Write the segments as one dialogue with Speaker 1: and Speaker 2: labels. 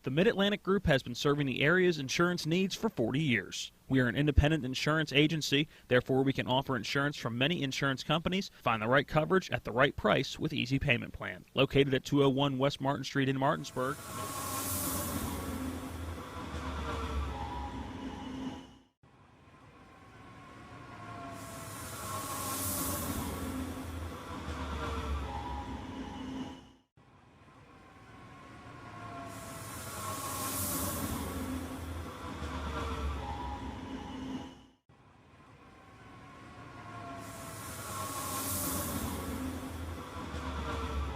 Speaker 1: The Mid-Atlantic Group has been serving the area's insurance needs for 40 years. We are an independent insurance agency, therefore we can offer insurance from many insurance companies. Find the right coverage at the right price with easy payment plan. Located at 201 West Martin Street in Martinsburg.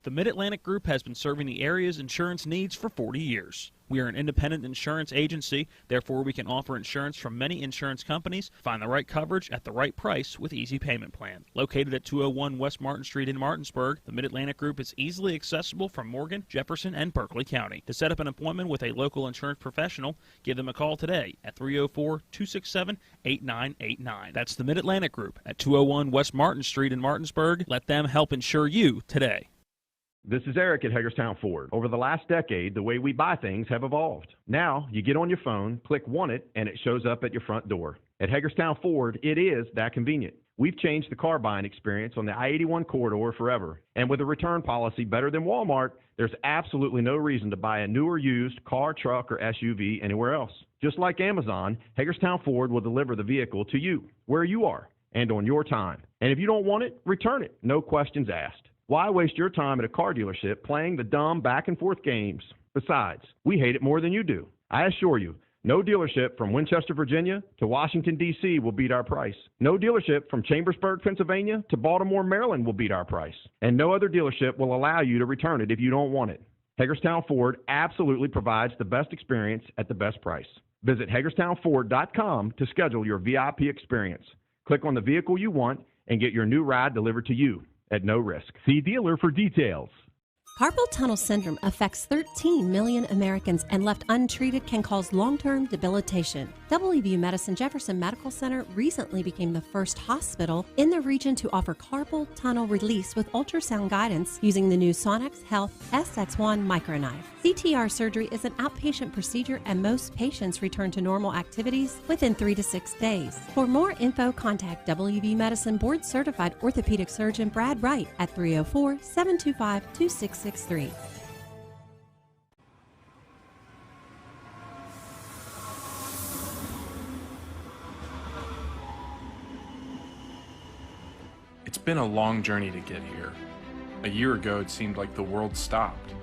Speaker 1: The Mid-Atlantic Group has been serving the area's insurance needs for 40 years. We are an independent insurance agency, therefore we can offer insurance from many insurance companies. Find the right coverage at the right price with easy payment plan. Located at 201 West Martin Street in Martinsburg, the Mid-Atlantic Group is easily accessible from Morgan, Jefferson, and Berkeley County. To set up an appointment with a local insurance professional, give them a call today at 304-267-8989. That's the Mid-Atlantic Group at 201 West Martin Street in Martinsburg. Let them help insure you today.
Speaker 2: This is Eric at Hagerstown Ford. Over the last decade, the way we buy things have evolved. Now, you get on your phone, click Want It, and it shows up at your front door. At Hagerstown Ford, it is that convenient. We've changed the car buying experience on the I-81 corridor forever. And with a return policy better than Walmart, there's absolutely no reason to buy a new or used car, truck, or SUV anywhere else. Just like Amazon, Hagerstown Ford will deliver the vehicle to you, where you are, and on your time. And if you don't want it, return it. No questions asked. Why waste your time at a car dealership playing the dumb back-and-forth games? Besides, we hate it more than you do. I assure you, no dealership from Winchester, Virginia to Washington, D.C. will beat our price. No dealership from Chambersburg, Pennsylvania to Baltimore, Maryland will beat our price. And no other dealership will allow you to return it if you don't want it. Hagerstown Ford absolutely provides the best experience at the best price. Visit HagerstownFord.com to schedule your VIP experience. Click on the vehicle you want and get your new ride delivered to you at no risk. See dealer for details.
Speaker 3: Carpal tunnel syndrome affects 13 million Americans and left untreated can cause long-term debilitation. WVU Medicine Jefferson Medical Center recently became the first hospital in the region to offer carpal tunnel release with ultrasound guidance using the new Sonex Health SX1 microknife. CTR surgery is an outpatient procedure and most patients return to normal activities within 3 to 6 days. For more info, contact WVU Medicine Board Certified Orthopedic Surgeon Brad Wright at 304-725-2663.
Speaker 4: It's been a long journey to get here. A year ago, it seemed like the world stopped.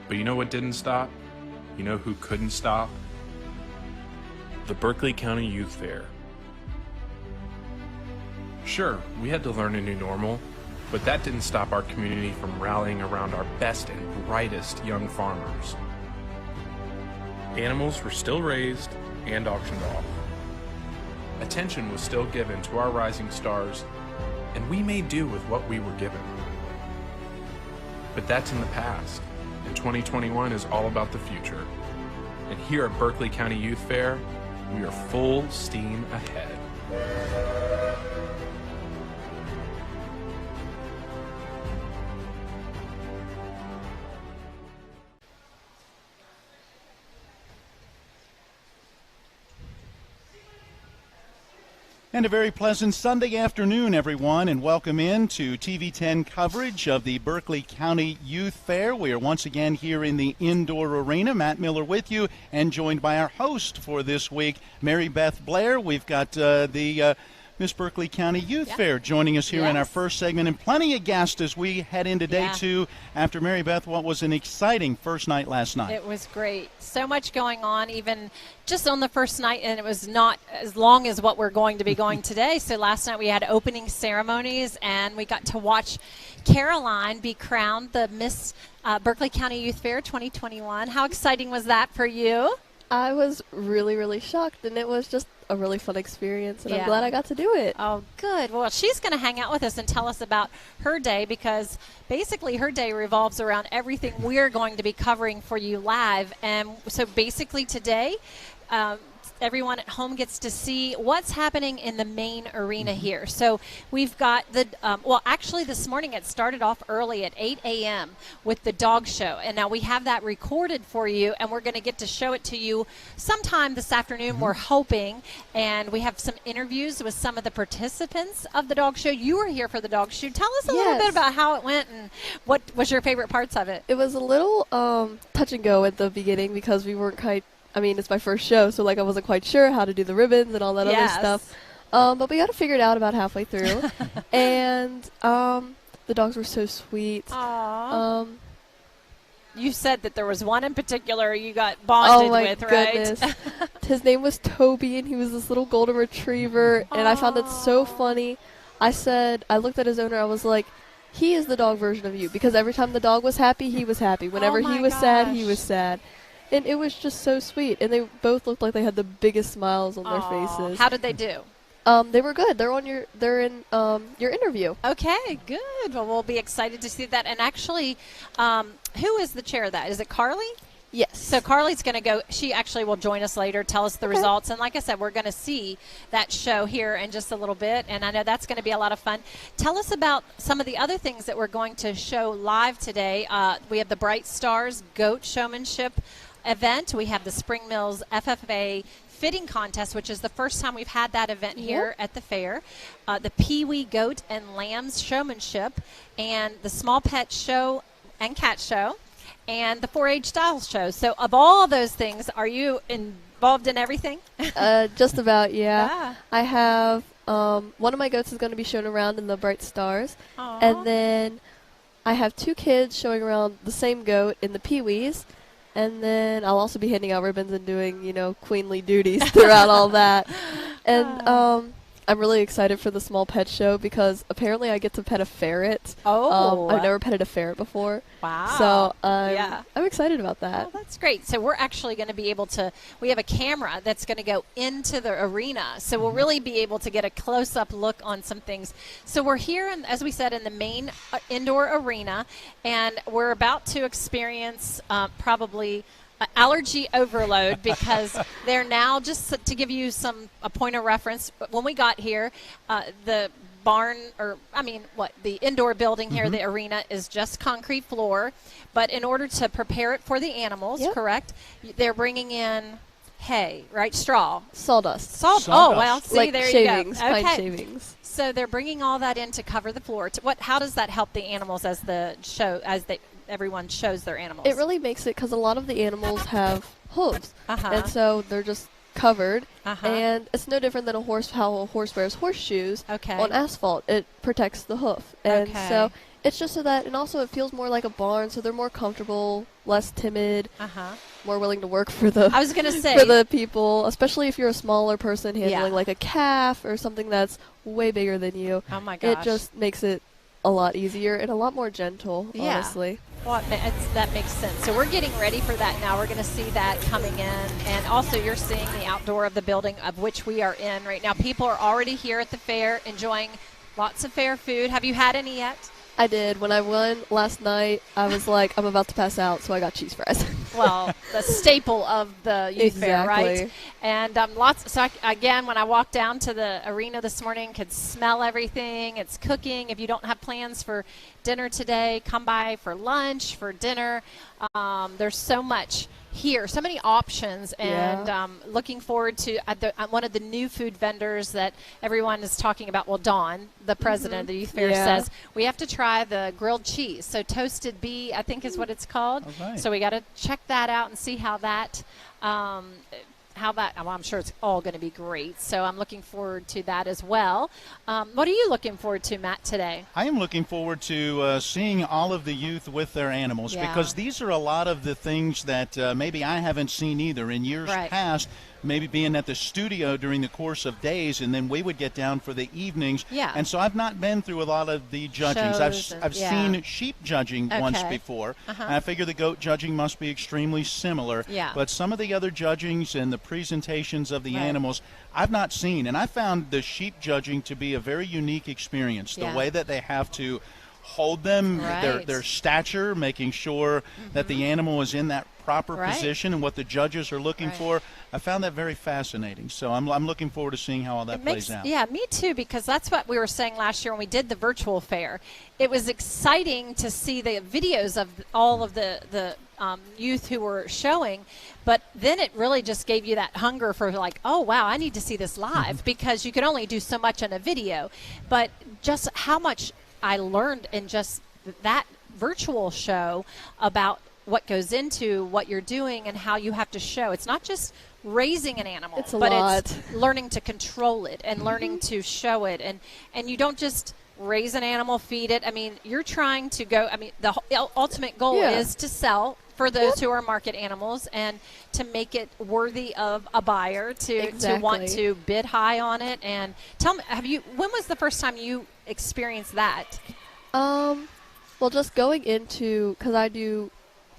Speaker 4: But you know what didn't stop? You know who couldn't stop? The Berkeley County Youth Fair. Sure, we had to learn a new normal, but that didn't stop our community from rallying around our best and brightest young farmers. Animals were still raised and auctioned off. Attention was still given to our rising stars, and we made do with what we were given. But that's in the past, and 2021 is all about the future. And here at Berkeley County Youth Fair, we are full steam ahead.
Speaker 5: And a very pleasant Sunday afternoon, everyone, and welcome in to TV10 coverage of the Berkeley County Youth Fair. We are once again here in the indoor arena. Matt Miller with you, and joined by our host for this week, Mary Beth Blair. We've got the Miss Berkeley County Youth Fair joining us here in our first segment, and plenty of guests as we head into day two after Mary Beth. What was an exciting first night last night?
Speaker 6: It was great. So much going on, even just on the first night, and it was not as long as what we're going to be going today. So last night we had opening ceremonies, and we got to watch Caroline be crowned the Miss Berkeley County Youth Fair 2021. How exciting was that for you?
Speaker 7: I was really, really shocked, and it was just a really fun experience, and I'm glad I got to do it.
Speaker 6: Oh, good. Well, she's going to hang out with us and tell us about her day, because basically her day revolves around everything we're going to be covering for you live. And so basically today, everyone at home gets to see what's happening in the main arena here. So we've got the, well, actually this morning it started off early at 8 a.m. with the dog show. And now we have that recorded for you, and we're going to get to show it to you sometime this afternoon, we're hoping. And we have some interviews with some of the participants of the dog show. You were here for the dog show. Tell us a little bit about how it went and what was your favorite parts of it.
Speaker 7: It was a little touch and go at the beginning because we weren't quite, I mean, it's my first show, so like I wasn't quite sure how to do the ribbons and all that other stuff. But we got it figured out about halfway through. And the dogs were so sweet.
Speaker 6: Aww. You said that there was one in particular you got bonded with,
Speaker 7: goodness.
Speaker 6: right?
Speaker 7: His name was Toby, and he was this little golden retriever, and I found it so funny. I looked at his owner, I was like, he is the dog version of you, because every time the dog was happy, he was happy. Whenever he was sad, he was sad. And it was just so sweet. And they both looked like they had the biggest smiles on their faces.
Speaker 6: How did they do?
Speaker 7: They were good. They're in your interview.
Speaker 6: Okay, good. Well, we'll be excited to see that. And actually, who is the chair of that? Is it Carly?
Speaker 7: Yes.
Speaker 6: So Carly's going to go. She actually will join us later, tell us the results. And like I said, we're going to see that show here in just a little bit. And I know that's going to be a lot of fun. Tell us about some of the other things that we're going to show live today. We have the Bright Stars Goat Showmanship event. We have the Spring Mills FFA fitting contest, which is the first time we've had that event here at the fair. The Peewee Goat and Lambs Showmanship, and the Small Pet Show and Cat Show, and the 4-H Styles Show. So of all those things, are you involved in everything?
Speaker 7: Just about, yeah. I have one of my goats is going to be shown around in the Bright Stars.
Speaker 6: Aww.
Speaker 7: And then I have 2 kids showing around the same goat in the Peewees. And then I'll also be handing out ribbons and doing, queenly duties throughout all that. And I'm really excited for the Small Pet Show because apparently I get to pet a ferret.
Speaker 6: Oh.
Speaker 7: I've never petted a ferret before.
Speaker 6: Wow.
Speaker 7: So I'm excited about that.
Speaker 6: Oh, that's great. So we're actually going to be able to, we have a camera that's going to go into the arena. So we'll really be able to get a close-up look on some things. So we're here, as we said, in the main indoor arena, and we're about to experience probably allergy overload because they're now, just to give you a point of reference, when we got here, the barn, the indoor building here, the arena, is just concrete floor. But in order to prepare it for the animals, correct, they're bringing in hay, right? Straw.
Speaker 7: Sawdust.
Speaker 6: Oh, well, see,
Speaker 7: like
Speaker 6: there
Speaker 7: shavings,
Speaker 6: you go.
Speaker 7: pine
Speaker 6: Okay.
Speaker 7: shavings.
Speaker 6: So they're bringing all that in to cover the floor. How does that help the animals as everyone shows their animals?
Speaker 7: It really makes it, because a lot of the animals have hooves, and so they're just covered, and it's no different than how a horse wears horseshoes on asphalt. It protects the hoof, and so it's just so that, and also it feels more like a barn, so they're more comfortable, less timid, more willing to work for the.
Speaker 6: I was going to say
Speaker 7: for the people, especially if you're a smaller person handling like a calf or something that's way bigger than you.
Speaker 6: Oh my gosh!
Speaker 7: It just makes it a lot easier and a lot more gentle, honestly.
Speaker 6: Well, that makes sense. So we're getting ready for that now. We're going to see that coming in. And also you're seeing the outdoor of the building of which we are in right now. People are already here at the fair enjoying lots of fair food. Have you had any yet?
Speaker 7: I did. When I went last night, I was like, I'm about to pass out, so I got cheese fries.
Speaker 6: Well, the staple of the youth fair, right? And again, when I walked down to the arena this morning, could smell everything. It's cooking. If you don't have plans for dinner today, come by for lunch, for dinner. There's so much here, so many options, and looking forward to one of the new food vendors that everyone is talking about. Well, Dawn, the president of the youth fair, says we have to try the grilled cheese. So toasted bee, I think is what it's called. So we got to check that out and see how that I'm sure it's all going to be great. So I'm looking forward to that as well. What are you looking forward to, Matt, today?
Speaker 5: I am looking forward to seeing all of the youth with their animals, because these are a lot of the things that maybe I haven't seen either in years past. Maybe being at the studio during the course of days, and then we would get down for the evenings. And so I've not been through a lot of the judgings. I've seen sheep judging once before. And I figure the goat judging must be extremely similar. But some of the other judgings and the presentations of the animals I've not seen. And I found the sheep judging to be a very unique experience. The way that they have to hold them, their stature, making sure that the animal is in that proper position and what the judges are looking for. I found that very fascinating. So I'm looking forward to seeing how all that plays out.
Speaker 6: Yeah, me too, because that's what we were saying last year when we did the virtual fair. It was exciting to see the videos of all of the youth who were showing, but then it really just gave you that hunger for like, oh, wow, I need to see this live, because you can only do so much in a video. But just how much I learned in just that virtual show about what goes into what you're doing and how you have to show. It's not just raising an animal,
Speaker 7: it's
Speaker 6: learning to control it and learning to show it. And you don't just raise an animal, feed it. I mean, you're trying to go, I mean, the ultimate goal is to sell for those who are market animals and to make it worthy of a buyer to want to bid high on it. And tell me, when was the first time you experienced that?
Speaker 7: Well, just going into, because I do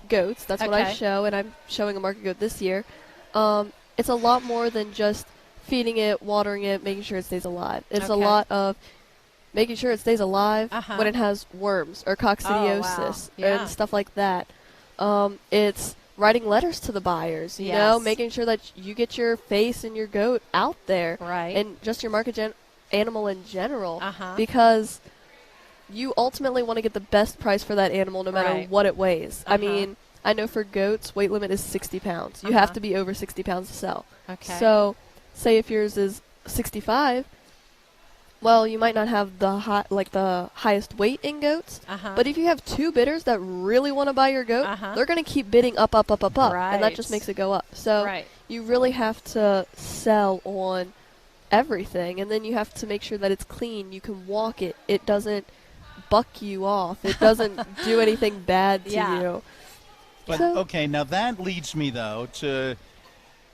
Speaker 7: goats, that's what I show, and I'm showing a market goat this year. It's a lot more than just feeding it, watering it, making sure it stays alive. It's a lot of making sure it stays alive when it has worms or coccidiosis and stuff like that. It's writing letters to the buyers, you know, making sure that you get your face and your goat out there, and just your market animal in general, because you ultimately want to get the best price for that animal no matter what it weighs. I mean, I know for goats, weight limit is 60 pounds. You have to be over 60 pounds to sell. So say if yours is 65, well, you might not have the highest weight in goats, but if you have two bidders that really want to buy your goat, they're going to keep bidding up, and that just makes it go up. So you really have to sell on everything, and then you have to make sure that it's clean. You can walk it. It doesn't buck you off. It doesn't do anything bad to you.
Speaker 5: But okay, now that leads me though to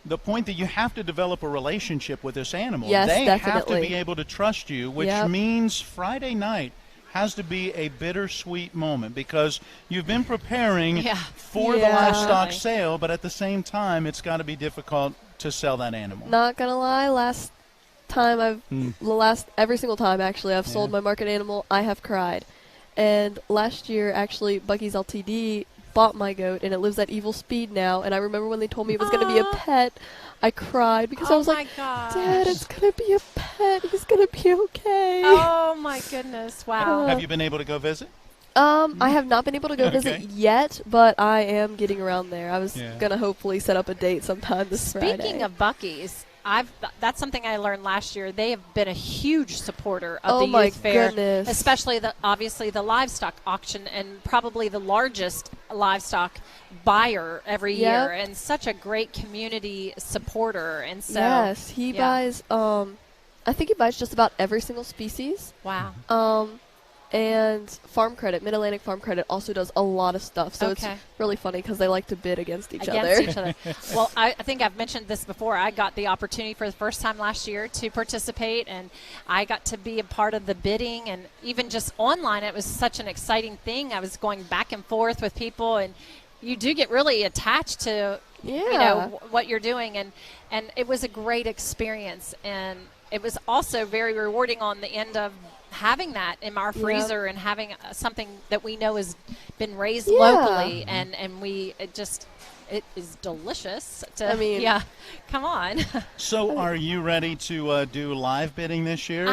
Speaker 5: the point that you have to develop a relationship with this animal.
Speaker 7: Yes,
Speaker 5: they
Speaker 7: definitely.
Speaker 5: have to be able to trust you, which means Friday night has to be a bittersweet moment, because you've been preparing for the livestock sale, but at the same time it's got to be difficult to sell that animal.
Speaker 7: Not gonna lie, every single time actually I've sold my market animal, I have cried. And last year actually Bucky's LTD bought my goat, and it lives at Evil Speed now, and I remember when they told me it was going to be a pet, I cried because I was like, Dad, it's going to be a pet, he's going to be okay.
Speaker 6: Oh my goodness, wow.
Speaker 5: Have you been able to go visit?
Speaker 7: I have not been able to go visit yet, but I am getting around there. I was going to hopefully set up a date sometime this Friday.
Speaker 6: Speaking of Bucky's, that's something I learned last year. They have been a huge supporter of the youth fair, especially obviously the livestock auction, and probably the largest livestock buyer every year, and such a great community supporter. And so
Speaker 7: he buys. I think he buys just about every single species.
Speaker 6: Wow.
Speaker 7: And Farm Credit, Mid-Atlantic Farm Credit, also does a lot of stuff. So it's really funny because they like to bid against each other.
Speaker 6: Well, I think I've mentioned this before. I got the opportunity for the first time last year to participate, and I got to be a part of the bidding. And even just online, it was such an exciting thing. I was going back and forth with people, and you do get really attached to you know, what you're doing. And it was a great experience. And it was also very rewarding on the end of having that in our freezer and having something that we know has been raised locally, and it is delicious. Come on.
Speaker 5: So are you ready to do live bidding this year?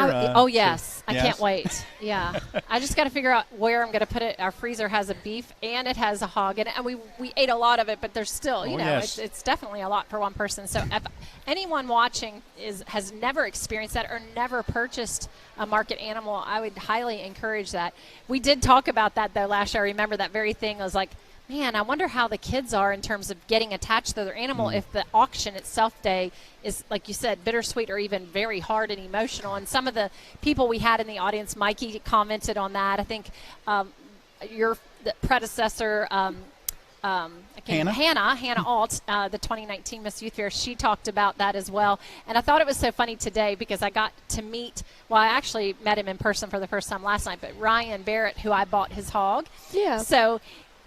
Speaker 6: Yes. I can't wait. Yeah. I just got to figure out where I'm going to put it. Our freezer has a beef and it has a hog in it, and we ate a lot of it, but there's still, it's definitely a lot for one person. So if anyone watching has never experienced that or never purchased a market animal, I would highly encourage that. We did talk about that, though, last year. I remember that very thing. I was like, man, I wonder how the kids are in terms of getting attached to their animal if the auction itself day is, like you said, bittersweet or even very hard and emotional. And some of the people we had in the audience, Mikey commented on that. I think your predecessor, Hannah Alt, the 2019 Miss Youth Fair, she talked about that as well. And I thought it was so funny today because I got to meet, I actually met him in person for the first time last night, but Ryan Barrett, who I bought his hog.
Speaker 7: Yeah.
Speaker 6: So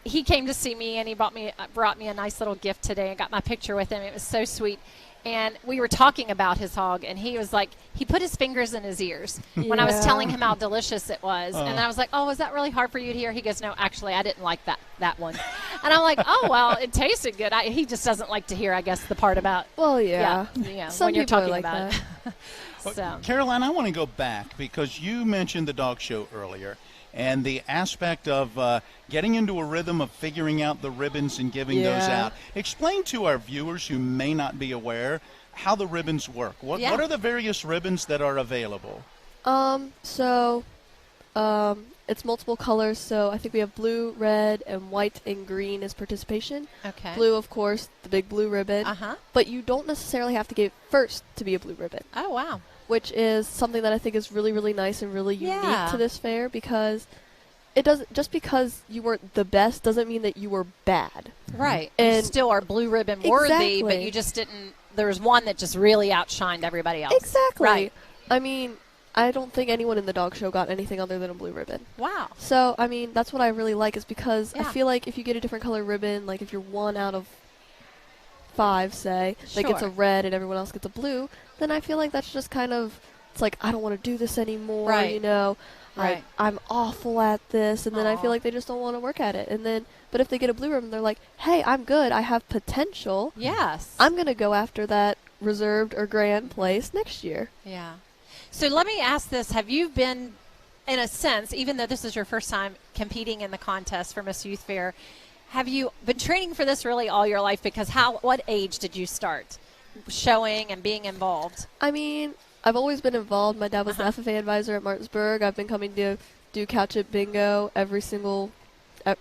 Speaker 6: he came to see me, and he brought me a nice little gift today. I got my picture with him. It was so sweet. And we were talking about his hog, and he was like, he put his fingers in his ears when I was telling him how delicious it was. And I was like, oh, was that really hard for you to hear? He goes, no, actually, I didn't like that one. And I'm like, oh, well, it tasted good. He just doesn't like to hear, I guess, the part about,
Speaker 7: when
Speaker 6: you're talking about it.
Speaker 5: So. Caroline, I want to go back because you mentioned the dog show earlier. And the aspect of getting into a rhythm of figuring out the ribbons and giving those out. Explain to our viewers who may not be aware how the ribbons work. What are the various ribbons that are available?
Speaker 7: It's multiple colors. So I think we have blue, red, and white and green as participation.
Speaker 6: Okay.
Speaker 7: Blue, of course, the big blue ribbon. But you don't necessarily have to get first to be a blue ribbon.
Speaker 6: Oh, wow.
Speaker 7: Which is something that I think is really, really nice and really unique to this fair, because it doesn't, just because you weren't the best doesn't mean that you were bad.
Speaker 6: Right. And you still are blue ribbon worthy, but you just didn't, there was one that just really outshined everybody else.
Speaker 7: Exactly.
Speaker 6: Right.
Speaker 7: I mean, I don't think anyone in the dog show got anything other than a blue ribbon.
Speaker 6: Wow.
Speaker 7: So, I mean, that's what I really like, is because I feel like if you get a different color ribbon, like if you're 1 out of 5, say, that gets a red and everyone else gets a blue, then I feel like that's just kind of, it's like, I don't want to do this anymore, you know.
Speaker 6: Right.
Speaker 7: I'm awful at this, and then I feel like they just don't want to work at it. And then, but if they get a blue ribbon, they're like, hey, I'm good, I have potential.
Speaker 6: Yes.
Speaker 7: I'm going to go after that reserved or grand place next year.
Speaker 6: Yeah. So let me ask this. Have you been, in a sense, even though this is your first time competing in the contest for Miss Youth Fair, have you been training for this really all your life? Because what age did you start showing and being involved?
Speaker 7: I mean, I've always been involved. My dad was the FFA advisor at Martinsburg. I've been coming to do cow chip bingo ever since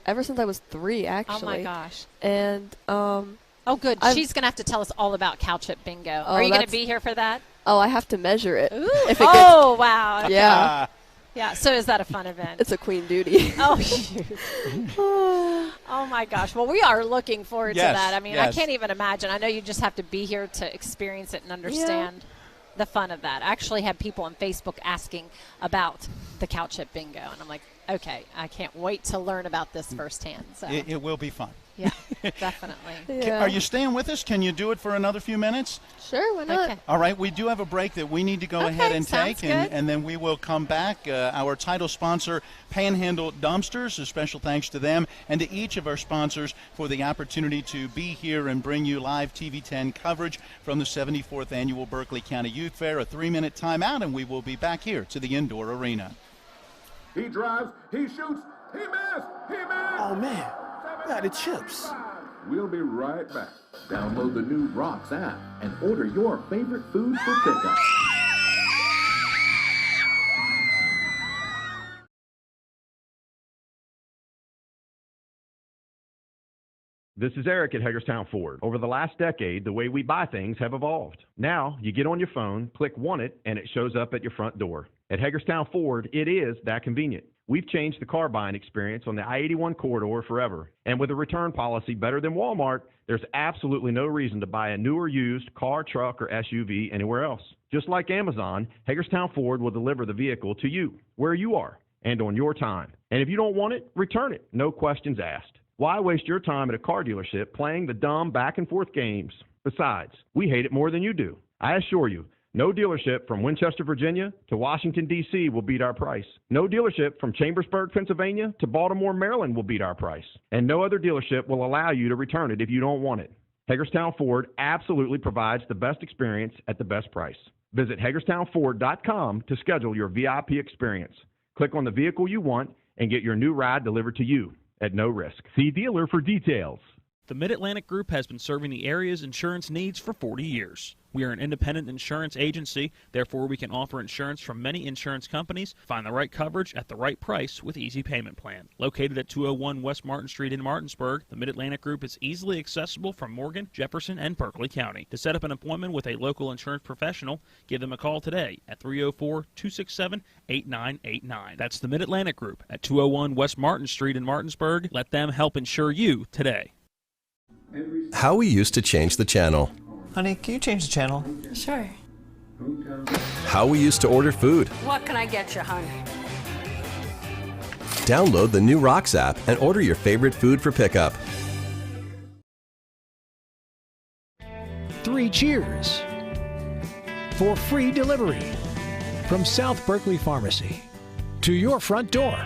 Speaker 7: I was 3, actually.
Speaker 6: Oh my gosh.
Speaker 7: And
Speaker 6: oh good. She's going to have to tell us all about cow chip bingo. Are you going to be here for that?
Speaker 7: Oh, I have to measure it.
Speaker 6: Ooh. Wow. Okay.
Speaker 7: Yeah.
Speaker 6: Yeah, so is that a fun event?
Speaker 7: It's a queen duty.
Speaker 6: Oh, shoot. Oh, my gosh. Well, we are looking forward to that. I mean, I can't even imagine. I know you just have to be here to experience it and understand the fun of that. I actually had people on Facebook asking about the cow chip bingo, and I'm like, okay, I can't wait to learn about this firsthand. So.
Speaker 5: It will be fun.
Speaker 6: Yeah, definitely.
Speaker 7: Yeah.
Speaker 5: Are you staying with us? Can you do it for another few minutes?
Speaker 7: Sure, why not?
Speaker 6: Okay.
Speaker 5: All right, we do have a break that we need to go ahead and take, and then we will come back. Our title sponsor, Panhandle Dumpsters, a special thanks to them and to each of our sponsors for the opportunity to be here and bring you live TV 10 coverage from the 74th Annual Berkeley County Youth Fair. A 3-minute timeout, and we will be back here to the indoor arena.
Speaker 8: He drives, he shoots, he missed, he missed!
Speaker 9: Oh, man. Got the chips.
Speaker 8: We'll be right back. Download the new Rocks app and order your favorite food for pickup.
Speaker 2: This is Eric at Hagerstown Ford. Over the last decade, the way we buy things have evolved. Now, you get on your phone, click Want It, and it shows up at your front door. At Hagerstown Ford, it is that convenient. We've changed the car buying experience on the I-81 corridor forever. And with a return policy better than Walmart, there's absolutely no reason to buy a new or used car, truck, or SUV anywhere else. Just like Amazon, Hagerstown Ford will deliver the vehicle to you, where you are, and on your time. And if you don't want it, return it. No questions asked. Why waste your time at a car dealership playing the dumb back-and-forth games? Besides, we hate it more than you do. I assure you, no dealership from Winchester, Virginia to Washington, D.C. will beat our price. No dealership from Chambersburg, Pennsylvania to Baltimore, Maryland will beat our price. And no other dealership will allow you to return it if you don't want it. Hagerstown Ford absolutely provides the best experience at the best price. Visit HagerstownFord.com to schedule your VIP experience. Click on the vehicle you want and get your new ride delivered to you at no risk. See dealer for details.
Speaker 1: The Mid-Atlantic Group has been serving the area's insurance needs for 40 years. We are an independent insurance agency, therefore we can offer insurance from many insurance companies. Find the right coverage at the right price with Easy Payment Plan. Located at 201 West Martin Street in Martinsburg, the Mid-Atlantic Group is easily accessible from Morgan, Jefferson, and Berkeley County. To set up an appointment with a local insurance professional, give them a call today at 304-267-8989. That's the Mid-Atlantic Group at 201 West Martin Street in Martinsburg. Let them help insure you today.
Speaker 10: How we used to change the channel.
Speaker 9: Honey, can you change the channel?
Speaker 11: Sure.
Speaker 10: How we used to order food.
Speaker 11: What can I get you, hon?
Speaker 10: Download the new Rocks app and order your favorite food for pickup.
Speaker 11: 3 cheers for free delivery from South Berkeley Pharmacy to your front door.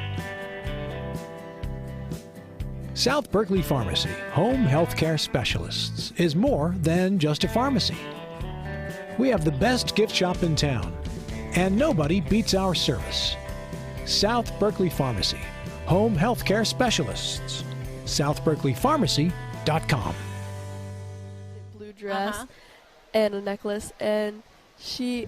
Speaker 11: South Berkeley Pharmacy, home healthcare specialists, is more than just a pharmacy. We have the best gift shop in town, and nobody beats our service. South Berkeley Pharmacy, home healthcare specialists. southberkeleypharmacy.com.
Speaker 7: Blue dress and a necklace, and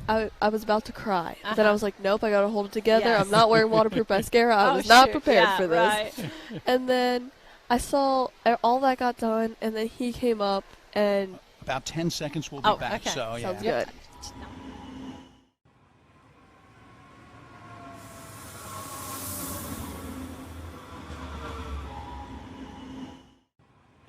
Speaker 7: I was about to cry. Then I was like, nope, I gotta hold it together. Yes. I'm not wearing waterproof mascara. I was not prepared for this. Right. And then I saw all that got done, and then he came up and
Speaker 5: about 10 seconds we'll be back.
Speaker 7: Okay.
Speaker 5: So
Speaker 7: sounds good.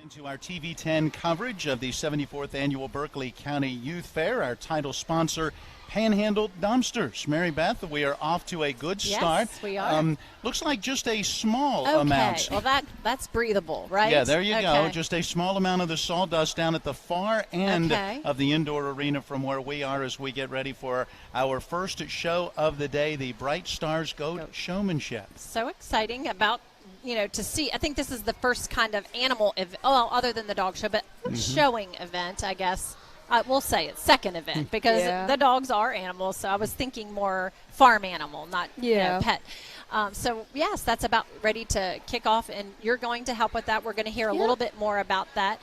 Speaker 5: Into our TV10 coverage of the 74th Annual Berkeley County Youth Fair, our title sponsor, Panhandle Dumpsters. Mary Beth, we are off to a good start.
Speaker 6: Yes, we are.
Speaker 5: Looks like just a small
Speaker 6: Okay,
Speaker 5: amount.
Speaker 6: well that's breathable, right?
Speaker 5: Yeah, there you go. Just a small amount of the sawdust down at the far end of the indoor arena from where we are as we get ready for our first show of the day, the Bright Stars Goat Showmanship.
Speaker 6: So exciting about to see. I think this is the first kind of animal other than the dog show, but showing event, I guess. We'll say it's second event because the dogs are animals. So I was thinking more farm animal, not pet. So yes, that's about ready to kick off, and you're going to help with that. We're going to hear a little bit more about that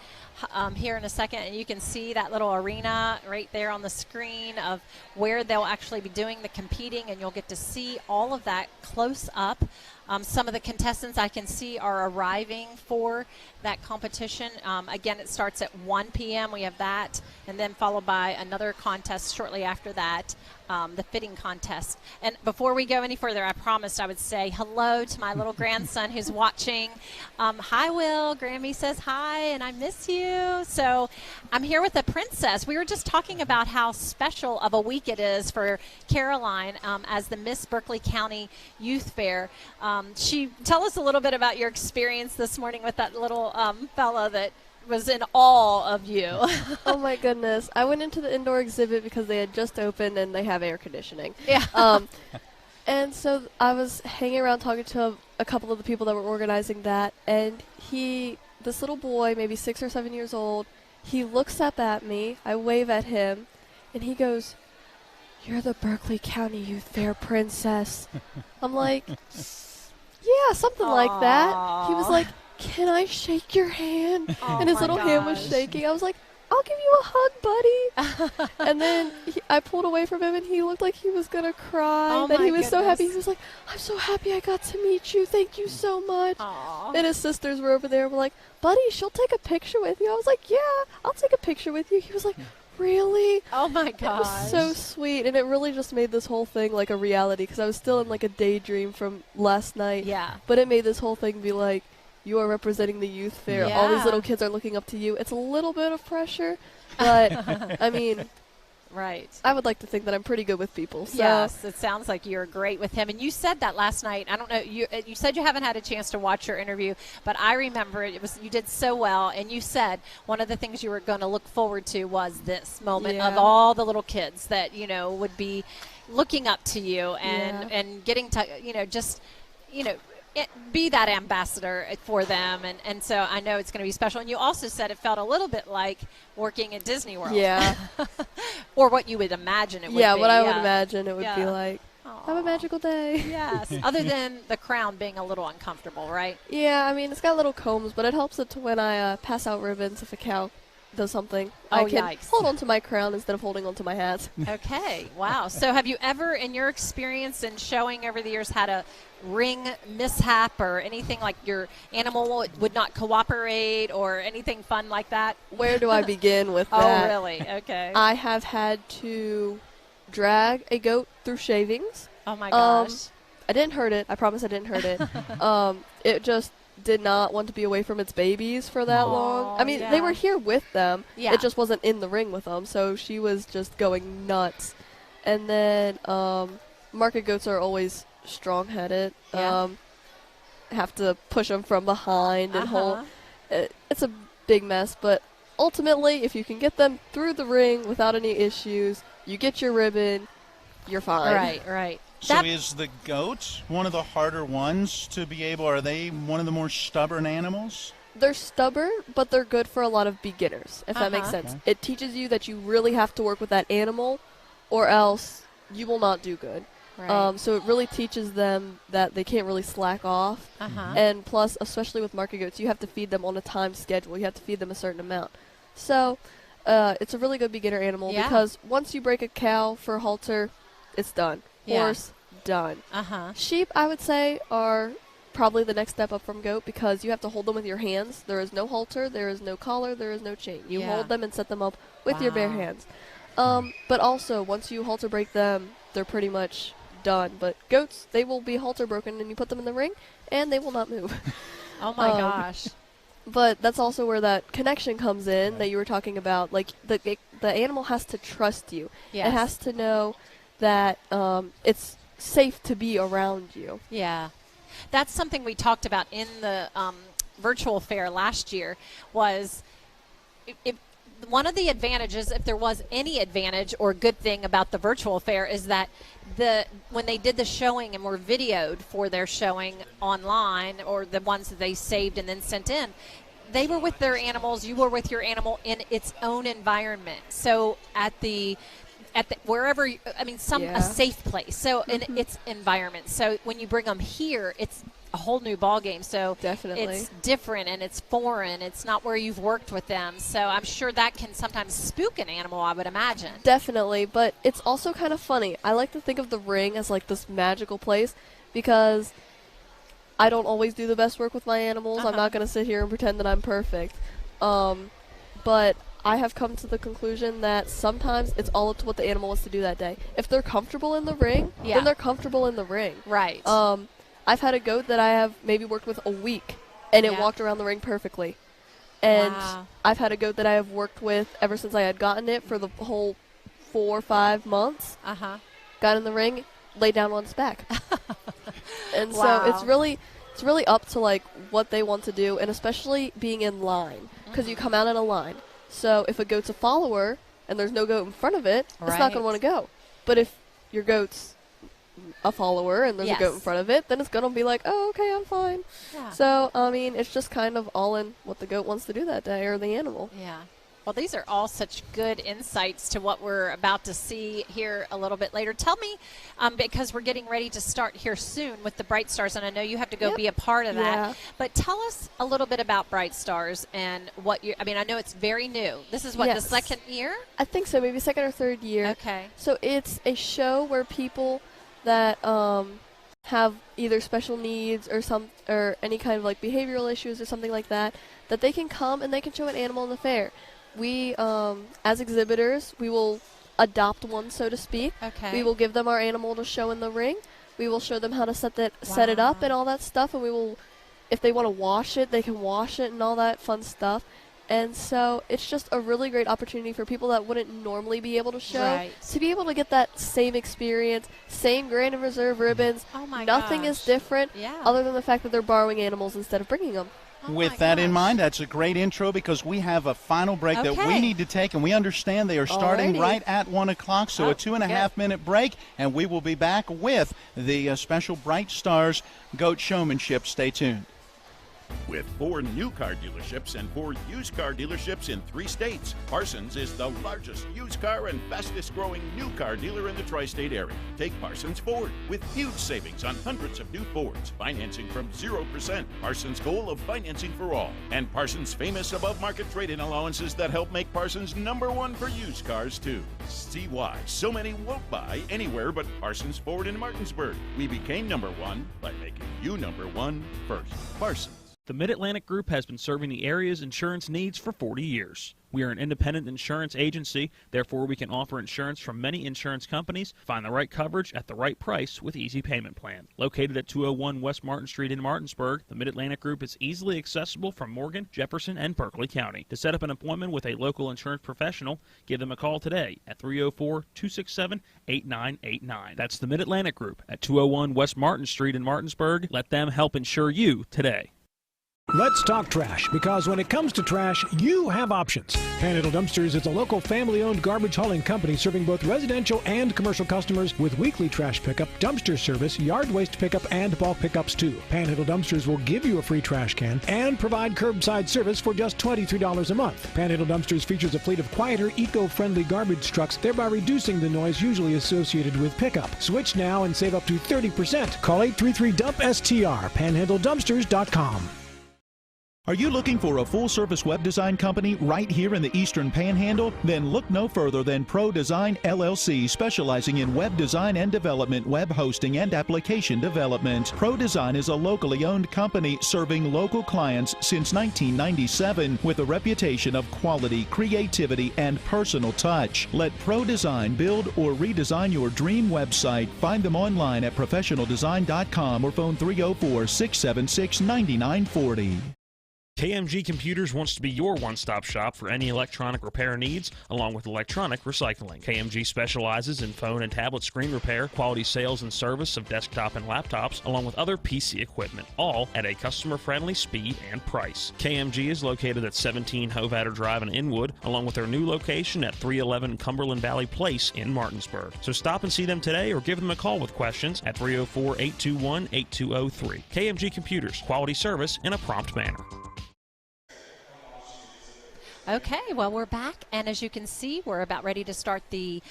Speaker 6: here in a second, and you can see that little arena right there on the screen of where they'll actually be doing the competing, and you'll get to see all of that close up. Some of the contestants I can see are arriving for that competition. Again, it starts at 1 p.m. We have that, and then followed by another contest shortly after that, the fitting contest. And before we go any further, I promised I would say hello to my little grandson who's watching. Hi, Will. Grammy says hi, and I miss you. So I'm here with the princess. We were just talking about how special of a week it is for Caroline as the Miss Berkeley County Youth Fair. Tell us a little bit about your experience this morning with that little fella that was in awe of you.
Speaker 7: Oh my goodness. I went into the indoor exhibit because they had just opened and they have air conditioning.
Speaker 6: Yeah.
Speaker 7: And so I was hanging around talking to a couple of the people that were organizing that, and this little boy, maybe 6 or 7 years old, he looks up at me, I wave at him, and he goes, "You're the Berkeley County Youth Fair princess." I'm like, yeah, something like that. He was like, "Can I shake your hand?" And his little hand was shaking. I was like, "I'll give you a hug, buddy." And then I pulled away from him, and he looked like he was going to cry. But he was so happy. He was like, "I'm so happy I got to meet you. Thank you so much." Aww. And his sisters were over there and were like, "Buddy, she'll take a picture with you." I was like, "Yeah, I'll take a picture with you." He was like, "Really?"
Speaker 6: Oh my gosh.
Speaker 7: It was so sweet, and it really just made this whole thing like a reality because I was still in like a daydream from last night.
Speaker 6: Yeah.
Speaker 7: But it made this whole thing be like, you are representing the youth fair. Yeah. All these little kids are looking up to you. It's a little bit of pressure, but I mean,
Speaker 6: right.
Speaker 7: I would like to think that I'm pretty good with people. So.
Speaker 6: Yes, it sounds like you're great with him. And you said that last night. I don't know. You said you haven't had a chance to watch your interview, but I remember it was you did so well. And you said one of the things you were going to look forward to was this moment of all the little kids that would be looking up to you and getting to be that ambassador for them, and so I know it's going to be special. And you also said it felt a little bit like working at Disney World.
Speaker 7: Yeah.
Speaker 6: Or what you would imagine it would be.
Speaker 7: Yeah, what I would imagine it would be like. Aww. Have a magical day.
Speaker 6: Yes. Other than the crown being a little uncomfortable, right?
Speaker 7: Yeah, I mean, it's got little combs, but it helps it to when I pass out ribbons if a cow does something. I can hold on to my crown instead of holding on to my hat.
Speaker 6: Okay. Wow. So have you ever, in your experience in showing over the years, had a ring mishap or anything like your animal would not cooperate or anything fun like that?
Speaker 7: Where do I begin with that?
Speaker 6: Oh, really? Okay.
Speaker 7: I have had to drag a goat through shavings.
Speaker 6: Oh, my gosh.
Speaker 7: I didn't hurt it. I promise I didn't hurt it. It just did not want to be away from its babies for that long. I mean, they were here with them. Yeah. It just wasn't in the ring with them, so she was just going nuts. And then market goats are always strong-headed.
Speaker 6: Yeah.
Speaker 7: have to push them from behind and it's a big mess, but ultimately, if you can get them through the ring without any issues, you get your ribbon, you're fine.
Speaker 6: Right.
Speaker 5: So is the goat one of the harder ones to be able, are they one of the more stubborn animals?
Speaker 7: They're stubborn, but they're good for a lot of beginners, if that makes sense. It teaches you that you really have to work with that animal, or else you will not do good.
Speaker 6: Right.
Speaker 7: So it really teaches them that they can't really slack off. And plus, especially with market goats, you have to feed them on a time schedule. You have to feed them a certain amount. So it's a really good beginner animal because once you break a cow for a halter, it's done. Horse, done. Sheep, I would say, are probably the next step up from goat because you have to hold them with your hands. There is no halter, there is no collar, there is no chain. You hold them and set them up with your bare hands. But also, once you halter break them, they're pretty much done. But goats, they will be halter broken and you put them in the ring and they will not move.
Speaker 6: Oh my gosh.
Speaker 7: But that's also where that connection comes in that you were talking about. Like the animal has to trust you. It has to know that it's safe to be around you.
Speaker 6: Yeah. That's something we talked about in the virtual fair last year was if one of the advantages, if there was any advantage or good thing about the virtual fair, is that when they did the showing and were videoed for their showing online, or the ones that they saved and then sent in, they were with their animals, you were with your animal in its own environment. So at wherever, a safe place. So in its environment. So when you bring them here, it's a whole new ball game. So
Speaker 7: definitely
Speaker 6: it's different and it's foreign. It's not where you've worked with them. So I'm sure that can sometimes spook an animal, I would imagine.
Speaker 7: Definitely, but it's also kind of funny. I like to think of the ring as like this magical place because I don't always do the best work with my animals. I'm not going to sit here and pretend that I'm perfect. But I have come to the conclusion that sometimes it's all up to what the animal wants to do that day. If they're comfortable in the ring, then they're comfortable in the ring.
Speaker 6: Right.
Speaker 7: I've had a goat that I have maybe worked with a week, and it walked around the ring perfectly. And I've had a goat that I have worked with ever since I had gotten it for the whole 4 or 5 months. Got in the ring, laid down on its back. And so it's really up to like what they want to do, and especially being in line, because you come out in a line. So if a goat's a follower and there's no goat in front of it, it's not going to want to go. But if your goat's a follower and there's a goat in front of it, then it's going to be like, oh, okay, I'm fine. So, it's just kind of all in what the goat wants to do that day, or the animal.
Speaker 6: Yeah. Well, these are all such good insights to what we're about to see here a little bit later. Tell me, because we're getting ready to start here soon with the Bright Stars, and I know you have to go be a part of that. But tell us a little bit about Bright Stars and what I know it's very new. This is what, the second year?
Speaker 7: I think so, maybe second or third year.
Speaker 6: Okay.
Speaker 7: So it's a show where people that have either special needs or any kind of like behavioral issues or something like that they can come and they can show an animal in the fair. We, as exhibitors, we will adopt one, so to speak.
Speaker 6: Okay.
Speaker 7: We will give them our animal to show in the ring. We will show them how to set it up and all that stuff. And we will, if they want to wash it, they can wash it and all that fun stuff. And so it's just a really great opportunity for people that wouldn't normally be able to show to be able to get that same experience, same Grand and Reserve ribbons.
Speaker 6: Oh my
Speaker 7: Nothing is different other than the fact that they're borrowing animals instead of bringing them.
Speaker 5: With that in mind, that's a great intro because we have a final break that we need to take, and we understand they are starting right at 1 o'clock, so a 2.5-minute break, and we will be back with the special Bright Stars Goat Showmanship. Stay tuned.
Speaker 12: With 4 new car dealerships and 4 used car dealerships in 3 states, Parsons is the largest used car and fastest growing new car dealer in the tri-state area. Take Parsons Ford with huge savings on hundreds of new Fords, financing from 0%, Parsons' goal of financing for all, and Parsons' famous above-market trade-in allowances that help make Parsons #1 for used cars too. See why so many won't buy anywhere but Parsons Ford in Martinsburg. We became #1 by making you #1 first. Parsons.
Speaker 1: The Mid-Atlantic Group has been serving the area's insurance needs for 40 years. We are an independent insurance agency, therefore we can offer insurance from many insurance companies. Find the right coverage at the right price with easy payment plan. Located at 201 West Martin Street in Martinsburg, the Mid-Atlantic Group is easily accessible from Morgan, Jefferson, and Berkeley County. To set up an appointment with a local insurance professional, give them a call today at 304-267-8989. That's the Mid-Atlantic Group at 201 West Martin Street in Martinsburg. Let them help insure you today.
Speaker 11: Let's talk trash, because when it comes to trash, you have options. Panhandle Dumpsters is a local family-owned garbage hauling company serving both residential and commercial customers with weekly trash pickup, dumpster service, yard waste pickup, and bulk pickups too. Panhandle Dumpsters will give you a free trash can and provide curbside service for just $23 a month. Panhandle Dumpsters features a fleet of quieter, eco-friendly garbage trucks, thereby reducing the noise usually associated with pickup. Switch now and save up to 30%. Call 833-DUMP-STR, panhandledumpsters.com.
Speaker 5: Are you looking for a full-service web design company right here in the Eastern Panhandle? Then look no further than Pro Design LLC, specializing in web design and development, web hosting, and application development. Pro Design is a locally owned company serving local clients since 1997 with a reputation of quality, creativity, and personal touch. Let Pro Design build or redesign your dream website. Find them online at professionaldesign.com or phone 304-676-9940.
Speaker 1: KMG Computers wants to be your one-stop shop for any electronic repair needs, along with electronic recycling. KMG specializes in phone and tablet screen repair, quality sales and service of desktop and laptops, along with other PC equipment, all at a customer-friendly speed and price. KMG is located at 17 Hovatter Drive in Inwood, along with their new location at 311 Cumberland Valley Place in Martinsburg. So stop and see them today or give them a call with questions at 304-821-8203. KMG Computers, quality service in a prompt manner.
Speaker 6: Okay, well, we're back, and as you can see, we're about ready to start the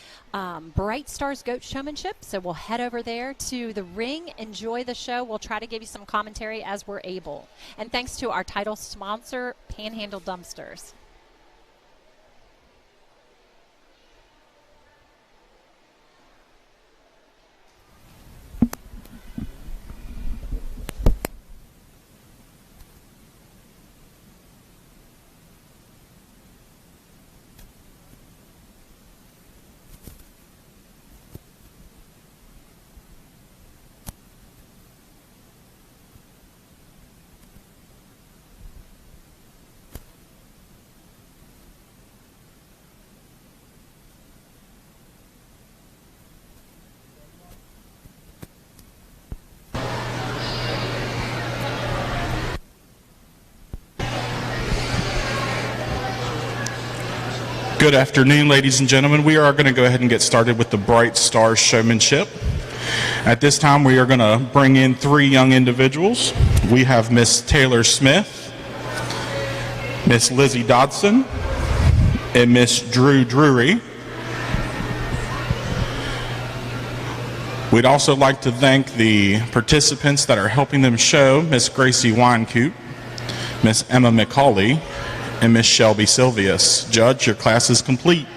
Speaker 6: Bright Stars Goat Showmanship, so we'll head over there to the ring, enjoy the show. We'll try to give you some commentary as we're able. And thanks to our title sponsor, Panhandle Dumpsters.
Speaker 13: Good afternoon, ladies and gentlemen. We are going to go ahead and get started with the Bright Stars Showmanship. At this time, we are going to bring in three young individuals. We have Miss Taylor Smith, Miss Lizzie Dodson, and Miss Drew Drury. We'd also like to thank the participants that are helping them show, Miss Gracie Winecoop, Miss Emma McCauley, and Miss Shelby Silvius. Judge, your class is complete.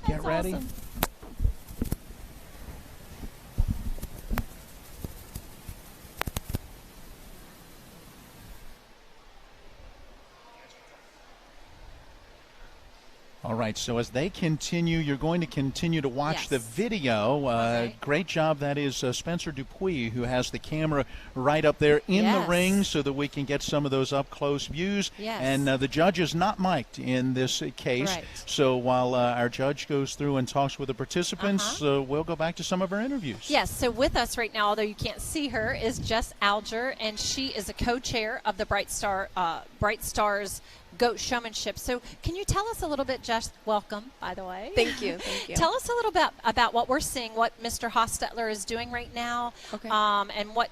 Speaker 5: Get ready.
Speaker 6: Awesome.
Speaker 5: All right, so as they continue, you're going to continue to watch the video. Great job. That is Spencer Dupuis, who has the camera right up there in the ring so that we can get some of those up-close views. And the judge is not mic'd in this case. So while our judge goes through and talks with the participants, we'll go back to some of our interviews.
Speaker 6: Yes, so with us right now, although you can't see her, is Jess Alger, and she is a co-chair of the Bright Stars Goat Showmanship. So can you tell us a little bit, Jess? Welcome, by the way.
Speaker 14: Thank you. Thank you.
Speaker 6: Tell us a little bit about what we're seeing, what Mr. Hostetler is doing right now, and what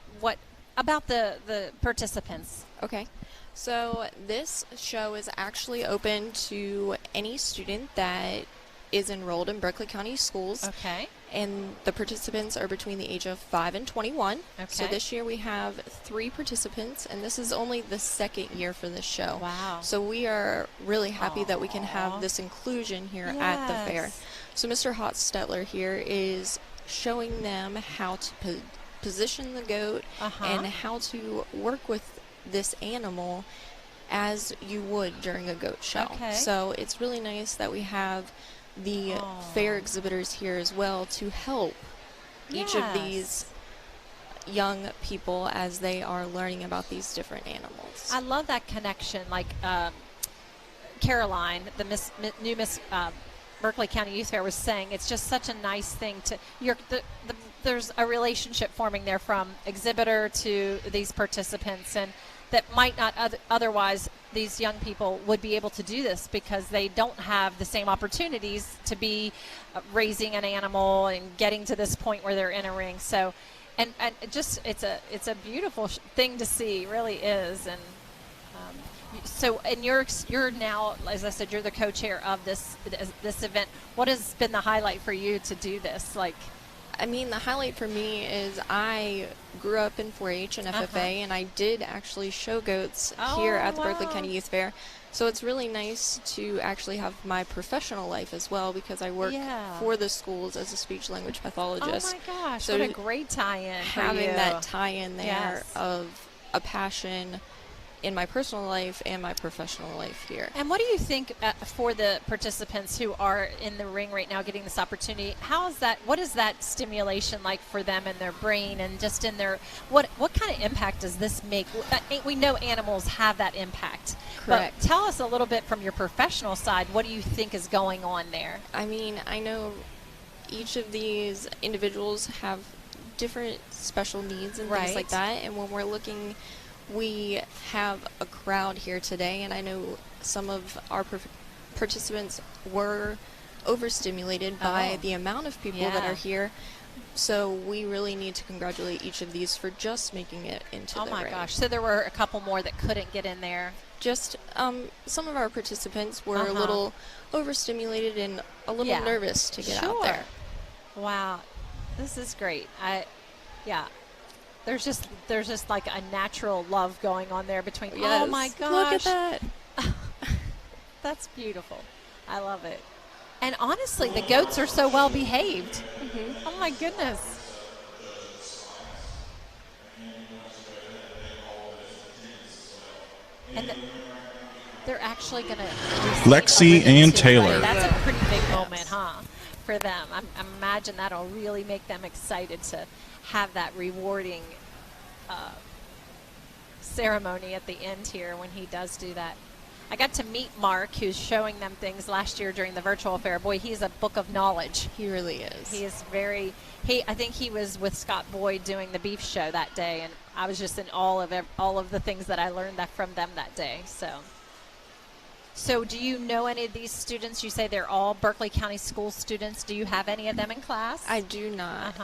Speaker 6: about the participants.
Speaker 14: Okay. So this show is actually open to any student that is enrolled in Berkeley County Schools.
Speaker 6: Okay.
Speaker 14: And the participants are between the age of 5 and 21.
Speaker 6: Okay.
Speaker 14: So this year we have 3 participants, and this is only the second year for this show.
Speaker 6: Wow.
Speaker 14: So we are really happy that we can have this inclusion here at the fair. So Mr. Hostetler here is showing them how to position the goat and how to work with this animal as you would during a goat show.
Speaker 6: Okay.
Speaker 14: So it's really nice that we have the fair exhibitors here as well to help each of these young people as they are learning about these different animals.
Speaker 6: I love that connection. Like Caroline, the new Miss Berkeley County Youth Fair, was saying, it's just such a nice thing to there's a relationship forming there from exhibitor to these participants, and that might not otherwise these young people would be able to do this because they don't have the same opportunities to be raising an animal and getting to this point where they're in a ring. So, and just it's a beautiful thing to see, really is. And so, and you're now, as I said, you're the co-chair of this event. What has been the highlight for you to do this? Like,
Speaker 14: I mean, the highlight for me is I grew up in 4-H and FFA, and I did actually show goats here at the Berkeley County Youth Fair. So it's really nice to actually have my professional life as well, because I work for the schools as a speech-language pathologist.
Speaker 6: Oh my gosh,
Speaker 14: so
Speaker 6: what a great tie-in for you.
Speaker 14: Having that tie-in there of a passion in my personal life and my professional life here.
Speaker 6: And what do you think for the participants who are in the ring right now getting this opportunity? What is that stimulation like for them in their brain and just in their, what kind of impact does this make? We know animals have that impact.
Speaker 14: Correct.
Speaker 6: But tell us a little bit from your professional side, what do you think is going on there?
Speaker 14: I mean, I know each of these individuals have different special needs and things like that, and when we're looking, we have a crowd here today, and I know some of our participants were overstimulated by the amount of people that are here. So we really need to congratulate each of these for just making it into the ring.
Speaker 6: Oh my gosh. So there were a couple more that couldn't get in there.
Speaker 14: Just some of our participants were a little overstimulated and a little nervous to get out there.
Speaker 6: Wow. This is great. There's just like a natural love going on there between.
Speaker 14: Yes.
Speaker 6: Oh my gosh.
Speaker 14: Look at that.
Speaker 6: That's beautiful. I love it. And honestly, the goats are so well behaved. Oh my goodness. And they're actually going to
Speaker 13: Lexi and Taylor.
Speaker 6: That's a pretty big moment, huh, for them. I imagine that'll really make them excited to have that rewarding ceremony at the end here when he does do that. I got to meet Mark, who's showing them things last year during the virtual fair. Boy, he's a book of knowledge.
Speaker 14: He really is.
Speaker 6: He is I think he was with Scott Boyd doing the beef show that day, and I was just in all of the things that I learned from them that day. So do you know any of these students? You say they're all Berkeley County School students. Do you have any of them in class?
Speaker 14: I do not.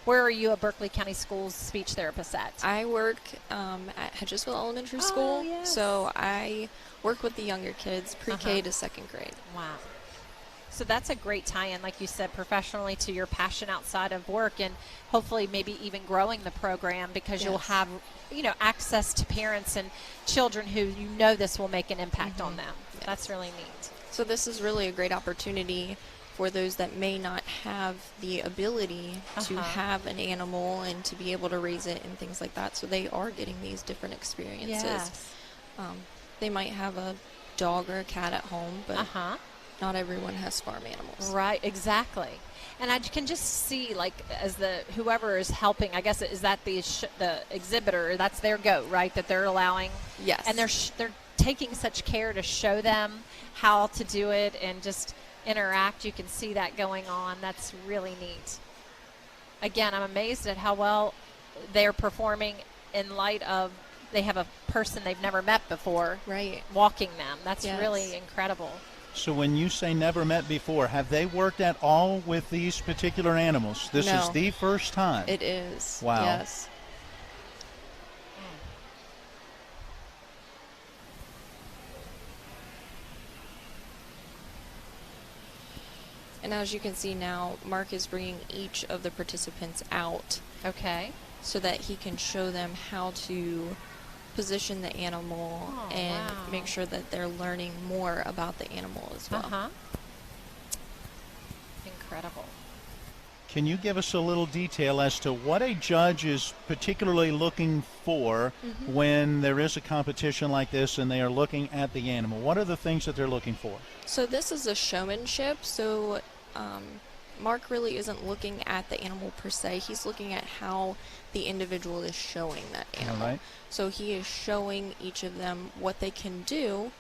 Speaker 6: Where are you a Berkeley County Schools speech therapist at?
Speaker 14: I work at Hagerstown Elementary School, so I work with the younger kids, pre-K to second grade.
Speaker 6: Wow. So that's a great tie-in, like you said, professionally to your passion outside of work, and hopefully maybe even growing the program because you'll have, access to parents and children who this will make an impact on them. Yes. That's really neat.
Speaker 14: So this is really a great opportunity for those that may not have the ability to have an animal and to be able to raise it and things like that. So they are getting these different experiences.
Speaker 6: Yes.
Speaker 14: They might have a dog or a cat at home, but not everyone has farm animals.
Speaker 6: Right, exactly. And I can just see, like, as whoever is helping, I guess, is that the exhibitor, that's their goat, right, that they're allowing?
Speaker 14: Yes.
Speaker 6: And they're taking such care to show them how to do it and just interact. You can see that going on. That's really neat. Again, I'm amazed at how well they're performing in light of they have a person they've never met before walking them. That's really incredible.
Speaker 5: So when you say never met before, have they worked at all with these particular animals? This is the first time?
Speaker 14: It is.
Speaker 5: Wow.
Speaker 14: Yes. And as you can see now, Mark is bringing each of the participants out.
Speaker 6: Okay.
Speaker 14: So that he can show them how to position the animal and make sure that they're learning more about the animal as well.
Speaker 6: Incredible.
Speaker 5: Can you give us a little detail as to what a judge is particularly looking for when there is a competition like this and they are looking at the animal? What are the things that they're looking for?
Speaker 14: So this is a showmanship. So Mark really isn't looking at the animal per se. He's looking at how the individual is showing that animal.
Speaker 5: All right.
Speaker 14: So he is showing each of them what they can do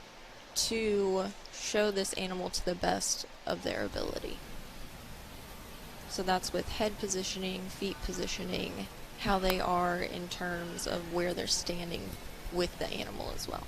Speaker 14: to show this animal to the best of their ability. So that's with head positioning, feet positioning, how they are in terms of where they're standing with the animal as well.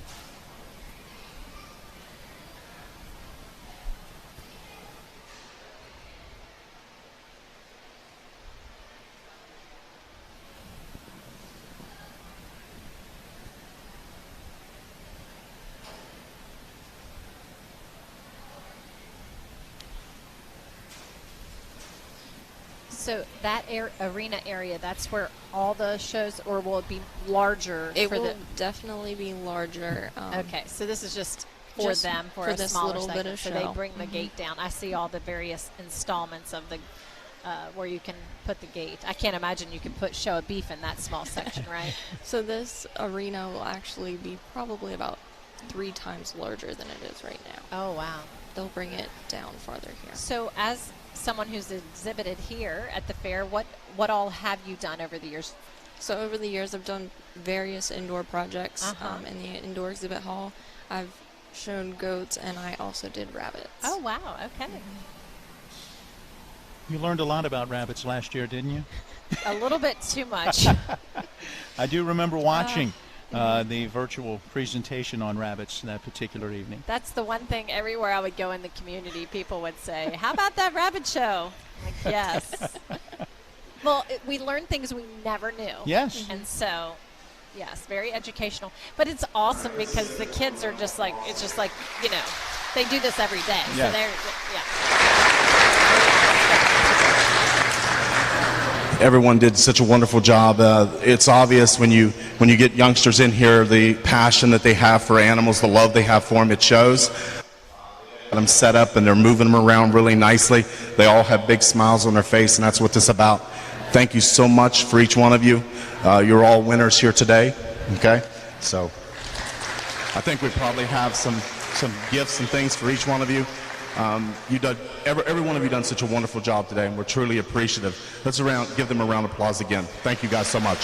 Speaker 6: So that arena area, that's where all the shows, or will it be larger?
Speaker 14: It will definitely be larger.
Speaker 6: Okay, so this is just for them, for a
Speaker 14: this
Speaker 6: smaller
Speaker 14: little
Speaker 6: segment.
Speaker 14: bit of
Speaker 6: so
Speaker 14: show.
Speaker 6: they bring the gate down. I see all the various installments of the where you can put the gate. I can't imagine you can show a beef in that small section, right?
Speaker 14: So this arena will actually be probably about 3 times larger than it is right now.
Speaker 6: Oh, wow.
Speaker 14: They'll bring it down farther here.
Speaker 6: So as someone who's exhibited here at the fair, what all have you done over the years?
Speaker 14: So over the years, I've done various indoor projects in the indoor exhibit hall. I've shown goats, and I also did rabbits.
Speaker 6: Oh, wow. Okay.
Speaker 5: You learned a lot about rabbits last year, didn't you?
Speaker 6: A little bit too much.
Speaker 5: I do remember watching the virtual presentation on rabbits that particular evening.
Speaker 6: That's the one thing everywhere I would go in the community, people would say, how about that rabbit show? Like, yes. Well, we learn things we never knew.
Speaker 5: Yes.
Speaker 6: And so, yes, very educational. But it's awesome because the kids are just like, it's just like, you know, they do this every day.
Speaker 5: Yes.
Speaker 6: So they're,
Speaker 13: Everyone did such a wonderful job. It's obvious when you get youngsters in here, the passion that they have for animals, the love they have for them, it shows. Got them set up and they're moving them around really nicely. They all have big smiles on their face, and that's what this is about. Thank you so much for each one of you. You're all winners here today. Okay, so I think we probably have some gifts and things for each one of you. Every one of you done such a wonderful job today, and we're truly appreciative. Let's give them a round of applause again. Thank you guys so much.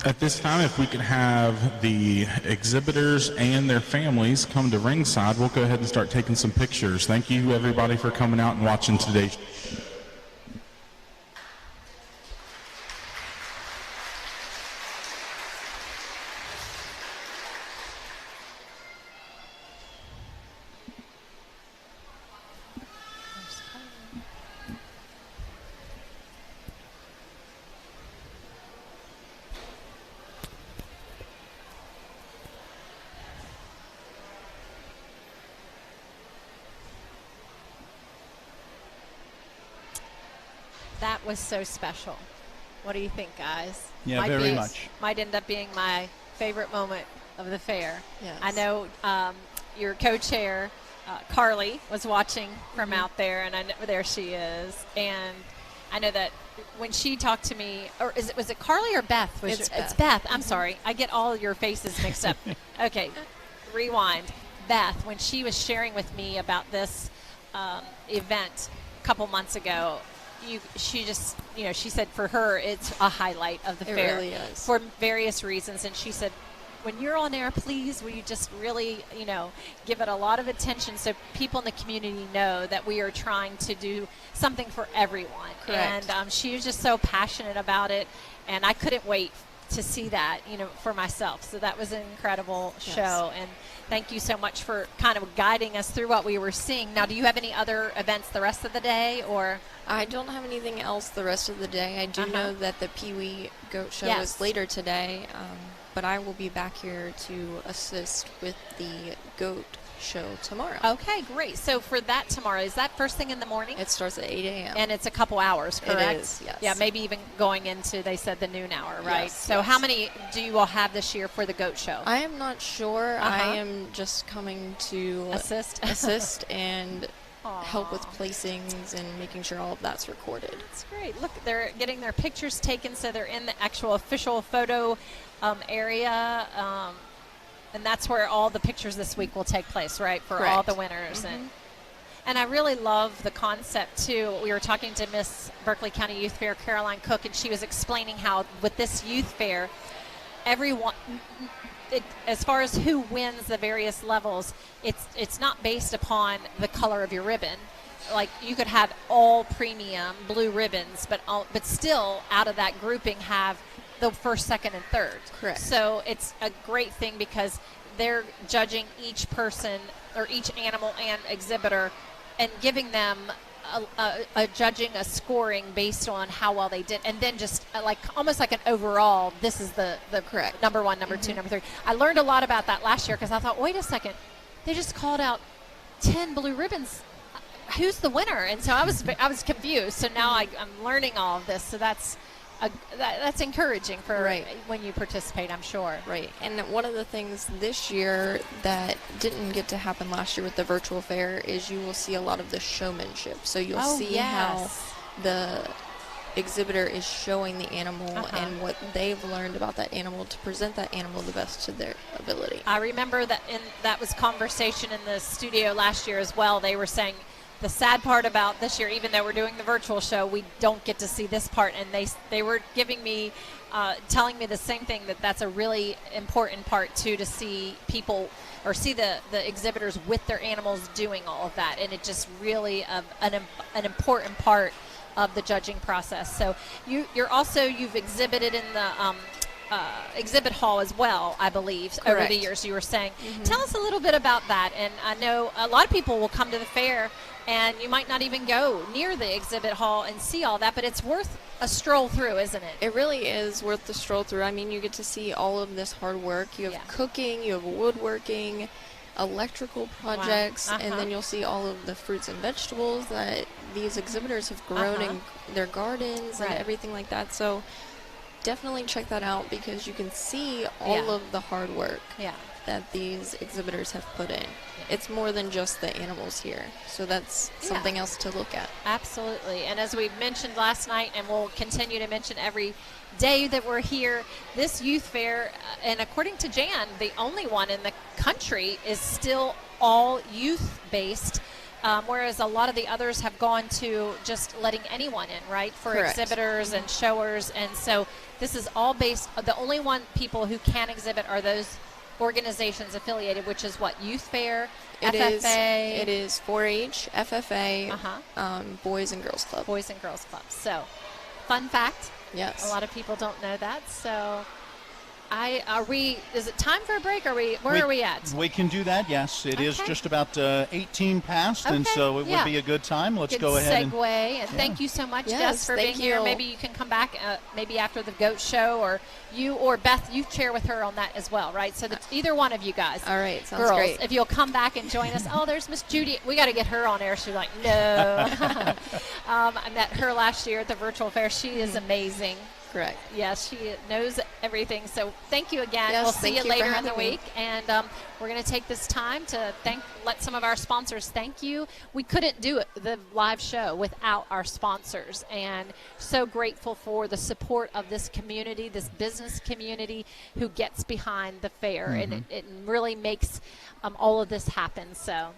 Speaker 13: At this time, if we could have the exhibitors and their families come to ringside, we'll go ahead and start taking some pictures. Thank you, everybody, for coming out and watching today.
Speaker 6: that was so special. What do you think, guys?
Speaker 5: Yeah, very much.
Speaker 6: Might end up being my favorite moment of the fair.
Speaker 14: Yes.
Speaker 6: I know your co-chair, Carly, was watching from out there, and I know there she is. And I know that when she talked to me, or was it Carly or Beth?
Speaker 7: It's Beth.
Speaker 6: It's Beth. I'm sorry. I get all your faces mixed up. Okay, rewind. Beth, when she was sharing with me about this event a couple months ago, she said for her it's a highlight of the fair.
Speaker 7: It really is.
Speaker 6: For various reasons. And she said, when you're on air, please, will you just really, give it a lot of attention so people in the community know that we are trying to do something for everyone.
Speaker 7: Correct.
Speaker 6: And she was just so passionate about it, and I couldn't wait to see that, for myself. So that was an incredible show, and thank you so much for kind of guiding us through what we were seeing. Now, do you have any other events the rest of the day, or?
Speaker 14: I don't have anything else the rest of the day. I do know that the Peewee goat show is later today, but I will be back here to assist with the goat show tomorrow.
Speaker 6: Okay, great. So for that tomorrow, is that first thing in the morning?
Speaker 14: It starts at 8 a.m.
Speaker 6: And it's a couple hours, correct?
Speaker 14: It is, yes.
Speaker 6: Yeah, maybe even going into, they said, the noon hour, right?
Speaker 14: Yes,
Speaker 6: so how many do you all have this year for the goat show?
Speaker 14: I am not sure. I am just coming to assist and help with placings and making sure all of that's recorded.
Speaker 6: That's great. Look, they're getting their pictures taken, so they're in the actual official photo area, and that's where all the pictures this week will take place, right, for all the winners. And I really love the concept, too. We were talking to Miss Berkeley County Youth Fair, Caroline Cook, and she was explaining how with this youth fair, everyone, as far as who wins the various levels, it's not based upon the color of your ribbon. Like, you could have all premium blue ribbons, but still out of that grouping have the first, second, and third.
Speaker 14: Correct.
Speaker 6: So it's a great thing because they're judging each person or each animal and exhibitor and giving them a judging, a scoring based on how well they did, and then just almost like an overall, this is the
Speaker 14: correct
Speaker 6: number one, number two, number three. I learned a lot about that last year because I thought, wait a second, they just called out 10 blue ribbons. Who's the winner? And so I was confused. So now I'm learning all of this. So that's encouraging for when you participate, I'm sure.
Speaker 14: Right. And one of the things this year that didn't get to happen last year with the virtual fair is you will see a lot of the showmanship. So you'll see how the exhibitor is showing the animal and what they've learned about that animal to present that animal the best to their ability.
Speaker 6: I remember that was conversation in the studio last year as well. They were saying, the sad part about this year, even though we're doing the virtual show, we don't get to see this part. And they were giving me, telling me the same thing, that's a really important part too, to see people or see the exhibitors with their animals doing all of that. And it just really an important part of the judging process. So you've exhibited in the exhibit hall as well, I believe, over the years, you were saying. Tell us a little bit about that. And I know a lot of people will come to the fair and you might not even go near the exhibit hall and see all that, but it's worth a stroll through, isn't it?
Speaker 14: It really is worth the stroll through. I mean, you get to see all of this hard work. You have cooking, you have woodworking, electrical projects, and then you'll see all of the fruits and vegetables that these exhibitors have grown in their gardens and everything like that. So definitely check that out because you can see all of the hard work that these exhibitors have put in. It's more than just the animals here, so that's something else to look at.
Speaker 6: Absolutely. And as we mentioned last night, and we'll continue to mention every day that we're here, this youth fair, and according to Jan, the only one in the country, is still all youth based. Whereas a lot of the others have gone to just letting anyone in, right, for exhibitors and showers. And so this is all based, the only people who can exhibit are those organizations affiliated, which is what, Youth Fair, FFA?
Speaker 14: It is 4-H, FFA, Boys and Girls Club.
Speaker 6: Boys and Girls Club. So, fun fact.
Speaker 14: Yes.
Speaker 6: A lot of people don't know that. So, is it time for a break? Where are we at?
Speaker 5: We can do that, yes. It is just about 18 past, and so it would be a good time. Let's go ahead and
Speaker 6: segue. And thank you so much, Jess, for being here. Maybe you can come back maybe after the goat show, or you or Beth, you share with her on that as well, right? So either one of you guys.
Speaker 14: All right, sounds
Speaker 6: girls,
Speaker 14: great.
Speaker 6: If you'll come back and join us. Oh, there's Miss Judy. We got to get her on air. She's like, no. I met her last year at the virtual fair. She is amazing.
Speaker 7: correct.
Speaker 6: Yes, she knows everything. So thank you again.
Speaker 7: Yes,
Speaker 6: we'll see you
Speaker 7: thank you
Speaker 6: later
Speaker 7: for
Speaker 6: in the
Speaker 7: having me.
Speaker 6: week. And we're going to take this time to let some of our sponsors thank you. We couldn't do the live show without our sponsors. And so grateful for the support of this community, this business community who gets behind the fair. And it really makes all of this happen. So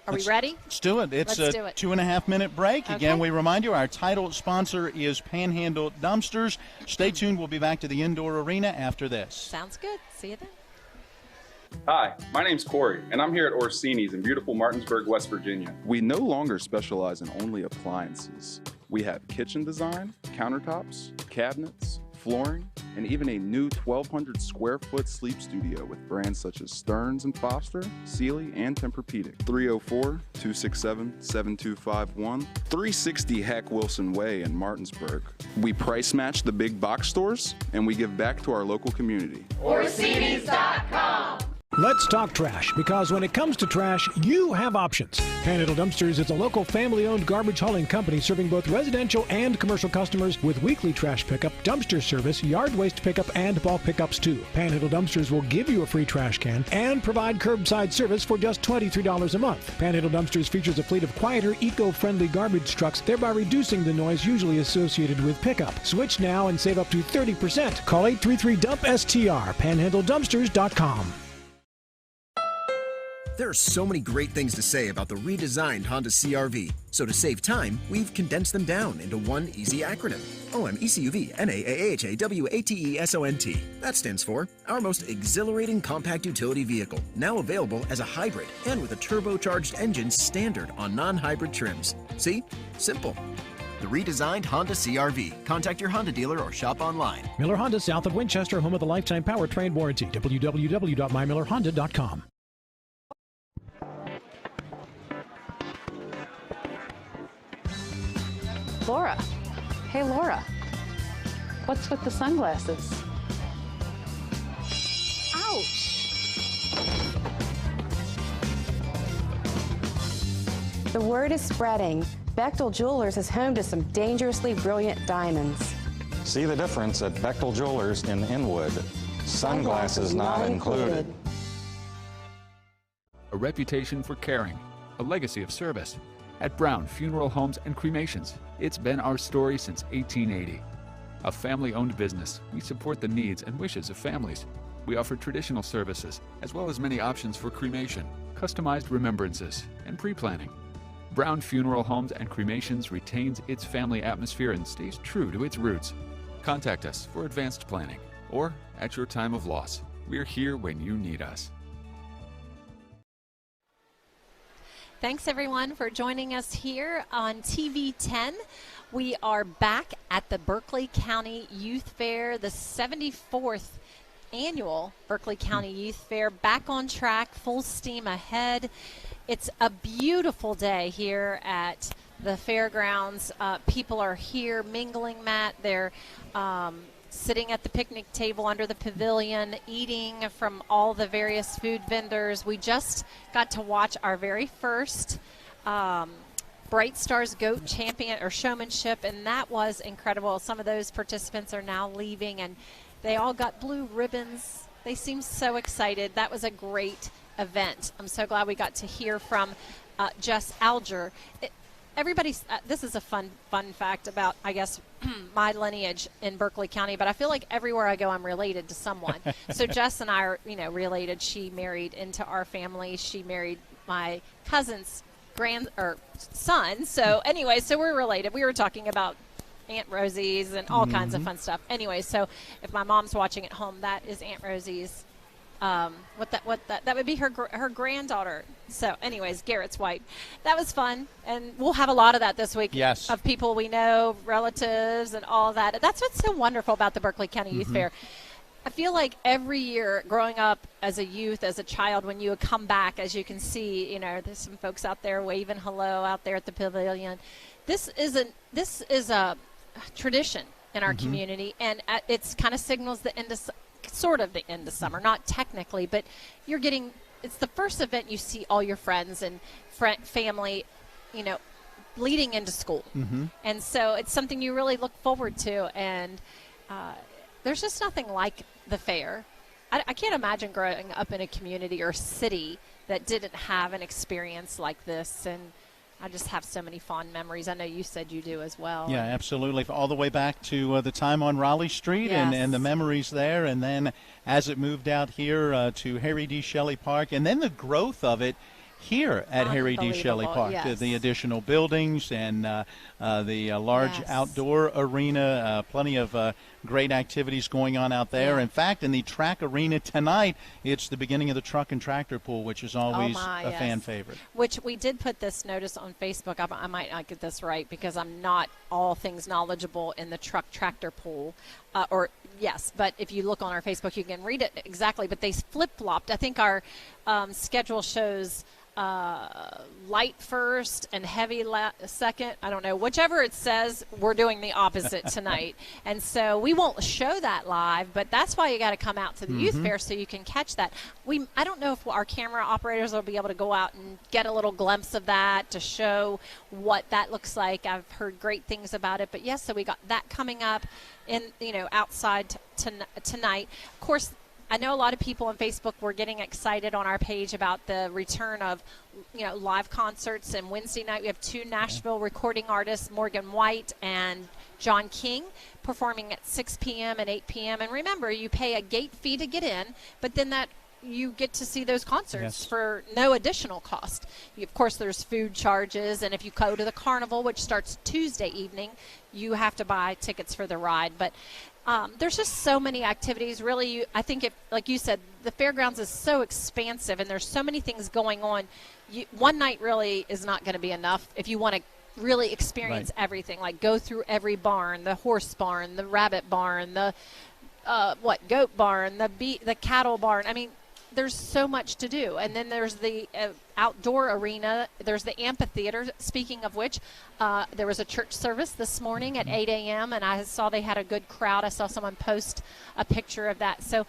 Speaker 6: are we ready?
Speaker 5: Let's do it. It's
Speaker 6: Let's
Speaker 5: a
Speaker 6: do it.
Speaker 5: 2.5-minute break.
Speaker 6: Okay.
Speaker 5: Again, we remind you our title sponsor is Panhandle Dumpsters. Stay tuned. We'll be back to the indoor arena after this.
Speaker 6: Sounds good. See you then.
Speaker 15: Hi, my name's Corey, and I'm here at Orsini's in beautiful Martinsburg, West Virginia. We no longer specialize in only appliances. We have kitchen design, countertops, cabinets, flooring, and even a new 1,200 square foot sleep studio with brands such as Stearns & Foster, Sealy, and Tempur-Pedic. 304-267-7251, 360 Hack Wilson Way in Martinsburg. We price match the big box stores, and we give back to our local community.
Speaker 11: Orsini's.com. Let's talk trash, because when it comes to trash, you have options. Panhandle Dumpsters is a local family-owned garbage hauling company serving both residential and commercial customers with weekly trash pickup, dumpster service, yard waste pickup, and bulk pickups too. Panhandle Dumpsters will give you a free trash can and provide curbside service for just $23 a month. Panhandle Dumpsters features a fleet of quieter, eco-friendly garbage trucks, thereby reducing the noise usually associated with pickup. Switch now and save up to 30%. Call 833-DUMP-STR, panhandledumpsters.com.
Speaker 16: There are so many great things to say about the redesigned Honda CR-V. So to save time, we've condensed them down into one easy acronym. OMECUV-NAAHAWATESONT. That stands for our most exhilarating compact utility vehicle, now available as a hybrid and with a turbocharged engine standard on non-hybrid trims. See? Simple. The redesigned Honda CR-V. Contact your Honda dealer or shop online.
Speaker 11: Miller Honda, south of Winchester, home of the lifetime powertrain warranty. www.mymillerhonda.com.
Speaker 17: Laura. Hey, Laura. What's with the sunglasses? Ouch!
Speaker 18: The word is spreading. Bechtel Jewelers is home to some dangerously brilliant diamonds.
Speaker 19: See the difference at Bechtel Jewelers in Inwood. Sunglasses not included.
Speaker 20: A reputation for caring, a legacy of service. At Brown Funeral Homes and Cremations, it's been our story since 1880. A family-owned business, we support the needs and wishes of families. We offer traditional services, as well as many options for cremation, customized remembrances, and pre-planning. Brown Funeral Homes and Cremations retains its family atmosphere and stays true to its roots. Contact us for advanced planning, or at your time of loss. We're here when you need us.
Speaker 6: Thanks, everyone, for joining us here on TV 10. We are back at the Berkeley County Youth Fair, the 74th annual Berkeley County Youth Fair, back on track, full steam ahead. It's a beautiful day here at the Fairgrounds. People are here mingling, Matt. They're sitting at the picnic table under the pavilion, eating from all the various food vendors. We just got to watch our very first Bright Stars Goat Champion or Showmanship, and that was incredible. Some of those participants are now leaving, and they all got blue ribbons. They seem so excited. That was a great event. I'm so glad we got to hear from Jess Alger. Everybody's this is a fun fact about, I guess, my lineage in Berkeley County, but I feel like everywhere I go I'm related to someone. So Jess and I are, related. She married into our family. She married my cousin's son. So anyway, so we're related. We were talking about Aunt Rosie's and all kinds of fun stuff. Anyway, so if my mom's watching at home, that is Aunt Rosie's. That would be her granddaughter. So anyways, Garrett's wife. That was fun, and we'll have a lot of that this week.
Speaker 5: Yes.
Speaker 6: Of people we know, relatives, and all that. That's what's so wonderful about the Berkeley County Youth Fair. I feel like every year growing up as a youth, as a child, when you come back, as you can see, there's some folks out there waving hello out there at the pavilion. This is a tradition in our community, and it's kind of signals the end of sort of the end of summer, not technically, but it's the first event you see all your friends and family, leading into school. And so it's something you really look forward to. And there's just nothing like the fair. I can't imagine growing up in a community or city that didn't have an experience like this, and I just have so many fond memories. I know you said you do as well.
Speaker 5: Yeah, absolutely. All the way back to the time on Raleigh Street and the memories there, and then as it moved out here to Harry D. Shelley Park, and then the growth of it here at Harry D. Shelley Park,
Speaker 6: yes.
Speaker 5: the additional buildings and the large outdoor arena, plenty of great activities going on out there. In fact, in the track arena tonight, it's the beginning of the truck and tractor pool, which is always a fan favorite.
Speaker 6: Which we did put this notice on Facebook. I might not get this right because I'm not all things knowledgeable in the truck tractor pool. Yes, but if you look on our Facebook, you can read it exactly. But they flip-flopped. I think our schedule shows light first and heavy second. I don't know. Whichever it says, we're doing the opposite tonight. And so we won't show that live, but that's why you got to come out to the youth fair so you can catch that. I don't know if our camera operators will be able to go out and get a little glimpse of that to show what that looks like. I've heard great things about it. But yes, so we got that coming up in, outside tonight. Of course, I know a lot of people on Facebook were getting excited on our page about the return of, live concerts. And Wednesday night we have two Nashville recording artists, Morgan White and John King, performing at 6 p.m. and 8 p.m. And remember, you pay a gate fee to get in, but then you get to see those concerts for no additional cost. Of course, there's food charges, and if you go to the carnival, which starts Tuesday evening, you have to buy tickets for the ride. But there's just so many activities. Really, I think, like you said, the fairgrounds is so expansive, and there's so many things going on. One night really is not going to be enough if you want to really experience everything, like go through every barn, the horse barn, the rabbit barn, the goat barn, the cattle barn. I mean, there's so much to do. And then there's the outdoor arena. There's the amphitheater, speaking of which, there was a church service this morning at 8 a.m., and I saw they had a good crowd. I saw someone post a picture of that. So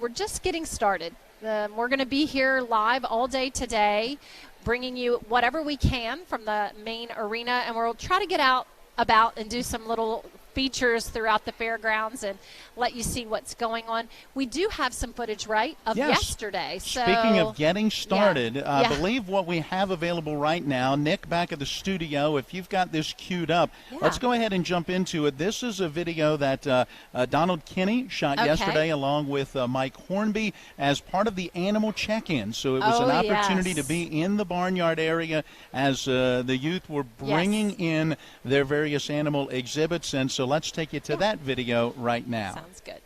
Speaker 6: we're just getting started. We're going to be here live all day today, bringing you whatever we can from the main arena, and we'll try to get out about and do some little features throughout the fairgrounds and let you see what's going on. We do have some footage, right, of yesterday. So,
Speaker 5: speaking of getting started, I believe what we have available right now, Nick, back at the studio, if you've got this queued up, let's go ahead and jump into it. This is a video that Donald Kinney shot yesterday along with Mike Hornby as part of the animal check-in. So it was an opportunity to be in the barnyard area as the youth were bringing in their various animal exhibits. And so let's take you to that video right now.
Speaker 6: Sounds good.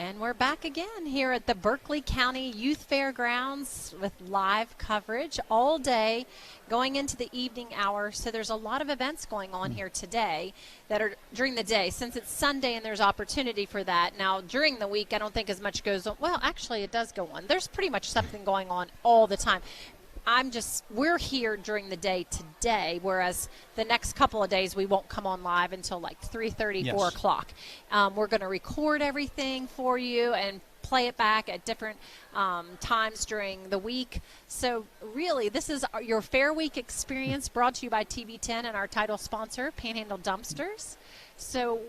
Speaker 6: And we're back again here at the Berkeley County Youth Fairgrounds with live coverage all day going into the evening hour. So there's a lot of events going on here today that are during the day. Since it's Sunday and there's opportunity for that. Now, during the week, I don't think as much goes on. Well, actually, it does go on. There's pretty much something going on all the time. We're here during the day today, whereas the next couple of days we won't come on live until like 3:30, 4 o'clock. We're going to record everything for you and play it back at different times during the week. So really, this is your Fair Week experience brought to you by TV10 and our title sponsor, Panhandle Dumpsters. So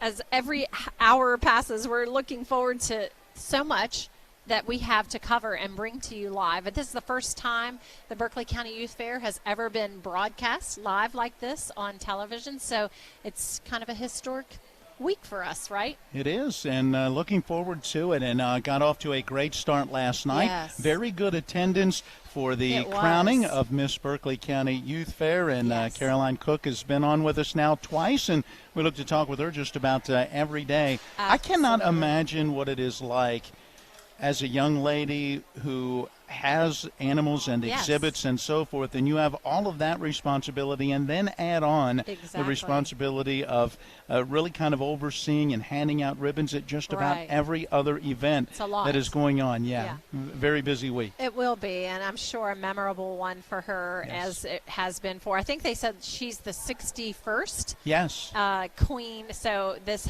Speaker 6: as every hour passes, we're looking forward to so much that we have to cover and bring to you live. But this is the first time the Berkeley County Youth Fair has ever been broadcast live like this on television. So it's kind of a historic week for us, right?
Speaker 5: It is, and looking forward to it. And got off to a great start last night. Yes. Very good attendance for the crowning of Miss Berkeley County Youth Fair. And Caroline Cook has been on with us now twice, and we look to talk with her just about every day. Absolutely. I cannot imagine what it is like as a young lady who has animals and exhibits and so forth, and you have all of that responsibility, and then add on the responsibility of really kind of overseeing and handing out ribbons at just about every other event that is going on. Very busy week.
Speaker 6: It will be, and I'm sure a memorable one for her, as it has been for, I think they said she's the 61st queen, so this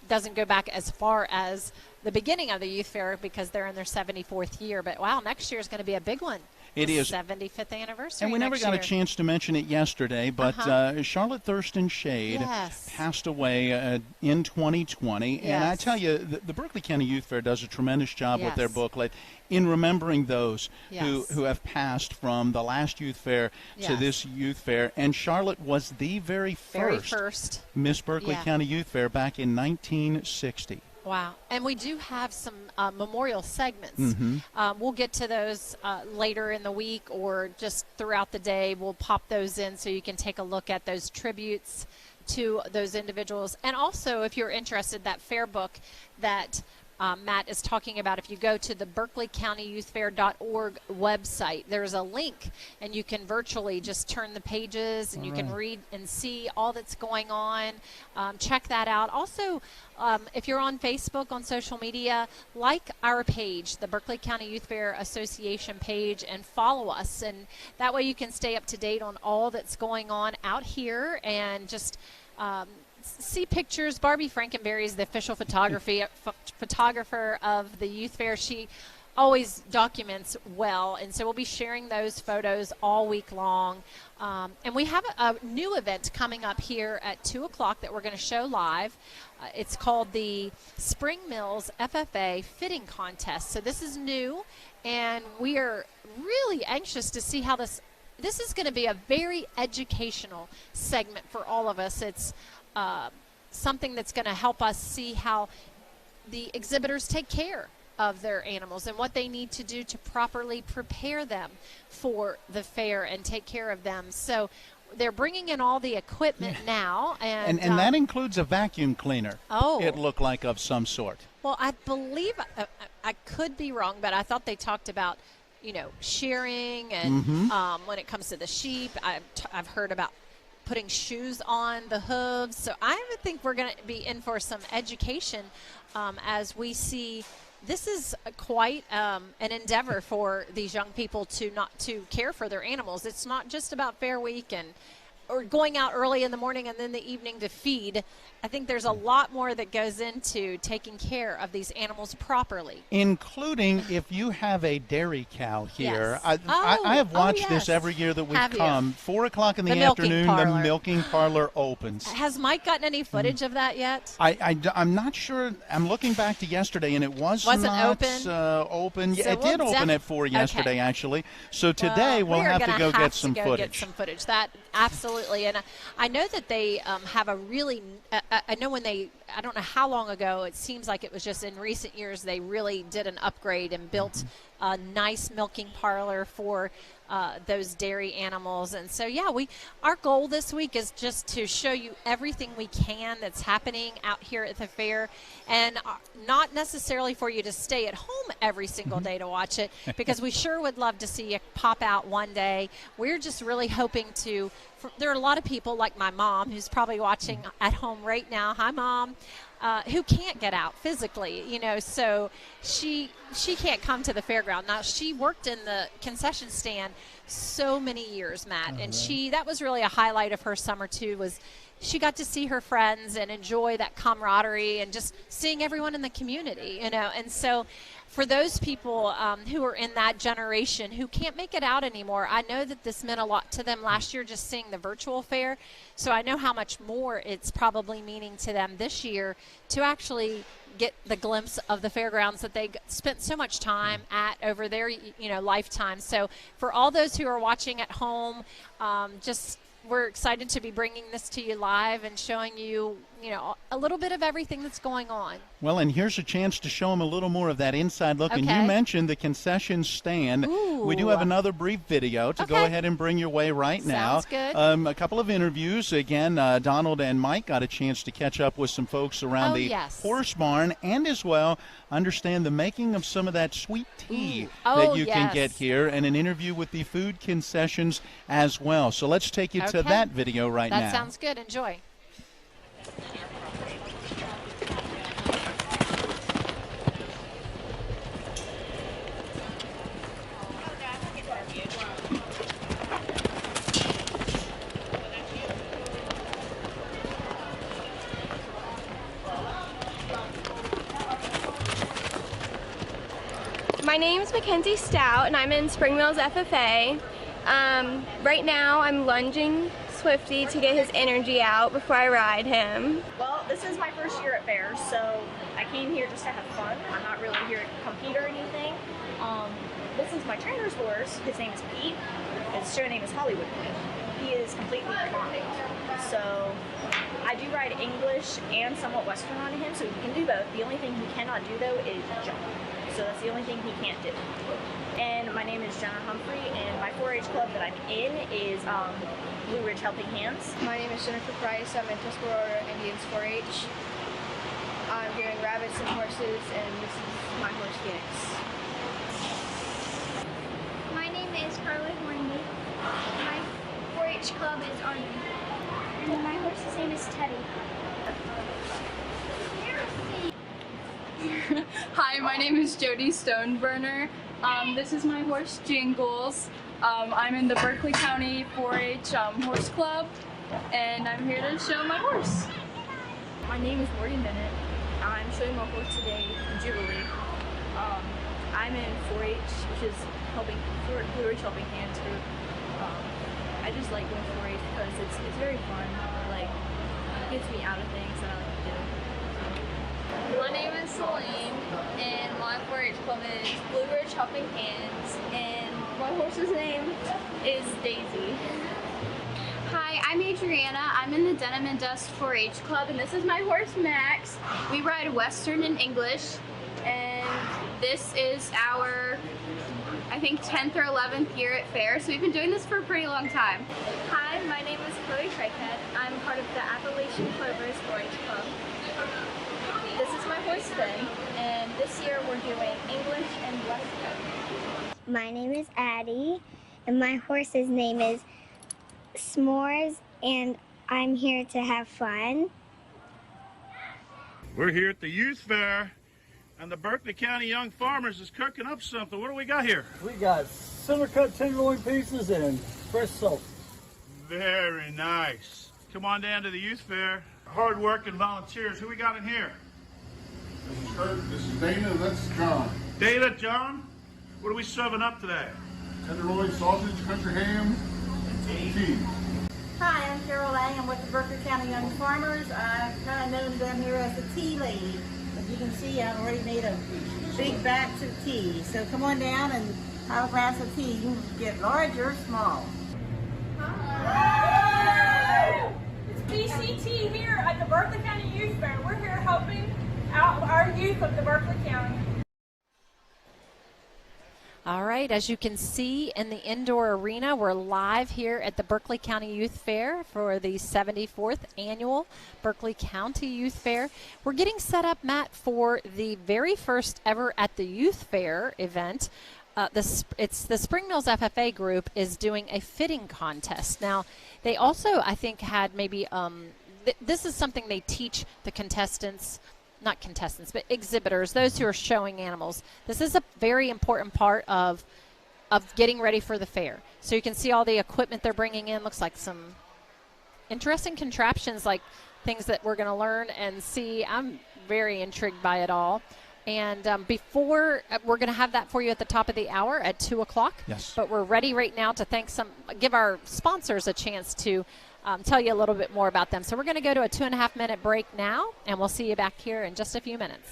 Speaker 6: doesn't go back as far as the beginning of the Youth Fair because they're in their 74th year. But, wow, next year is going to be a big one.
Speaker 5: It is.
Speaker 6: 75th anniversary.
Speaker 5: And we never got a chance to mention it yesterday, but Charlotte Thurston Shade passed away in 2020. And I tell you, the Berkeley County Youth Fair does a tremendous job with their booklet in remembering those who have passed from the last youth fair to this youth fair. And Charlotte was the very first Miss Berkeley County Youth Fair back in 1960.
Speaker 6: Wow. And we do have some memorial segments. We'll get to those later in the week or just throughout the day. We'll pop those in so you can take a look at those tributes to those individuals. And also, if you're interested, that fair book that Matt is talking about, if you go to the berkeleycountyyouthfair.org website, there's a link, and you can virtually just turn the pages, and you can read and see all that's going on. Check that out. Also, if you're on Facebook, on social media, like our page, the Berkeley County Youth Fair Association page, and follow us. And that way you can stay up to date on all that's going on out here and just see pictures. Barbie Frankenberry is the official photographer of the Youth Fair. She always documents well, and so we'll be sharing those photos all week long. And we have a new event coming up here at 2 o'clock that we're going to show live. It's called the Spring Mills FFA Fitting Contest. So this is new, and we are really anxious to see how this is going to be a very educational segment for all of us. It's something that's going to help us see how the exhibitors take care of their animals and what they need to do to properly prepare them for the fair and take care of them. So they're bringing in all the equipment now. And
Speaker 5: that includes a vacuum cleaner.
Speaker 6: Oh.
Speaker 5: It looked like of some sort.
Speaker 6: Well, I believe, I could be wrong, but I thought they talked about, shearing and when it comes to the sheep. I've heard about putting shoes on the hooves. So I would think we're going to be in for some education as we see. This is quite an endeavor for these young people to care for their animals. It's not just about Fair Week or going out early in the morning and then the evening to feed. I think there's a lot more that goes into taking care of these animals properly.
Speaker 5: Including if you have a dairy cow here. Yes. I have watched this every year that we've come. 4 o'clock in the afternoon, the milking parlor opens.
Speaker 6: Has Mike gotten any footage of that yet?
Speaker 5: I'm not sure. I'm looking back to yesterday, and it wasn't open. Open. So it did open at 4 yesterday, actually. So today we'll have to go get some footage.
Speaker 6: That absolutely. And I know that they have a really I know when they I don't know how long ago. It seems like it was just in recent years they really did an upgrade and built a nice milking parlor for those dairy animals. And so, yeah, our goal this week is just to show you everything we can that's happening out here at the fair, and not necessarily for you to stay at home every single day to watch it, because we sure would love to see you pop out one day. We're just really hoping to, there are a lot of people like my mom who's probably watching at home right now. Hi, Mom. Who can't get out physically, so she can't come to the fairground. Now, she worked in the concession stand so many years, Matt, and that was really a highlight of her summer too, was she got to see her friends and enjoy that camaraderie and just seeing everyone in the community, and so for those people who are in that generation who can't make it out anymore, I know that this meant a lot to them last year just seeing the virtual fair. So I know how much more it's probably meaning to them this year to actually get the glimpse of the fairgrounds that they spent so much time at over their lifetime. So for all those who are watching at home, we're excited to be bringing this to you live and showing you, a little bit of everything that's going on.
Speaker 5: Well, and here's a chance to show them a little more of that inside look. Okay. And you mentioned the concession stand. Ooh. We do have another brief video to go ahead and bring your way right now.
Speaker 6: Sounds good.
Speaker 5: A couple of interviews. Again, Donald and Mike got a chance to catch up with some folks around the horse barn, and as well understand the making of some of that sweet tea that you can get here, and an interview with the food concessions as well. So let's take you to that video right now.
Speaker 6: That sounds good. Enjoy.
Speaker 21: My name's Mackenzie Stout, and I'm in Spring Mills FFA. Right now, I'm lunging Swifty to get his energy out before I ride him.
Speaker 22: Well, this is my first year at fairs, so I came here just to have fun. I'm not really here to compete or anything. This is my trainer's horse. His name is Pete. His show name is Hollywood Pete. He is completely blind, so I do ride English and somewhat Western on him, so he can do both. The only thing he cannot do, though, is jump. So that's the only thing he can't do. And my name is Jenna Humphrey, and my 4-H club that I'm in is Blue Ridge Helping Hands.
Speaker 23: My name is Jennifer Price. I'm in Tuscarora Indians 4-H. I'm doing rabbits and horses, and this is my horse Phoenix.
Speaker 24: My name is Carly Hornby. My 4-H club is Army. And my horse's name is Teddy.
Speaker 25: Hi, my name is Jody Stoneburner. This is my horse Jingles. I'm in the Berkeley County 4-H Horse Club, and I'm here to show my horse.
Speaker 22: My name is Morgan Bennett. I'm showing my horse today, Jubilee. I'm in 4-H, which is Blue Ridge Helping Hands group. I just like doing 4-H because it's very fun. Like, it gets me out of things that I like to do.
Speaker 25: My name is Celine, and my 4-H club is Blue Ridge Helping Hands, and my horse's name is Daisy.
Speaker 24: Hi, I'm Adriana. I'm in the Denim and Dust 4-H club, and this is my horse Max. We ride Western and English, and this is our, I think, 10th or 11th year at fair, so we've been doing this for a pretty long time. Hi, my name is Chloe Tricat. I'm part of the Appalachian Clovers 4-H club.
Speaker 22: This is my horse Finn, and this year we're doing English and Western.
Speaker 24: My name is Addie, and my horse's name is S'mores, and I'm here to have fun.
Speaker 26: We're here at the youth fair, and the Berkeley County Young Farmers is cooking up something. What do we got here?
Speaker 27: We got center cut tenderloin pieces and fresh salt.
Speaker 26: Very nice. Come on down to the youth fair. Hard-working volunteers. Who we got in here?
Speaker 28: This is Kurt, this is Dana, and that's John.
Speaker 26: Dana, John, what are we serving up today?
Speaker 28: Tenderloin sausage, country ham, and tea.
Speaker 29: Hi, I'm Carol Lang. I'm with the Berkeley County Young Farmers. I'm kind of known them here as the tea lady. As you can see, I've already made a big batch of tea. So come on down and have a glass of tea. You can get large or small. Hi. It's
Speaker 1: BCT here at the Berkeley County Youth Fair. We're here helping out our youth of the Berkeley County.
Speaker 6: All right, as you can see in the indoor arena, we're live here at the Berkeley County Youth Fair for the 74th annual Berkeley County Youth Fair. We're getting set up, Matt, for the very first ever at the Youth Fair event. It's the Spring Mills FFA group is doing a fitting contest. Now, they also, I think, had maybe, this is something they teach the contestants, not contestants, but exhibitors, those who are showing animals. This is a very important part of getting ready for the fair. So you can see all the equipment they're bringing in. Looks like some interesting contraptions, like things that we're going to learn and see. I'm very intrigued by it all. And before, we're going to have that for you at the top of the hour at 2 o'clock.
Speaker 5: Yes.
Speaker 6: But we're ready right now to give our sponsors a chance to tell you a little bit more about them. So we're going to go to a 2.5-minute break now, and we'll see you back here in just a few minutes.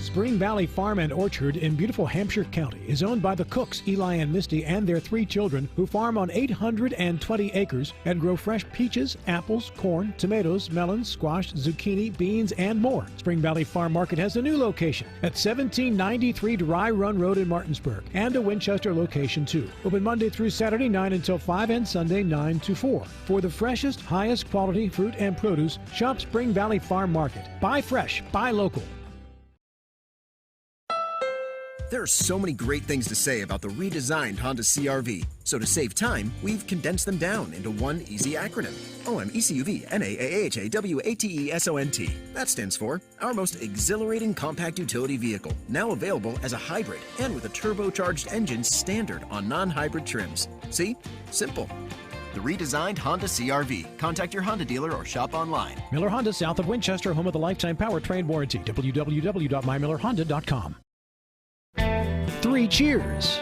Speaker 11: Spring Valley Farm and Orchard in beautiful Hampshire County is owned by the Cooks, Eli and Misty, and their 3 children who farm on 820 acres and grow fresh peaches, apples, corn, tomatoes, melons, squash, zucchini, beans, and more. Spring Valley Farm Market has a new location at 1793 Dry Run Road in Martinsburg and a Winchester location too. Open Monday through Saturday 9 until 5 and Sunday 9 to 4. For the freshest, highest quality fruit and produce, shop Spring Valley Farm Market. Buy fresh, buy local.
Speaker 16: There are so many great things to say about the redesigned Honda CR-V. So to save time, we've condensed them down into one easy acronym. OMECUV-NAAHAWATESONT. That stands for Our Most Exhilarating Compact Utility Vehicle. Now available as a hybrid and with a turbocharged engine standard on non-hybrid trims. See? Simple. The redesigned Honda CR-V. Contact your Honda dealer or shop online.
Speaker 11: Miller Honda, south of Winchester, home of the lifetime powertrain warranty. www.mymillerhonda.com. 3 cheers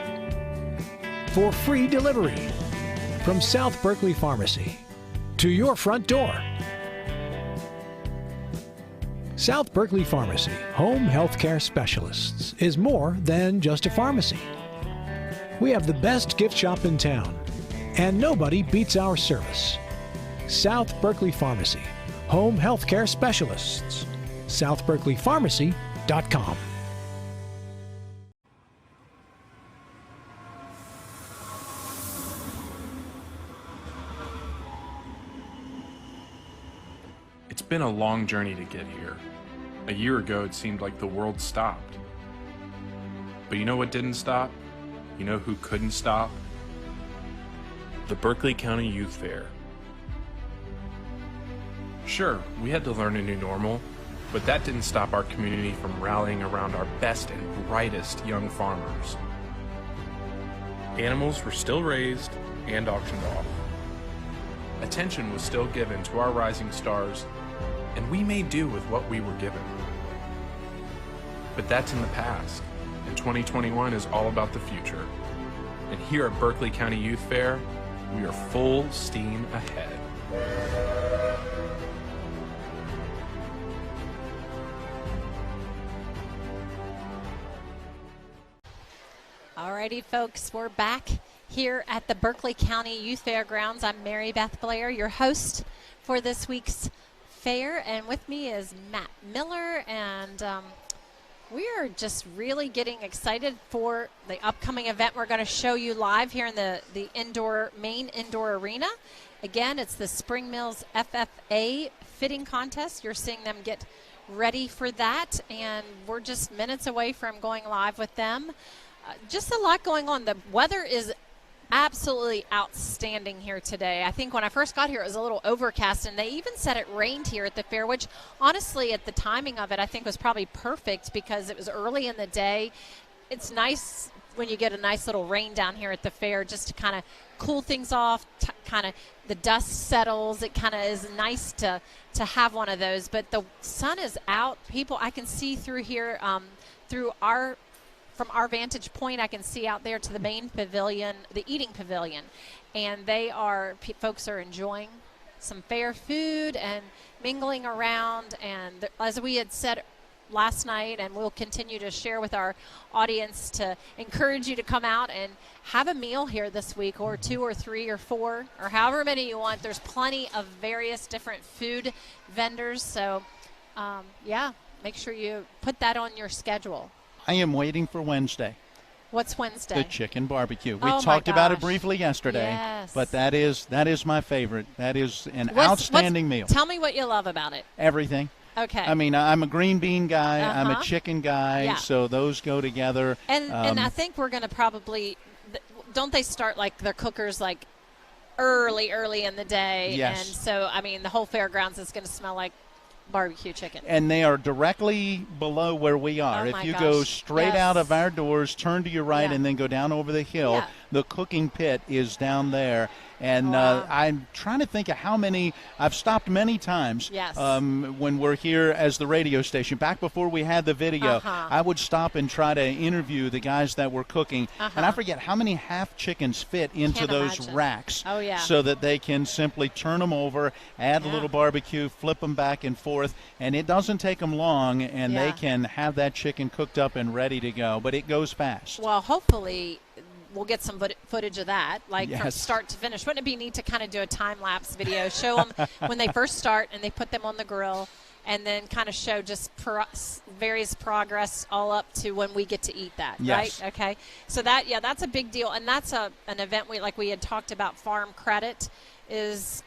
Speaker 11: for free delivery from South Berkeley Pharmacy to your front door. South Berkeley Pharmacy, home healthcare specialists, is more than just a pharmacy. We have the best gift shop in town, and nobody beats our service. South Berkeley Pharmacy, home healthcare specialists. southberkeleypharmacy.com.
Speaker 2: It's been a long journey to get here. A year ago, it seemed like the world stopped. But you know what didn't stop? You know who couldn't stop? The Berkeley County Youth Fair. Sure, we had to learn a new normal, but that didn't stop our community from rallying around our best and brightest young farmers. Animals were still raised and auctioned off. Attention was still given to our rising stars, and we made do with what we were given. But that's in the past, and 2021 is all about the future. And here at Berkeley County Youth Fair, we are full steam ahead.
Speaker 6: Alrighty, folks, we're back here at the Berkeley County Youth Fairgrounds. I'm Mary Beth Blair, your host for this week's fair, and with me is Matt Miller, and we are just really getting excited for the upcoming event we're going to show you live here in the main indoor arena. Again, it's the Spring Mills FFA fitting contest. You're seeing them get ready for that, and we're just minutes away from going live with them. Just a lot going on. The weather is absolutely outstanding here today. I think when I first got here it was a little overcast, and they even said it rained here at the fair, which honestly at the timing of it I think was probably perfect because it was early in the day. It's nice when you get a nice little rain down here at the fair just to kind of cool things off, kind of the dust settles. It kind of is nice to have one of those, but the sun is out. People, I can see through here from our vantage point, I can see out there to the main pavilion, the eating pavilion, and folks are enjoying some fair food and mingling around. And as we had said last night, and we'll continue to share with our audience to encourage you to come out and have a meal here this week, or 2 or 3 or 4 or however many you want. There's plenty of various different food vendors, so make sure you put that on your schedule.
Speaker 5: I am waiting for Wednesday.
Speaker 6: What's Wednesday?
Speaker 5: The chicken barbecue. We
Speaker 6: Oh,
Speaker 5: talked
Speaker 6: my
Speaker 5: about it
Speaker 6: gosh.
Speaker 5: briefly yesterday,
Speaker 6: Yes.
Speaker 5: but that is my favorite. That is an outstanding meal.
Speaker 6: Tell me what you love about it.
Speaker 5: Everything.
Speaker 6: Okay.
Speaker 5: I mean, I'm a green bean guy. I'm a chicken guy,
Speaker 6: Yeah.
Speaker 5: so those go together.
Speaker 6: And I think we're going to probably don't they start like their cookers like early in the day?
Speaker 5: Yes.
Speaker 6: And so I mean the whole fairgrounds is going to smell like barbecue chicken.
Speaker 5: And they are directly below where we are.
Speaker 6: Oh,
Speaker 5: If
Speaker 6: my
Speaker 5: you go
Speaker 6: gosh.
Speaker 5: straight
Speaker 6: Yes.
Speaker 5: out of our doors, turn to your right,
Speaker 6: Yeah.
Speaker 5: and then go down over the hill,
Speaker 6: Yeah.
Speaker 5: the cooking pit is down there. And
Speaker 6: Wow.
Speaker 5: I'm trying to think of how many. I've stopped many times
Speaker 6: Yes.
Speaker 5: when we're here as the radio station. Back before we had the video, I would stop and try to interview the guys that were cooking. And I forget how many half chickens fit into
Speaker 6: Can't
Speaker 5: those
Speaker 6: imagine.
Speaker 5: racks.
Speaker 6: Oh, yeah.
Speaker 5: So that they can simply turn them over, add a little barbecue, flip them back and forth, and it doesn't take them long, and they can have that chicken cooked up and ready to go. But it goes fast.
Speaker 6: Well, hopefully we'll get some footage of that, like from
Speaker 5: Yes.
Speaker 6: start to finish. Wouldn't it be neat to kind of do a time-lapse video, show them when they first start and they put them on the grill, and then kind of show just various progress all up to when we get to eat that,
Speaker 5: Yes.
Speaker 6: right? Okay. So that's a big deal, and that's an event we had talked about. Farm Credit has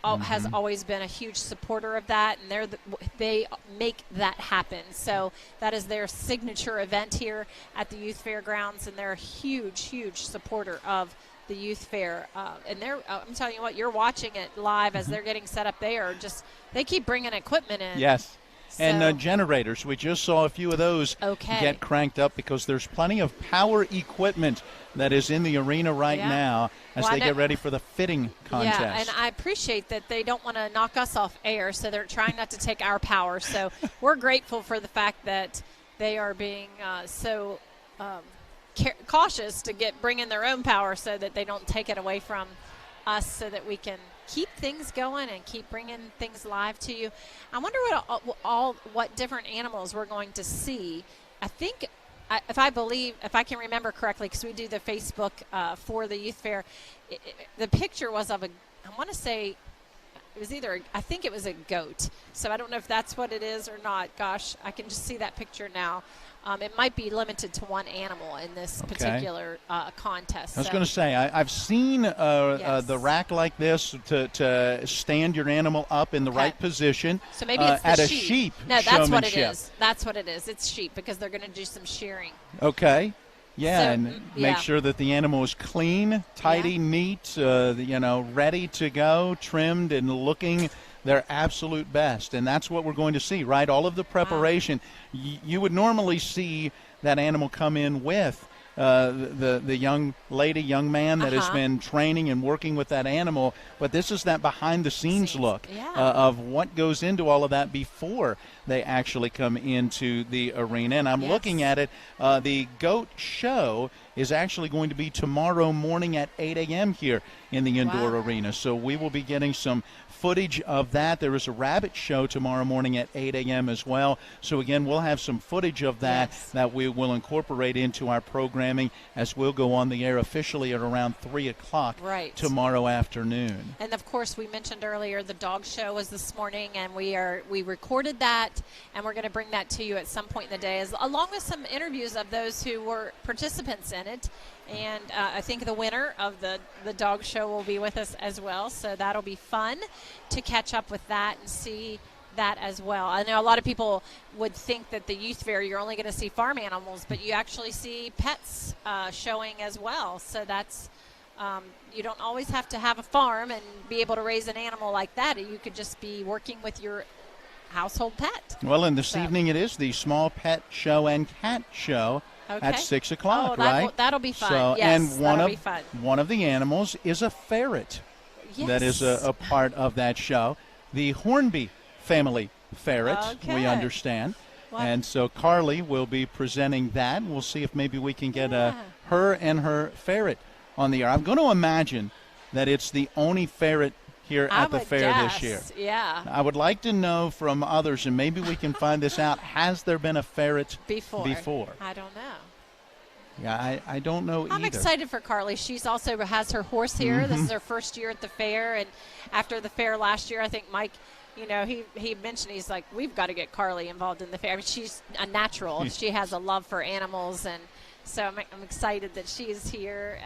Speaker 6: always been a huge supporter of that, and they make that happen. So that is their signature event here at the Youth Fairgrounds, and they're a huge supporter of the Youth Fair. And I'm telling you what, you're watching it live as they're getting set up. They keep bringing equipment in.
Speaker 5: Yes.
Speaker 6: So-
Speaker 5: And generators. We just saw a few of those get cranked up because there's plenty of power equipment that is in the arena right now as they get ready for the fitting contest.
Speaker 6: Yeah, and I appreciate that they don't want to knock us off air, so they're trying not to take our power. So we're grateful for the fact that they are being so cautious to bring in their own power so that they don't take it away from us, so that we can keep things going and keep bringing things live to you. I wonder what different animals we're going to see. I think, if I can remember correctly, because we do the Facebook for the Youth Fair, the picture was of I want to say it was I think it was a goat. So I don't know if that's what it is or not. Gosh, I can just see that picture now. It might be limited to one animal in this particular contest.
Speaker 5: I was going to say, I've seen the rack like this to stand your animal up in the right position.
Speaker 6: So maybe it's the
Speaker 5: at
Speaker 6: sheep.
Speaker 5: a sheep
Speaker 6: No, that's what it
Speaker 5: showmanship.
Speaker 6: is. That's what it is. It's sheep, because they're going to do some shearing.
Speaker 5: Okay. Yeah,
Speaker 6: So,
Speaker 5: and make sure that the animal is clean, tidy, neat, ready to go, trimmed and looking their absolute best. And that's what we're going to see, right? All of the preparation. You would normally see that animal come in with the young lady, young man that has been training and working with that animal. But this is that behind-the-scenes look of what goes into all of that before they actually come into the arena. And I'm looking at it. The goat show is actually going to be tomorrow morning at 8 a.m. here in the indoor arena. So we will be getting some footage of that. There is a rabbit show tomorrow morning at 8 a.m. as well. So again, we'll have some footage of that that we will incorporate into our programming as we'll go on the air officially at around 3 o'clock tomorrow afternoon.
Speaker 6: And of course, we mentioned earlier the dog show was this morning, and we recorded that, and we're going to bring that to you at some point in the day, along with some interviews of those who were participants in it. And I think the winner of the dog show will be with us as well. So that'll be fun to catch up with that and see that as well. I know a lot of people would think that the youth fair, you're only going to see farm animals, but you actually see pets showing as well. So that's you don't always have to have a farm and be able to raise an animal like that. You could just be working with your household pet.
Speaker 5: Well, and this evening it is the small pet show and cat show. At 6 o'clock, right?
Speaker 6: That'll be fun.
Speaker 5: So,
Speaker 6: yes,
Speaker 5: and one of the animals is a ferret.
Speaker 6: Yes.
Speaker 5: That is a part of that show. The Hornby family ferret, we understand. And so Carly will be presenting that. We'll see if maybe we can get her and her ferret on the air. I'm going to imagine that it's the only ferret here at the fair this year.
Speaker 6: Yeah.
Speaker 5: I would like to know from others, and maybe we can find this out, has there been a ferret before?
Speaker 6: I don't know.
Speaker 5: Yeah, I don't know either.
Speaker 6: I'm excited for Carly. She's also has her horse here.
Speaker 5: Mm-hmm.
Speaker 6: This is her first year at the fair, and after the fair last year, I think Mike, you know, he mentioned, he's like, we've got to get Carly involved in the fair. I mean, she's a natural. She has a love for animals, and so I'm excited that she is here.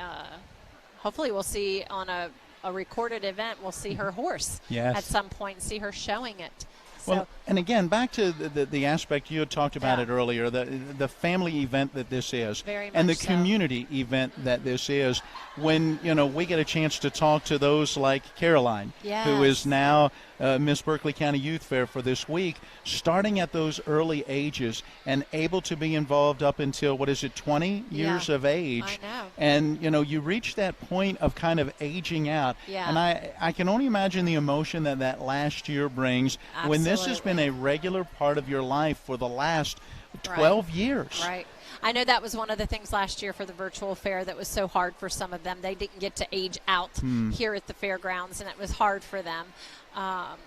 Speaker 6: Hopefully we'll see on a recorded event, we'll see her horse at some point and see her showing it.
Speaker 5: Well, and again, back to the aspect you had talked about it earlier, the family event that this is, and the community event that this is. When we get a chance to talk to those like Caroline, who is now Miss Berkeley County Youth Fair for this week, starting at those early ages and able to be involved up until 20 years of age.
Speaker 6: I know.
Speaker 5: And you reach that point of kind of aging out.
Speaker 6: Yeah.
Speaker 5: And I can only imagine the emotion that last year brings.
Speaker 6: Absolutely.
Speaker 5: When this has been a regular part of your life for the last 12 years.
Speaker 6: Right. I know that was one of the things last year for the virtual fair that was so hard for some of them. They didn't get to age out here at the fairgrounds, and it was hard for them.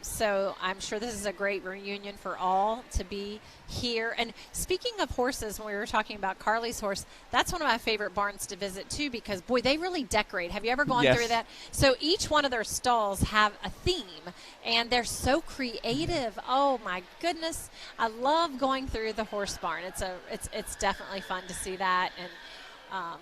Speaker 6: So I'm sure this is a great reunion for all to be here. And speaking of horses, when we were talking about Carly's horse, that's one of my favorite barns to visit too, because boy, they really decorate. Have you ever gone through that? So each one of their stalls have a theme, and they're so creative. Oh my goodness, I love going through the horse barn. It's definitely fun to see that, and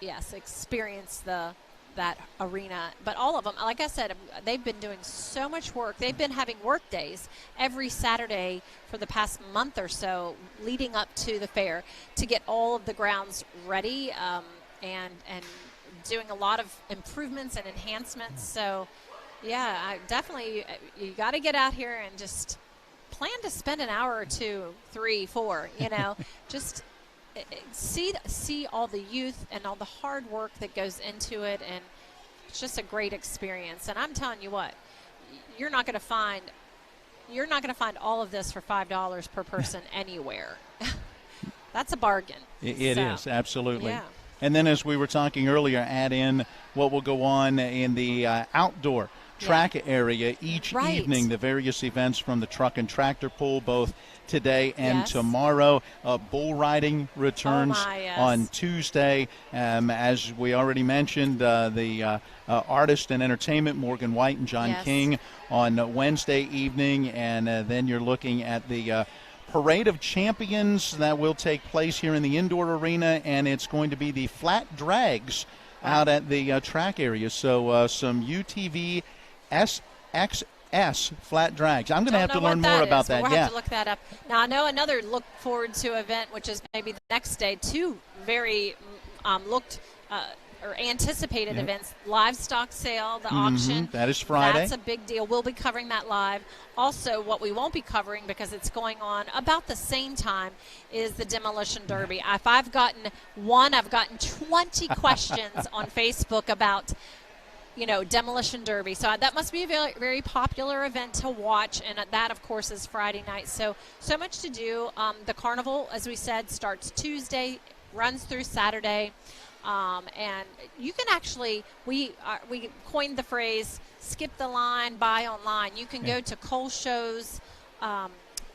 Speaker 6: yes, experience that arena. But all of them, like I said, they've been doing so much work. They've been having work days every Saturday for the past month or so leading up to the fair to get all of the grounds ready, and doing a lot of improvements and enhancements. So yeah, I definitely, you got to get out here and just plan to spend an hour or 2, 3, 4, just see all the youth and all the hard work that goes into it, and it's just a great experience. And I'm telling you what, you're not going to find all of this for $5 per person anywhere. That's a bargain.
Speaker 5: It is, absolutely.
Speaker 6: Yeah.
Speaker 5: And then, as we were talking earlier, add in what will go on in the outdoor track area each evening, the various events from the truck and tractor pull, both today and tomorrow. Bull riding returns on Tuesday. As we already mentioned, the artist and entertainment, Morgan White and John King, on Wednesday evening. And then you're looking at the Parade of Champions that will take place here in the indoor arena, and it's going to be the flat drags out at the track area. So some UTV SXS flat drags. I'm going to have to learn more about that.
Speaker 6: We'll have to look that up. Now, I know another look forward to event, which is maybe the next day, two very or anticipated events. Livestock sale, the auction.
Speaker 5: That is Friday.
Speaker 6: That's a big deal. We'll be covering that live. Also, what we won't be covering, because it's going on about the same time, is the Demolition Derby. If I've gotten 20 questions on Facebook about Demolition Derby. So that must be a very, very popular event to watch, and that, of course, is Friday night. So much to do. The carnival, as we said, starts Tuesday, runs through Saturday, and you can actually, we coined the phrase, skip the line, buy online. You can go to Cole Show's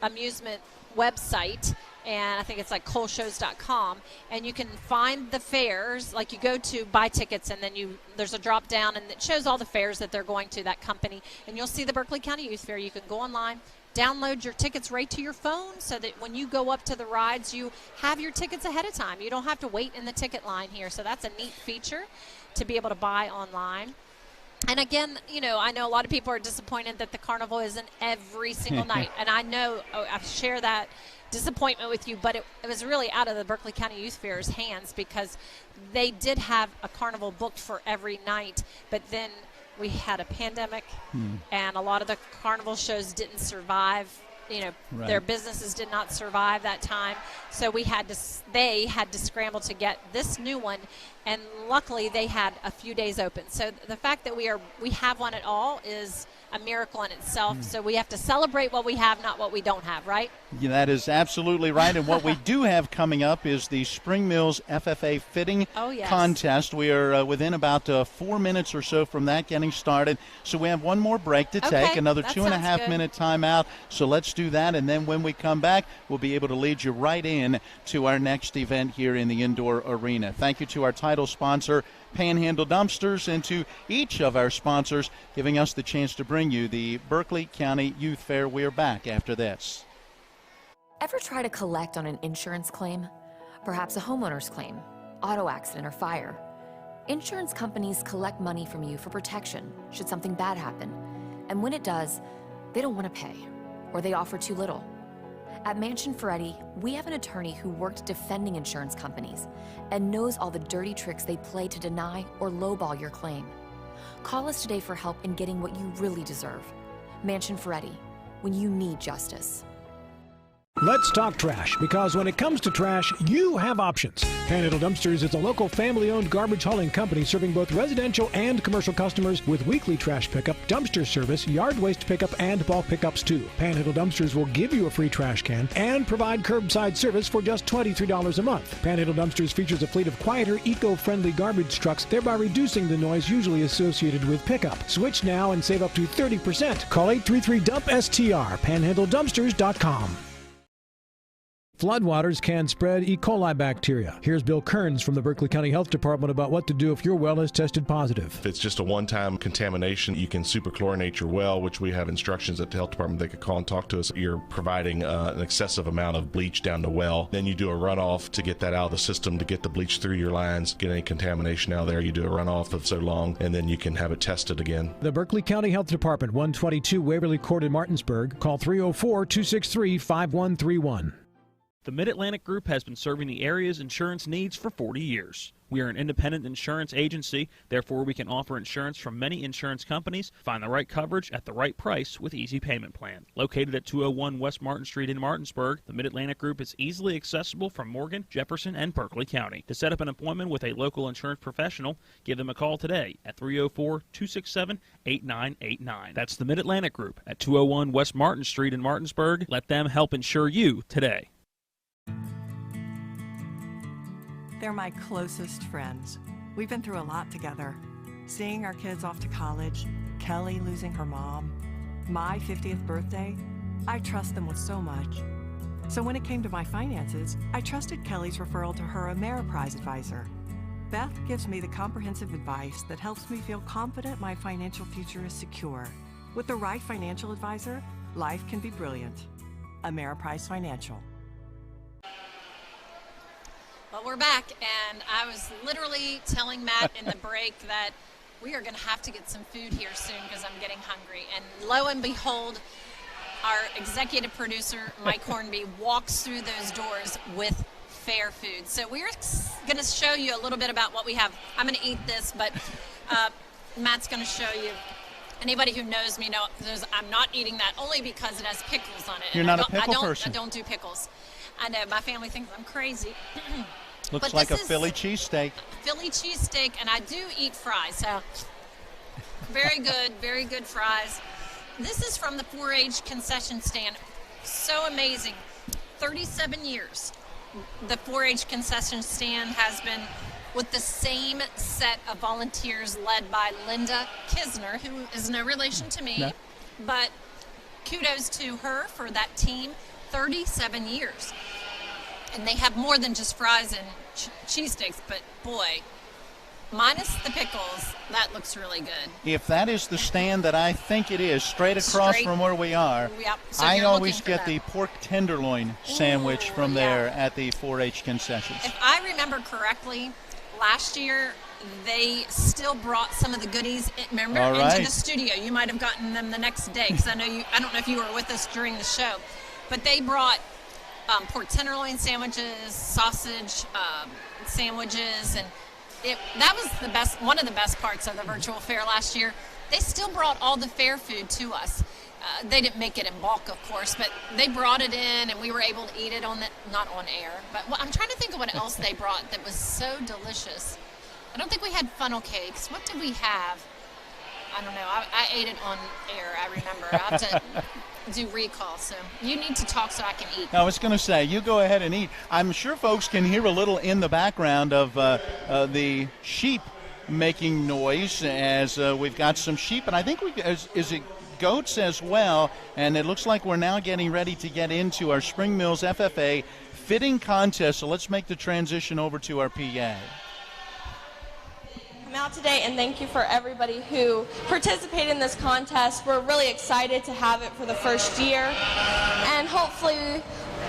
Speaker 6: amusement website, and I think it's like coleshows.com, and you can find the fairs. Like, you go to buy tickets, and then there's a drop down, and it shows all the fairs that they're going to, that company, and you'll see the Berkeley County Youth Fair. You can go online, download your tickets right to your phone, so that when you go up to the rides, you have your tickets ahead of time. You don't have to wait in the ticket line here. So that's a neat feature to be able to buy online. And again, I know a lot of people are disappointed that the carnival isn't every single night. And I know I share that disappointment with you, but it was really out of the Berkeley County Youth Fair's hands, because they did have a carnival booked for every night, but then we had a pandemic, and a lot of the carnival shows didn't survive. Their businesses did not survive that time, so they had to scramble to get this new one, and luckily they had a few days open. So the fact that we have one at all is a miracle in itself. So we have to celebrate what we have, not what we don't have, right?
Speaker 5: Yeah, that is absolutely right. And what we do have coming up is the Spring Mills FFA Fitting Contest. We are within about 4 minutes or so from that getting started. So we have one more break to take, another 2.5 minute timeout. So let's do that. And then when we come back, we'll be able to lead you right in to our next event here in the indoor arena. Thank you to our title sponsor, Panhandle Dumpsters, and to each of our sponsors giving us the chance to bring you the Berkeley County Youth Fair. We're back after this.
Speaker 3: Ever try to collect on an insurance claim? Perhaps a homeowner's claim, auto accident, or fire. Insurance companies collect money from you for protection should something bad happen. And when it does, they don't want to pay, or they offer too little. At Mansion Ferretti, we have an attorney who worked defending insurance companies and knows all the dirty tricks they play to deny or lowball your claim. Call us today for help in getting what you really deserve. Mansion Ferretti, when you need justice.
Speaker 11: Let's talk trash, because when it comes to trash, you have options. Panhandle Dumpsters is a local family-owned garbage hauling company serving both residential and commercial customers with weekly trash pickup, dumpster service, yard waste pickup, and bulk pickups too. Panhandle Dumpsters will give you a free trash can and provide curbside service for just $23 a month. Panhandle Dumpsters features a fleet of quieter, eco-friendly garbage trucks, thereby reducing the noise usually associated with pickup. Switch now and save up to 30%. Call 833-DUMP-STR, panhandledumpsters.com. Floodwaters can spread E. coli bacteria. Here's Bill Kearns from the Berkeley County Health Department about what to do if your well is tested positive.
Speaker 4: If it's just a one-time contamination, you can superchlorinate your well, which we have instructions at the health department. They could call and talk to us. You're providing an excessive amount of bleach down the well. Then you do a runoff to get that out of the system, to get the bleach through your lines, get any contamination out there. You do a runoff of so long, and then you can have it tested again.
Speaker 11: The Berkeley County Health Department, 122 Waverly Court in Martinsburg. Call 304-263-5131.
Speaker 7: The Mid-Atlantic Group has been serving the area's insurance needs for 40 years. We are an independent insurance agency, therefore we can offer insurance from many insurance companies, find the right coverage at the right price with easy payment plan. Located at 201 West Martin Street in Martinsburg, the Mid-Atlantic Group is easily accessible from Morgan, Jefferson, and Berkeley County. To set up an appointment with a local insurance professional, give them a call today at 304-267-8989. That's the Mid-Atlantic Group at 201 West Martin Street in Martinsburg. Let them help insure you today.
Speaker 8: They're my closest friends. We've been through a lot together. Seeing our kids off to college, Kelly losing her mom, my 50th birthday. I trust them with so much. So when it came to my finances, I trusted Kelly's referral to her Ameriprise advisor. Beth gives me the comprehensive advice that helps me feel confident my financial future is secure. With the right financial advisor, life can be brilliant. Ameriprise Financial.
Speaker 6: Well, we're back, and I was literally telling Matt in the break that we are going to have to get some food here soon because I'm getting hungry. And lo and behold, our executive producer, Mike Hornby, walks through those doors with fair food. So we're going to show you a little bit about what we have. I'm going to eat this, but Matt's going to show you. Anybody who knows me knows I'm not eating that only because it has pickles on it.
Speaker 5: You're not a pickle person.
Speaker 6: I don't do pickles. I know my family thinks I'm crazy.
Speaker 5: Looks like a Philly cheesesteak.
Speaker 6: Philly cheesesteak, and I do eat fries, so very good fries. This is from the 4-H concession stand. So amazing. 37 years the 4-H concession stand has been with the same set of volunteers led by Linda Kisner, who is no relation to me, but kudos to her for that team. 37 years. And they have more than just fries and cheesesteaks, but boy, minus the pickles, that looks really good.
Speaker 5: If that is the stand that I think it is, straight across from where we are,
Speaker 6: yep. So
Speaker 5: I always get the pork tenderloin sandwich from there at the 4-H concessions.
Speaker 6: If I remember correctly, last year they still brought some of the goodies, remember, into the studio. You might have gotten them the next day, because I don't know if you were with us during the show. But they brought pork tenderloin sandwiches, sausage sandwiches, and that was one of the best parts of the virtual fair last year. They still brought all the fair food to us. They didn't make it in bulk, of course, but they brought it in, and we were able to eat it not on air. But I'm trying to think of what else they brought that was so delicious. I don't think we had funnel cakes. What did we have?
Speaker 9: I don't know. I ate it on air, I remember. I have to do recall, so you need to talk so I can eat.
Speaker 5: I was going to say, you go ahead and eat. I'm sure folks can hear a little in the background of the sheep making noise as we've got some sheep, and I think is it goats as well, and it looks like we're now getting ready to get into our Spring Mills FFA fitting contest, so let's make the transition over to our PA.
Speaker 21: I'm out today, and thank you for everybody who participated in this contest. We're really excited to have it for the first year, and hopefully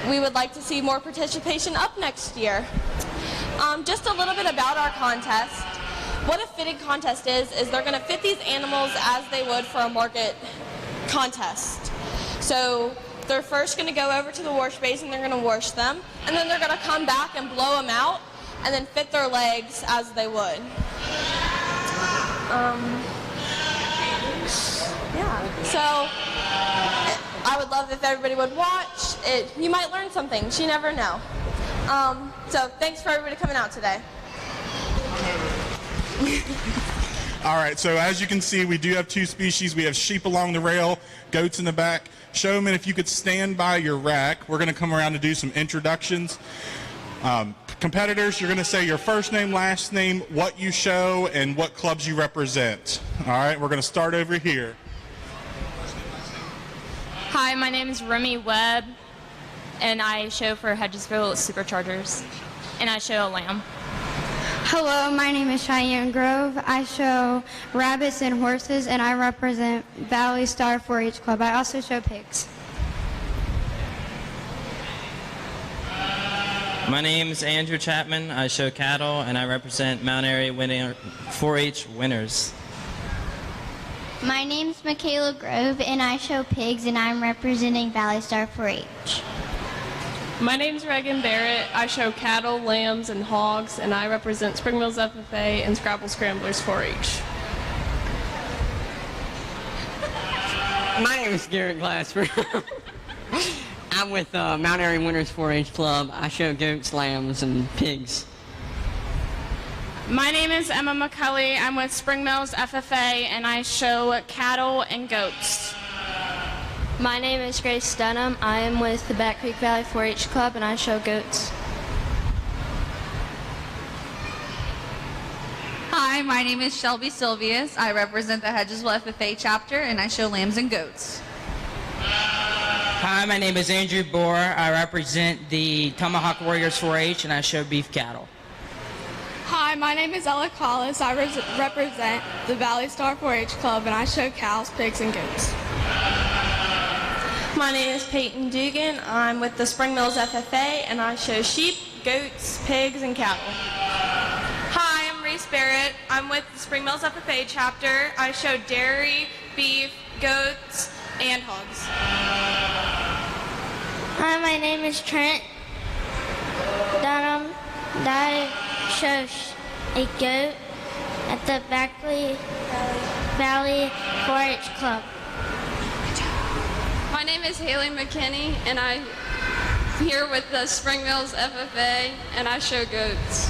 Speaker 21: we would like to see more participation up next year. Just a little bit about our contest. What a fitting contest is they're going to fit these animals as they would for a market contest. So they're first going to go over to the wash basin, they're going to wash them, and then they're going to come back and blow them out, and then fit their legs as they would. Yeah, so I would love if everybody would watch it. You might learn some things, you never know. So thanks for everybody coming out today.
Speaker 10: All right, so as you can see, we do have two species. We have sheep along the rail, goats in the back. Showman, if you could stand by your rack, we're going to come around to do some introductions. Competitors, you're going to say your first name, last name, what you show, and what clubs you represent. All right, we're going to start over here.
Speaker 24: Hi, my name is Remy Webb, and I show for Hedgesville Superchargers, and I show a lamb.
Speaker 23: Hello, my name is Cheyenne Grove. I show rabbits and horses, and I represent Valley Star 4-H Club. I also show pigs.
Speaker 12: My name is Andrew Chapman. I show cattle, and I represent Mount Airy 4-H winners.
Speaker 23: My name is Michaela Grove, and I show pigs, and I'm representing Valley Star 4-H.
Speaker 13: My name's Reagan Barrett. I show cattle, lambs, and hogs, and I represent Spring Mills FFA and Scrabble Scramblers 4-H.
Speaker 14: My name is Garrett Glasper. I'm with Mount Airy Winners 4-H Club. I show goats, lambs, and pigs.
Speaker 13: My name is Emma McCulley. I'm with Spring Mills FFA, and I show cattle and goats.
Speaker 23: My name is Grace Dunham. I am with the Back Creek Valley 4-H Club, and I show goats.
Speaker 15: Hi, my name is Shelby Sylvius. I represent the Hedgesville FFA chapter, and I show lambs and goats.
Speaker 12: Hi, my name is Andrew Bohr. I represent the Tomahawk Warriors 4-H, and I show beef cattle.
Speaker 25: Hi, my name is Ella Collis. I represent the Valley Star 4-H Club, and I show cows, pigs, and goats.
Speaker 21: My name is Peyton Dugan. I'm with the Spring Mills FFA, and I show sheep, goats, pigs, and cattle. Hi, I'm Reese Barrett. I'm with the Spring Mills FFA chapter. I show dairy, beef, goats, and hogs.
Speaker 23: Hi, my name is Trent Dunham. I show a goat at the Berkeley Valley 4-H Club.
Speaker 15: My name is Haley McKinney, and I'm here with the Spring Mills FFA, and I show goats.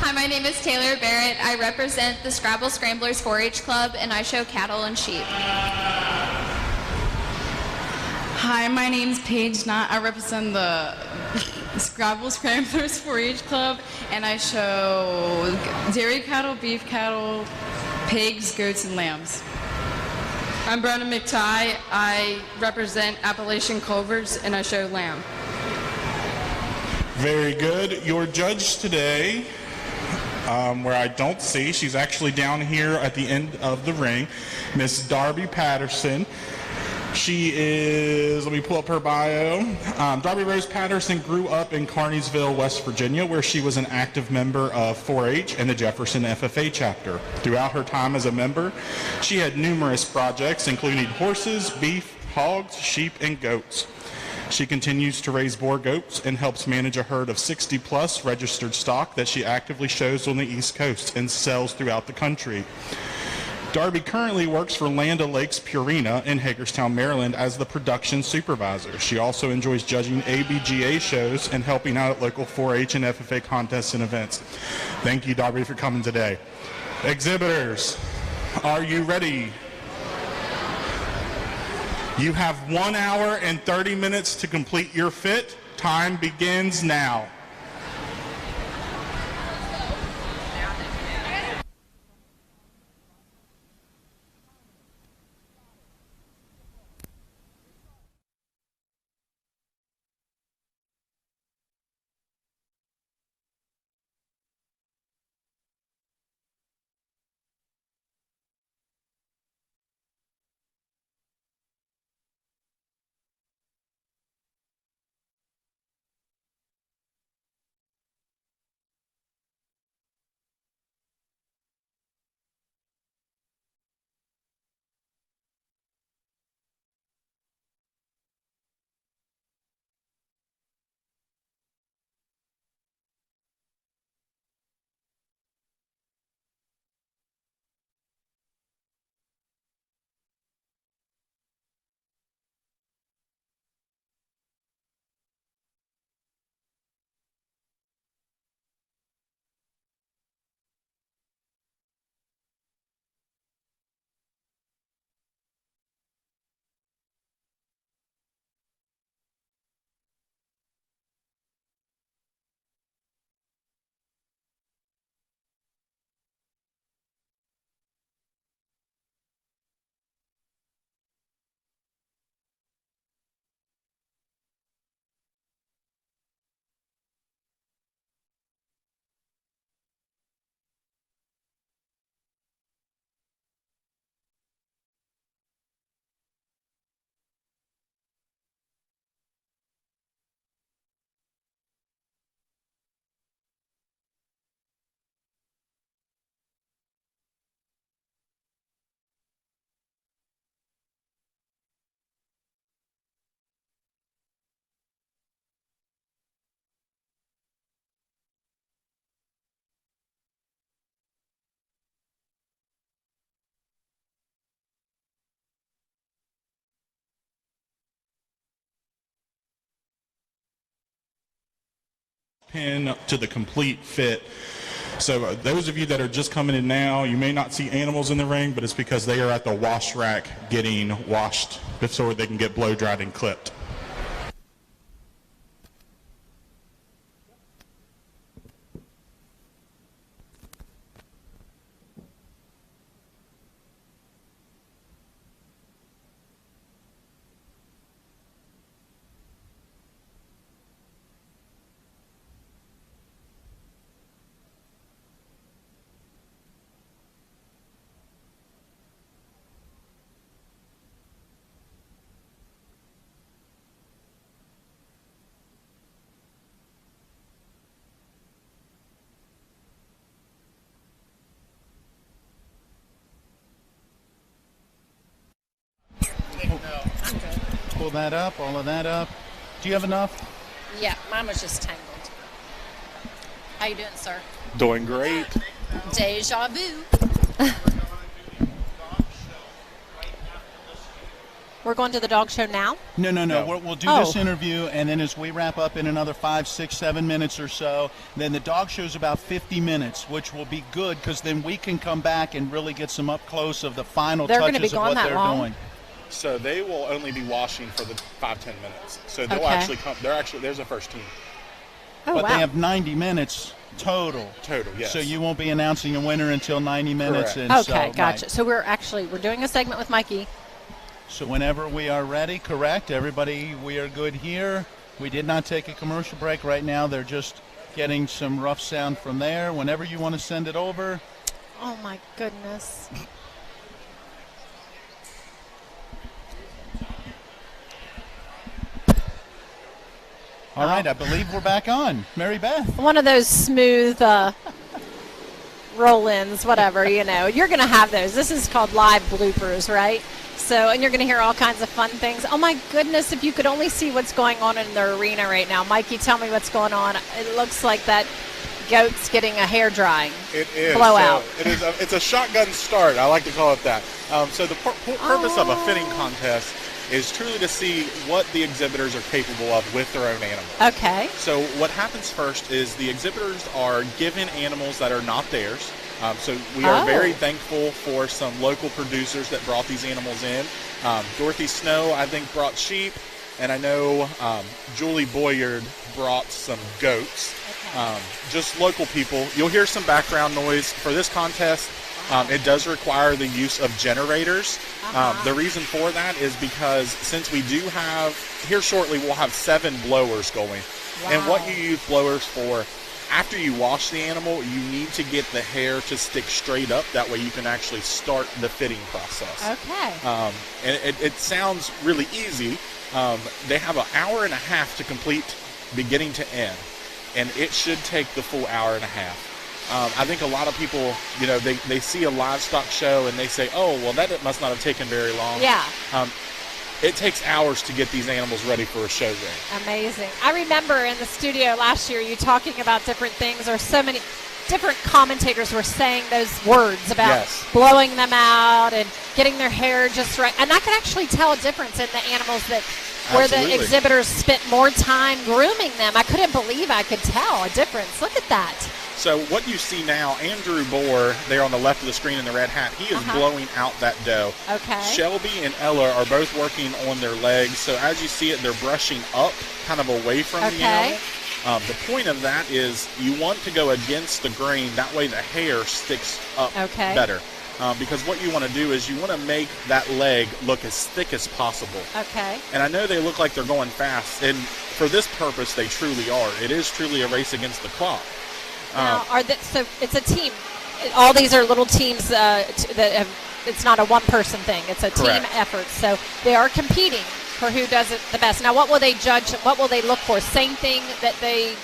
Speaker 15: Hi, my name is Taylor Barrett. I represent the Scrabble Scramblers 4-H Club, and I show cattle and sheep.
Speaker 13: Hi, my name's Paige Knott. I represent the Scrabble Scramblers 4-H Club, and I show dairy cattle, beef cattle, pigs, goats, and lambs. I'm Brenna McTighe. I represent Appalachian Culvers, and I show lamb.
Speaker 10: Very good. Your judge today, where I don't see, she's actually down here at the end of the ring, Miss Darby Patterson. She is, let me pull up her bio. Darby Rose Patterson grew up in Carneysville, West Virginia, where she was an active member of 4-H and the Jefferson FFA chapter. Throughout her time as a member, she had numerous projects, including horses, beef, hogs, sheep, and goats. She continues to raise boar goats and helps manage a herd of 60-plus registered stock that she actively shows on the East Coast and sells throughout the country. Darby currently works for Land O'Lakes Purina in Hagerstown, Maryland as the production supervisor. She also enjoys judging ABGA shows and helping out at local 4-H and FFA contests and events. Thank you, Darby, for coming today. Exhibitors, Are you ready? You have 1 hour and 30 minutes to complete your fit. Time begins now. Pin to the complete fit. So those of you that are just coming in now, you may not see animals in the ring, but it's because they are at the wash rack getting washed before they can get blow dried and clipped.
Speaker 5: Pull that up, all of that up. Do you have enough?
Speaker 6: Yeah, mine was just tangled. How you doing, sir?
Speaker 10: Doing great.
Speaker 6: Deja vu. We're going to the dog show now?
Speaker 5: No. We'll do this interview, and then as we wrap up in another 5, 6, 7 minutes or so, then the dog show's about 50 minutes, which will be good because then we can come back and really get some up close of the final touches of what they're doing.
Speaker 10: So they will only be washing for the 5-10 minutes. So they'll actually come. There's a first team.
Speaker 5: Oh, but they have 90 minutes total.
Speaker 10: Total, yes.
Speaker 5: So you won't be announcing a winner until 90 minutes.
Speaker 10: Correct.
Speaker 5: And
Speaker 6: okay, gotcha. So we're doing a segment with Mikey.
Speaker 5: So whenever we are ready, correct? Everybody, we are good here. We did not take a commercial break right now. They're just getting some rough sound from there. Whenever you want to send it over.
Speaker 6: Oh, my goodness.
Speaker 5: All right, I believe we're back on. Mary Beth.
Speaker 6: One of those smooth roll-ins, whatever, you know. You're going to have those. This is called live bloopers, right? So, and you're going to hear all kinds of fun things. Oh, my goodness, if you could only see what's going on in the arena right now. Mikey, tell me what's going on. It looks like that goat's getting a hair drying.
Speaker 17: It is.
Speaker 6: Blowout.
Speaker 17: So it's a shotgun start. I like to call it that. So the purpose of a fitting contest is truly to see what the exhibitors are capable of with their own animals.
Speaker 6: Okay.
Speaker 17: So what happens first is the exhibitors are given animals that are not theirs, So we are very thankful for some local producers that brought these animals in. Dorothy Snow, I think, brought sheep, and I know Julie Boyard brought some goats. Just local people. You'll hear some background noise for this contest. It does require the use of generators. The reason for that is because since we do have, here shortly we'll have 7 blowers going. And what you use blowers for, after you wash the animal, you need to get the hair to stick straight up. That way you can actually start the fitting process.
Speaker 6: Okay.
Speaker 17: And it sounds really easy. They have an hour and a half to complete beginning to end. And it should take the full hour and a half. I think a lot of people, you know, they see a livestock show and they say, oh, well, that must not have taken very long.
Speaker 6: Yeah.
Speaker 17: It takes hours to get these animals ready for a show ring.
Speaker 6: Amazing. I remember in the studio last year you talking about different things, or so many different commentators were saying those words about blowing them out and getting their hair just right. And I could actually tell a difference in the animals that where the exhibitors spent more time grooming them. I couldn't believe I could tell a difference. Look at that.
Speaker 17: So what you see now, Andrew Bohr, there on the left of the screen in the red hat, he is blowing out that dough.
Speaker 6: Okay.
Speaker 17: Shelby and Ella are both working on their legs. So as you see it, they're brushing up, kind of away from the animal. The point of that is you want to go against the grain. That way the hair sticks up better. Because what you want to do is you want to make that leg look as thick as possible.
Speaker 6: Okay.
Speaker 17: And I know they look like they're going fast, and for this purpose, they truly are. It is truly a race against the clock.
Speaker 6: Now, so it's a team. All these are little teams that have. It's not a one-person thing. It's a team effort. So they are competing for who does it the best. Now, what will they judge? What will they look for? Same thing that they.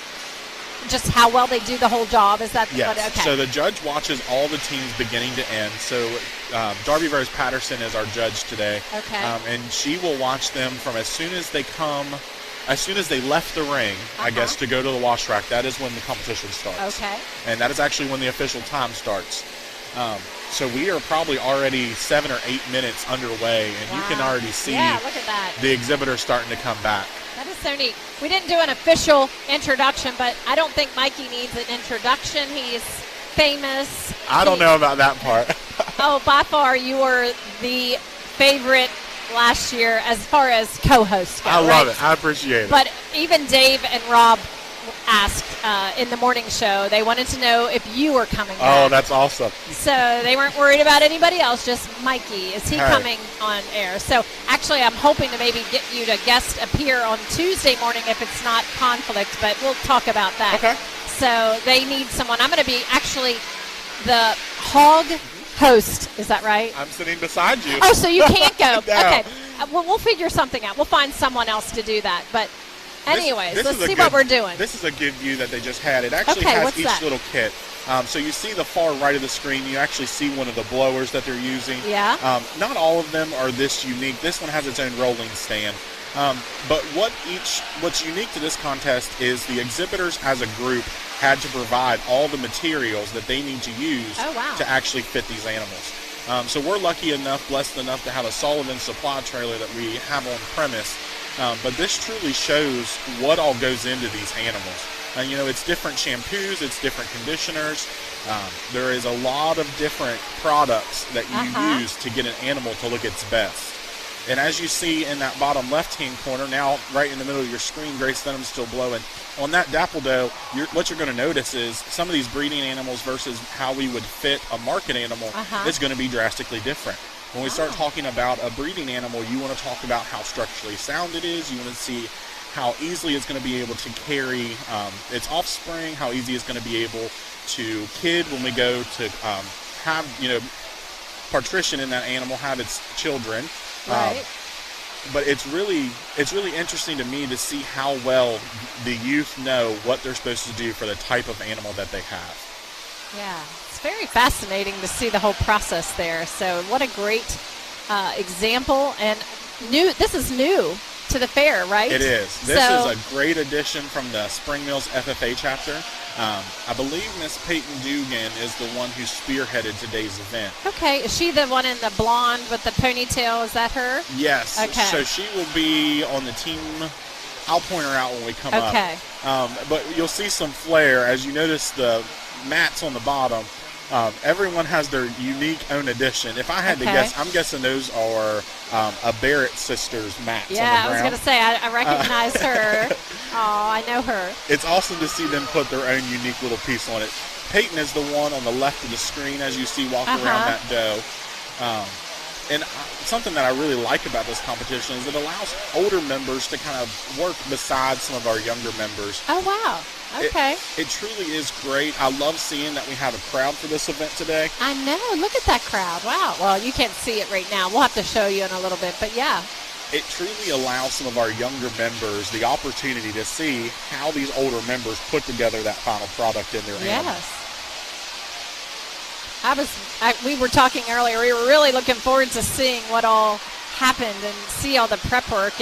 Speaker 6: Just how well they do the whole job? Is that
Speaker 17: yes?
Speaker 6: Okay.
Speaker 17: So the judge watches all the teams beginning to end. So Darby Rose Patterson is our judge today.
Speaker 6: Okay.
Speaker 17: And she will watch them from as soon as they come, as soon as they left the ring, I guess, to go to the wash rack. That is when the competition starts.
Speaker 6: Okay.
Speaker 17: And that is actually when the official time starts. So we are probably already 7 or 8 minutes underway, and you can already see
Speaker 6: look at that.
Speaker 17: The exhibitors starting to come back.
Speaker 6: That is so neat. We didn't do an official introduction, but I don't think Mikey needs an introduction. He's famous.
Speaker 17: I don't know about that part.
Speaker 6: Oh, by far, you were the favorite last year as far as co-hosts go.
Speaker 17: I love it. I appreciate it.
Speaker 6: But even Dave and Rob asked in the morning show, they wanted to know if you were coming back.
Speaker 17: Oh, that's awesome.
Speaker 6: So they weren't worried about anybody else, just Mikey. Is he coming on air? So actually, I'm hoping to maybe get you to guest appear on Tuesday morning if it's not conflict, but we'll talk about that. Okay. So they need someone. I'm going to be actually the hog host. Is that right?
Speaker 17: I'm sitting beside you.
Speaker 6: Oh, so you can't go.
Speaker 17: No.
Speaker 6: Okay. Well, we'll figure something out. We'll find someone else to do that. But anyways, let's see what we're doing.
Speaker 17: This is a good view that they just had. It actually has each little kit. So you see the far right of the screen, you actually see one of the blowers that they're using.
Speaker 6: Yeah.
Speaker 17: Not all of them are this unique. This one has its own rolling stand. But what's unique to this contest is the exhibitors as a group had to provide all the materials that they need to use to actually fit these animals. So we're lucky enough, blessed enough to have a Sullivan supply trailer that we have on premise. But this truly shows what all goes into these animals. You know, it's different shampoos, it's different conditioners. There is a lot of different products that you use to get an animal to look its best. And as you see in that bottom left-hand corner, now right in the middle of your screen, Grace Dunham's still blowing. On that dapple doe, what you're going to notice is some of these breeding animals versus how we would fit a market animal is going to be drastically different. When we start talking about a breeding animal, you want to talk about how structurally sound it is. You want to see how easily it's going to be able to carry its offspring, how easy it's going to be able to kid when we go to have, you know, partition in that animal, have its children.
Speaker 6: Right.
Speaker 17: But it's really interesting to me to see how well the youth know what they're supposed to do for the type of animal that they have.
Speaker 6: Yeah, it's very fascinating to see the whole process there. So what a great example, and this is new to the fair, right?
Speaker 17: It is. This is a great addition from the Spring Mills FFA chapter. I believe Miss Peyton Dugan is the one who spearheaded today's event.
Speaker 6: Okay, is she the one in the blonde with the ponytail? Is that her?
Speaker 17: Yes.
Speaker 6: Okay.
Speaker 17: So she will be on the team. I'll point her out when we come up.
Speaker 6: Okay.
Speaker 17: But you'll see some flair as you notice the mats on the bottom. Everyone has their unique own edition. If I had to guess, I'm guessing those are a Barrett sisters mats.
Speaker 6: Yeah, I was going to say, I recognize her. Oh, I know her.
Speaker 17: It's awesome to see them put their own unique little piece on it. Peyton is the one on the left of the screen, as you see walking around that doe. And something that I really like about this competition is it allows older members to kind of work beside some of our younger members.
Speaker 6: Oh, wow. Okay.
Speaker 17: It truly is great. I love seeing that we have a crowd for this event today.
Speaker 6: I know. Look at that crowd. Wow. Well, you can't see it right now. We'll have to show you in a little bit, but yeah.
Speaker 17: It truly allows some of our younger members the opportunity to see how these older members put together that final product in their animal.
Speaker 6: Yes. We were talking earlier, we were really looking forward to seeing what all happened and see all the prep work.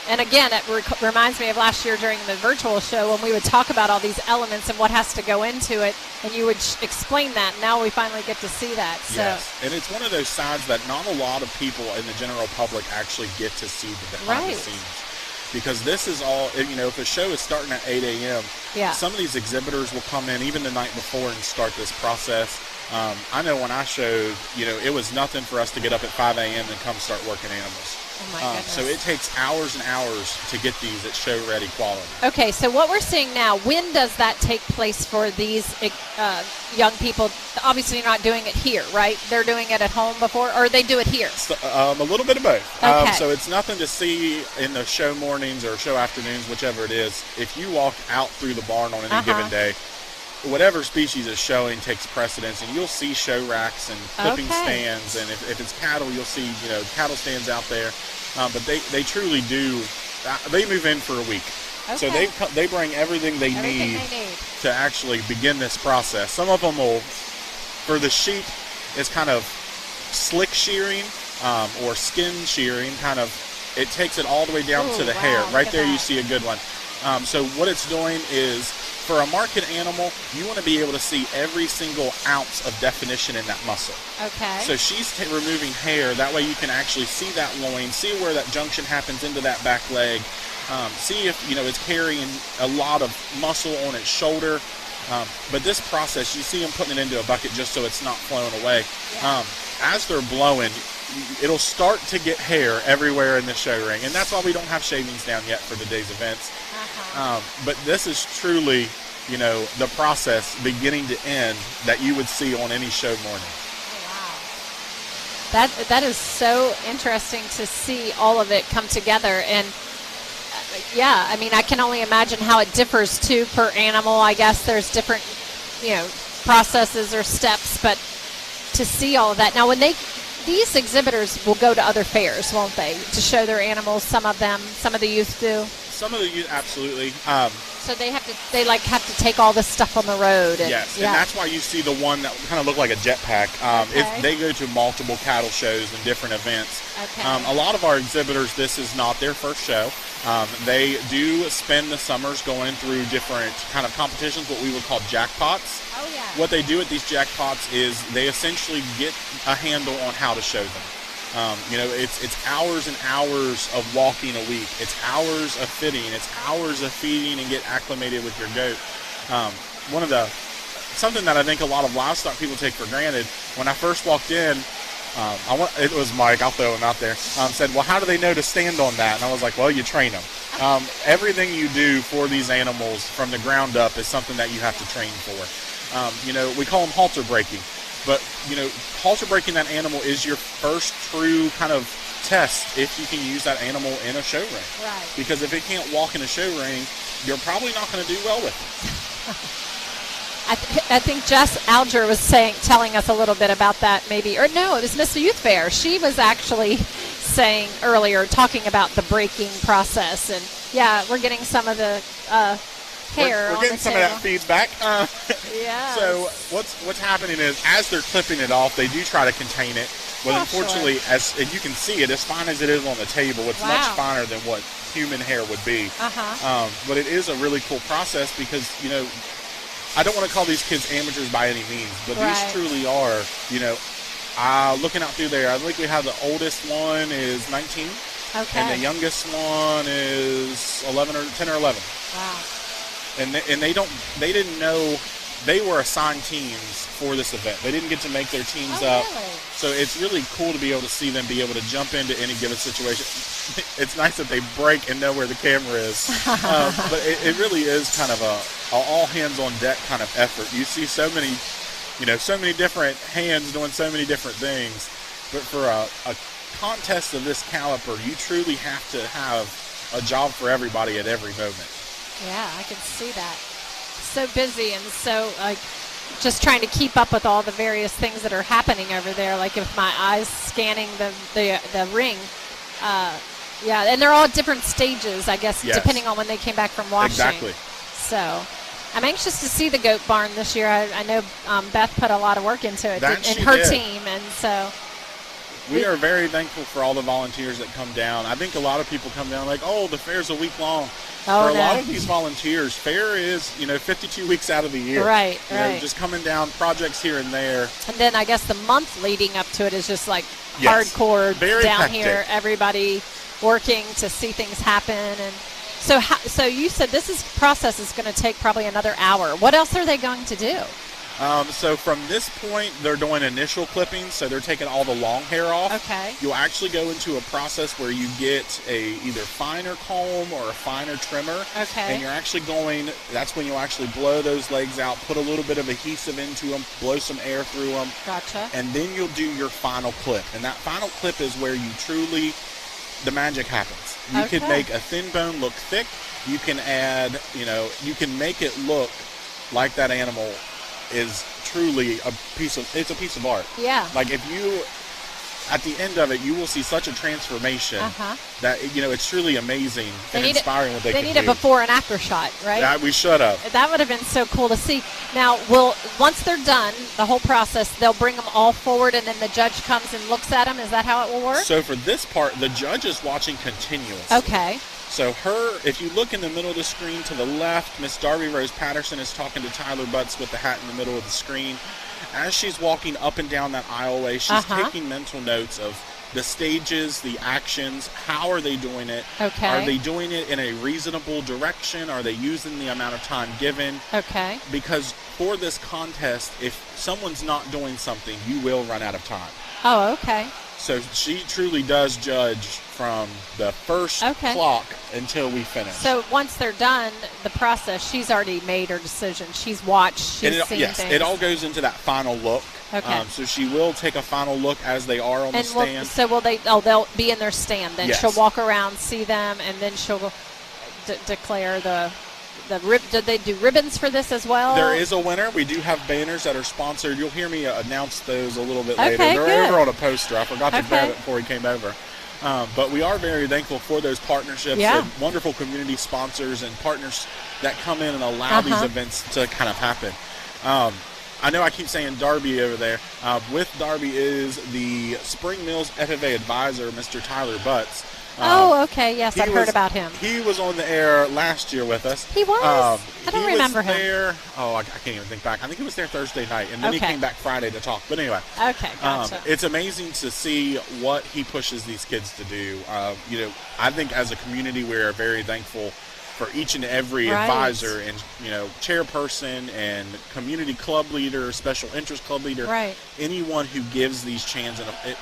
Speaker 6: And again, it reminds me of last year during the virtual show when we would talk about all these elements and what has to go into it, and you would explain that. Now we finally get to see that. So.
Speaker 17: Yes, and it's one of those sides that not a lot of people in the general public actually get to see the behind the scenes. Because this is all, if a show is starting at 8 a.m., some of these exhibitors will come in even the night before and start this process. I know when I showed, it was nothing for us to get up at 5 a.m. and come start working animals.
Speaker 6: Oh my goodness.
Speaker 17: So it takes hours and hours to get these at show-ready quality.
Speaker 6: Okay, so what we're seeing now, when does that take place for these young people? Obviously, you're not doing it here, right? They're doing it at home before, or they do it here?
Speaker 17: So, a little bit of both.
Speaker 6: Okay.
Speaker 17: So it's nothing to see in the show mornings or show afternoons, whichever it is. If you walk out through the barn on any given day, whatever species is showing takes precedence, and you'll see show racks and clipping stands, and if it's cattle, you'll see cattle stands out there. But they truly do. They move in for a week, so they bring everything they need to actually begin this process. Some of them will, for the sheep, it's kind of slick shearing or skin shearing. Kind of, it takes it all the way down to the hair. Right there, you see a good one. So what it's doing is, for a market animal, you want to be able to see every single ounce of definition in that muscle.
Speaker 6: Okay.
Speaker 17: So she's removing hair. That way you can actually see that loin, see where that junction happens into that back leg, see if, it's carrying a lot of muscle on its shoulder. But this process, you see them putting it into a bucket just so it's not flown away. Yeah. As they're blowing, it'll start to get hair everywhere in the show ring. And that's why we don't have shavings down yet for today's events. But this is truly, the process beginning to end that you would see on any show morning.
Speaker 6: Oh, wow. That is so interesting to see all of it come together. And I can only imagine how it differs too per animal. I guess there's different, processes or steps, but to see all of that. Now, these exhibitors will go to other fairs, won't they, to show their animals? Some of the youth do.
Speaker 17: Some of the youth, absolutely.
Speaker 6: So they have to take all this stuff on the road. And,
Speaker 17: yes, and that's why you see the one that kind of look like a jetpack. They go to multiple cattle shows and different events. A lot of our exhibitors, this is not their first show. They do spend the summers going through different kind of competitions, what we would call jackpots.
Speaker 6: Oh, yeah.
Speaker 17: What they do at these jackpots is they essentially get a handle on how to show them. It's hours and hours of walking a week. It's hours of fitting. It's hours of feeding and get acclimated with your goat. Something that I think a lot of livestock people take for granted. When I first walked in, it was Mike, I'll throw him out there, said, well, how do they know to stand on that? And I was like, well, you train them. Everything you do for these animals from the ground up is something that you have to train for. We call them halter breaking. But, halter breaking that animal is your first true kind of test if you can use that animal in a show ring.
Speaker 6: Right.
Speaker 17: Because if it can't walk in a show ring, you're probably not going to do well with it.
Speaker 6: I think Jess Alger was telling us a little bit about that maybe. Or no, it was Miss Youth Fair. She was actually saying earlier, talking about the breaking process. And, we're getting some of the hair
Speaker 17: we're getting some of that feedback.
Speaker 6: So
Speaker 17: what's happening is, as they're clipping it off, they do try to contain it. But unfortunately, as you can see it, as fine as it is on the table, it's much finer than what human hair would be. But it is a really cool process because, I don't want to call these kids amateurs by any means, but these truly are, looking out through there, I think we have the oldest one is 19.
Speaker 6: Okay.
Speaker 17: And the youngest one is 10 or 11.
Speaker 6: Wow.
Speaker 17: And they didn't know they were assigned teams for this event. They didn't get to make their teams up.
Speaker 6: Really?
Speaker 17: So it's really cool to be able to see them be able to jump into any given situation. It's nice that they break and know where the camera is. But it really is kind of a all hands on deck kind of effort. You see so many, so many different hands doing so many different things. But for a contest of this caliber, you truly have to have a job for everybody at every moment.
Speaker 6: Yeah, I can see that. So busy and so just trying to keep up with all the various things that are happening over there. Like if my eyes scanning the ring, and they're all at different stages, I guess, depending on when they came back from washing.
Speaker 17: Exactly.
Speaker 6: So I'm anxious to see the goat barn this year. I know Beth put a lot of work into it and her team, and so.
Speaker 17: We are very thankful for all the volunteers that come down. I think a lot of people come down like, oh, the fair's a week long. For a lot of these volunteers, fair is, 52 weeks out of the year.
Speaker 6: Right.
Speaker 17: Just coming down, projects here and there.
Speaker 6: And then I guess the month leading up to it is just like hardcore
Speaker 17: very
Speaker 6: down
Speaker 17: hectic.
Speaker 6: here. Everybody working to see things happen. And so you said this process is going to take probably another hour. What else are they going to do?
Speaker 17: So from this point, they're doing initial clippings, so they're taking all the long hair off.
Speaker 6: Okay.
Speaker 17: You'll actually go into a process where you get a either finer comb or a finer trimmer.
Speaker 6: Okay.
Speaker 17: And you're actually that's when you'll actually blow those legs out, put a little bit of adhesive into them, blow some air through them.
Speaker 6: Gotcha.
Speaker 17: And then you'll do your final clip. And that final clip is where the magic happens. You can make a thin bone look thick. You can add, you can make it look like that animal is truly a piece of art.
Speaker 6: Yeah.
Speaker 17: Like if you, at the end of it, you will see such a transformation that, it's truly amazing and inspiring what they can do.
Speaker 6: They need a before and after shot, right?
Speaker 17: Yeah, we should have.
Speaker 6: That would have been so cool to see. Now, once they're done, the whole process, they'll bring them all forward and then the judge comes and looks at them. Is that how it will work?
Speaker 17: So for this part, the judge is watching continuously.
Speaker 6: Okay.
Speaker 17: So if you look in the middle of the screen to the left, Miss Darby Rose Patterson is talking to Tyler Butts with the hat in the middle of the screen. As she's walking up and down that aisleway, she's taking mental notes of the stages, the actions, how are they doing it?
Speaker 6: Okay.
Speaker 17: Are they doing it in a reasonable direction? Are they using the amount of time given?
Speaker 6: Okay.
Speaker 17: Because for this contest, if someone's not doing something, you will run out of time.
Speaker 6: Oh, okay.
Speaker 17: So she truly does judge from the first clock until we finish.
Speaker 6: So once they're done, the process, she's already made her decision. She's watched, she's seen things.
Speaker 17: It all goes into that final look.
Speaker 6: Okay.
Speaker 17: So she will take a final look as they are on the stand.
Speaker 6: They'll be in their stand then.
Speaker 17: Yes.
Speaker 6: She'll walk around, see them, and then she'll declare did they do ribbons for this as well?
Speaker 17: There is a winner. We do have banners that are sponsored. You'll hear me announce those a little bit later.
Speaker 6: Okay,
Speaker 17: They're over on a poster. I forgot to grab it before he came over. But we are very thankful for those partnerships and wonderful community sponsors and partners that come in and allow these events to kind of happen. I know I keep saying Darby over there. With Darby is the Spring Mills FFA advisor, Mr. Tyler Butts.
Speaker 6: Okay. Yes, I've heard about him.
Speaker 17: He was on the air last year with us.
Speaker 6: He was? I don't remember him.
Speaker 17: There, I can't even think back. I think he was there Thursday night, and then he came back Friday to talk. But anyway.
Speaker 6: Okay, gotcha.
Speaker 17: It's amazing to see what he pushes these kids to do. I think as a community, we are very thankful for each and every advisor and, chairperson and community club leader, special interest club leader, anyone who gives these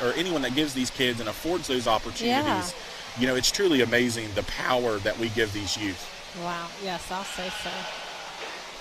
Speaker 17: or anyone that gives these kids and affords those opportunities. It's truly amazing the power that we give these youth.
Speaker 6: Wow. Yes, I'll say so.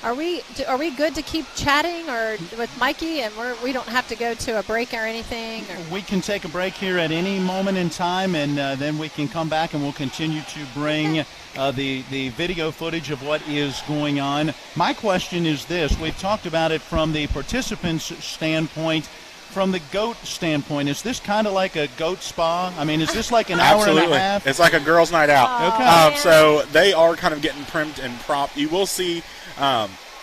Speaker 6: Are we good to keep chatting or with Mikey, and we don't have to go to a break or anything?
Speaker 5: We can take a break here at any moment in time, and then we can come back and we'll continue to bring the video footage of what is going on. My question is this. We've talked about it from the participants' standpoint. From the goat standpoint, is this kind of like a goat spa? I mean, is this like an hour and a half?
Speaker 17: It's like a girls' night out.
Speaker 5: Okay.
Speaker 17: So they are kind of getting primed and propped. You will see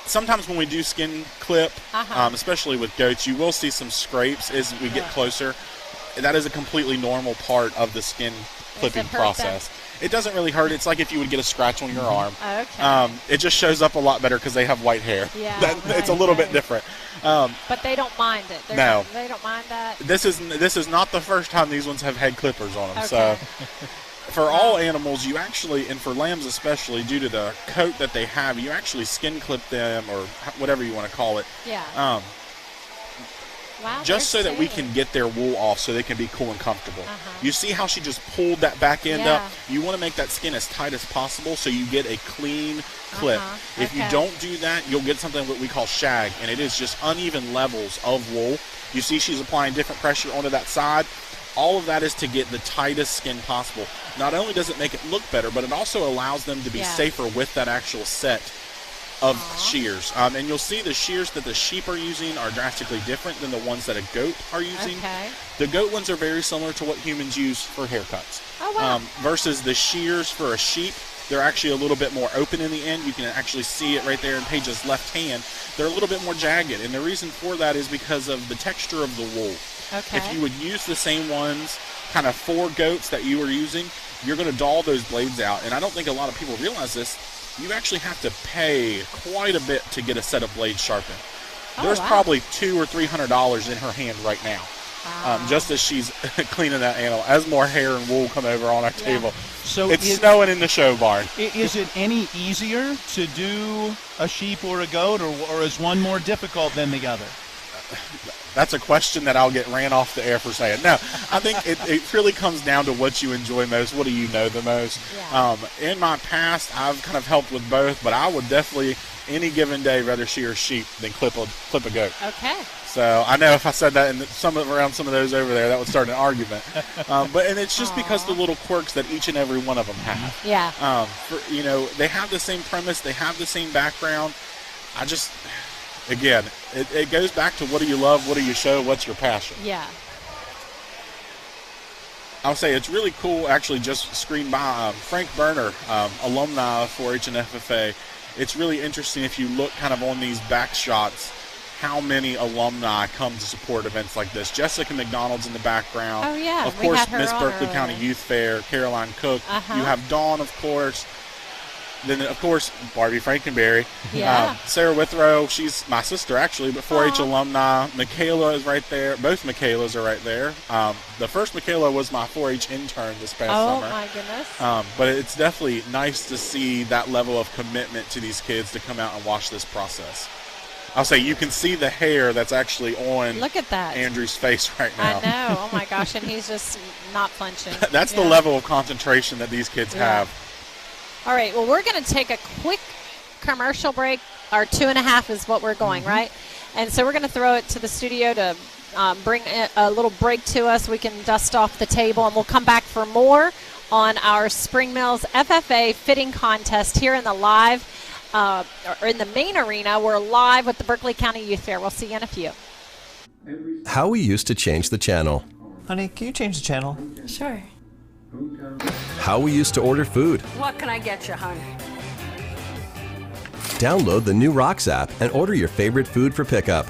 Speaker 17: sometimes when we do skin clip, especially with goats, you will see some scrapes as we get closer. That is a completely normal part of the skin clipping process. It doesn't really hurt. It's like if you would get a scratch on your arm.
Speaker 6: Okay.
Speaker 17: It just shows up a lot better because they have white hair.
Speaker 6: Yeah,
Speaker 17: it's a little bit different.
Speaker 6: But they don't mind it. They don't mind that.
Speaker 17: This is not the first time these ones have had clippers on them.
Speaker 6: Okay.
Speaker 17: So for all animals, you actually, and for lambs especially, due to the coat that they have, you actually skin clip them, or whatever you want to call it.
Speaker 6: Yeah. Wow,
Speaker 17: just so that we can get their wool off so they can be cool and comfortable. You see how she just pulled that back end up? You want to make that skin as tight as possible so you get a clean clip. If you don't do that, you'll get something what we call shag, and it is just uneven levels of wool. You see she's applying different pressure onto that side. All of that is to get the tightest skin possible. Not only does it make it look better, but it also allows them to be safer with that actual set of shears. And you'll see the shears that the sheep are using are drastically different than the ones that a goat are using. The goat ones are very similar to what humans use for haircuts. Versus the shears for a sheep, they're actually a little bit more open in the end. You can actually see it right there in Paige's left hand. They're a little bit more jagged, and the reason for that is because of the texture of the wool. If you would use the same ones, kind of for goats that you were using, you're going to dull those blades out. And I don't think a lot of people realize this. You actually have to pay quite a bit to get a set of blades sharpened. There's probably $200 or $300 in her hand right now, just as she's cleaning that animal, as more hair and wool come over on our table.
Speaker 5: So
Speaker 17: it's snowing in the show barn.
Speaker 5: Is it any easier to do a sheep or a goat, or is one more difficult than the other?
Speaker 17: That's a question that I'll get ran off the air for saying. No, I think it really comes down to what you enjoy most. What do you know the most? In my past, I've kind of helped with both, but I would definitely, any given day, rather shear a sheep than clip a goat. So I know if I said that around some of those over there, that would start an argument. And it's just because the little quirks that each and every one of them have. They have the same premise, they have the same background. Again, it goes back to what do you love, what do you show, what's your passion? I'll say it's really cool, actually, just screened by Frank Berner, alumni of 4-H and FFA. It's really interesting if you look kind of on these back shots, how many alumni come to support events like this. Jessica McDonald's in the background. Of course, Miss Berkeley County Youth Fair, Caroline Cook. You have Dawn, of course. Then, of course, Barbie Frankenberry. Sarah Withrow, she's my sister, actually, but 4-H alumni. Michaela is right there. Both Michaelas are right there. The first Michaela was my 4-H intern this past summer.
Speaker 6: Oh, my goodness.
Speaker 17: But it's definitely nice to see that level of commitment to these kids to come out and watch this process. I'll say you can see the hair that's actually on
Speaker 6: Look at that.
Speaker 17: Andrew's face right now.
Speaker 6: I know. Oh, my gosh, and he's just not flinching.
Speaker 17: That's the level of concentration that these kids have.
Speaker 6: All right, well, we're going to take a quick commercial break. Our 2.5 is what we're going, right? And so we're going to throw it to the studio to bring a little break to us. We can dust off the table, and we'll come back for more on our Spring Mills FFA fitting contest here in the live, or in the main arena. We're live with the Berkeley County Youth Fair. We'll see you in a few.
Speaker 1: How we used to change the channel.
Speaker 18: Honey, can you change the channel?
Speaker 24: Sure.
Speaker 1: How we used to order food.
Speaker 24: What can I get you, honey?
Speaker 1: Download the new Rocks app and order your favorite food for pickup.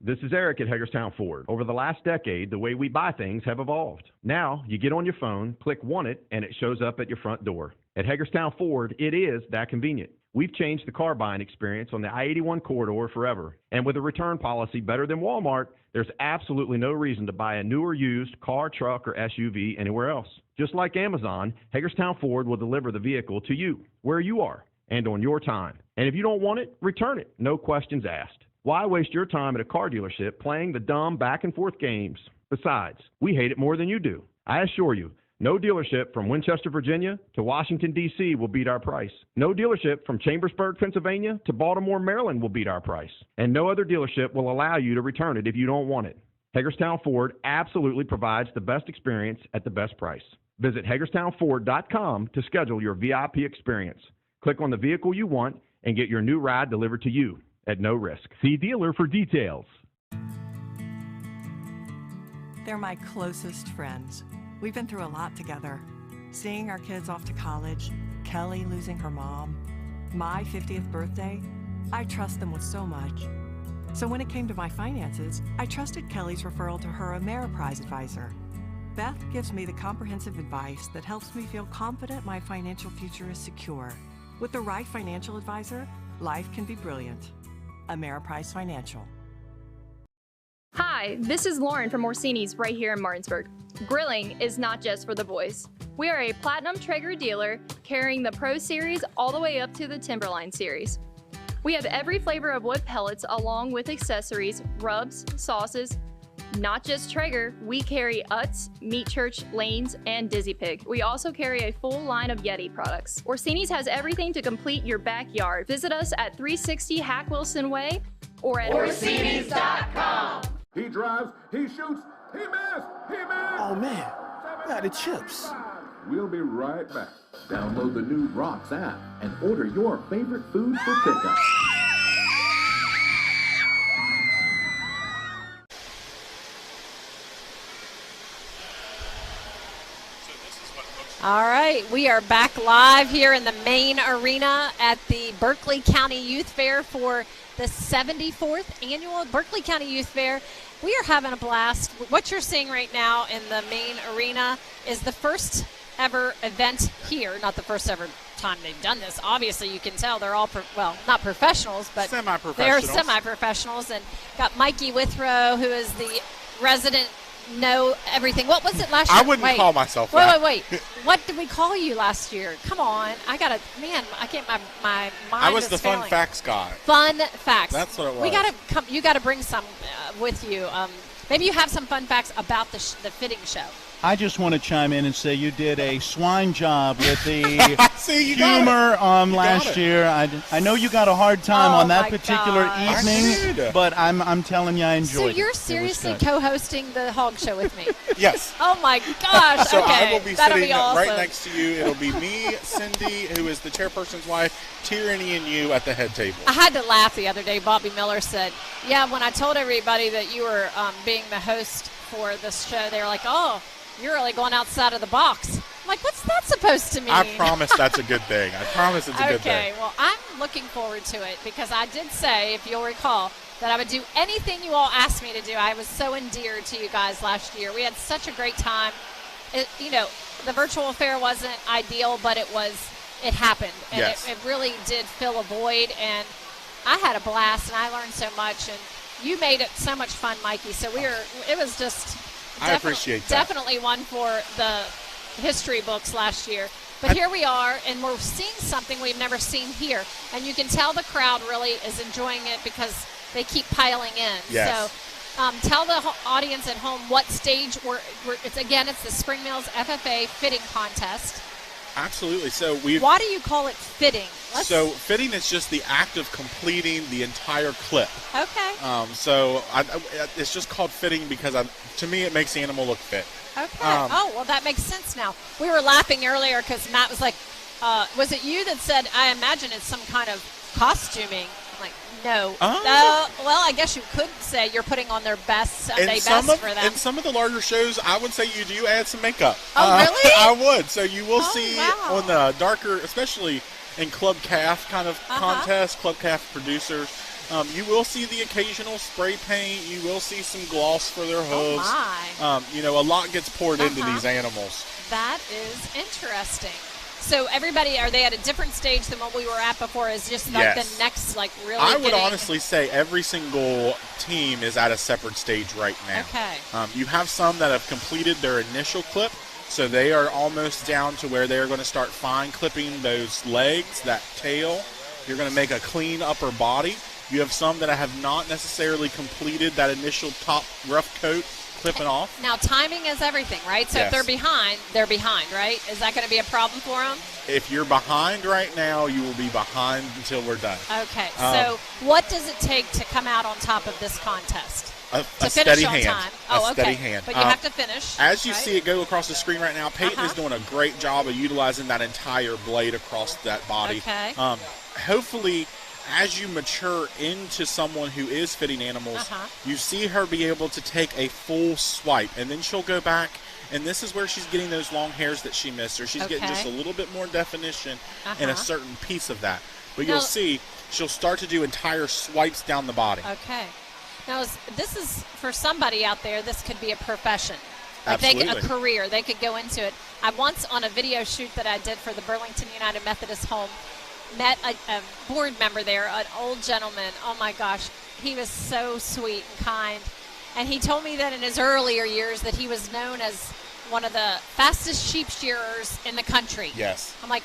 Speaker 19: This is Eric at Hagerstown Ford. Over the last decade, the way we buy things have evolved. Now, you get on your phone, click Want It, and it shows up at your front door. At Hagerstown Ford, it is that convenient. We've changed the car buying experience on the I-81 corridor forever. And with a return policy better than Walmart, there's absolutely no reason to buy a new or used car, truck, or SUV anywhere else. Just like Amazon, Hagerstown Ford will deliver the vehicle to you, where you are, and on your time. And if you don't want it, return it. No questions asked. Why waste your time at a car dealership playing the dumb back-and-forth games? Besides, we hate it more than you do. I assure you, no dealership from Winchester, Virginia to Washington, D.C. will beat our price. No dealership from Chambersburg, Pennsylvania to Baltimore, Maryland will beat our price. And no other dealership will allow you to return it if you don't want it. Hagerstown Ford absolutely provides the best experience at the best price. Visit HagerstownFord.com to schedule your VIP experience. Click on the vehicle you want and get your new ride delivered to you at no risk. See dealer for details.
Speaker 8: They're my closest friends. We've been through a lot together. Seeing our kids off to college, Kelly losing her mom, my 50th birthday, I trust them with so much. So when it came to my finances, I trusted Kelly's referral to her Ameriprise advisor. Beth gives me the comprehensive advice that helps me feel confident my financial future is secure. With the right financial advisor, life can be brilliant. Ameriprise Financial.
Speaker 24: Hi, this is Lauren from Orsini's right here in Martinsburg. Grilling is not just for the boys.
Speaker 25: We are a Platinum Traeger dealer carrying the Pro Series all the way up to the Timberline Series. We have every flavor of wood pellets along with accessories, rubs, sauces. Not just Traeger, we carry Utz, Meat Church, Lanes, and Dizzy Pig. We also carry a full line of Yeti products. Orsini's has everything to complete your backyard. Visit us at 360 Hack Wilson Way or at
Speaker 2: Orsinis.com. He drives, he shoots, he missed, he missed.
Speaker 3: Oh man, got the chips.
Speaker 2: We'll be right back. Download the new Rocks app and order your favorite food for pickup.
Speaker 6: All right, we are back live here in the main arena at the Berkeley County Youth Fair for the 74th annual Berkeley County Youth Fair. We are having a blast. What you're seeing right now in the main arena is the first ever event here, not the first ever time they've done this. Obviously, you can tell they're all, not professionals, but they're semi-professionals. And got Mikey Withrow, who is the resident know everything. What was it last year?
Speaker 17: I wouldn't call myself that.
Speaker 6: Wait. What did we call you last year? Come on. I can't, my mind
Speaker 17: I was
Speaker 6: is
Speaker 17: the
Speaker 6: failing.
Speaker 17: fun facts guy.
Speaker 6: Fun facts.
Speaker 17: That's what it was.
Speaker 6: We gotta come. You gotta bring some with you. Maybe you have some fun facts about the fitting show.
Speaker 5: I just want to chime in and say you did a swine job with the
Speaker 17: humor
Speaker 5: last year. I know you got a hard time on that particular evening, but I'm telling you I enjoyed it.
Speaker 6: So you're seriously co-hosting the Hog Show with me?
Speaker 17: Yes.
Speaker 6: Oh my gosh!
Speaker 17: So
Speaker 6: okay.
Speaker 17: I will be
Speaker 6: That'll
Speaker 17: sitting
Speaker 6: be awesome.
Speaker 17: right next to you. It'll be me, Cindy, who is the chairperson's wife, Tyranny, and you at the head table.
Speaker 6: I had to laugh the other day. Bobby Miller said, "Yeah, when I told everybody that you were being the host for this show, they were like, oh, you're really going outside of the box." I'm like, what's that supposed to mean?
Speaker 17: I promise that's a good thing. I promise it's a good thing.
Speaker 6: Okay, well, I'm looking forward to it because I did say, if you'll recall, that I would do anything you all asked me to do. I was so endeared to you guys last year. We had such a great time. The virtual fair wasn't ideal, but it happened. And
Speaker 17: yes.
Speaker 6: it really did fill a void, and I had a blast, and I learned so much, and you made it so much fun, Mikey. So it was just...
Speaker 17: I appreciate that.
Speaker 6: Definitely one for the history books last year. But here we are, and we're seeing something we've never seen here. And you can tell the crowd really is enjoying it because they keep piling in.
Speaker 17: Yes.
Speaker 6: So tell the audience at home what stage it's the Spring Mills FFA fitting contest.
Speaker 17: Absolutely. So
Speaker 6: why do you call it fitting?
Speaker 17: So fitting is just the act of completing the entire clip.
Speaker 6: Okay.
Speaker 17: It's just called fitting because to me it makes the animal look fit.
Speaker 6: Okay. Well, that makes sense now. We were laughing earlier because Matt was like, was it you that said, I imagine it's some kind of costuming? I'm like, no. Well, I guess you could say you're putting on their best Sunday best for them.
Speaker 17: In some of the larger shows, I would say you do add some makeup.
Speaker 6: Oh, really?
Speaker 17: I would. So you will see on the darker, especially in Club Calf kind of contest, Club Calf producers, you will see the occasional spray paint. You will see some gloss for their hooves.
Speaker 6: Oh, my.
Speaker 17: A lot gets poured into these animals.
Speaker 6: That is interesting. So everybody, are they at a different stage than what we were at before? Is just like the next, really
Speaker 17: I would honestly say every single team is at a separate stage right now.
Speaker 6: Okay.
Speaker 17: You have some that have completed their initial clip, so they are almost down to where they are going to start fine clipping those legs, that tail. You're going to make a clean upper body. You have some that have not necessarily completed that initial top rough coat clipping off.
Speaker 6: Now, timing is everything, right? So if they're behind, right? Is that going to be a problem for them?
Speaker 17: If you're behind right now, you will be behind until we're done.
Speaker 6: Okay. So what does it take to come out on top of this contest?
Speaker 17: A steady hand. Steady hand.
Speaker 6: But you have to finish.
Speaker 17: As you see it go across the screen right now, Peyton is doing a great job of utilizing that entire blade across that body.
Speaker 6: Okay.
Speaker 17: Hopefully, as you mature into someone who is fitting animals, you see her be able to take a full swipe, and then she'll go back, and this is where she's getting those long hairs that she missed, or she's getting just a little bit more definition in a certain piece of that. But you'll see she'll start to do entire swipes down the body.
Speaker 6: Okay. Now, this is, for somebody out there, this could be a profession. Like a career. They could go into it. I once, on a video shoot that I did for the Burlington United Methodist Home, met a board member there, an old gentleman. Oh, my gosh. He was so sweet and kind. And he told me that in his earlier years that he was known as one of the fastest sheep shearers in the country.
Speaker 17: Yes.
Speaker 6: I'm like,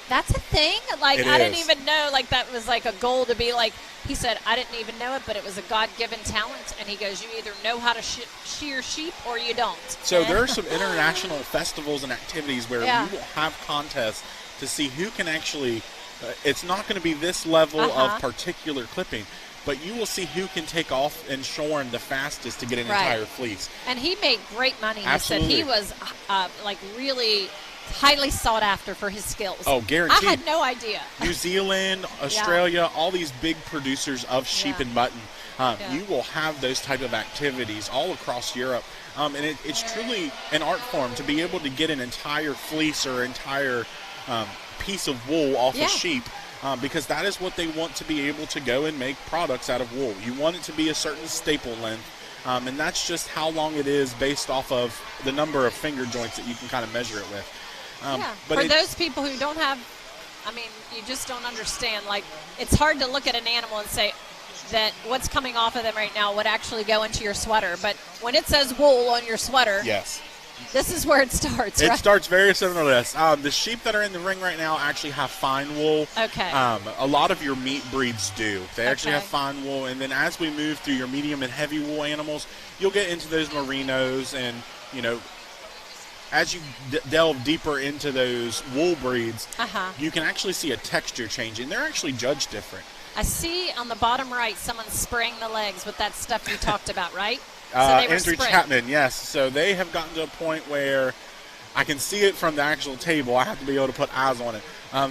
Speaker 6: that's a thing? Like, I didn't even know, like, that was like a goal to be like, he said, I didn't even know it, but it was a God-given talent. And he goes, you either know how to shear sheep or you don't.
Speaker 17: So there are some international festivals and activities where
Speaker 6: Yeah.
Speaker 17: we will have contests to see who can actually, it's not going to be this level of particular clipping, but you will see who can take off and shorn the fastest to get an entire fleece.
Speaker 6: And he made great money.
Speaker 17: Absolutely.
Speaker 6: He said he was, like, really highly sought after for his skills.
Speaker 17: Oh, guaranteed.
Speaker 6: I had no idea.
Speaker 17: New Zealand, Australia, all these big producers of sheep and mutton, you will have those type of activities all across Europe. And it's truly an art form to be able to get an entire fleece or entire piece of wool off of sheep, because that is what they want to be able to go and make products out of wool. You want it to be a certain staple length, and that's just how long it is based off of the number of finger joints that you can kind of measure it with. But
Speaker 6: for those people who don't have, I mean, you just don't understand. Like, it's hard to look at an animal and say that what's coming off of them right now would actually go into your sweater. But when it says wool on your sweater,
Speaker 17: yes,
Speaker 6: this is where it starts.
Speaker 17: It starts very similar to this. The sheep that are in the ring right now actually have fine wool.
Speaker 6: Okay.
Speaker 17: A lot of your meat breeds do. They actually have fine wool. And then as we move through your medium and heavy wool animals, you'll get into those merinos and, you know, as you delve deeper into those wool breeds, you can actually see a texture change, and they're actually judged different.
Speaker 6: I see on the bottom right someone spraying the legs with that stuff you talked about, right?
Speaker 17: Andrew Chapman, yes. So they have gotten to a point where I can see it from the actual table. I have to be able to put eyes on it.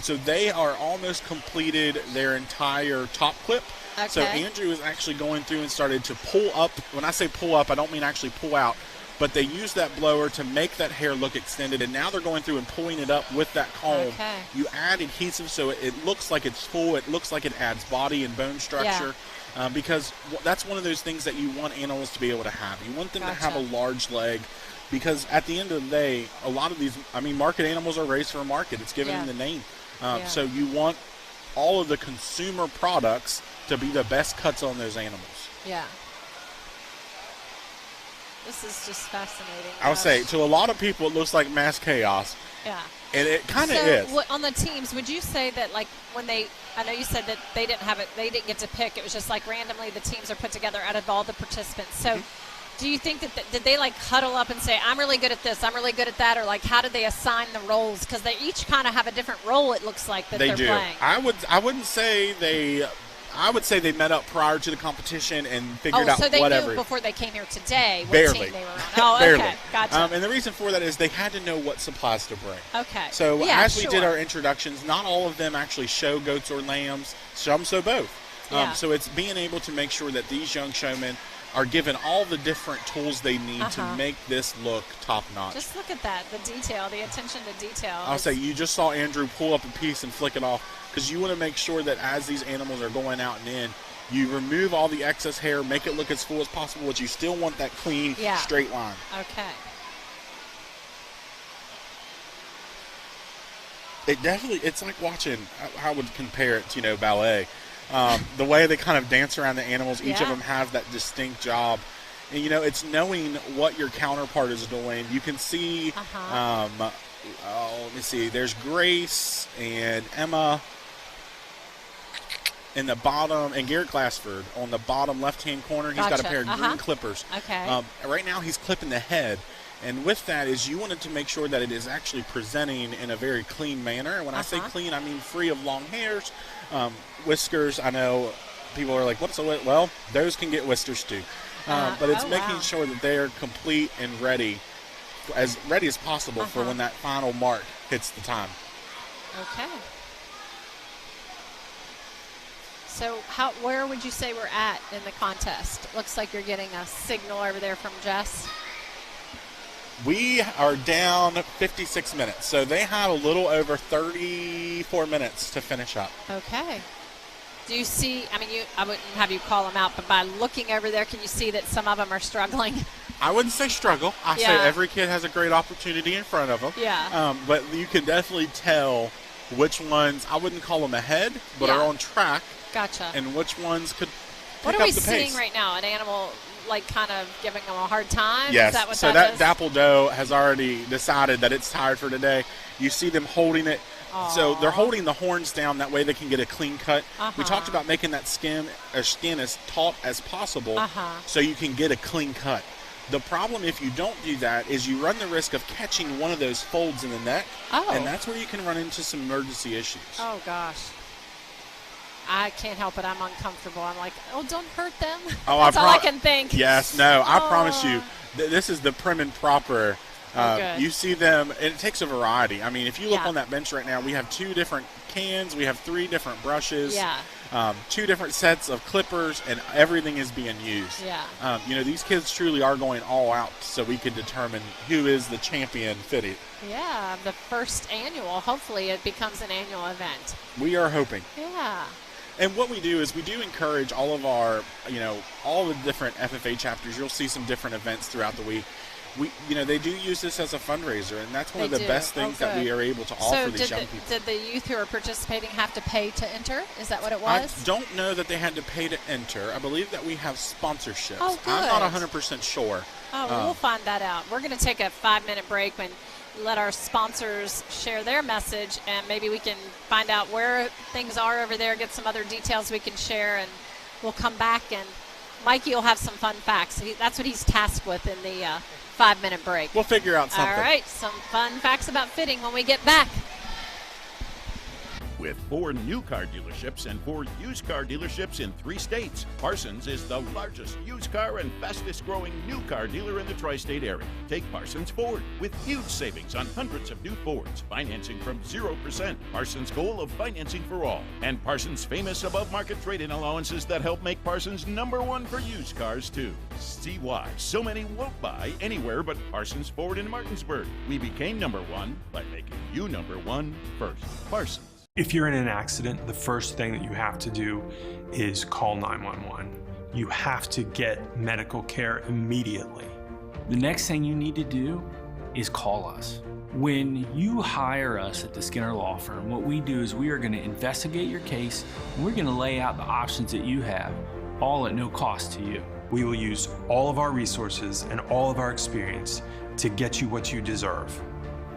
Speaker 17: So they are almost completed their entire top clip.
Speaker 6: Okay.
Speaker 17: So Andrew is actually going through and started to pull up. When I say pull up, I don't mean actually pull out. But they use that blower to make that hair look extended, and now they're going through and pulling it up with that comb.
Speaker 6: Okay.
Speaker 17: You add adhesive so it looks like it's full. It looks like it adds body and bone structure, because that's one of those things that you want animals to be able to have. You want them to have a large leg, because at the end of the day, a lot of these, I mean, market animals are raised for a market. It's given them the name. So you want all of the consumer products to be the best cuts on those animals.
Speaker 6: Yeah. This is just fascinating.
Speaker 17: I would say, to a lot of people, it looks like mass chaos.
Speaker 6: Yeah.
Speaker 17: And it kind of is.
Speaker 6: So on the teams, would you say that, like, when I know you said that they didn't get to pick, it was just like randomly the teams are put together out of all the participants. So do you think that, did they like huddle up and say, I'm really good at this, I'm really good at that, or like how did they assign the roles? Because they each kind of have a different role, it looks like, that they're playing.
Speaker 17: I wouldn't say they... I would say they met up prior to the competition and figured out
Speaker 6: so they
Speaker 17: whatever.
Speaker 6: knew before they came here today what
Speaker 17: Barely.
Speaker 6: team they were on. Oh,
Speaker 17: Barely.
Speaker 6: okay. Gotcha.
Speaker 17: And the reason for that is they had to know what supplies to bring.
Speaker 6: Okay.
Speaker 17: So as we did our introductions, not all of them actually show goats or lambs. Some show both. So it's being able to make sure that these young showmen are given all the different tools they need to make this look top-notch.
Speaker 6: Just look at that, the detail, the attention to detail.
Speaker 17: I'll say you just saw Andrew pull up a piece and flick it off, because you want to make sure that as these animals are going out and in, you remove all the excess hair, make it look as full as possible, but you still want that clean, straight line.
Speaker 6: Okay.
Speaker 17: It definitely, it's like watching, I would compare it to, ballet. The way they kind of dance around the animals, each of them have that distinct job. And, it's knowing what your counterpart is doing. You can see, let me see, there's Grace and Emma in the bottom, and Garrett Glassford on the bottom left-hand corner. He's got a pair of green clippers.
Speaker 6: Okay.
Speaker 17: Right now he's clipping the head. And with that is you wanted to make sure that it is actually presenting in a very clean manner. And when I say clean, I mean free of long hairs, whiskers. I know people are like, what's a whisker? Well, those can get whiskers too. But it's making sure that they are complete and ready as possible for when that final mark hits the time.
Speaker 6: Okay. So where would you say we're at in the contest? It looks like you're getting a signal over there from Jess.
Speaker 17: We are down 56 minutes, so they have a little over 34 minutes to finish up.
Speaker 6: Okay. Do you see, I wouldn't have you call them out, but by looking over there, can you see that some of them are struggling?
Speaker 17: I wouldn't say struggle. I say every kid has a great opportunity in front of them.
Speaker 6: Yeah.
Speaker 17: But you can definitely tell which ones, I wouldn't call them ahead, but are on track.
Speaker 6: Gotcha.
Speaker 17: And which ones could
Speaker 6: What
Speaker 17: pick
Speaker 6: are we
Speaker 17: up the
Speaker 6: seeing
Speaker 17: pace.
Speaker 6: right now? An animal like kind of giving them a hard time?
Speaker 17: Yes.
Speaker 6: Is that what
Speaker 17: so
Speaker 6: that is?
Speaker 17: dapple doe has already decided that it's tired for today. You see them holding it.
Speaker 6: Aww.
Speaker 17: So they're holding the horns down. That way they can get a clean cut.
Speaker 6: Uh-huh.
Speaker 17: We talked about making that skin as taut as possible
Speaker 6: Uh-huh.
Speaker 17: so you can get a clean cut. The problem if you don't do that is you run the risk of catching one of those folds in the neck.
Speaker 6: Oh.
Speaker 17: And that's where you can run into some emergency issues.
Speaker 6: Oh, gosh. I can't help it. I'm uncomfortable. I'm like, oh, don't hurt them.
Speaker 17: Oh,
Speaker 6: That's all I can think.
Speaker 17: Yes, no, I promise you, this is the prim and proper.
Speaker 6: Good.
Speaker 17: You see them, and it takes a variety. I mean, if you look
Speaker 6: Yeah.
Speaker 17: on that bench right now, we have 2 different cans, we have 3 different brushes,
Speaker 6: Yeah.
Speaker 17: 2 different sets of clippers, and everything is being used.
Speaker 6: Yeah.
Speaker 17: These kids truly are going all out so we can determine who is the champion fitted.
Speaker 6: Yeah, the first annual. Hopefully it becomes an annual event.
Speaker 17: We are hoping.
Speaker 6: Yeah.
Speaker 17: And what we do is we do encourage all of our, all the different FFA chapters. You'll see some different events throughout the week. They do use this as a fundraiser, and that's one of the best things that we are able to offer these young people.
Speaker 6: Did the youth who are participating have to pay to enter? Is that what it
Speaker 17: I
Speaker 6: was?
Speaker 17: don't know that they had to pay to enter. I believe that we have sponsorships.
Speaker 6: Oh, good.
Speaker 17: I'm not 100% sure.
Speaker 6: Oh, well, we'll find that out. We're going to take a 5-minute break and let our sponsors share their message, and maybe we can find out where things are over there, get some other details we can share, and we'll come back, and Mikey will have some fun facts. That's what he's tasked with in the 5-minute break.
Speaker 17: We'll figure out something.
Speaker 6: All right, some fun facts about fitting when we get back.
Speaker 4: With 4 new car dealerships and 4 used car dealerships in 3 states, Parsons is the largest used car and fastest growing new car dealer in the tri-state area. Take Parsons Ford with huge savings on hundreds of new Fords, financing from 0%, Parsons' goal of financing for all, and Parsons' famous above-market trade-in allowances that help make Parsons #1 for used cars too. See why so many won't buy anywhere but Parsons Ford in Martinsburg. We became #1 by making you #1 first. Parsons.
Speaker 11: If you're in an accident, the first thing that you have to do is call 911. You have to get medical care immediately.
Speaker 16: The next thing you need to do is call us. When you hire us at the Skinner Law Firm, what we do is we are going to investigate your case, and we're going to lay out the options that you have, all at no cost to you.
Speaker 11: We will use all of our resources and all of our experience to get you what you deserve.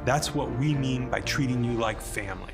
Speaker 11: That's what we mean by treating you like family.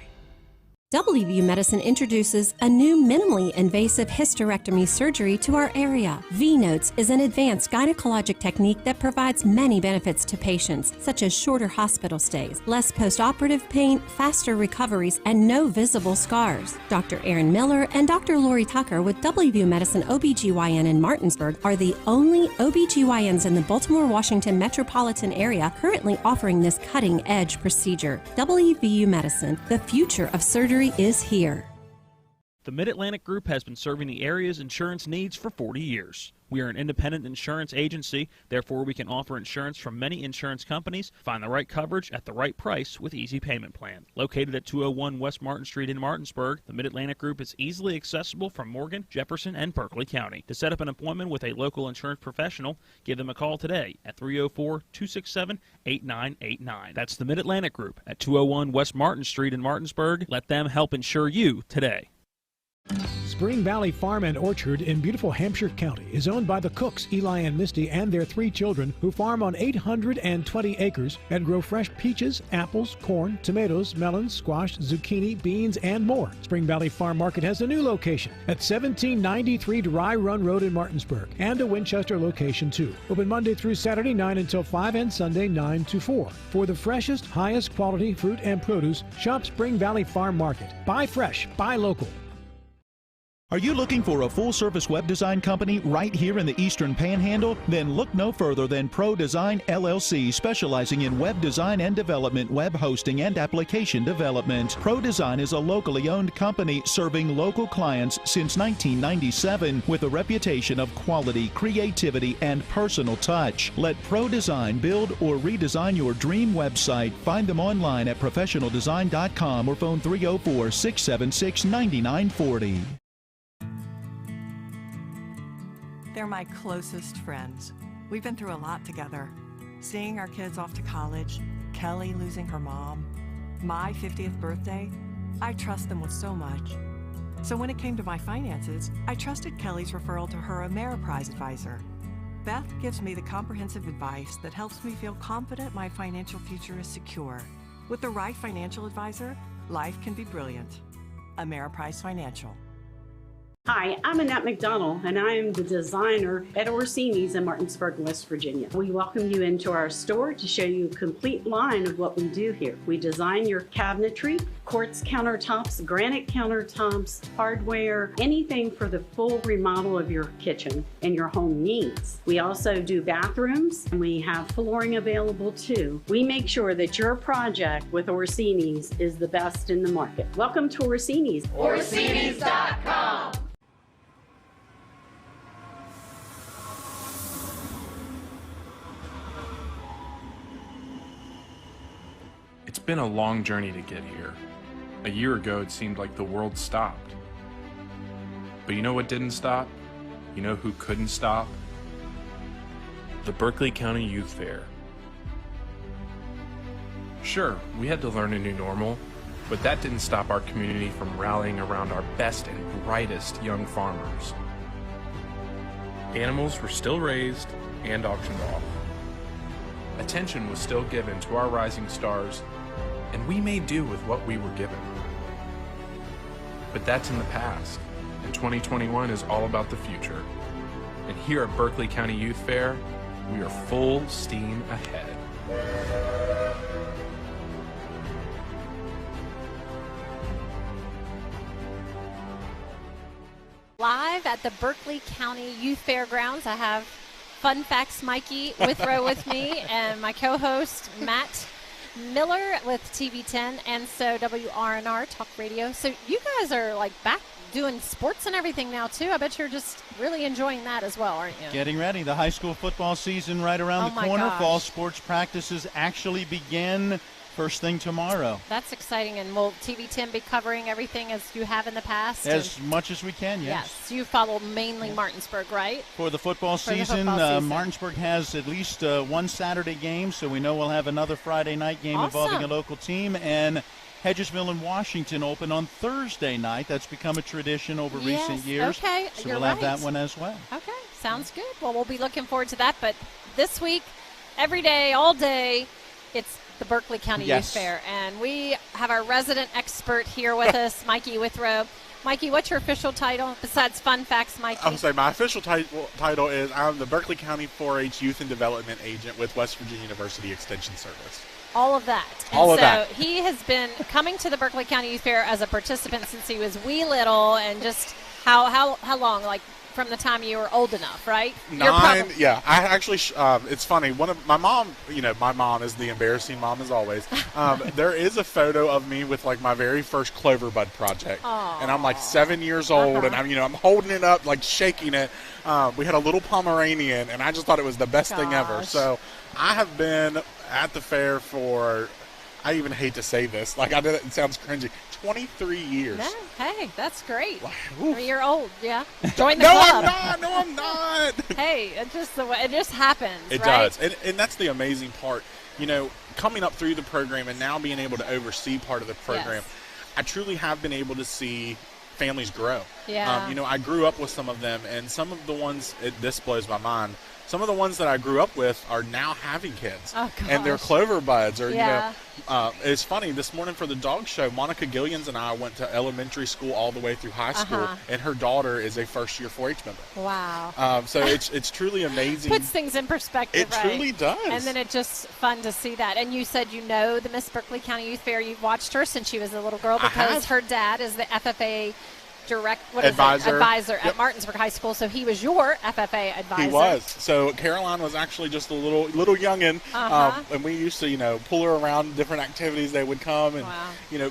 Speaker 20: WVU Medicine introduces a new minimally invasive hysterectomy surgery to our area. V-Notes is an advanced gynecologic technique that provides many benefits to patients, such as shorter hospital stays, less post-operative pain, faster recoveries, and no visible scars. Dr. Aaron Miller and Dr. Lori Tucker with WVU Medicine OBGYN in Martinsburg are the only OBGYNs in the Baltimore, Washington metropolitan area currently offering this cutting-edge procedure. WVU Medicine, the future of surgery is here.
Speaker 7: The Mid-Atlantic Group has been serving the area's insurance needs for 40 years. We are an independent insurance agency, therefore we can offer insurance from many insurance companies, find the right coverage at the right price with easy payment plan. Located at 201 West Martin Street in Martinsburg, the Mid-Atlantic Group is easily accessible from Morgan, Jefferson, and Berkeley County. To set up an appointment with a local insurance professional, give them a call today at 304-267-8989. That's the Mid-Atlantic Group at 201 West Martin Street in Martinsburg. Let them help insure you today.
Speaker 22: Spring Valley Farm and Orchard in beautiful Hampshire County is owned by the Cooks, Eli and Misty, and their 3 children who farm on 820 acres and grow fresh peaches, apples, corn, tomatoes, melons, squash, zucchini, beans, and more. Spring Valley Farm Market has a new location at 1793 Dry Run Road in Martinsburg and a Winchester location too. Open Monday through Saturday 9 until 5 and Sunday 9 to 4. For the freshest, highest quality fruit and produce, shop Spring Valley Farm Market. Buy fresh, buy local.
Speaker 5: Are you looking for a full-service web design company right here in the Eastern Panhandle? Then look no further than Pro Design LLC, specializing in web design and development, web hosting, and application development. Pro Design is a locally owned company serving local clients since 1997 with a reputation of quality, creativity, and personal touch. Let Pro Design build or redesign your dream website. Find them online at professionaldesign.com or phone 304-676-9940.
Speaker 8: They're my closest friends. We've been through a lot together. Seeing our kids off to college, Kelly losing her mom, my 50th birthday, I trust them with so much. So when it came to my finances, I trusted Kelly's referral to her Ameriprise advisor. Beth gives me the comprehensive advice that helps me feel confident my financial future is secure. With the right financial advisor, life can be brilliant. Ameriprise Financial.
Speaker 9: Hi, I'm Annette McDonald, and I am the designer at Orsini's in Martinsburg, West Virginia. We welcome you into our store to show you a complete line of what we do here. We design your cabinetry, quartz countertops, granite countertops, hardware, anything for the full remodel of your kitchen and your home needs. We also do bathrooms, and we have flooring available too. We make sure that your project with Orsini's is the best in the market. Welcome to Orsini's.
Speaker 12: Orsinis.com.
Speaker 14: It's been a long journey to get here. A year ago, it seemed like the world stopped. But you know what didn't stop? You know who couldn't stop? The Berkeley County Youth Fair. Sure, we had to learn a new normal, but that didn't stop our community from rallying around our best and brightest young farmers. Animals were still raised and auctioned off. Attention was still given to our rising stars, and we made do with what we were given. But that's in the past, and 2021 is all about the future. And here at Berkeley County Youth Fair, we are full steam ahead.
Speaker 6: Live at the Berkeley County Youth Fairgrounds, I have Fun Facts Mikey Withrow with me and my co-host Matt Miller with TV10 and so WRNR Talk Radio. So you guys are like back doing sports and everything now too. I bet you're just really enjoying that as well, aren't you?
Speaker 5: Getting ready. The high school football season right around the corner.
Speaker 6: Gosh.
Speaker 5: Fall sports practices actually begin first thing tomorrow.
Speaker 6: That's exciting. And will TV10 be covering everything as you have in the past?
Speaker 5: As much as we can, yes.
Speaker 6: Yes. You follow mainly Martinsburg, right?
Speaker 5: For the football season, Martinsburg has at least one Saturday game, so we know we'll have another Friday night game involving a local team. And Hedgesville and Washington open on Thursday night. That's become a tradition over recent years.
Speaker 6: Okay,
Speaker 5: so
Speaker 6: you're
Speaker 5: we'll have
Speaker 6: right.
Speaker 5: that one as well.
Speaker 6: Okay, sounds good. Well, we'll be looking forward to that. But this week, every day, all day, it's the Berkeley County Youth Fair. And we have our resident expert here with us, Mikey Withrow. Mikey, what's your official title besides Fun Facts, Mikey?
Speaker 17: I would say my official title is I'm the Berkeley County 4-H Youth and Development Agent with West Virginia University Extension Service.
Speaker 6: All of that.
Speaker 17: All of that.
Speaker 6: So he has been coming to the Berkeley County Youth Fair as a participant since he was wee little, and just how long? Like from the time you were old enough, right?
Speaker 17: 9, yeah. I actually, it's funny. My mom is the embarrassing mom as always. There is a photo of me with like my very first clover bud project, and I'm like 7 years old, and I'm holding it up, like shaking it. We had a little Pomeranian, and I just thought it was the best thing ever. So I have been at the fair for, I even hate to say this, like I did it sounds cringy, 23 years.
Speaker 6: No, hey, that's great. You're old, yeah. Join the club.
Speaker 17: No, I'm not.
Speaker 6: Hey, it just happens.
Speaker 17: It
Speaker 6: right?
Speaker 17: does, and that's the amazing part. Coming up through the program and now being able to oversee part of the program, I truly have been able to see families grow.
Speaker 6: Yeah.
Speaker 17: I grew up with some of them, and some of the ones, this blows my mind. Some of the ones that I grew up with are now having kids, and they're clover buds. Or it's funny. This morning for the dog show, Monica Gillians and I went to elementary school all the way through high school, and her daughter is a first-year 4-H member.
Speaker 6: Wow.
Speaker 17: So it's truly amazing.
Speaker 6: Puts things in perspective.
Speaker 17: It truly does.
Speaker 6: And then it's just fun to see that. And you said the Miss Berkeley County Youth Fair. You've watched her since she was a little girl because her dad is the FFA advisor at Martinsburg High School, so he was your FFA advisor.
Speaker 17: He was. So Caroline was actually just a little youngin', and we used to pull her around different activities. They would come, and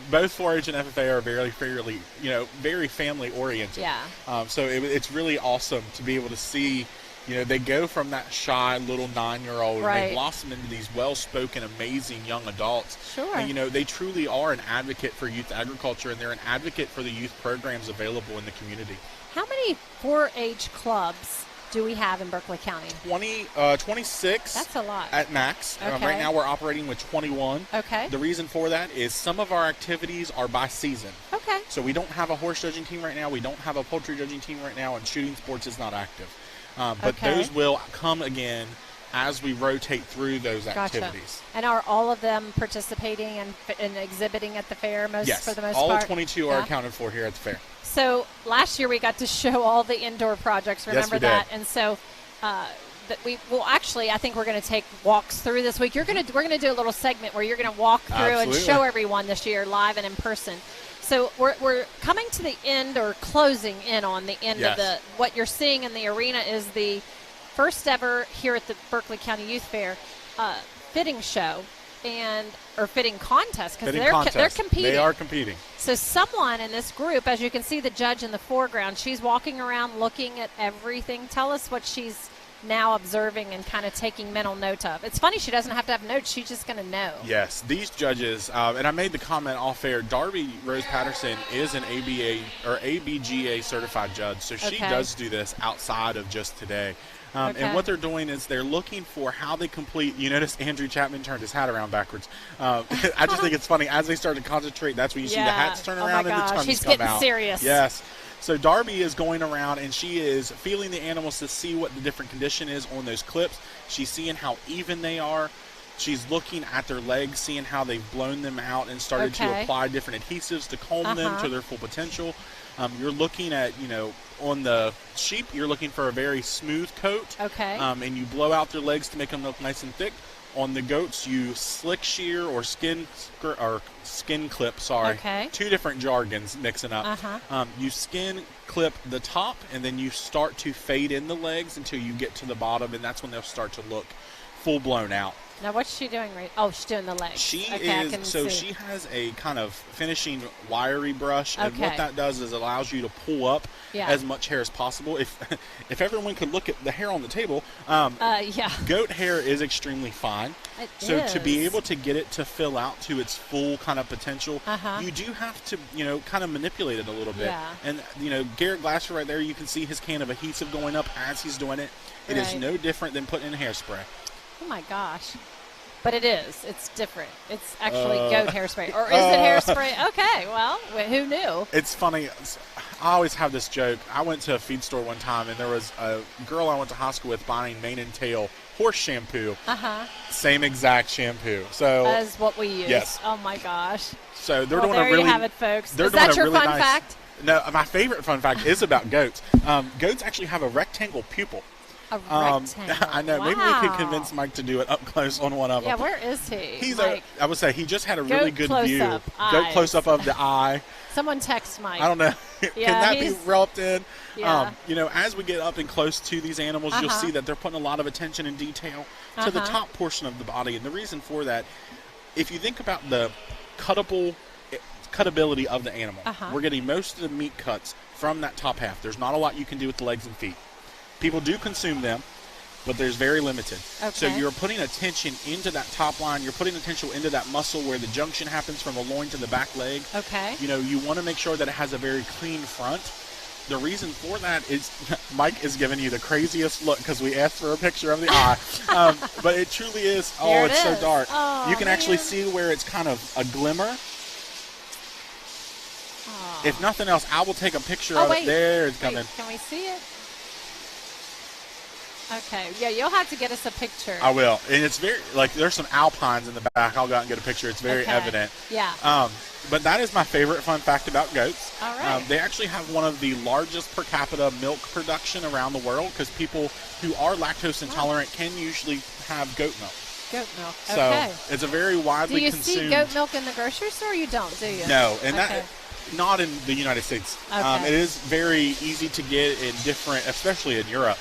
Speaker 17: both 4-H and FFA are very family oriented.
Speaker 6: Yeah.
Speaker 17: So it's really awesome to be able to see. They go from that shy little 9-year-old and they blossom into these well-spoken, amazing young adults.
Speaker 6: Sure.
Speaker 17: And, they truly are an advocate for youth agriculture, and they're an advocate for the youth programs available in the community.
Speaker 6: How many 4-H clubs do we have in Berkeley County?
Speaker 17: 26.
Speaker 6: That's a lot.
Speaker 17: At max.
Speaker 6: Okay.
Speaker 17: Right now we're operating with 21.
Speaker 6: Okay.
Speaker 17: The reason for that is some of our activities are by season.
Speaker 6: Okay.
Speaker 17: So we don't have a horse judging team right now. We don't have a poultry judging team right now, and shooting sports is not active. But those will come again as we rotate through those activities.
Speaker 6: And are all of them participating and exhibiting at the fair for the most part?
Speaker 17: Yes, all 22 are accounted for here at the fair.
Speaker 6: So last year we got to show all the indoor projects. Remember that? And so I think we're going to take walks through this week. We're going to do a little segment where you're going to walk through and show everyone this year live and in person. So we're coming to the end, or closing in on the end of what you're seeing in the arena is the first ever here at the Berkeley County Youth Fair fitting show or fitting contest, because they're competing.
Speaker 17: They are competing.
Speaker 6: So someone in this group, as you can see the judge in the foreground, she's walking around looking at everything. Tell us what she's now observing and kind of taking mental note of. It's funny, she doesn't have to have notes. She's just going to know.
Speaker 17: Yes, these judges, and I made the comment off air, Darby Rose Patterson is an ABA or ABGA certified judge, so she does do this outside of just today. And what they're doing is they're looking for how they complete. You notice Andrew Chapman turned his hat around backwards. I just think it's funny. As they start to concentrate, that's when you see the hats turn around and the tongues come out.
Speaker 6: She's getting serious.
Speaker 17: Yes. So Darby is going around and she is feeling the animals to see what the different condition is on those clips. She's seeing how even they are. She's looking at their legs, seeing how they've blown them out and started to apply different adhesives to comb them to their full potential. You're looking at, on the sheep, you're looking for a very smooth coat. And you blow out their legs to make them look nice and thick. On the goats, you slick shear or skin clip, two different jargons mixing up. You skin clip the top, and then you start to fade in the legs until you get to the bottom, and that's when they'll start to look full blown out.
Speaker 6: Now, what's she doing? Oh, she's doing the legs.
Speaker 17: She has a kind of finishing wiry brush, and what that does is allows you to pull up as much hair as possible. If everyone could look at the hair on the table, goat hair is extremely fine. To be able to get it to fill out to its full kind of potential, you do have to, kind of manipulate it a little bit. And, Garrett Glasser right there, you can see his can of adhesive going up as he's doing it. It is no different than putting in hairspray.
Speaker 6: Oh, my gosh. But it is. It's different. It's actually goat hairspray. Or is it hairspray? Okay, well, who knew?
Speaker 17: It's funny. I always have this joke. I went to a feed store one time, and there was a girl I went to high school with buying mane and tail horse shampoo. Same exact shampoo. So
Speaker 6: as what we use.
Speaker 17: Yes.
Speaker 6: Oh, my gosh.
Speaker 17: So they're doing
Speaker 6: there
Speaker 17: a really.
Speaker 6: You have it, folks.
Speaker 17: Is
Speaker 6: that your fun fact?
Speaker 17: No, my favorite fun fact is about goats. Goats actually have a rectangle pupil.
Speaker 6: A rectangle.
Speaker 17: I know.
Speaker 6: Wow.
Speaker 17: Maybe we could convince Mike to do it up close on one of them.
Speaker 6: Yeah, where is he?
Speaker 17: I would say he just had a really good view.
Speaker 6: Goat
Speaker 17: close up of the eye.
Speaker 6: Someone text Mike.
Speaker 17: I don't know. Can that be roped in?
Speaker 6: Yeah.
Speaker 17: As we get up and close to these animals, you'll see that they're putting a lot of attention and detail to the top portion of the body. And the reason for that, if you think about the cuttability of the animal, we're getting most of the meat cuts from that top half. There's not a lot you can do with the legs and feet. People do consume them, but there's very limited. So you're putting attention into that top line. You're putting attention into that muscle where the junction happens from the loin to the back leg. You want to make sure that it has a very clean front. The reason for that is Mike is giving you the craziest look because we asked for a picture of the eye. But it truly is. It's so dark. You can actually see where it's kind of a glimmer. If nothing else, I will take a picture of it. There it's coming.
Speaker 6: Can we see it? Okay. Yeah, you'll have to get us a picture.
Speaker 17: I will. And it's very, there's some alpines in the back. I'll go out and get a picture. It's very evident.
Speaker 6: Yeah.
Speaker 17: But that is my favorite fun fact about goats.
Speaker 6: All right.
Speaker 17: They actually have one of the largest per capita milk production around the world because people who are lactose intolerant can usually have goat milk.
Speaker 6: Goat milk.
Speaker 17: So it's a a widely consumed.
Speaker 6: Do you see goat milk in the grocery store? You don't, do you?
Speaker 17: No. And that not in the United States. It is very easy to get in different, especially in Europe.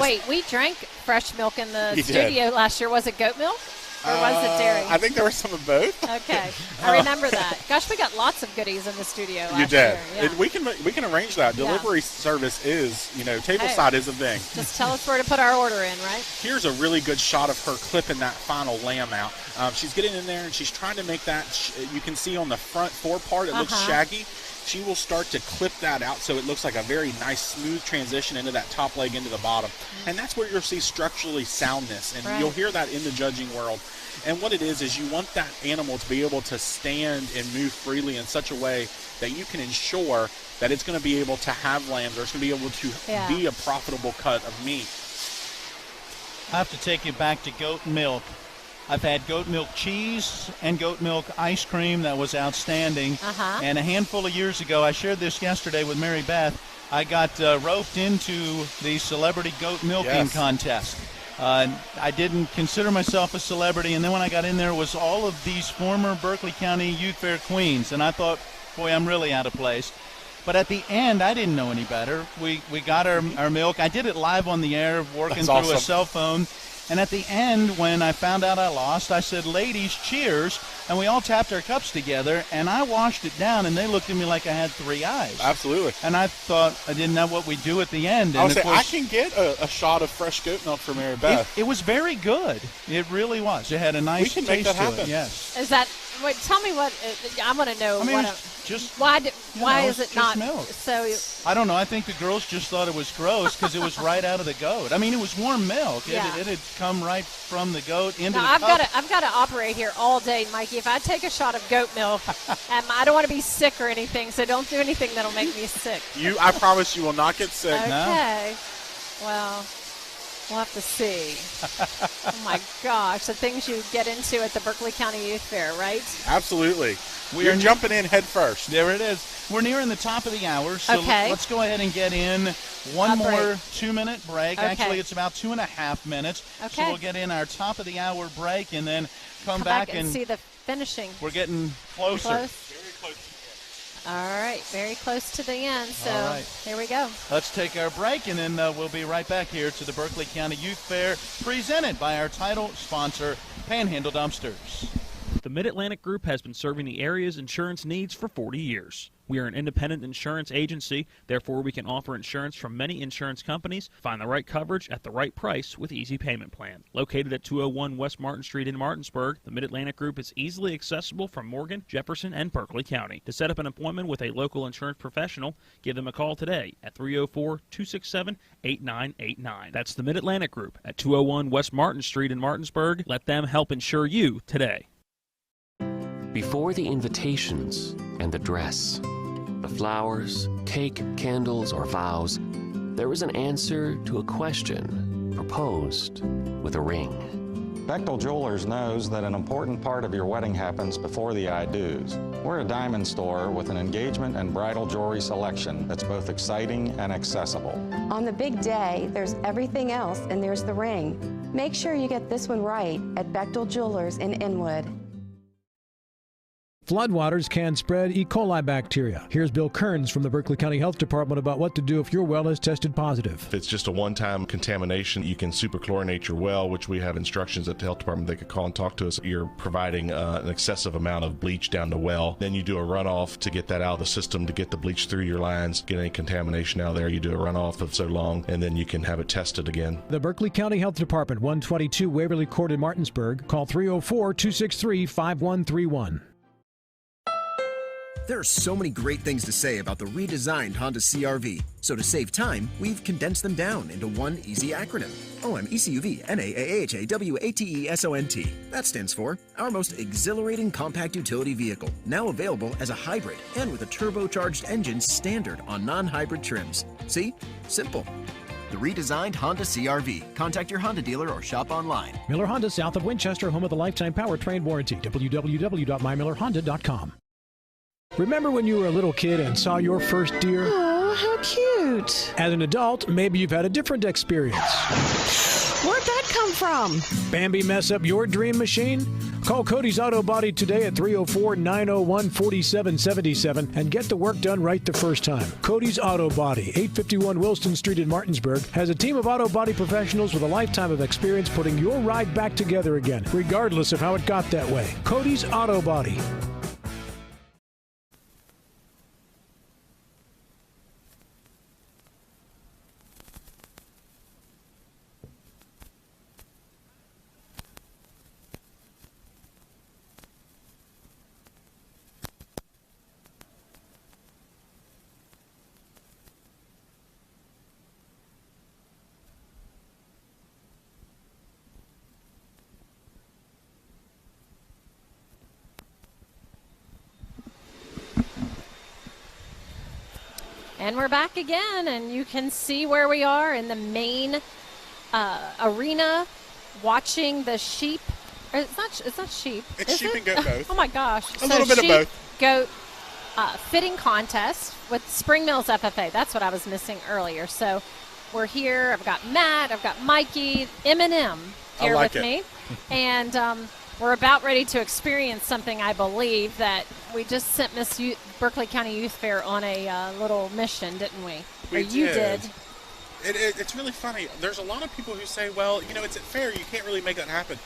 Speaker 6: Wait, we drank fresh milk in the studio last year. Was it goat milk or was it dairy?
Speaker 17: I think there was some of both.
Speaker 6: Okay, I remember that. Gosh, we got lots of goodies in the studio last
Speaker 17: year. You did.
Speaker 6: Yeah.
Speaker 17: We can arrange that. Delivery service is, tableside is a thing.
Speaker 6: Just tell us where to put our order in, right?
Speaker 17: Here's a really good shot of her clipping that final lamb out. She's getting in there and she's trying to make that. You can see on the front forepart it looks shaggy. she will start to clip that out so it looks like a very nice smooth transition into that top leg into the bottom. And that's where you'll see structurally soundness, and you'll hear that in the judging world. And what it is you want that animal to be able to stand and move freely in such a way that you can ensure that it's going to be able to have lambs, or it's going to be able to be a profitable cut of meat.
Speaker 5: I have to take you back to goat milk. I've had goat milk cheese and goat milk ice cream that was outstanding. And a handful of years ago, I shared this yesterday with Mary Beth, I got roped into the celebrity goat milking contest. I didn't consider myself a celebrity, and then when I got in there was all of these former Berkeley County Youth Fair queens, and I thought, boy, I'm really out of place. But at the end, I didn't know any better. We got our milk. I did it live on the air, working through a cell phone. And at the end, when I found out I lost, I said, ladies, cheers. And we all tapped our cups together, and I washed it down, and they looked at me like I had three eyes.
Speaker 17: Absolutely.
Speaker 5: And I thought I didn't know what we do at the end.
Speaker 17: I would say, I can get a shot of fresh goat milk for Mary Beth.
Speaker 5: It was very good. It really was. It had a nice taste
Speaker 17: make that happen.
Speaker 5: to it. Yes.
Speaker 6: Is that, wait, tell me what, I want to know.
Speaker 5: I mean,
Speaker 6: why is it not
Speaker 5: milk.
Speaker 6: so?
Speaker 5: I don't know. I think the girls just thought it was gross because it was right out of the goat. I mean, it was warm milk. It had come right from the goat into the cup.
Speaker 6: I've got to operate here all day, Mikey. If I take a shot of goat milk, I don't want to be sick or anything, so don't do anything that'll make me sick.
Speaker 17: I promise you will not get sick.
Speaker 6: Okay. Well, we'll have to see. Oh, my gosh. The things you get into at the Berkeley County Youth Fair, right?
Speaker 17: Absolutely. You're jumping in head first.
Speaker 5: There it is. We're nearing the top of the hour, so let's go ahead and get in one more 2-minute break.
Speaker 6: Okay.
Speaker 5: Actually, it's about 2.5 minutes. So we'll get in our top of the hour break and then come back and
Speaker 6: see the finishing.
Speaker 5: We're getting closer.
Speaker 6: Very close. All right, very close to the end. So here we go.
Speaker 5: Let's take our break, and then we'll be right back here to the Berkeley County Youth Fair, presented by our title sponsor, Panhandle Dumpsters.
Speaker 7: The Mid-Atlantic Group has been serving the area's insurance needs for 40 years. We are an independent insurance agency, therefore we can offer insurance from many insurance companies. Find the right coverage at the right price with Easy Payment Plan. Located at 201 West Martin Street in Martinsburg, the Mid-Atlantic Group is easily accessible from Morgan, Jefferson, and Berkeley County. To set up an appointment with a local insurance professional, give them a call today at 304-267-8989. That's the Mid-Atlantic Group at 201 West Martin Street in Martinsburg. Let them help insure you today.
Speaker 10: Before the invitations and the dress, the flowers, cake, candles, or vows, there was an answer to a question proposed with a ring.
Speaker 13: Bechtel Jewelers knows that an important part of your wedding happens before the I-dos. We're a diamond store with an engagement and bridal jewelry selection that's both exciting and accessible.
Speaker 15: On the big day, there's everything else, and there's the ring. Make sure you get this one right at Bechtel Jewelers in Inwood.
Speaker 22: Floodwaters can spread E. coli bacteria. Here's Bill Kearns from the Berkeley County Health Department about what to do if your well is tested positive.
Speaker 21: If it's just a one-time contamination, you can superchlorinate your well, which we have instructions at the health department. They could call and talk to us. You're providing an excessive amount of bleach down the well. Then you do a runoff to get that out of the system, to get the bleach through your lines, get any contamination out of there. You do a runoff of so long, and then you can have it tested again.
Speaker 22: The Berkeley County Health Department, 122 Waverly Court in Martinsburg. Call 304-263-5131.
Speaker 23: There are so many great things to say about the redesigned Honda CR-V. So to save time, we've condensed them down into one easy acronym. OMECUV NAAHAWATESONT. That stands for our most exhilarating compact utility vehicle, now available as a hybrid and with a turbocharged engine standard on non-hybrid trims. See? Simple. The redesigned Honda CR-V. Contact your Honda dealer or shop online.
Speaker 22: Miller Honda, south of Winchester, home of the lifetime powertrain warranty. www.mymillerhonda.com. Remember when you were a little kid and saw your first deer?
Speaker 8: Oh, how cute.
Speaker 22: As an adult, maybe you've had a different experience.
Speaker 8: Where'd that come from?
Speaker 22: Bambi mess up your dream machine? Call Cody's Auto Body today at 304-901-4777 and get the work done right the first time. Cody's Auto Body, 851 Wilson Street in Martinsburg, has a team of auto body professionals with a lifetime of experience putting your ride back together again, regardless of how it got that way. Cody's Auto Body.
Speaker 6: And we're back again, and you can see where we are in the main arena watching the sheep. It's not sheep.
Speaker 17: It's sheep and goat both.
Speaker 6: Oh, my gosh.
Speaker 17: A little bit of both.
Speaker 6: Goat fitting contest with Spring Mills FFA. That's what I was missing earlier. So we're here. I've got Matt. I've got Mikey. M&M here with me. And we're about ready to experience something, I believe, that we just sent Berkeley County Youth Fair on a little mission, didn't we? You did.
Speaker 17: It's really funny. There's a lot of people who say, well, it's at fair. You can't really make that happen.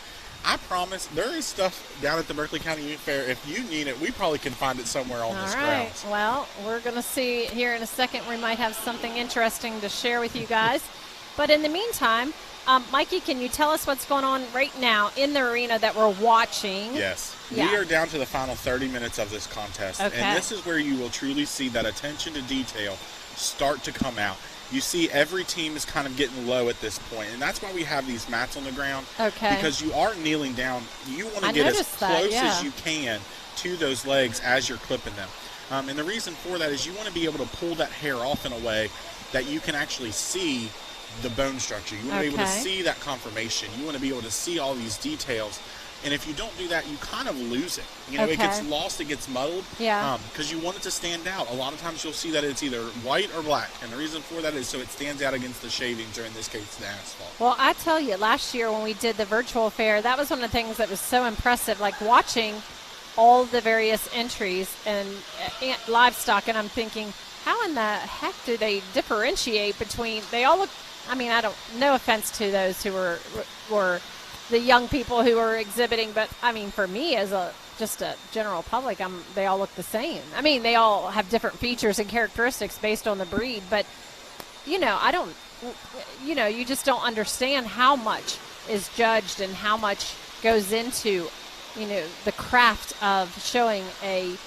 Speaker 17: I promise there is stuff down at the Berkeley County Youth Fair. If you need it, we probably can find it somewhere on this ground.
Speaker 6: Well, we're going to see here in a second. We might have something interesting to share with you guys. But in the meantime, Mikey, can you tell us what's going on right now in the arena that we're watching?
Speaker 17: Yes.
Speaker 6: Yeah.
Speaker 17: We are down to the final 30 minutes of this contest.
Speaker 6: Okay.
Speaker 17: And this is where you will truly see that attention to detail start to come out. You see every team is kind of getting low at this point, and that's why we have these mats on the ground.
Speaker 6: Okay.
Speaker 17: Because you are kneeling down. You want to get as close as you can to those legs as you're clipping them. And the reason for that is you want to be able to pull that hair off in a way that you can actually see the bone structure. You want to be able to see that conformation. You want to be able to see all these details. And if you don't do that, you kind of lose it. It gets lost, it gets muddled.
Speaker 6: Yeah.
Speaker 17: Because you want it to stand out. A lot of times you'll see that it's either white or black. And the reason for that is so it stands out against the shavings, or in this case, the asphalt.
Speaker 6: Well, I tell you, last year when we did the virtual fair, that was one of the things that was so impressive, like watching all the various entries and livestock. And I'm thinking, how in the heck do they differentiate between, they all look, no offense to those who were the young people who are exhibiting, but for me as just a general public, they all look the same. They all have different features and characteristics based on the breed, but you just don't understand how much is judged and how much goes into the craft of showing an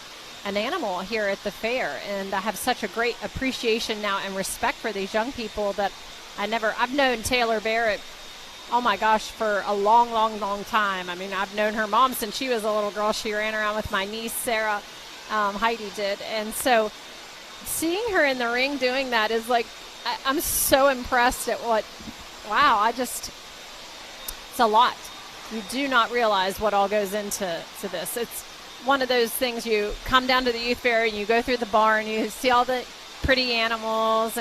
Speaker 6: animal here at the fair. And I have such a great appreciation now and respect for these young people that I've known Taylor Barrett, oh my gosh, for a long, long, long time. I've known her mom since she was a little girl. She ran around with my niece, Sarah, Heidi did. And so seeing her in the ring doing that is like, I'm so impressed at it's a lot. You do not realize what all goes into this. It's one of those things, you come down to the youth fair and you go through the barn, you see all the pretty animals,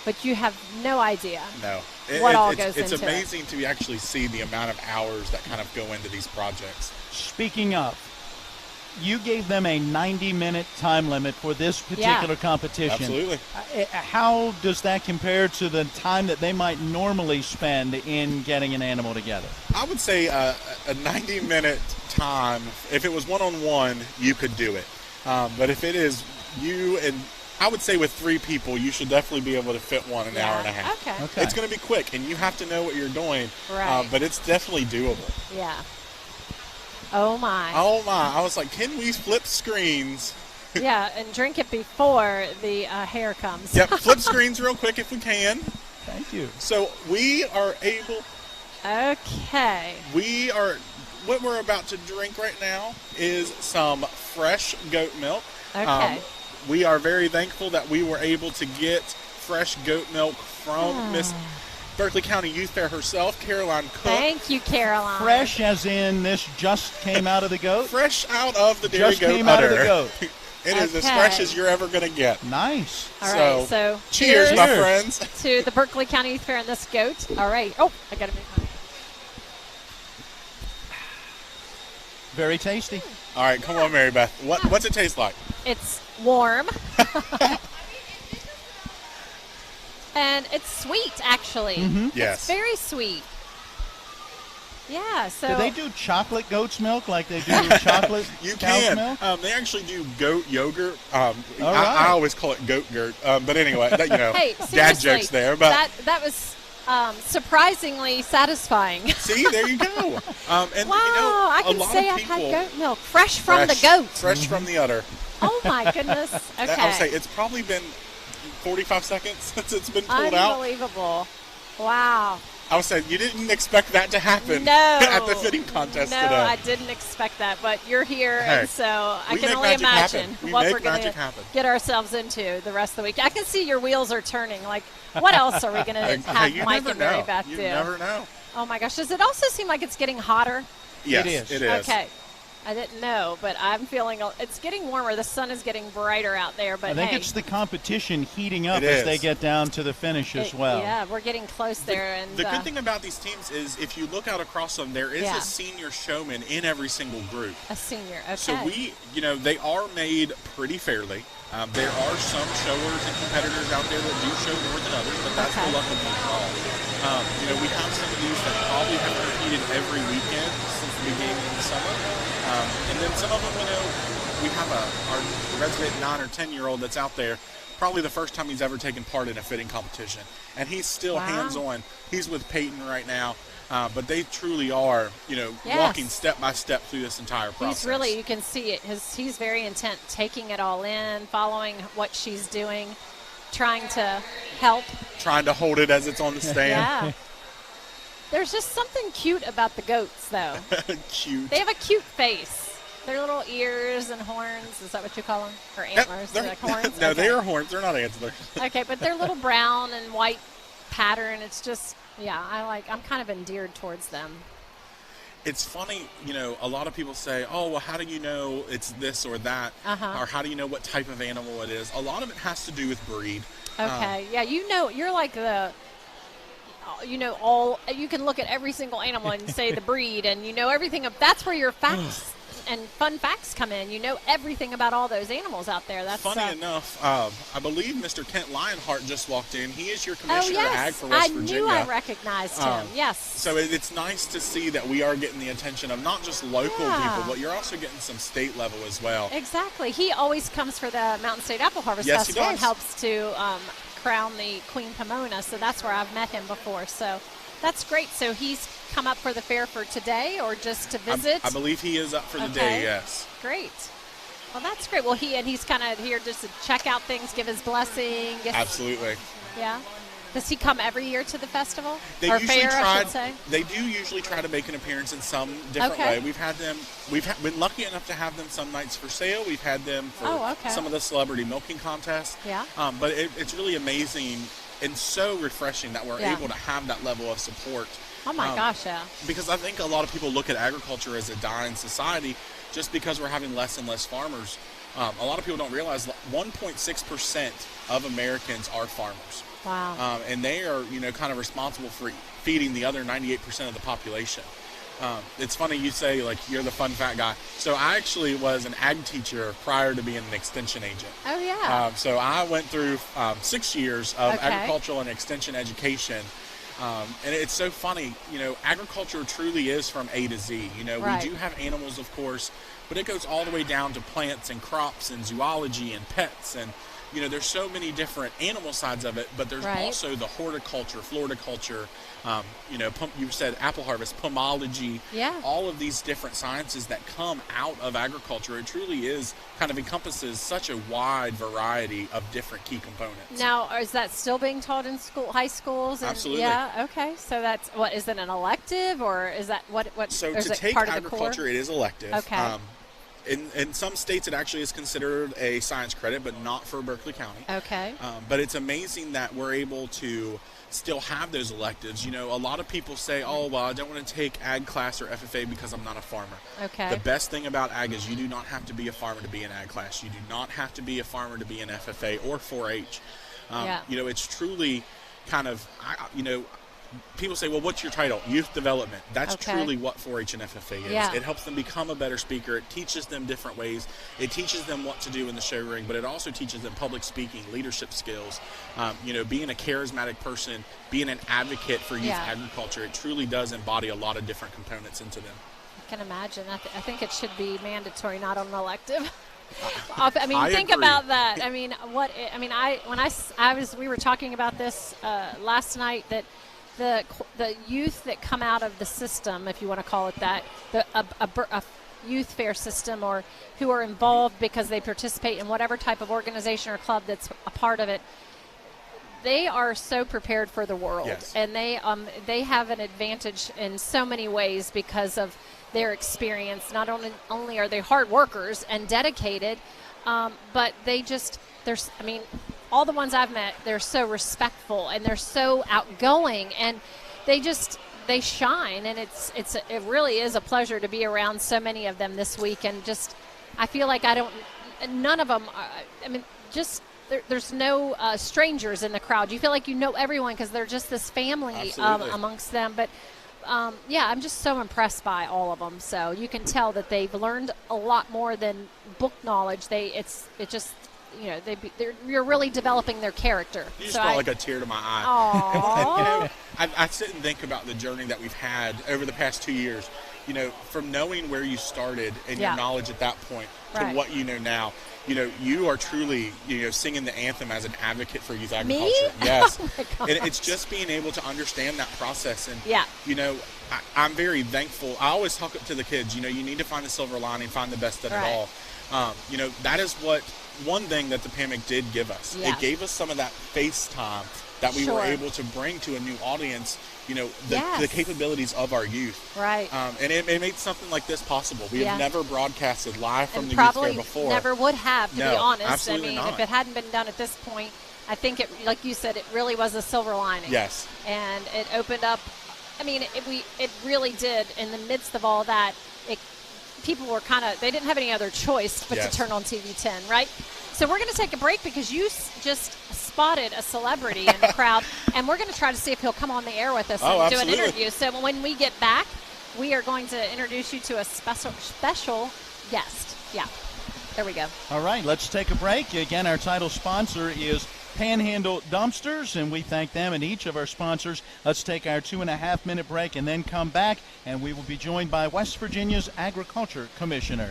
Speaker 6: but you have no idea.
Speaker 17: No.
Speaker 6: What all goes into it.
Speaker 17: It's amazing to actually see the amount of hours that kind of go into these projects.
Speaker 5: Speaking of, you gave them a 90-minute time limit for this particular competition.
Speaker 17: Absolutely.
Speaker 5: How does that compare to the time that they might normally spend in getting an animal together?
Speaker 17: I would say a 90-minute time, if it was one-on-one, you could do it. But if it is you and I would say with 3 people, you should definitely be able to fit one an hour and a half.
Speaker 6: Okay.
Speaker 17: It's going to be quick, and you have to know what you're doing.
Speaker 6: Right.
Speaker 17: But it's definitely doable.
Speaker 6: Yeah. Oh, my.
Speaker 17: Oh, my. I was like, can we flip screens?
Speaker 6: Yeah, and drink it before the hair comes.
Speaker 17: Yep, flip screens real quick if we can.
Speaker 5: Thank you.
Speaker 17: So we are able.
Speaker 6: Okay.
Speaker 17: What we're about to drink right now is some fresh goat milk.
Speaker 6: Okay.
Speaker 17: We are very thankful that we were able to get fresh goat milk from Miss Berkeley County Youth Fair herself, Caroline Cook.
Speaker 6: Thank you, Caroline.
Speaker 5: Fresh as in this just came out of the goat?
Speaker 17: Fresh out of the dairy
Speaker 5: just
Speaker 17: goat
Speaker 5: came
Speaker 17: udder.
Speaker 5: out of the goat.
Speaker 17: It is as fresh as you're ever going to get.
Speaker 5: Nice.
Speaker 6: All right, so
Speaker 17: cheers, my friends.
Speaker 6: To the Berkeley County Youth Fair and this goat. All right. Oh, I got to make mine.
Speaker 5: Very tasty.
Speaker 17: All right, come on, Mary Beth. What's it taste like?
Speaker 6: It's warm. And it's sweet, actually.
Speaker 5: Mm-hmm.
Speaker 17: Yes.
Speaker 6: It's very sweet. Yeah, so.
Speaker 5: Do they do chocolate goat's milk like they do chocolate cow's milk?
Speaker 17: They actually do goat yogurt.
Speaker 5: All right.
Speaker 17: I always call it goat gurt. But anyway,
Speaker 6: hey,
Speaker 17: dad jokes there. But
Speaker 6: that was surprisingly satisfying.
Speaker 17: See, there you go. And
Speaker 6: wow, I can say I've had goat milk fresh from the goat.
Speaker 17: Fresh from the udder.
Speaker 6: Oh, my goodness. Okay.
Speaker 17: I would say it's probably been 45 seconds since it's been pulled out.
Speaker 6: Unbelievable. Wow.
Speaker 17: I was saying, you didn't expect that to happen at the fitting contest today.
Speaker 6: No, I didn't expect that, but you're here, and so I can only imagine
Speaker 17: what
Speaker 6: we're going to get ourselves into the rest of the week. I can see your wheels are turning. Like, what else are we going to have Mike and Mary Beth do?
Speaker 17: You never know.
Speaker 6: Oh, my gosh. Does it also seem like it's getting hotter?
Speaker 17: Yes, it is.
Speaker 6: Okay. I didn't know, but I'm feeling it's getting warmer. The sun is getting brighter out there. But
Speaker 5: I think it's the competition heating up as they get down to the finish as well.
Speaker 6: Yeah, we're getting close there. And
Speaker 17: the good thing about these teams is if you look out across them, there is a senior showman in every single group.
Speaker 6: A senior, okay.
Speaker 17: So they are made pretty fairly. There are some showers and competitors out there that do show more than others, but that's the luck of the draw. We have some of these that probably have competed every weekend since the beginning of the summer. And then some of them, we have our resident 9 or 10-year-old that's out there, probably the first time he's ever taken part in a fitting competition. And he's still hands-on. He's with Peyton right now. But they truly are, walking step by step through this entire process.
Speaker 6: You can see it. He's very intent, taking it all in, following what she's doing, trying to help.
Speaker 17: Trying to hold it as it's on the stand.
Speaker 6: Yeah. There's just something cute about the goats, though.
Speaker 17: Cute.
Speaker 6: They have a cute face. Their little ears and horns. Is that what you call them? Or antlers? Like horns?
Speaker 17: No, they are horns. They're not antlers.
Speaker 6: Okay, but they're little brown and white pattern. It's just, I'm kind of endeared towards them.
Speaker 17: It's funny, a lot of people say, oh, well, how do you know it's this or that? Or how do you know what type of animal it is? A lot of it has to do with breed.
Speaker 6: Okay, you're like you can look at every single animal and say the breed, and everything. That's where your facts and fun facts come in. You know everything about all those animals out there. That's
Speaker 17: funny enough. I believe Mr. Kent Lionheart just walked in. He is your commissioner of ag for West Virginia.
Speaker 6: I knew I recognized him. Yes.
Speaker 17: So it's nice to see that we are getting the attention of not just local people, but you're also getting some state level as well.
Speaker 6: Exactly. He always comes for the Mountain State Apple Harvest
Speaker 17: Yes,
Speaker 6: Festival
Speaker 17: he
Speaker 6: and
Speaker 17: does.
Speaker 6: helps to crown the Queen Pomona. So that's where I've met him before. So that's great. So he's come up for the fair for today, or just to visit?
Speaker 17: I believe he is up for the day, yes.
Speaker 6: Great. Well, that's great. Well, he's kind of here just to check out things, give his blessing.
Speaker 17: Absolutely.
Speaker 6: Yeah. Does he come every year to the festival?
Speaker 17: They
Speaker 6: or
Speaker 17: usually
Speaker 6: fair, I should say?
Speaker 17: They do usually try to make an appearance in some different way. We've been lucky enough to have them some nights for sale. We've had them for some of the celebrity milking contests.
Speaker 6: Yeah.
Speaker 17: But it's really amazing and so refreshing that we're able to have that level of support.
Speaker 6: Oh my gosh, yeah.
Speaker 17: Because I think a lot of people look at agriculture as a dying society just because we're having less and less farmers. A lot of people don't realize 1.6% of Americans are farmers.
Speaker 6: Wow.
Speaker 17: And they are, kind of responsible for feeding the other 98% of the population. It's funny you say, you're the fun fact guy. So I actually was an ag teacher prior to being an extension agent.
Speaker 6: Oh, yeah.
Speaker 17: So I went through 6 years of agricultural and extension education. And it's so funny, agriculture truly is from A to Z. We do have animals, of course, but it goes all the way down to plants and crops and zoology and pets. And, there's so many different animal sides of it, but there's also the horticulture, floriculture, you said apple harvest, pomology, all of these different sciences that come out of agriculture. It truly is kind of encompasses such a wide variety of different key components.
Speaker 6: Now, is that still being taught in high schools?
Speaker 17: Absolutely.
Speaker 6: Yeah, okay. So that's, is it an elective, or is that what
Speaker 17: So
Speaker 6: is
Speaker 17: to
Speaker 6: it
Speaker 17: take
Speaker 6: part
Speaker 17: agriculture,
Speaker 6: of the core?
Speaker 17: it is elective.
Speaker 6: Okay.
Speaker 17: In some states, it actually is considered a science credit, but not for Berkeley County.
Speaker 6: Okay.
Speaker 17: But it's amazing that we're able to still have those electives. A lot of people say, oh, well, I don't want to take ag class or FFA because I'm not a farmer.
Speaker 6: Okay.
Speaker 17: The best thing about ag is you do not have to be a farmer to be in ag class. You do not have to be a farmer to be in FFA or 4-H. It's truly kind of, people say, well, what's your title? Youth development. That's truly what 4-H and FFA is.
Speaker 6: Yeah.
Speaker 17: It helps them become a better speaker. It teaches them different ways. It teaches them what to do in the show ring, but it also teaches them public speaking, leadership skills, being a charismatic person, being an advocate for youth agriculture. It truly does embody a lot of different components into them.
Speaker 6: I can imagine. I think it should be mandatory, not an elective. Think
Speaker 17: agree.
Speaker 6: about that. We were talking about this last night, that the youth that come out of the system, if you want to call it that, a youth fair system, or who are involved because they participate in whatever type of organization or club that's a part of it, they are so prepared for the world.
Speaker 17: Yes.
Speaker 6: And they have an advantage in so many ways because of their experience. Not only are they hard workers and dedicated, but all the ones I've met, they're so respectful and they're so outgoing, and they shine, and it really is a pleasure to be around so many of them this week. And just, I feel like none of them, there's no strangers in the crowd. You feel like you know everyone because they're just this family amongst them. But I'm just so impressed by all of them. So you can tell that they've learned a lot more than book knowledge. You're really developing their character.
Speaker 17: You just brought like a tear to my eye.
Speaker 6: And,
Speaker 17: I sit and think about the journey that we've had over the past 2 years. From knowing where you started and your knowledge at that point to what you know now. You are truly, singing the anthem as an advocate for youth agriculture.
Speaker 6: Me?
Speaker 17: Yes.
Speaker 6: Oh my gosh.
Speaker 17: And it's just being able to understand that process. And,
Speaker 6: yeah.
Speaker 17: I'm very thankful. I always talk to the kids, you need to find the silver lining, find the best of it all. That is one thing that the pandemic did give us.
Speaker 6: Yeah.
Speaker 17: It gave us some of that face time that we were able to bring to a new audience, the capabilities of our youth.
Speaker 6: Right.
Speaker 17: And it made something like this possible. We have never broadcasted live from the youth
Speaker 6: probably
Speaker 17: fair before.
Speaker 6: Never would have, to be honest.
Speaker 17: Absolutely not.
Speaker 6: If it hadn't been done at this point, I think it, like you said, it really was a silver lining.
Speaker 17: Yes.
Speaker 6: And it opened up, it really did. In the midst of all that, people were they didn't have any other choice but to turn on TV 10, right? So we're going to take a break because you just spotted a celebrity in the crowd, and we're going to try to see if he'll come on the air with us and do an interview. So when we get back, we are going to introduce you to a special guest. Yeah, there we go.
Speaker 5: All right, let's take a break. Again, our title sponsor is Panhandle Dumpsters, and we thank them and each of our sponsors. Let's take our 2.5-minute break and then come back, and we will be joined by West Virginia's Agriculture Commissioner.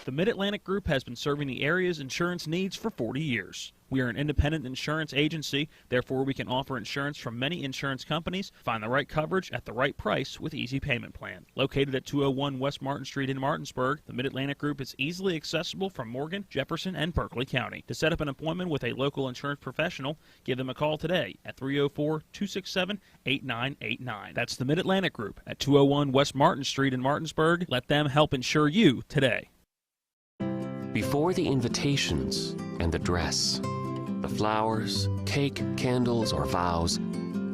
Speaker 7: The Mid-Atlantic Group has been serving the area's insurance needs for 40 years. We are an independent insurance agency, therefore we can offer insurance from many insurance companies, find the right coverage at the right price with easy payment plan. Located at 201 West Martin Street in Martinsburg, the Mid-Atlantic Group is easily accessible from Morgan, Jefferson, and Berkeley County. To set up an appointment with a local insurance professional, give them a call today at 304-267-8989. That's the Mid-Atlantic Group at 201 West Martin Street in Martinsburg. Let them help insure you today.
Speaker 10: Before the invitations and the dress, the flowers, cake, candles, or vows,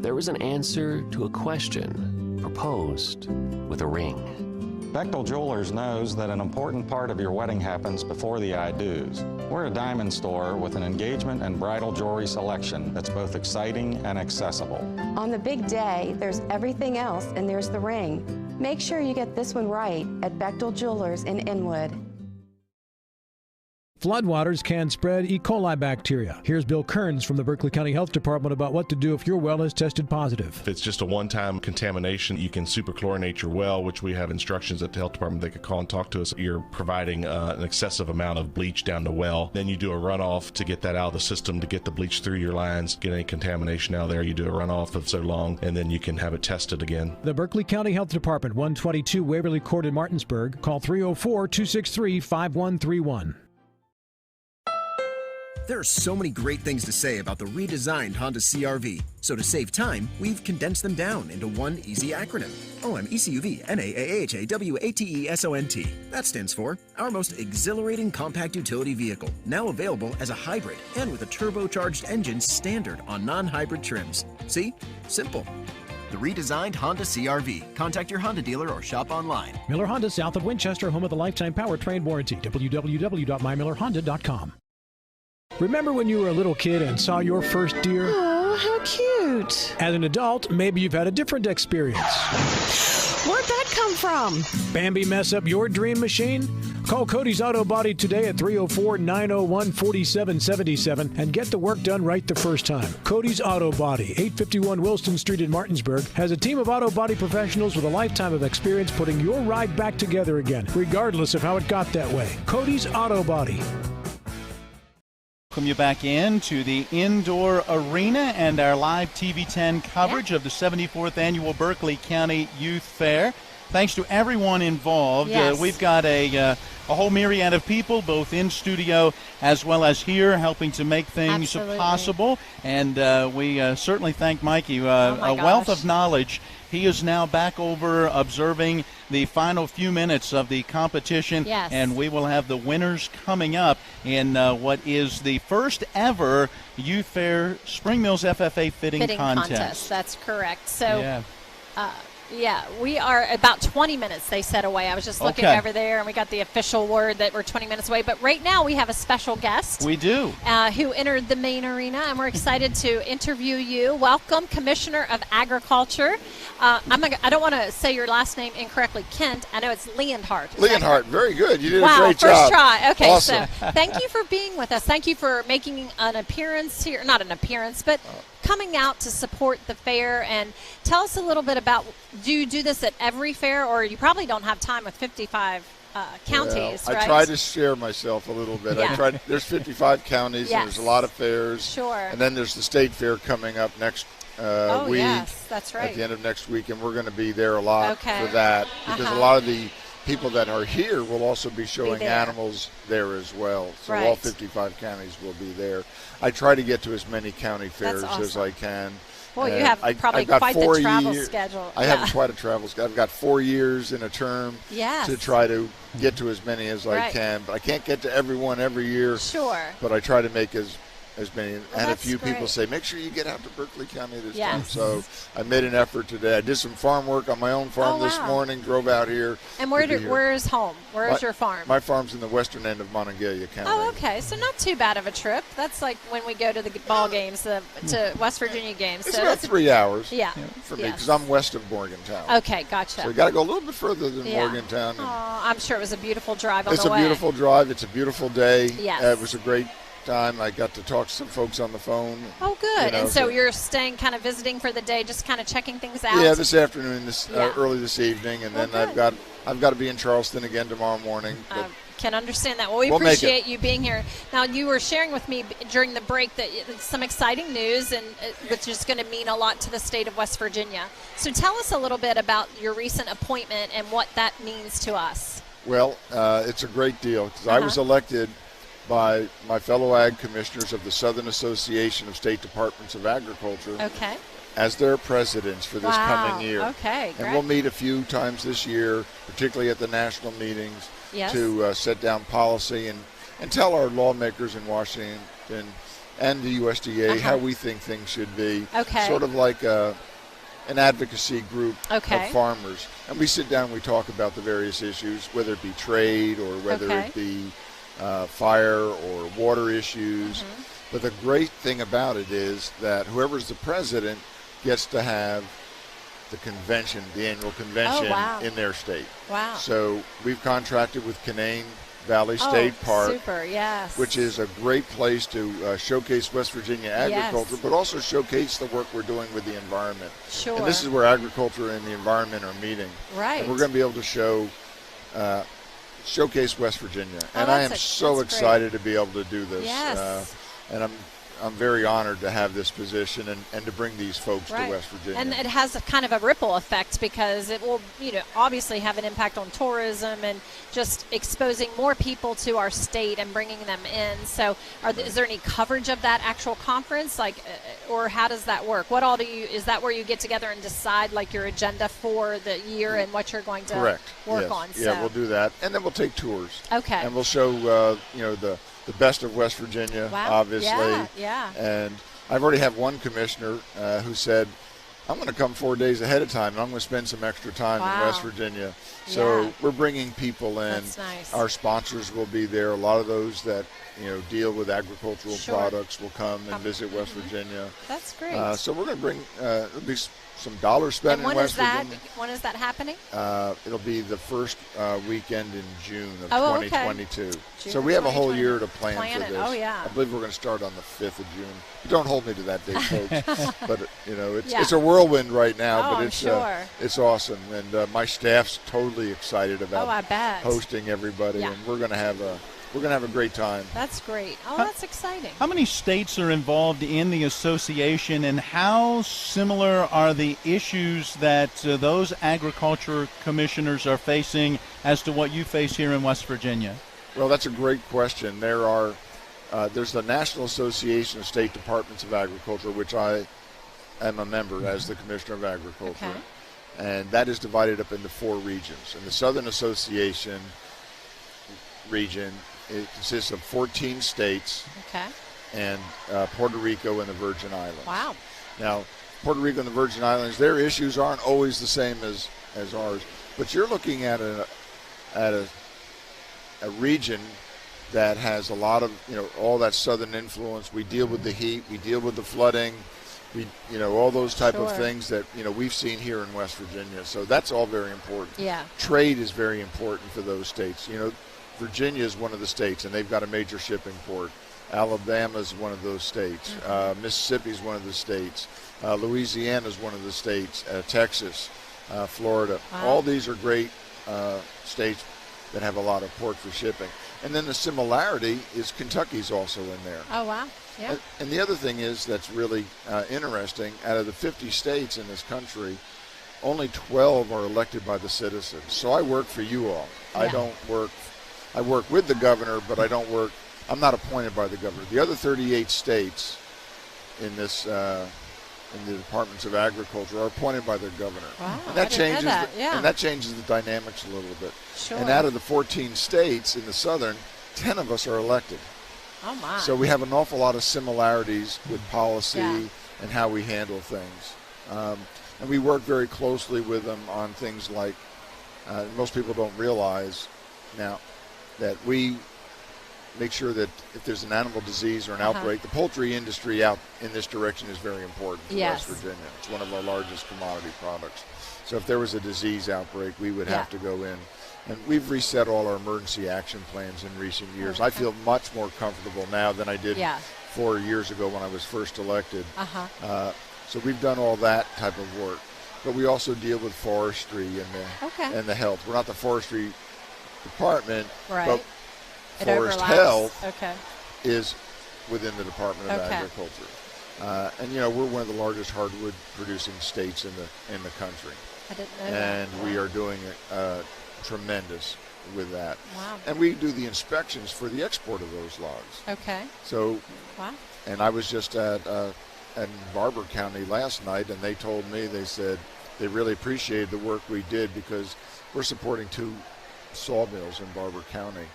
Speaker 10: there was an answer to a question proposed with a ring.
Speaker 13: Bechtel Jewelers knows that an important part of your wedding happens before the I-dos. We're a diamond store with an engagement and bridal jewelry selection that's both exciting and accessible.
Speaker 15: On the big day, there's everything else, and there's the ring. Make sure you get this one right at Bechtel Jewelers in Inwood.
Speaker 22: Floodwaters can spread E. coli bacteria. Here's Bill Kearns from the Berkeley County Health Department about what to do if your well is tested positive.
Speaker 21: If it's just a one-time contamination, you can superchlorinate your well, which we have instructions at the health department. They could call and talk to us. You're providing an excessive amount of bleach down the well. Then you do a runoff to get that out of the system, to get the bleach through your lines, get any contamination out of there. You do a runoff of so long, and then you can have it tested again.
Speaker 22: The Berkeley County Health Department, 122 Waverly Court in Martinsburg. Call 304-263-5131.
Speaker 23: There are so many great things to say about the redesigned Honda CR-V. So to save time, we've condensed them down into one easy acronym. OMECUV-NAAHAWATESONT. That stands for our most exhilarating compact utility vehicle, now available as a hybrid and with a turbocharged engine standard on non-hybrid trims. See? Simple. The redesigned Honda CR-V. Contact your Honda dealer or shop online.
Speaker 22: Miller Honda, south of Winchester, home of the lifetime powertrain warranty. www.mymillerhonda.com. Remember when you were a little kid and saw your first deer?
Speaker 8: Oh, how cute.
Speaker 22: As an adult, maybe you've had a different experience.
Speaker 8: Where'd that come from?
Speaker 22: Bambi mess up your dream machine? Call Cody's Auto Body today at 304-901-4777 and get the work done right the first time. Cody's Auto Body, 851 Wilston Street in Martinsburg, has a team of auto body professionals with a lifetime of experience putting your ride back together again, regardless of how it got that way. Cody's Auto Body.
Speaker 5: Welcome you back in to the indoor arena and our live TV 10 coverage of the 74th Annual Berkeley County Youth Fair. thanks to everyone involved.
Speaker 6: Yes.
Speaker 5: We've got a whole myriad of people, both in studio as well as here, helping to make things possible. And we certainly thank Mikey. A wealth of knowledge. He is now back over observing the final few minutes of the competition.
Speaker 6: Yes.
Speaker 5: And we will have the winners coming up in what is the first ever Youth Fair Spring Mills FFA fitting contest.
Speaker 6: That's correct. So, yeah, we are about 20 minutes, they said, away. I was just looking over there, and we got the official word that we're 20 minutes away. But right now we have a special guest.
Speaker 5: We do.
Speaker 6: Who entered the main arena, and we're excited to interview you. Welcome, Commissioner of Agriculture. I don't want to say your last name incorrectly. Kent, I know it's Leonhardt.
Speaker 1: Leonhardt, very good. You did
Speaker 6: a
Speaker 1: great
Speaker 6: job. Wow, first try. Okay,
Speaker 1: awesome.
Speaker 6: So thank you for being with us. Thank you for making an appearance here. Not an appearance, but coming out to support the fair. And tell us a little bit about, do you do this at every fair, or you probably don't have time with 55 counties,
Speaker 1: well,
Speaker 6: right?
Speaker 1: I try to share myself a little bit.
Speaker 6: Yeah.
Speaker 1: There's 55 counties, and there's a lot of fairs.
Speaker 6: Sure.
Speaker 1: And then there's the state fair coming up next week.
Speaker 6: Yes, that's right.
Speaker 1: At the end of next week, and we're going to be there a lot for that, because a lot of the people that are here will also be showing animals there as well. So all 55 counties will be there. I try to get to as many county fairs as I can.
Speaker 6: Well, you have probably quite the travel schedule.
Speaker 1: I have quite a travel schedule. I've got 4 years in a term to try to get to as many as I can. But I can't get to everyone every year.
Speaker 6: Sure.
Speaker 1: But I try to make as many.
Speaker 6: Well,
Speaker 1: and a few people say, make sure you get out to Berkeley County this time.
Speaker 6: Yes.
Speaker 1: So I made an effort today. I did some farm work on my own farm this morning, drove out here.
Speaker 6: And where is home? Where is your farm?
Speaker 1: My farm's in the western end of Monongalia County.
Speaker 6: Oh, okay. So not too bad of a trip. That's like when we go to the ball games, to West Virginia games.
Speaker 1: It's
Speaker 6: so
Speaker 1: about 3 hours for me,
Speaker 6: Yes.
Speaker 1: because I'm west of Morgantown.
Speaker 6: Okay, gotcha.
Speaker 1: So you got to go a little bit further than Morgantown.
Speaker 6: Oh, I'm sure it was a beautiful drive on
Speaker 1: It's
Speaker 6: the way.
Speaker 1: a beautiful drive. It's a beautiful day.
Speaker 6: Yes.
Speaker 1: It was a great time. I got to talk to some folks on the phone.
Speaker 6: Oh, good.
Speaker 1: You know,
Speaker 6: and so you're staying, kind of visiting for the day, just kind of checking things out?
Speaker 1: Yeah, this afternoon, early this evening, and then I've got to be in Charleston again tomorrow morning.
Speaker 6: Can understand that. Well, we appreciate you being here. Now, you were sharing with me during the break that some exciting news, and which is going to mean a lot to the state of West Virginia. So tell us a little bit about your recent appointment and what that means to us.
Speaker 1: Well, it's a great deal, because I was elected by my fellow ag commissioners of the Southern Association of State Departments of Agriculture as their presidents for this coming year.
Speaker 6: Okay,
Speaker 1: and we'll meet a few times this year, particularly at the national meetings, to set down policy and tell our lawmakers in Washington and the USDA how we think things should be. Sort of like an advocacy group of farmers. And we sit down and we talk about the various issues, whether it be trade or whether it be fire or water issues. But the great thing about it is that whoever's the president gets to have the convention, the annual convention in their state.
Speaker 6: Wow.
Speaker 1: So we've contracted with Canaan Valley State Park, which is a great place to showcase West Virginia agriculture, but also showcase the work we're doing with the environment.
Speaker 6: Sure.
Speaker 1: And this is where agriculture and the environment are meeting.
Speaker 6: Right.
Speaker 1: And we're going to be able to showcase West Virginia. And I am so excited to be able to do this.
Speaker 6: Yes.
Speaker 1: And I'm very honored to have this position and to bring these folks to West Virginia.
Speaker 6: And it has a kind of a ripple effect, because it will, obviously have an impact on tourism and just exposing more people to our state and bringing them in. So is there any coverage of that actual conference, or how does that work? What all is that where you get together and decide your agenda for the year and what you're going to work on?
Speaker 1: Yeah, we'll do that. And then we'll take tours.
Speaker 6: Okay.
Speaker 1: And we'll show, the best of West Virginia, obviously.
Speaker 6: Yeah.
Speaker 1: And I've already have one commissioner who said, I'm going to come 4 days ahead of time, and I'm going to spend some extra time in West Virginia. So we're bringing people in.
Speaker 6: That's nice.
Speaker 1: Our sponsors will be there. A lot of those that deal with agricultural products will come and visit West Virginia.
Speaker 6: That's great.
Speaker 1: So we're going to bring there'll be some dollars spent in West Virginia.
Speaker 6: When is that happening?
Speaker 1: It'll be the first weekend in June of 2022.
Speaker 6: June
Speaker 1: so we have a whole year to plan for this.
Speaker 6: Oh, yeah.
Speaker 1: I believe we're going to start on the 5th of June. Don't hold me to that date, folks. But it's a whirlwind right now. But it's awesome, and my staff's totally excited about hosting everybody, and we're going to have a we're going to have a great time.
Speaker 6: That's great. Oh, that's exciting.
Speaker 5: How many states are involved in the association, and how similar are the issues that those agriculture commissioners are facing as to what you face here in West Virginia?
Speaker 1: Well, that's a great question. There's the National Association of State Departments of Agriculture, which I am a member as the Commissioner of Agriculture.
Speaker 6: Okay.
Speaker 1: And that is divided up into 4 regions. And the Southern Association region, it consists of 14 states.
Speaker 6: Okay.
Speaker 1: And Puerto Rico and the Virgin Islands.
Speaker 6: Wow.
Speaker 1: Now, Puerto Rico and the Virgin Islands, their issues aren't always the same as ours. But you're looking at a region that has a lot of, all that southern influence. We deal with the heat, we deal with the flooding, all those type of things that, we've seen here in West Virginia. So that's all very important.
Speaker 6: Yeah.
Speaker 1: Trade is very important for those states. Virginia is one of the states, and they've got a major shipping port. Alabama is one of those states. Mississippi is one of the states. Louisiana is one of the states. Texas, Florida.
Speaker 6: Wow.
Speaker 1: All these are great states that have a lot of port for shipping. And then the similarity is Kentucky's also in there.
Speaker 6: Oh, wow. Yeah.
Speaker 1: And the other thing is that's really interesting, out of the 50 states in this country, only 12 are elected by the citizens. So I work for you all. Yeah. I work with the governor, but I'm not appointed by the governor. The other 38 states in this in the departments of agriculture are appointed by their governor.
Speaker 6: Wow,
Speaker 1: and that changes
Speaker 6: and
Speaker 1: that changes the dynamics a little bit.
Speaker 6: Sure.
Speaker 1: And out of the 14 states in the southern, 10 of us are elected.
Speaker 6: Oh my.
Speaker 1: So we have an awful lot of similarities with policy and how we handle things. And we work very closely with them on things like, most people don't realize now, that we make sure that if there's an animal disease or an outbreak, the poultry industry out in this direction is very important for West Virginia. It's one of our largest commodity products. So if there was a disease outbreak, we would have to go in. And we've reset all our emergency action plans in recent years. I feel much more comfortable now than I did 4 years ago when I was first elected. So we've done all that type of work. But we also deal with forestry and the health. We're not the forestry department, but forest health is within the Department of Agriculture. And we're one of the largest hardwood producing states in the country.
Speaker 6: I didn't know
Speaker 1: and
Speaker 6: that.
Speaker 1: We are doing tremendous with that.
Speaker 6: Wow.
Speaker 1: And we do the inspections for the export of those logs.
Speaker 6: Okay.
Speaker 1: So,
Speaker 6: wow.
Speaker 1: And I was just at Barber County last night, and they told me, they said they really appreciated the work we did because we're supporting 2 sawmills in Barber County.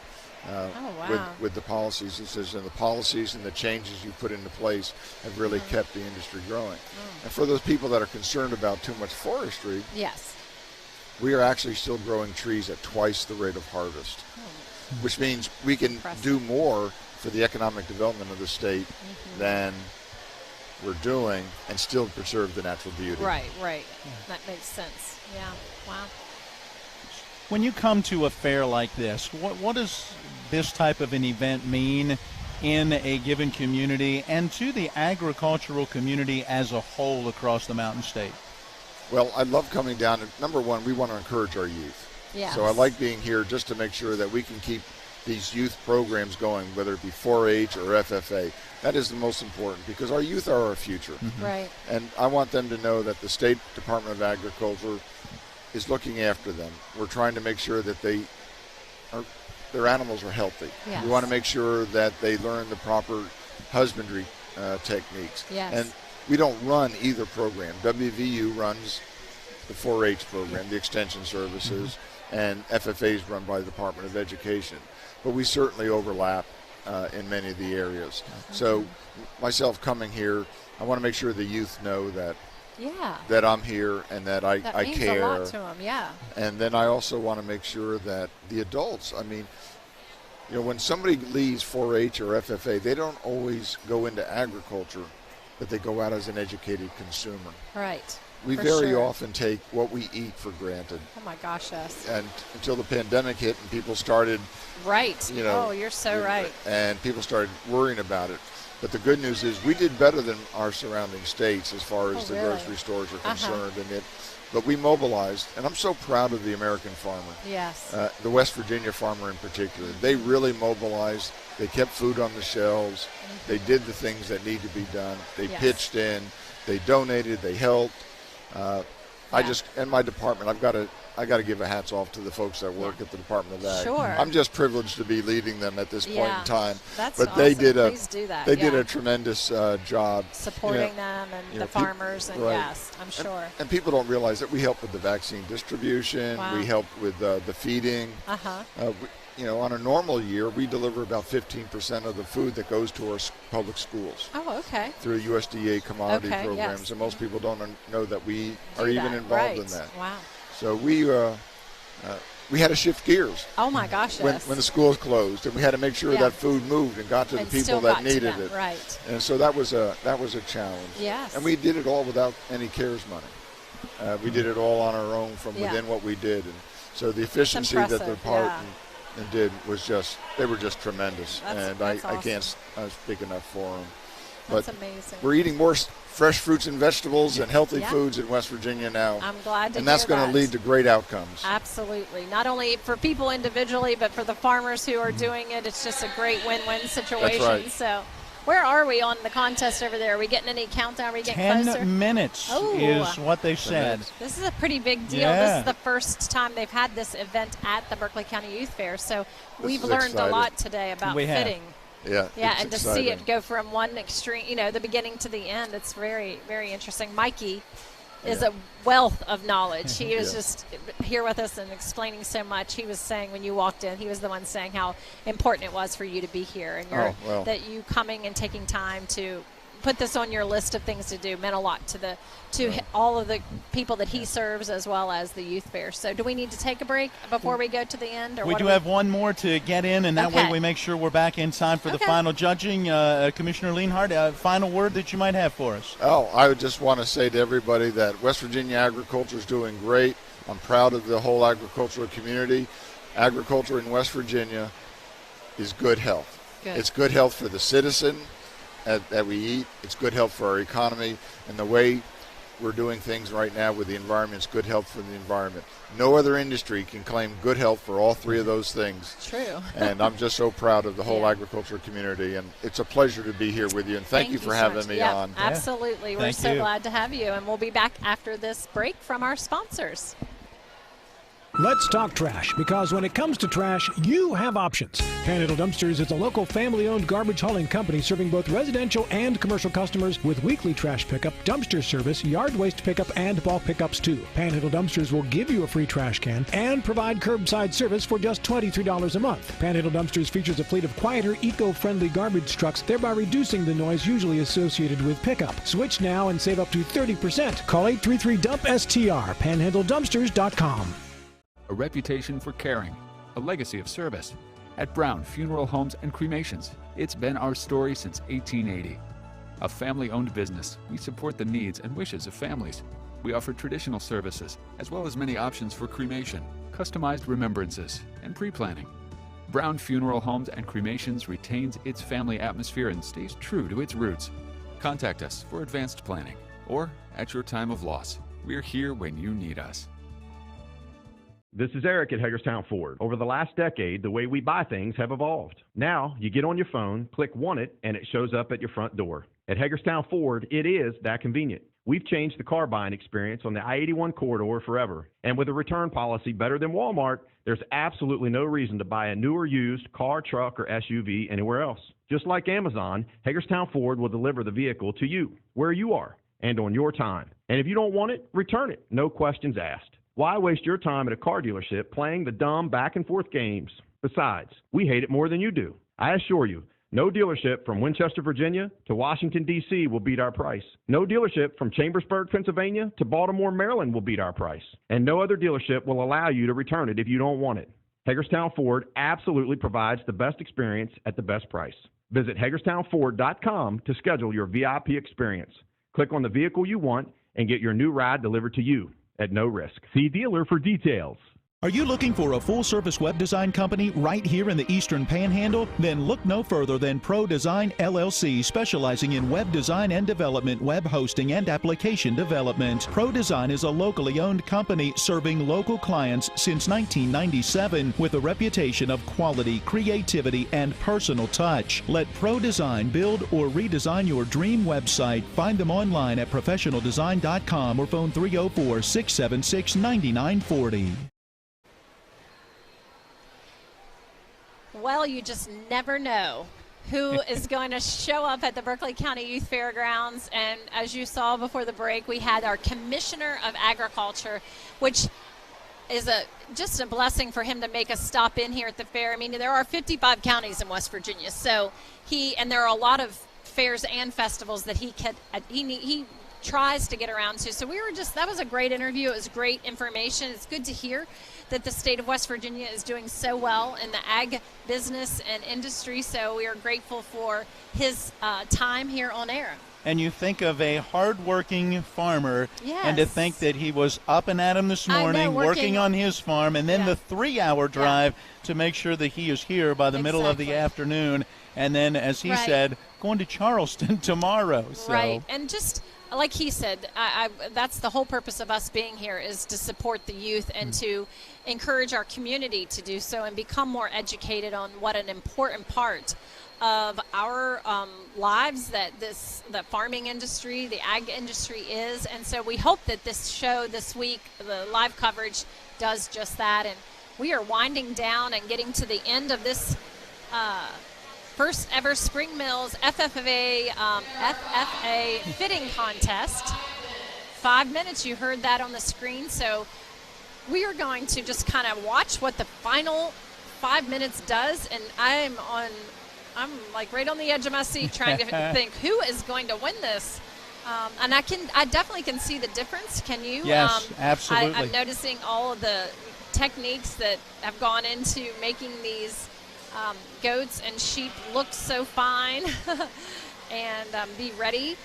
Speaker 1: With the policies. It says, and the policies and the changes you put into place have really kept the industry growing. And for those people that are concerned about too much forestry, we are actually still growing trees at twice the rate of harvest, which means we can do more for the economic development of the state than we're doing and still preserve the natural beauty.
Speaker 6: Right. That makes sense. Yeah. Wow.
Speaker 5: When you come to a fair like this, what does this type of an event mean in a given community and to the agricultural community as a whole across the Mountain State?
Speaker 1: Well, I love coming down. Number one, we want to encourage our youth.
Speaker 6: Yes.
Speaker 1: So I like being here just to make sure that we can keep these youth programs going, whether it be 4-H or FFA. That is the most important because our youth are our future.
Speaker 6: Right.
Speaker 1: And I want them to know that the State Department of Agriculture is looking after them. We're trying to make sure that their animals are healthy.
Speaker 6: Yes.
Speaker 1: We want to make sure that they learn the proper husbandry techniques.
Speaker 6: Yes.
Speaker 1: And we don't run either program. WVU runs the 4-H program, the extension services, and FFA is run by the Department of Education. But we certainly overlap in many of the areas. So myself coming here, I want to make sure the youth know that that I'm here and that I care.
Speaker 6: That means a lot to them,
Speaker 1: And then I also want to make sure that the adults, when somebody leaves 4-H or FFA, they don't always go into agriculture, but they go out as an educated consumer.
Speaker 6: Right.
Speaker 1: We very often take what we eat for granted.
Speaker 6: Oh my gosh, yes.
Speaker 1: And until the pandemic hit and people started.
Speaker 6: Right. You're so right.
Speaker 1: And people started worrying about it. But the good news is we did better than our surrounding states as far as the
Speaker 6: really?
Speaker 1: grocery stores are concerned. But we mobilized, and I'm so proud of the American farmer.
Speaker 6: Yes.
Speaker 1: The West Virginia farmer in particular. They really mobilized. They kept food on the shelves. They did the things that need to be done. They pitched in. They donated. They helped. And my department, I got to give a hats off to the folks that work at the Department of Ag.
Speaker 6: Sure.
Speaker 1: I'm just privileged to be leading them at this point in time.
Speaker 6: That's
Speaker 1: but
Speaker 6: awesome.
Speaker 1: they did
Speaker 6: Please do that.
Speaker 1: They did a tremendous job
Speaker 6: supporting them and the farmers, and yes, I'm sure.
Speaker 1: And people don't realize that we help with the vaccine distribution.
Speaker 6: Wow.
Speaker 1: We help with the feeding. On a normal year, we deliver about 15% of the food that goes to our public schools.
Speaker 6: Oh, okay.
Speaker 1: Through USDA commodity programs, and most people don't know that we are even involved in that.
Speaker 6: Wow.
Speaker 1: So we had to shift gears.
Speaker 6: Oh my gosh!
Speaker 1: When the schools closed, and we had to make sure that food moved and got to the people that needed it.
Speaker 6: Right.
Speaker 1: And so that was a challenge.
Speaker 6: Yes.
Speaker 1: And we did it all without any CARES money. We did it all on our own from within what we did, and so the efficiency that the department did was they were just tremendous.
Speaker 6: That's
Speaker 1: I
Speaker 6: awesome.
Speaker 1: can't speak enough for them.
Speaker 6: That's
Speaker 1: but
Speaker 6: amazing.
Speaker 1: We're eating more fresh fruits and vegetables and healthy foods in West Virginia now.
Speaker 6: I'm glad to
Speaker 1: And that's going to lead to great outcomes.
Speaker 6: Absolutely. Not only for people individually, but for the farmers who are doing it. It's just a great win-win situation.
Speaker 1: That's right.
Speaker 6: So where are we on the contest over there? Are we getting any countdown? Are we getting
Speaker 5: 10
Speaker 6: closer?
Speaker 5: minutes is what they've said.
Speaker 6: This is a pretty big deal.
Speaker 5: Yeah.
Speaker 6: This is the first time they've had this event at the Berkeley County Youth Fair. So we've learned a lot today about fitting.
Speaker 1: Yeah,
Speaker 6: and to see it go from one extreme, the beginning to the end, it's very, very interesting. Mikey is a wealth of knowledge. He was just here with us and explaining so much. He was saying when you walked in, he was the one saying how important it was for you to be here, and that you coming and taking time to put this on your list of things to do meant a lot to all of the people that he serves, as well as the youth fair. So do we need to take a break before we go to the end? Or
Speaker 5: we do have one more to get in, and that way we make sure we're back in time for the final judging. Commissioner Lienhardt, final word that you might have for us.
Speaker 1: I would just want to say to everybody that West Virginia agriculture is doing great. I'm proud of the whole agricultural community. Agriculture in West Virginia is good health. It's good health for the citizen that we eat. It's good health for our economy, and the way we're doing things right now with the environment is good health for the environment. No other industry can claim good health for all three of those things.
Speaker 6: True.
Speaker 1: And I'm just so proud of the whole agriculture community, and it's a pleasure to be here with you, and thank you for having me on.
Speaker 6: Absolutely. We're so glad to have you, and we'll be back after this break from our sponsors.
Speaker 22: Let's talk trash, because when it comes to trash, you have options. Panhandle Dumpsters is a local family-owned garbage hauling company serving both residential and commercial customers with weekly trash pickup, dumpster service, yard waste pickup, and bulk pickups too. Panhandle Dumpsters will give you a free trash can and provide curbside service for just $23 a month. Panhandle Dumpsters features a fleet of quieter, eco-friendly garbage trucks, thereby reducing the noise usually associated with pickup. Switch now and save up to 30%. Call 833-DUMP-STR, panhandledumpsters.com.
Speaker 3: A reputation for caring, a legacy of service. At Brown Funeral Homes and Cremations, it's been our story since 1880. A family-owned business, we support the needs and wishes of families. We offer traditional services, as well as many options for cremation, customized remembrances, and pre-planning. Brown Funeral Homes and Cremations retains its family atmosphere and stays true to its roots. Contact us for advanced planning, or at your time of loss. We're here when you need us.
Speaker 18: This is Eric at Hagerstown Ford. Over the last decade, the way we buy things have evolved. Now, you get on your phone, click Want It, and it shows up at your front door. At Hagerstown Ford, it is that convenient. We've changed the car buying experience on the I-81 corridor forever. And with a return policy better than Walmart, there's absolutely no reason to buy a new or used car, truck, or SUV anywhere else. Just like Amazon, Hagerstown Ford will deliver the vehicle to you, where you are, and on your time. And if you don't want it, return it. No questions asked. Why waste your time at a car dealership playing the dumb back-and-forth games? Besides, we hate it more than you do. I assure you, no dealership from Winchester, Virginia to Washington, D.C. will beat our price. No dealership from Chambersburg, Pennsylvania to Baltimore, Maryland will beat our price. And no other dealership will allow you to return it if you don't want it. Hagerstown Ford absolutely provides the best experience at the best price. Visit HagerstownFord.com to schedule your VIP experience. Click on the vehicle you want and get your new ride delivered to you at no risk. See dealer for details.
Speaker 5: Are you looking for a full-service web design company right here in the Eastern Panhandle? Then look no further than Pro Design LLC, specializing in web design and development, web hosting, and application development. Pro Design is a locally owned company serving local clients since 1997 with a reputation of quality, creativity, and personal touch. Let Pro Design build or redesign your dream website. Find them online at professionaldesign.com or phone 304-676-9940.
Speaker 6: Well, you just never know who is going to show up at the Berkeley County Youth Fairgrounds. And as you saw before the break, we had our Commissioner of Agriculture, which is just a blessing for him to make a stop in here at the fair. I mean, there are 55 counties in West Virginia, so and there are a lot of fairs and festivals that he tries to get around to. So that was a great interview. It was great information. It's good to hear that the state of West Virginia is doing so well in the ag business and industry. So we are grateful for his time here on air.
Speaker 5: And you think of a hardworking farmer,
Speaker 6: yes,
Speaker 5: and to think that he was up and at him this morning, working on his farm, and then the 3-hour drive to make sure that he is here by the middle of the afternoon. And then, as he said, going to Charleston tomorrow. So.
Speaker 6: Right, and just like he said, that's the whole purpose of us being here, is to support the youth and to encourage our community to do so and become more educated on what an important part of our lives that the farming industry, the ag industry is. And so we hope that this show this week, the live coverage, does just that. And we are winding down and getting to the end of this first ever Spring Mills FFA fitting contest. 5 minutes, you heard that on the screen. So we are going to just kind of watch what the final 5 minutes does. And I'm like right on the edge of my seat trying to think who is going to win this. And I definitely can see the difference. Can you?
Speaker 5: Yes, absolutely.
Speaker 6: I'm noticing all of the techniques that have gone into making these goats and sheep look so fine and be ready.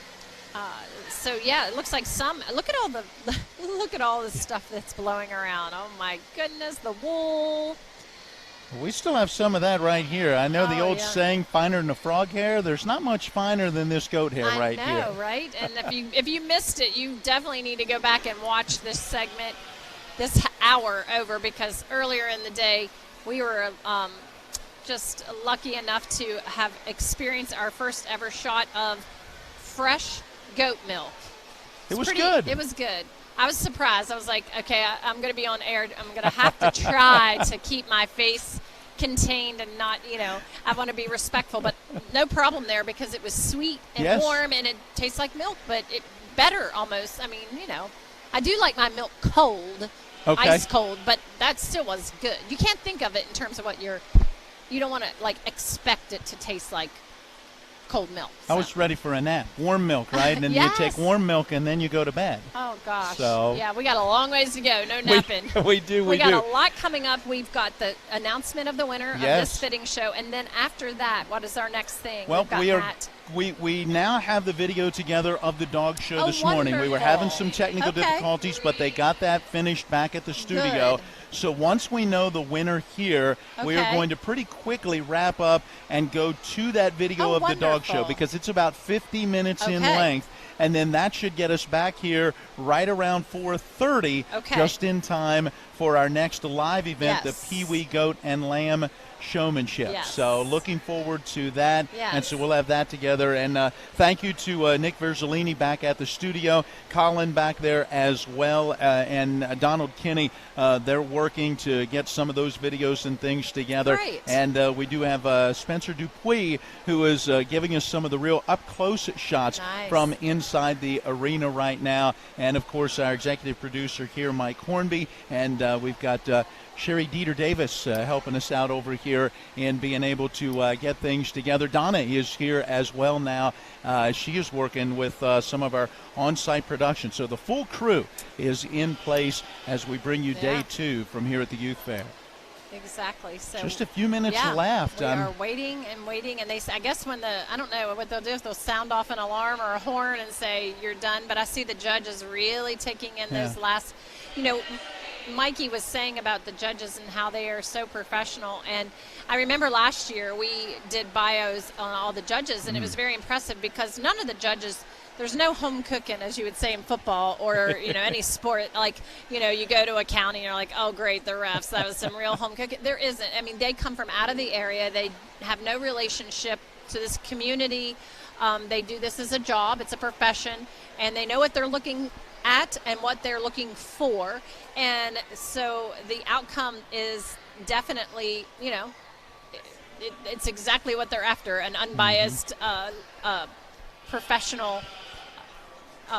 Speaker 6: So yeah, it looks like look at all the stuff that's blowing around. Oh my goodness, the wool.
Speaker 5: We still have some of that right here. I know the old saying, finer than a frog hair. There's not much finer than this goat hair right here.
Speaker 6: I know, right? And if you missed it, you definitely need to go back and watch this segment, this hour over, because earlier in the day we were just lucky enough to have experienced our first ever shot of fresh goat milk.
Speaker 5: It was good.
Speaker 6: It was good. I was surprised. I was like, okay, I'm going to be on air. I'm going to have to try to keep my face contained and not, I want to be respectful, but no problem there because it was sweet and warm and it tastes like milk, but it better almost. I mean, I do like my milk cold, ice cold, but that still was good. You can't think of it in terms of what you don't want to expect it to taste like cold milk. So.
Speaker 5: I was ready for a nap. Warm milk, right? And then you take warm milk and then you go to bed.
Speaker 6: Oh, gosh.
Speaker 5: So
Speaker 6: yeah, we got a long ways to go. No napping.
Speaker 5: We do.
Speaker 6: We got a lot coming up. We've got the announcement of the winner of this fitting show. And then after that, what is our next thing?
Speaker 5: Well, we now have the video together of the dog show this morning. We were having some technical difficulties, but they got that finished back at the studio. Good. So once we know the winner here, we are going to pretty quickly wrap up and go to that video of the dog show because it's about 50 minutes in length. And then that should get us back here right around 4:30, just in time for our next live event, the Peewee Goat and Lamb Showmanship.
Speaker 6: Yes.
Speaker 5: So looking forward to that. And so we'll have that together. And thank you to Nick Verzolini back at the studio, Colin back there as well, and Donald Kinney. They're working to get some of those videos and things together.
Speaker 6: Great.
Speaker 5: And we do have Spencer Dupuis, who is giving us some of the real up-close shots from inside the arena right now. And, of course, our executive producer here, Mike Hornby. And we've got Sherry Dieter-Davis helping us out over here in being able to get things together. Donna is here as well now. She is working with some of our on-site production. So the full crew is in place as we bring you day 2 from here at the Youth Fair.
Speaker 6: Exactly. So
Speaker 5: just a few minutes left.
Speaker 6: We are waiting, and I guess I don't know what they'll do, if they'll sound off an alarm or a horn and say you're done, but I see the judges really taking in those last, Mikey was saying about the judges and how they are so professional. And I remember last year we did bios on all the judges, and it was very impressive because none of the judges, there's no home cooking, as you would say in football or, any sport. Like, you go to a county and you're like, oh, great, the refs, that was some real home cooking. There isn't. I mean, they come from out of the area. They have no relationship to this community. They do this as a job. It's a profession, and they know what they're looking at and what they're looking for. And so the outcome is definitely, it's exactly what they're after, an unbiased, professional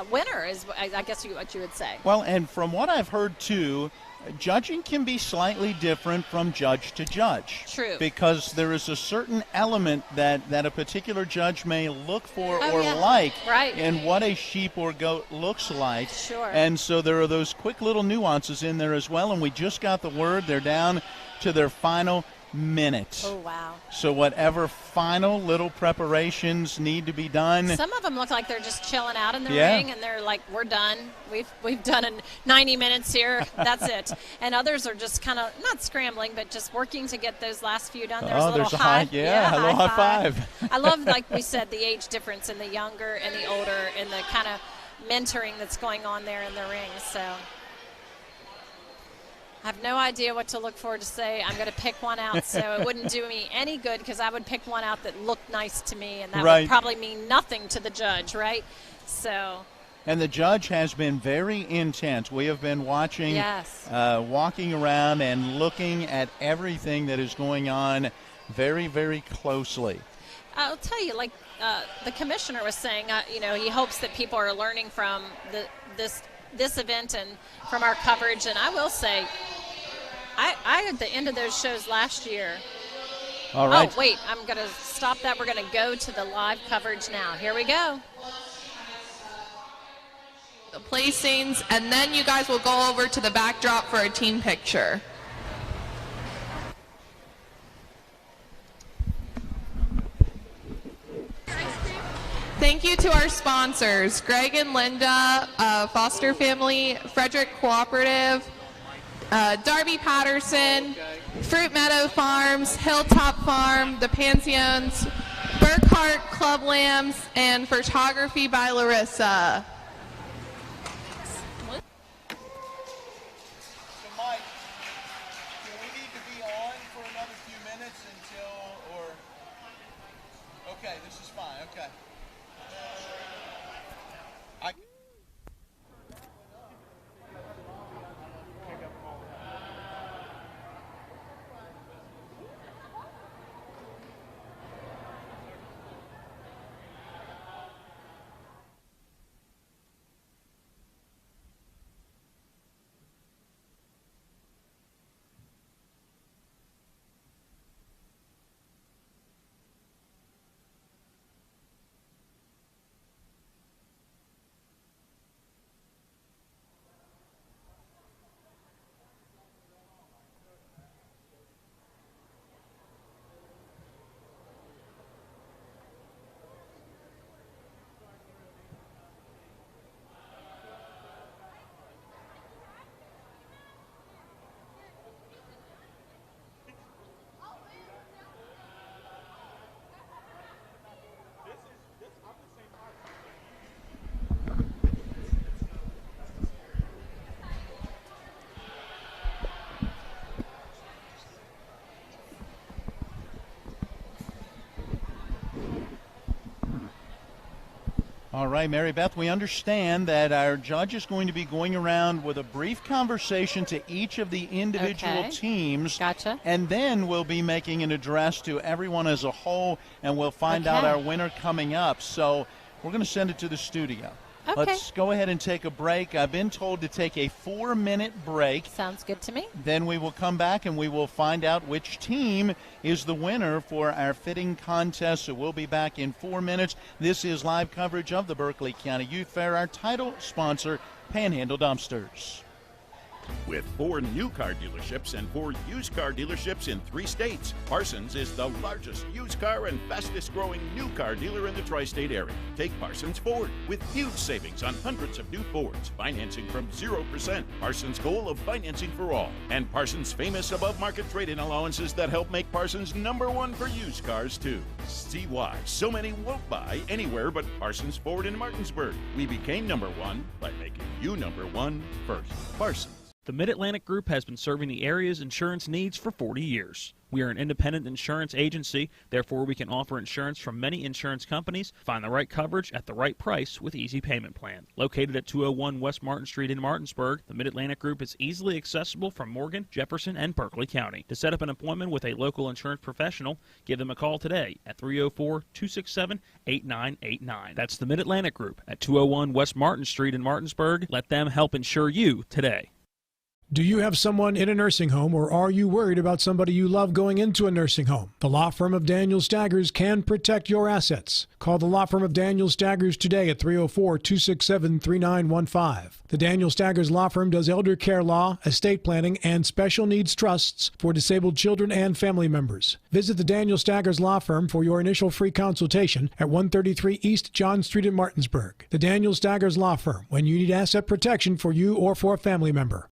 Speaker 6: winner is, I guess, what you would say.
Speaker 5: Well, and from what I've heard, too, judging can be slightly different from judge to judge.
Speaker 6: True.
Speaker 5: Because there is a certain element that a particular judge may look for
Speaker 6: right.
Speaker 5: in what a sheep or goat looks like.
Speaker 6: Sure.
Speaker 5: And so there are those quick little nuances in there as well, and we just got the word they're down to their final minute.
Speaker 6: Oh, wow.
Speaker 5: So whatever final little preparations need to be done.
Speaker 6: Some of them look like they're just chilling out in the ring, and they're like, we're done. We've done 90 minutes here. That's it. And others are just kind of not scrambling, but just working to get those last few done. There's a little
Speaker 5: high five.
Speaker 6: I love, like we said, the age difference in the younger and the older and the kind of mentoring that's going on there in the ring. So I have no idea what to look for to say. I'm going to pick one out, so it wouldn't do me any good because I would pick one out that looked nice to me, and that would probably mean nothing to the judge, right? So.
Speaker 5: And the judge has been very intense. We have been watching, walking around and looking at everything that is going on very, very closely.
Speaker 6: I'll tell you, like the commissioner was saying, he hopes that people are learning from this event and from our coverage. And I will say, I at the end of those shows last year.
Speaker 5: All right.
Speaker 6: Oh, wait, I'm going to stop that. We're going to go to the live coverage now. Here we go.
Speaker 2: The placings, and then you guys will go over to the backdrop for a team picture. Thank you to our sponsors, Greg and Linda, Foster Family, Frederick Cooperative, Darby Patterson, Fruit Meadow Farms, Hilltop Farm, the Pensions, Burkhart Club Lambs, and Photography by Larissa.
Speaker 5: All right, Mary Beth, we understand that our judge is going to be going around with a brief conversation to each of the individual teams.
Speaker 6: Gotcha.
Speaker 5: And then we'll be making an address to everyone as a whole, and we'll find out our winner coming up. So we're going to send it to the studio.
Speaker 6: Okay.
Speaker 5: Let's go ahead and take a break. I've been told to take a 4-minute break.
Speaker 6: Sounds good to me.
Speaker 5: Then we will come back and we will find out which team is the winner for our fitting contest. So we'll be back in 4 minutes. This is live coverage of the Berkeley County Youth Fair. Our title sponsor, Panhandle Dumpsters.
Speaker 4: With 4 new car dealerships and 4 used car dealerships in 3 states, Parsons is the largest used car and fastest growing new car dealer in the tri-state area. Take Parsons Ford with huge savings on hundreds of new Fords, financing from 0%, Parsons' goal of financing for all, and Parsons' famous above-market trade-in allowances that help make Parsons #1 for used cars too. See why so many won't buy anywhere but Parsons Ford in Martinsburg. We became #1 by making you #1 first. Parsons.
Speaker 7: The Mid-Atlantic Group has been serving the area's insurance needs for 40 years. We are an independent insurance agency, therefore we can offer insurance from many insurance companies, find the right coverage at the right price with easy payment plan. Located at 201 West Martin Street in Martinsburg, the Mid-Atlantic Group is easily accessible from Morgan, Jefferson, and Berkeley County. To set up an appointment with a local insurance professional, give them a call today at 304-267-8989. That's the Mid-Atlantic Group at 201 West Martin Street in Martinsburg. Let them help insure you today.
Speaker 22: Do you have someone in a nursing home, or are you worried about somebody you love going into a nursing home? The law firm of Daniel Staggers can protect your assets. Call the law firm of Daniel Staggers today at 304-267-3915. The Daniel Staggers Law Firm does elder care law, estate planning, and special needs trusts for disabled children and family members. Visit the Daniel Staggers Law Firm for your initial free consultation at 133 East John Street in Martinsburg. The Daniel Staggers Law Firm, when you need asset protection for you or for a family member.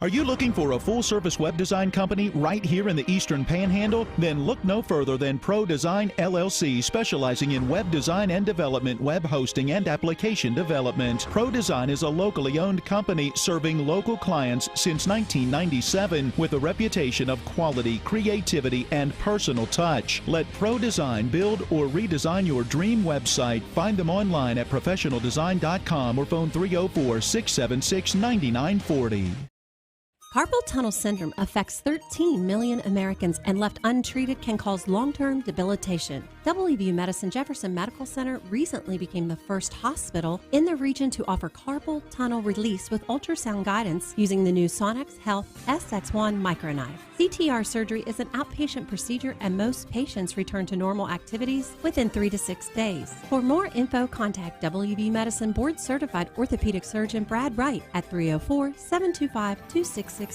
Speaker 5: Are you looking for a full-service web design company right here in the Eastern Panhandle? Then look no further than Pro Design LLC, specializing in web design and development, web hosting, and application development. Pro Design is a locally owned company serving local clients since 1997 with a reputation of quality, creativity, and personal touch. Let Pro Design build or redesign your dream website. Find them online at professionaldesign.com or phone 304-676-9940.
Speaker 20: Carpal tunnel syndrome affects 13 million Americans and left untreated can cause long-term debilitation. WVU Medicine Jefferson Medical Center recently became the first hospital in the region to offer carpal tunnel release with ultrasound guidance using the new Sonex Health SX1 microknife. CTR surgery is an outpatient procedure and most patients return to normal activities within 3 to 6 days. For more info, contact WVU Medicine Board Certified Orthopedic Surgeon Brad Wright at 304-725-2663.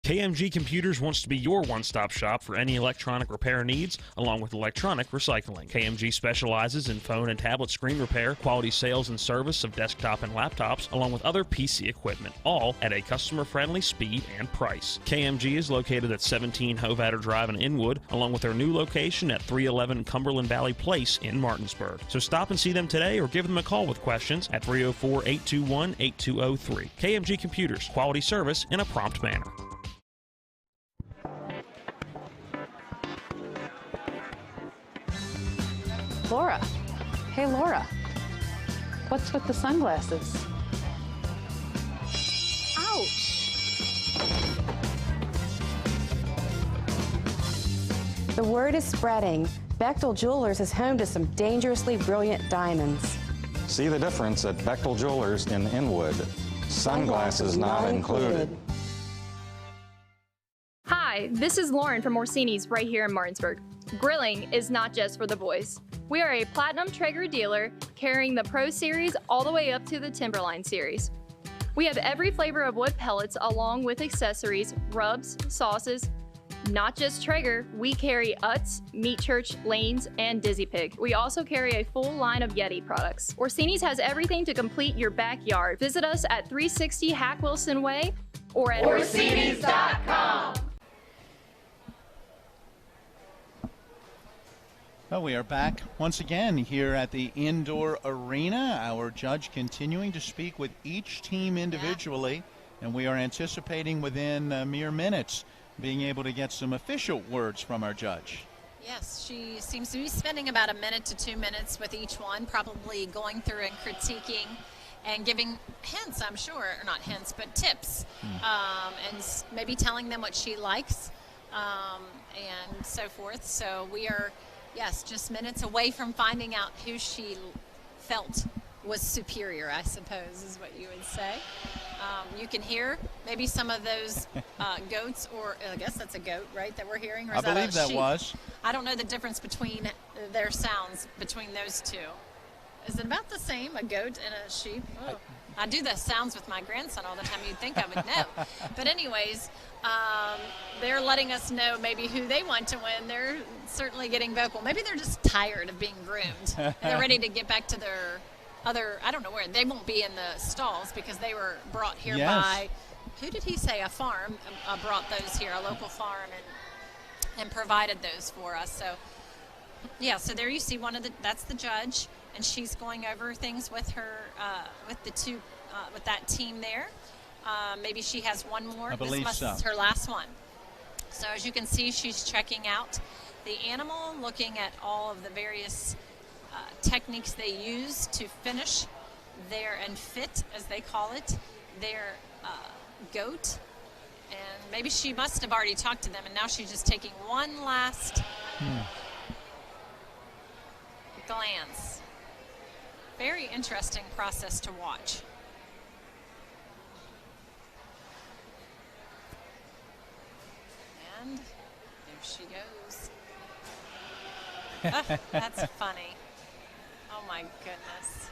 Speaker 7: KMG Computers wants to be your one-stop shop for any electronic repair needs, along with electronic recycling. KMG specializes in phone and tablet screen repair, quality sales and service of desktop and laptops, along with other PC equipment, all at a customer-friendly speed and price. KMG is located at 17 Hovatter Drive in Inwood, along with their new location at 311 Cumberland Valley Place in Martinsburg. So stop and see them today or give them a call with questions at 304-821-8203. KMG Computers, quality service in a prompt manner.
Speaker 16: Laura. Hey, Laura. What's with the sunglasses? Ouch!
Speaker 15: The word is spreading. Bechtel Jewelers is home to some dangerously brilliant diamonds.
Speaker 13: See the difference at Bechtel Jewelers in Inwood. Sunglasses not included.
Speaker 19: Hi, this is Lauren from Orsini's right here in Martinsburg. Grilling is not just for the boys. We are a Platinum Traeger dealer carrying the Pro Series all the way up to the Timberline Series. We have every flavor of wood pellets along with accessories, rubs, sauces. Not just Traeger, we carry Utz, Meat Church, Lanes, and Dizzy Pig. We also carry a full line of Yeti products. Orsini's has everything to complete your backyard. Visit us at 360 Hack Wilson Way or at
Speaker 12: Orsinis.com.
Speaker 5: Well, we are back once again here at the indoor arena. Our judge continuing to speak with each team individually, and we are anticipating within mere minutes being able to get some official words from our judge.
Speaker 6: Yes, she seems to be spending about 1 to 2 minutes with each one, probably going through and critiquing and giving hints, I'm sure, or not hints, but tips, and maybe telling them what she likes and so forth. So we are, yes, just minutes away from finding out who she felt was superior, I suppose is what you would say. You can hear maybe some of those goats, or I guess that's a goat, right, that we're hearing? Or is
Speaker 5: I believe that
Speaker 6: sheep?
Speaker 5: was.
Speaker 6: I don't know the difference between their sounds between those two. Is it about the same, a goat and a sheep? Oh. I do the sounds with my grandson all the time. You'd think I would know. But anyways, they're letting us know maybe who they want to win. They're certainly getting vocal. Maybe they're just tired of being groomed. And they're ready to get back to their other, I don't know where. They won't be in the stalls because they were brought here by, who did he say, a farm brought those here, a local farm, and provided those for us. So, yeah, so there you see that's the judge. And she's going over things with her, with that team there. Maybe she has one more.
Speaker 5: I believe
Speaker 6: this is her last one. So as you can see, she's checking out the animal, looking at all of the various techniques they use to finish and fit, as they call it, their goat. And maybe she must have already talked to them, and now she's just taking one last glance. Very interesting process to watch. And there she goes. Oh, that's funny. Oh my goodness.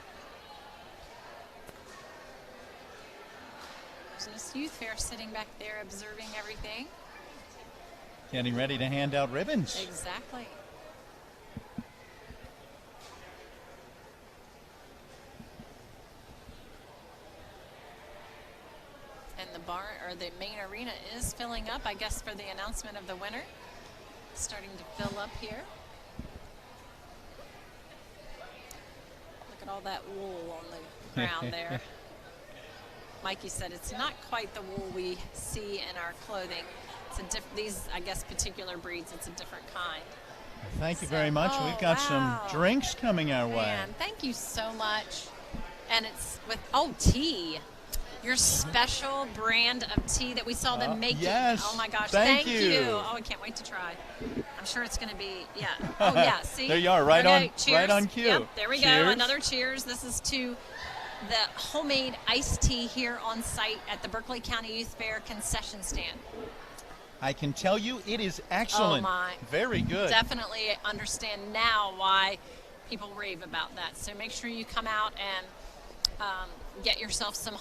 Speaker 6: There's this youth fair sitting back there observing everything.
Speaker 5: Getting ready to hand out ribbons.
Speaker 6: Exactly. And the barn, or the main arena, is filling up, I guess, for the announcement of the winner. Starting to fill up here. Look at all that wool on the ground there. Mikey said it's not quite the wool we see in our clothing. It's these, I guess, particular breeds, it's a different kind.
Speaker 5: Thank you very much. We've got some drinks coming our way.
Speaker 6: Thank you so much. And it's with, tea. Your special brand of tea that we saw them making.
Speaker 5: Yes.
Speaker 6: Oh my gosh.
Speaker 5: Thank you.
Speaker 6: Oh, I can't wait to try. I'm sure it's going to be, Oh, yeah. See?
Speaker 5: There you are, right on cue.
Speaker 6: Yep, there we go. Another cheers. This is to the homemade iced tea here on site at the Berkeley County Youth Fair concession stand.
Speaker 5: I can tell you it is excellent.
Speaker 6: Oh my.
Speaker 5: Very good.
Speaker 6: Definitely understand now why people rave about that. So make sure you come out and get yourself some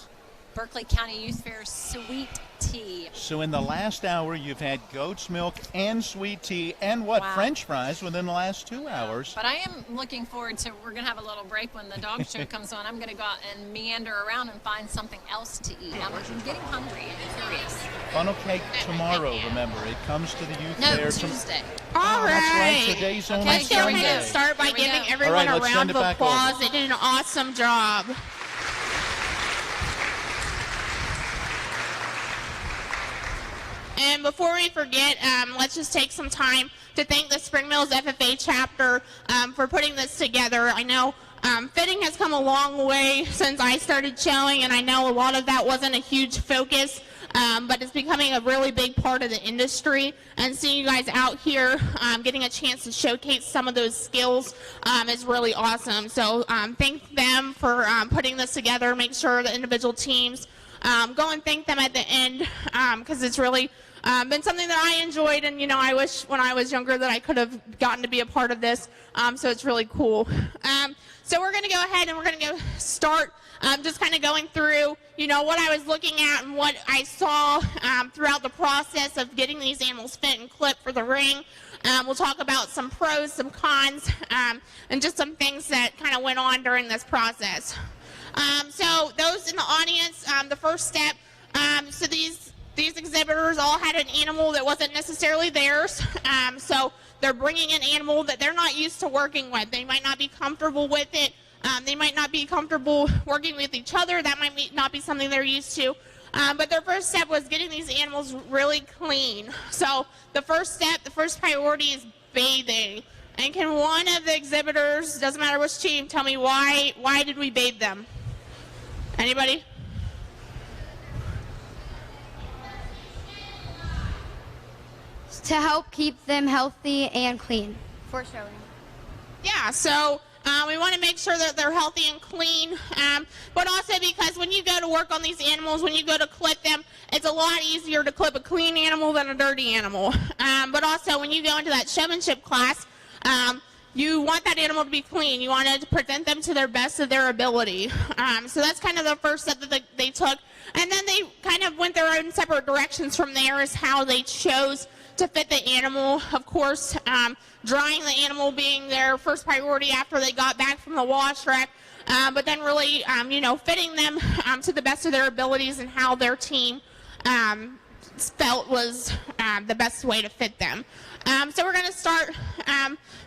Speaker 6: Berkeley County Youth Fair sweet tea.
Speaker 5: So in the last hour, you've had goat's milk and sweet tea and French fries within the last 2 hours.
Speaker 6: But I am looking forward to, we're going to have a little break when the dog show comes on. I'm going to go out and meander around and find something else to eat. I'm getting hungry and curious.
Speaker 5: Funnel cake tomorrow, remember. It comes to the youth fair.
Speaker 6: Tuesday.
Speaker 16: All right.
Speaker 5: That's right. Today's only
Speaker 16: Let's go
Speaker 5: Sunday.
Speaker 16: ahead and start by giving everyone a round of applause. They did an awesome job. And before we forget, let's just take some time to thank the Spring Mills FFA chapter for putting this together. I know fitting has come a long way since I started showing, and I know a lot of that wasn't a huge focus, but it's becoming a really big part of the industry. And seeing you guys out here getting a chance to showcase some of those skills is really awesome. So thank them for putting this together. Make sure the individual teams go and thank them at the end, because it's really been something that I enjoyed, and I wish when I was younger that I could have gotten to be a part of this. So it's really cool. So we're going to go ahead and we're going to start just kind of going through, what I was looking at and what I saw throughout the process of getting these animals fit and clipped for the ring. We'll talk about some pros, some cons, and just some things that kind of went on during this process. So those in the audience, the first step, so these exhibitors all had an animal that wasn't necessarily theirs. So they're bringing an animal that they're not used to working with. They might not be comfortable with it. They might not be comfortable working with each other. That might not be something they're used to. But their first step was getting these animals really clean. So the first step, the first priority is bathing. And can one of the exhibitors, doesn't matter which team, tell me why did we bathe them? Anybody?
Speaker 9: To help keep them healthy and clean for showing.
Speaker 16: Yeah, so we want to make sure that they're healthy and clean, but also because when you go to work on these animals, when you go to clip them, it's a lot easier to clip a clean animal than a dirty animal. But also when you go into that showmanship class, you want that animal to be clean. You want to present them to their best of their ability. So that's kind of the first step that they took. And then they kind of went their own separate directions from there as how they chose to fit the animal. Of course, drying the animal being their first priority after they got back from the wash rack. But then really, fitting them to the best of their abilities and how their team felt was the best way to fit them. So we're going to start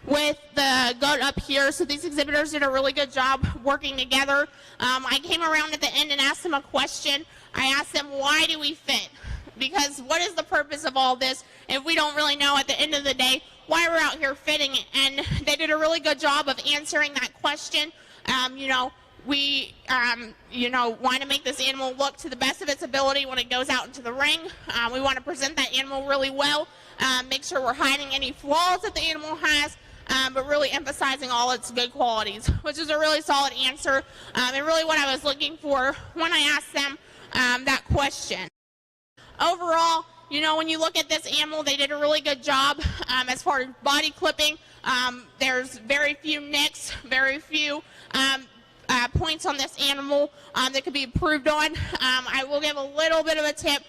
Speaker 16: with the goat up here. So these exhibitors did a really good job working together. I came around at the end and asked them a question. I asked them, why do we fit? Because what is the purpose of all this if we don't really know at the end of the day why we're out here fitting? And they did a really good job of answering that question. We want to make this animal look to the best of its ability when it goes out into the ring. We want to present that animal really well, make sure we're hiding any flaws that the animal has, but really emphasizing all its good qualities, which is a really solid answer, and really what I was looking for when I asked them that question. Overall, when you look at this animal, they did a really good job as far as body clipping. There's very few nicks, very few points on this animal that could be improved on. I will give a little bit of a tip,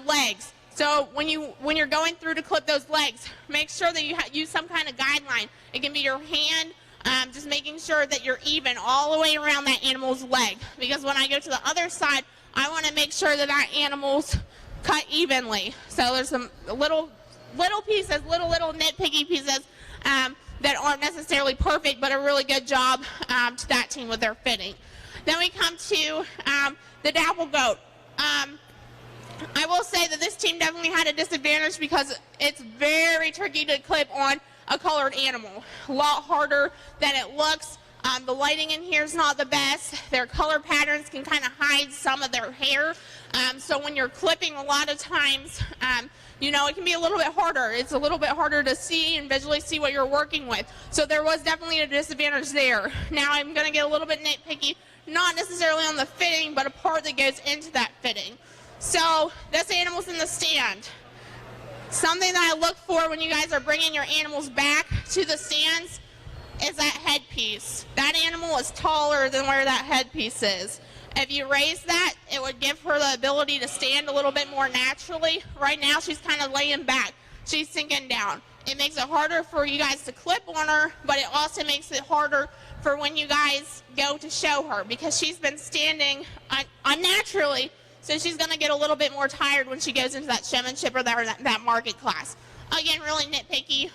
Speaker 16: legs. So when you're going through to clip those legs, make sure that you use some kind of guideline. It can be your hand, just making sure that you're even all the way around that animal's leg. Because when I go to the other side, I want to make sure that that animal's cut evenly. So there's some little pieces, little nitpicky pieces that aren't necessarily perfect, but a really good job to that team with their fitting. Then we come to the dapple goat. I will say that this team definitely had a disadvantage because it's very tricky to clip on a colored animal. A lot harder than it looks. The lighting in here is not the best. Their color patterns can kind of hide some of their hair. So when you're clipping, a lot of times, it can be a little bit harder. It's a little bit harder to see and visually see what you're working with. So there was definitely a disadvantage there. Now I'm going to get a little bit nitpicky, not necessarily on the fitting, but a part that goes into that fitting. So this animal's in the stand. Something that I look for when you guys are bringing your animals back to the stands is that headpiece. That animal is taller than where that headpiece is. If you raise that, it would give her the ability to stand a little bit more naturally. Right now, she's kind of laying back. She's sinking down. It makes it harder for you guys to clip on her, but it also makes it harder for when you guys go to show her because she's been standing unnaturally, so she's going to get a little bit more tired when she goes into that showmanship or that market class. Again, really nitpicky,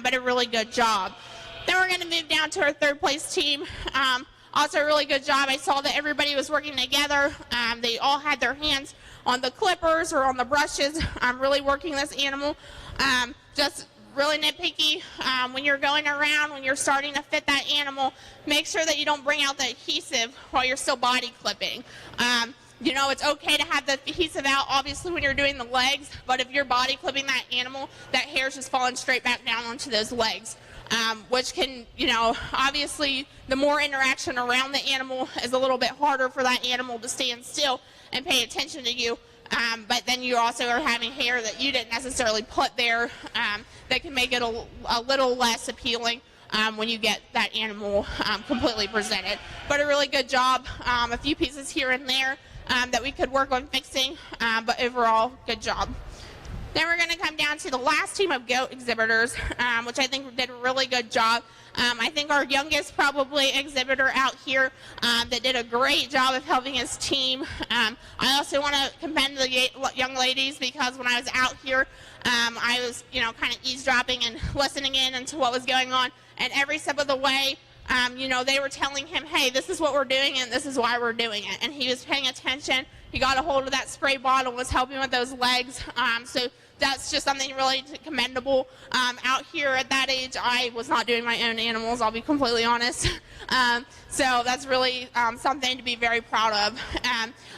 Speaker 16: but a really good job. Then we're going to move down to our third place team. Also a really good job. I saw that everybody was working together. They all had their hands on the clippers or on the brushes. Really working this animal. Just really nitpicky. When you're going around, when you're starting to fit that animal, make sure that you don't bring out the adhesive while you're still body clipping. It's okay to have the adhesive out, obviously, when you're doing the legs, but if you're body clipping that animal, that hair's just falling straight back down onto those legs. Which can, obviously the more interaction around the animal is a little bit harder for that animal to stand still and pay attention to you. But then you also are having hair that you didn't necessarily put there that can make it a little less appealing when you get that animal completely presented. But a really good job. A few pieces here and there that we could work on fixing, but overall, good job. Then we're going to come down to the last team of goat exhibitors, which I think did a really good job. I think our youngest probably exhibitor out here that did a great job of helping his team. I also want to commend the young ladies because when I was out here, I was, kind of eavesdropping and listening in into what was going on. And every step of the way, they were telling him, hey, this is what we're doing and this is why we're doing it. And he was paying attention. He got a hold of that spray bottle, was helping with those legs. So that's just something really commendable. Out here at that age, I was not doing my own animals, I'll be completely honest. So that's really something to be very proud of.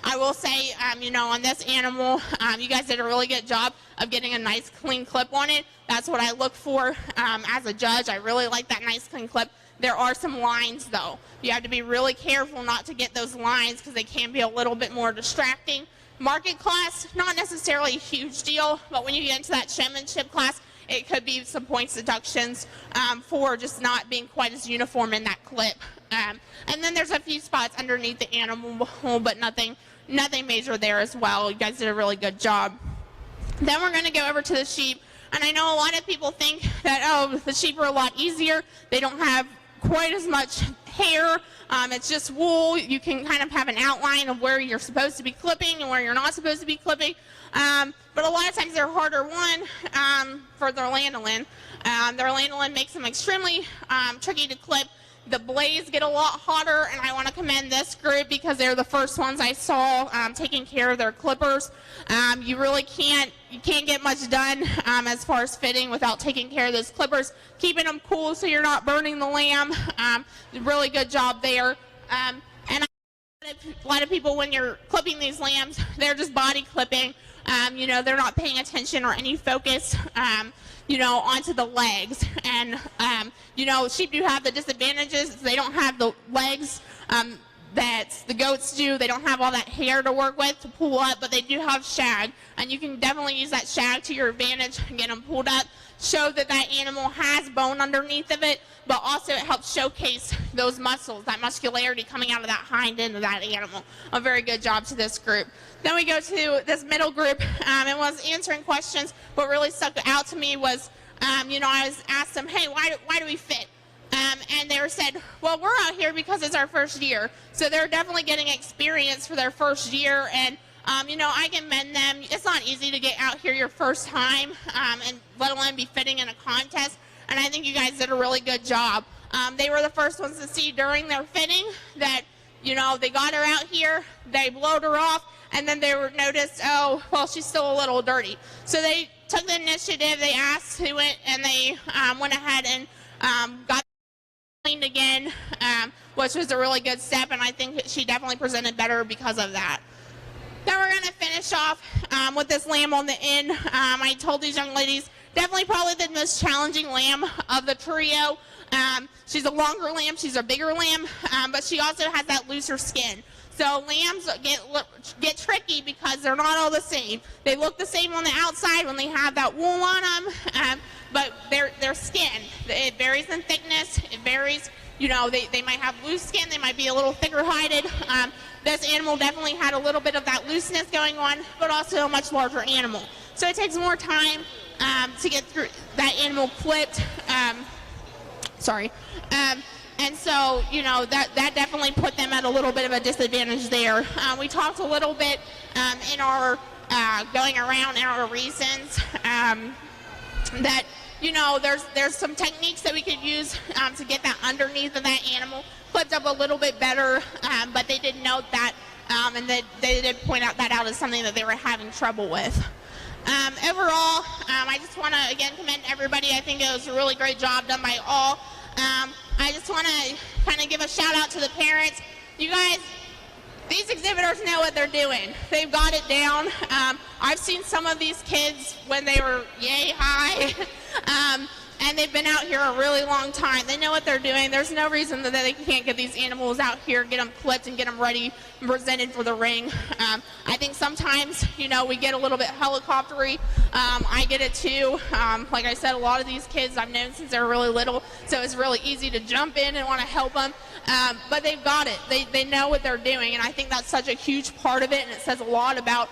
Speaker 16: I will say, on this animal, you guys did a really good job of getting a nice clean clip on it. That's what I look for as a judge. I really like that nice clean clip. There are some lines, though. You have to be really careful not to get those lines because they can be a little bit more distracting. Market class, not necessarily a huge deal, but when you get into that showmanship class, it could be some points deductions for just not being quite as uniform in that clip. And then there's a few spots underneath the animal, but nothing major there as well. You guys did a really good job. Then we're going to go over to the sheep. And I know a lot of people think that, oh, the sheep are a lot easier. They don't have quite as much hair. It's just wool. You can kind of have an outline of where you're supposed to be clipping and where you're not supposed to be clipping. But a lot of times they're harder for their lanolin. Their lanolin makes them extremely tricky to clip. The blades get a lot hotter, and I want to commend this group because they're the first ones I saw taking care of their clippers. You really can't get much done as far as fitting without taking care of those clippers, keeping them cool so you're not burning the lamb. Really good job there. And a lot of people, when you're clipping these lambs, they're just body clipping. They're not paying attention or any focus, onto the legs. And, sheep do have the disadvantages. They don't have the legs that the goats do. They don't have all that hair to work with to pull up, but they do have shag. And you can definitely use that shag to your advantage and get them pulled up, show that that animal has bone underneath of it, but also it helps showcase those muscles, that muscularity coming out of that hind end of that animal. A very good job to this group. Then we go to this middle group, and was answering questions. What really stuck out to me was, I was asked them, hey, why do we fit? And they said, well, we're out here because it's our first year. So they're definitely getting experience for their first year. And, I commend them. It's not easy to get out here your first time, and let alone be fitting in a contest. And I think you guys did a really good job. They were the first ones to see during their fitting that, they got her out here, they blowed her off, and then they noticed, oh, well, she's still a little dirty. So they took the initiative, they asked who went, and they went ahead and got cleaned again, which was a really good step, and I think she definitely presented better because of that. Then we're going to finish off with this lamb on the end. I told these young ladies, definitely probably the most challenging lamb of the trio. She's a longer lamb, she's a bigger lamb, but she also has that looser skin. So lambs get tricky because they're not all the same. They look the same on the outside when they have that wool on them, but their skin, it varies in thickness, it varies, they might have loose skin, they might be a little thicker hided. This animal definitely had a little bit of that looseness going on, but also a much larger animal. So it takes more time to get through that animal clipped. And so, that definitely put them at a little bit of a disadvantage there. We talked a little bit in our going around in our reasons that, there's some techniques that we could use to get that underneath of that animal clipped up a little bit better, but they did note that, and they did point out as something that they were having trouble with. Overall, I just want to, again, commend everybody. I think it was a really great job done by all. I just want to kind of give a shout out to the parents. You guys, these exhibitors know what they're doing. They've got it down. I've seen some of these kids when they were yay high, and they've been out here a really long time. They know what they're doing. There's no reason that they can't get these animals out here, get them clipped, and get them ready and presented for the ring. I think sometimes, we get a little bit helicoptery. I get it too. Like I said, a lot of these kids I've known since they're really little, so it's really easy to jump in and want to help them. But they've got it. They know what they're doing, and I think that's such a huge part of it, and it says a lot about,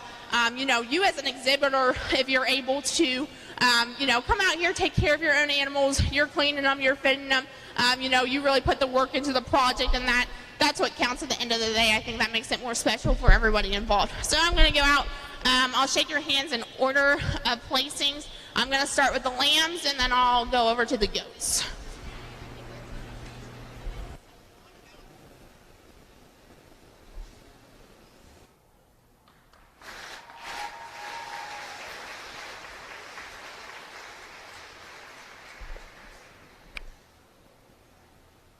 Speaker 16: you as an exhibitor, if you're able to, come out here, take care of your own animals, you're cleaning them, you're feeding them, you really put the work into the project, and that's what counts at the end of the day. I think that makes it more special for everybody involved. So I'm going to go out. I'll shake your hands in order of placings. I'm going to start with the lambs, and then I'll go over to the goats.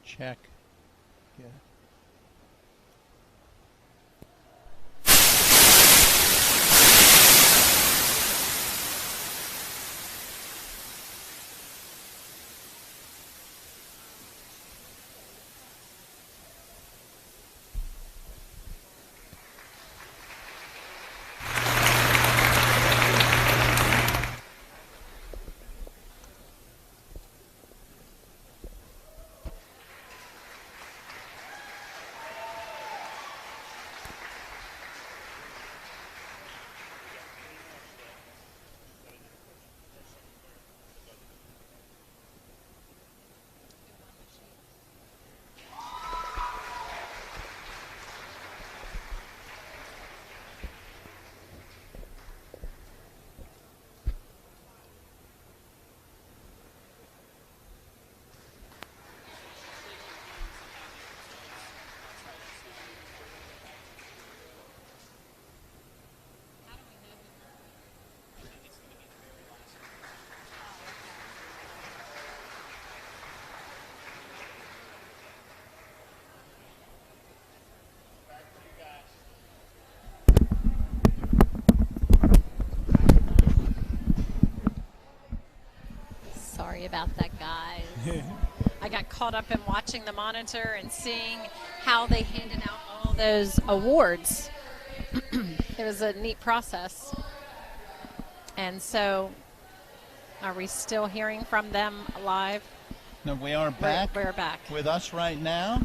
Speaker 5: Check. Yeah.
Speaker 6: about that, guys. I got caught up in watching the monitor and seeing how they handed out all those awards. It was a neat process. And so, are we still hearing from them live?
Speaker 5: No, we are back.
Speaker 6: We're back.
Speaker 5: With us right now,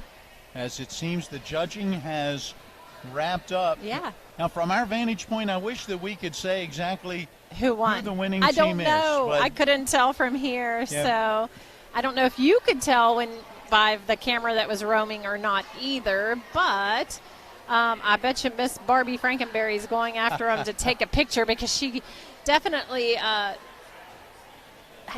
Speaker 5: as it seems the judging has wrapped up.
Speaker 6: Yeah.
Speaker 5: Now, from our vantage point, I wish that we could say exactly
Speaker 6: who won.
Speaker 5: Who the winning
Speaker 6: I
Speaker 5: team
Speaker 6: don't know.
Speaker 5: is.
Speaker 6: I couldn't tell from here, so I don't know if you could tell by the camera that was roaming or not either, but I bet you Miss Barbie Frankenberry is going after him to take a picture, because she definitely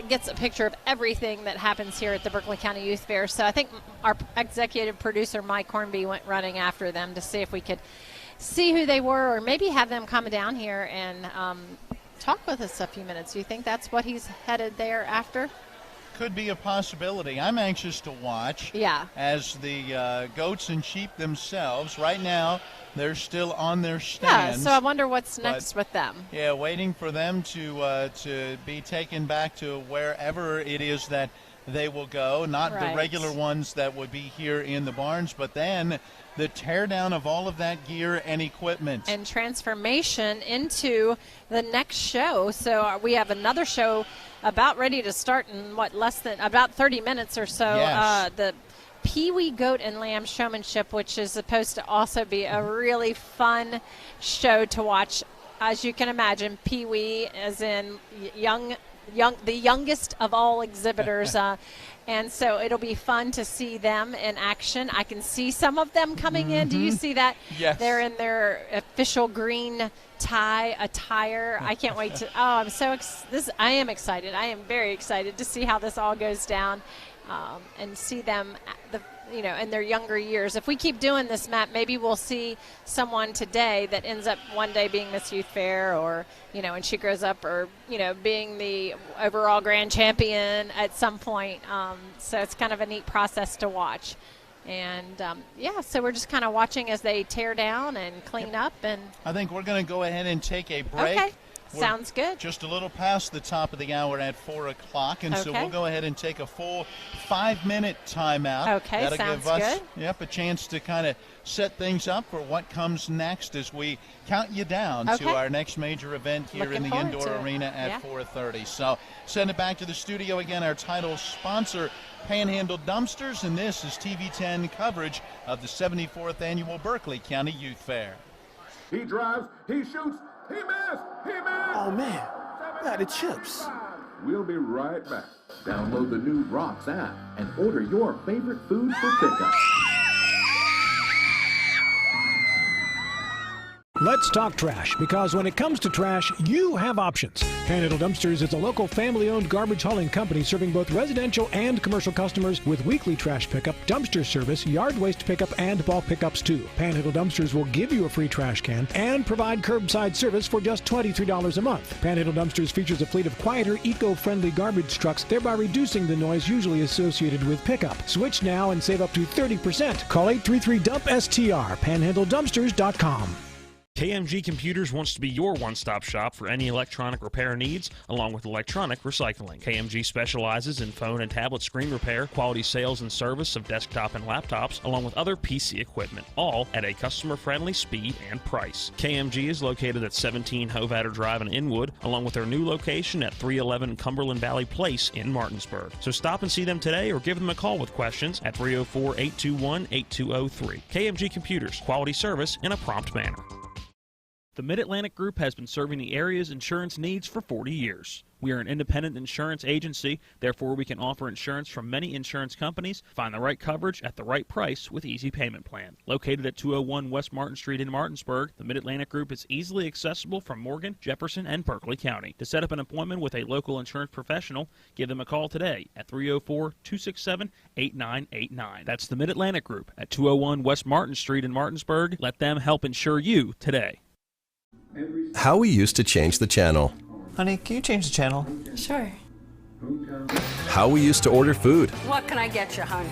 Speaker 6: gets a picture of everything that happens here at the Berkeley County Youth Fair. So I think our executive producer, Mike Hornby, went running after them to see if we could see who they were, or maybe have them come down here and talk with us a few minutes. Do you think that's what he's headed there after?
Speaker 5: Could be a possibility. I'm anxious to watch.
Speaker 6: Yeah.
Speaker 5: As the goats and sheep themselves, right now, they're still on their stands.
Speaker 6: Yeah, so I wonder what's next with them.
Speaker 5: Yeah, waiting for them to be taken back to wherever it is that they will go. Not the regular ones that would be here in the barns, but then the teardown of all of that gear and equipment.
Speaker 6: And transformation into the next show. So we have another show about ready to start in less than about 30 minutes or so.
Speaker 5: Yes.
Speaker 6: The Peewee Goat and Lamb Showmanship, which is supposed to also be a really fun show to watch. As you can imagine, Peewee as in the youngest of all exhibitors. And so it'll be fun to see them in action. I can see some of them coming in. Do you see that?
Speaker 5: Yes.
Speaker 6: They're in their official green tie attire. I can't wait to. Oh, I'm so I am excited. I am very excited to see how this all goes down, and see them in their younger years. If we keep doing this, Matt, maybe we'll see someone today that ends up one day being Miss Youth Fair, or when she grows up, or being the overall grand champion at some point. So it's kind of a neat process to watch. And so we're just kind of watching as they tear down and clean up. And
Speaker 5: I think we're going to go ahead and take a break.
Speaker 6: Okay.
Speaker 5: We're
Speaker 6: sounds good.
Speaker 5: Just a little past the top of the hour at 4 o'clock, and so we'll go ahead and take a full 5-minute timeout.
Speaker 6: Okay,
Speaker 5: that'll
Speaker 6: sounds
Speaker 5: give us
Speaker 6: good.
Speaker 5: A chance to kind of set things up for what comes next as we count you down to our next major event here in the indoor arena at 4:30. So send it back to the studio again. Our title sponsor, Panhandle Dumpsters, and this is TV10 coverage of the 74th Annual Berkeley County Youth Fair.
Speaker 11: He drives, he shoots, he missed, he missed.
Speaker 14: Oh man, out of chips.
Speaker 11: We'll be right back. Download the new Rocks app and order your favorite food for pickup.
Speaker 22: Let's talk trash, because when it comes to trash, you have options. Panhandle Dumpsters is a local family-owned garbage hauling company serving both residential and commercial customers with weekly trash pickup, dumpster service, yard waste pickup, and bulk pickups too. Panhandle Dumpsters will give you a free trash can and provide curbside service for just $23 a month. Panhandle Dumpsters features a fleet of quieter, eco-friendly garbage trucks, thereby reducing the noise usually associated with pickup. Switch now and save up to 30%. Call 833-DUMP-STR, panhandledumpsters.com.
Speaker 7: KMG Computers wants to be your one-stop shop for any electronic repair needs, along with electronic recycling. KMG specializes in phone and tablet screen repair, quality sales and service of desktop and laptops, along with other PC equipment, all at a customer-friendly speed and price. KMG is located at 17 Hovatter Drive in Inwood, along with their new location at 311 Cumberland Valley Place in Martinsburg. So stop and see them today, or give them a call with questions at 304-821-8203. KMG Computers, quality service in a prompt manner. The Mid-Atlantic Group has been serving the area's insurance needs for 40 years. We are an independent insurance agency, therefore we can offer insurance from many insurance companies, find the right coverage at the right price with easy payment plan. Located at 201 West Martin Street in Martinsburg, the Mid-Atlantic Group is easily accessible from Morgan, Jefferson, and Berkeley County. To set up an appointment with a local insurance professional, give them a call today at 304-267-8989. That's the Mid-Atlantic Group at 201 West Martin Street in Martinsburg. Let them help insure you today.
Speaker 17: How we used to change the channel.
Speaker 24: Honey, can you change the channel?
Speaker 25: Sure.
Speaker 17: How we used to order food.
Speaker 25: What can I get you, hon?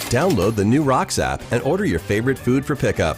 Speaker 17: Download the new Rocks app and order your favorite food for pickup.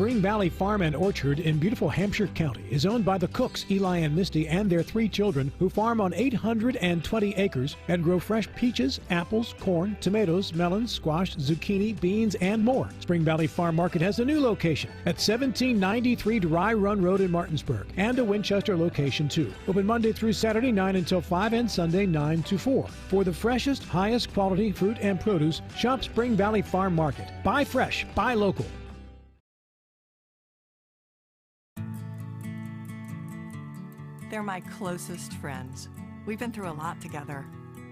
Speaker 22: Spring Valley Farm and Orchard in beautiful Hampshire County is owned by the Cooks, Eli and Misty, and their 3 children who farm on 820 acres and grow fresh peaches, apples, corn, tomatoes, melons, squash, zucchini, beans, and more. Spring Valley Farm Market has a new location at 1793 Dry Run Road in Martinsburg and a Winchester location too. Open Monday through Saturday 9 until 5 and Sunday 9 to 4. For the freshest, highest quality fruit and produce, shop Spring Valley Farm Market. Buy fresh, buy local.
Speaker 8: They're my closest friends. We've been through a lot together.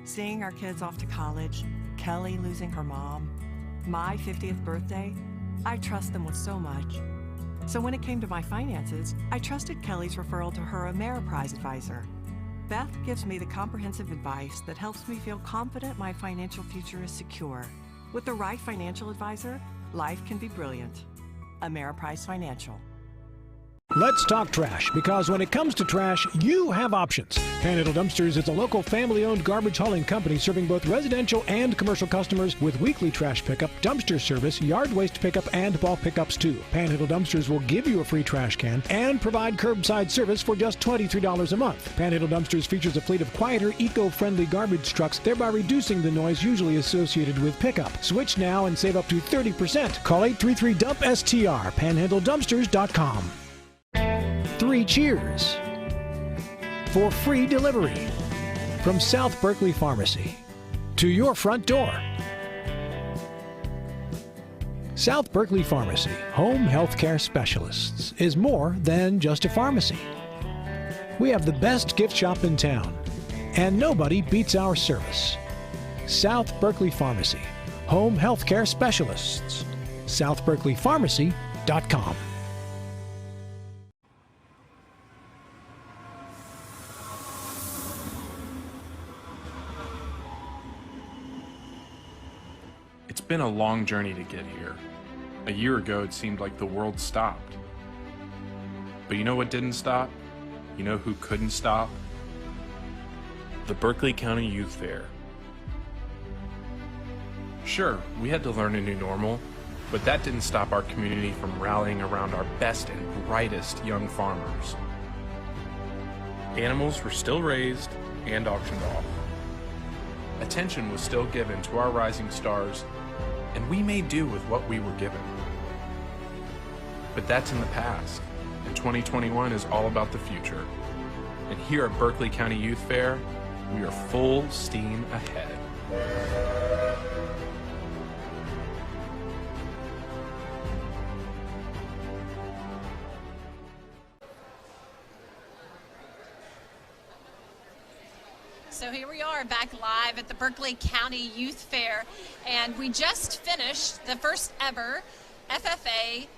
Speaker 8: Seeing our kids off to college, Kelly losing her mom, my 50th birthday, I trust them with so much. So when it came to my finances, I trusted Kelly's referral to her Ameriprise advisor. Beth gives me the comprehensive advice that helps me feel confident my financial future is secure. With the right financial advisor, life can be brilliant. Ameriprise Financial.
Speaker 22: Let's talk trash, because when it comes to trash, you have options. Panhandle Dumpsters is a local family-owned garbage hauling company serving both residential and commercial customers with weekly trash pickup, dumpster service, yard waste pickup, and bulk pickups too. Panhandle Dumpsters will give you a free trash can and provide curbside service for just $23 a month. Panhandle Dumpsters features a fleet of quieter, eco-friendly garbage trucks, thereby reducing the noise usually associated with pickup. Switch now and save up to 30%. Call 833-DUMP-STR, panhandledumpsters.com. 3 cheers for free delivery from South Berkeley Pharmacy to your front door. South Berkeley Pharmacy, home healthcare specialists, is more than just a pharmacy. We have the best gift shop in town, and nobody beats our service. South Berkeley Pharmacy, home healthcare specialists. southberkeleypharmacy.com.
Speaker 10: It's been a long journey to get here. A year ago, it seemed like the world stopped. But you know what didn't stop? You know who couldn't stop? The Berkeley County Youth Fair. Sure, we had to learn a new normal, but that didn't stop our community from rallying around our best and brightest young farmers. Animals were still raised and auctioned off. Attention was still given to our rising stars, and we made do with what we were given. But that's in the past, and 2021 is all about the future. And here at Berkeley County Youth Fair, we are full steam ahead.
Speaker 6: So here we are back live at the Berkeley County Youth Fair, and we just finished the first ever FFA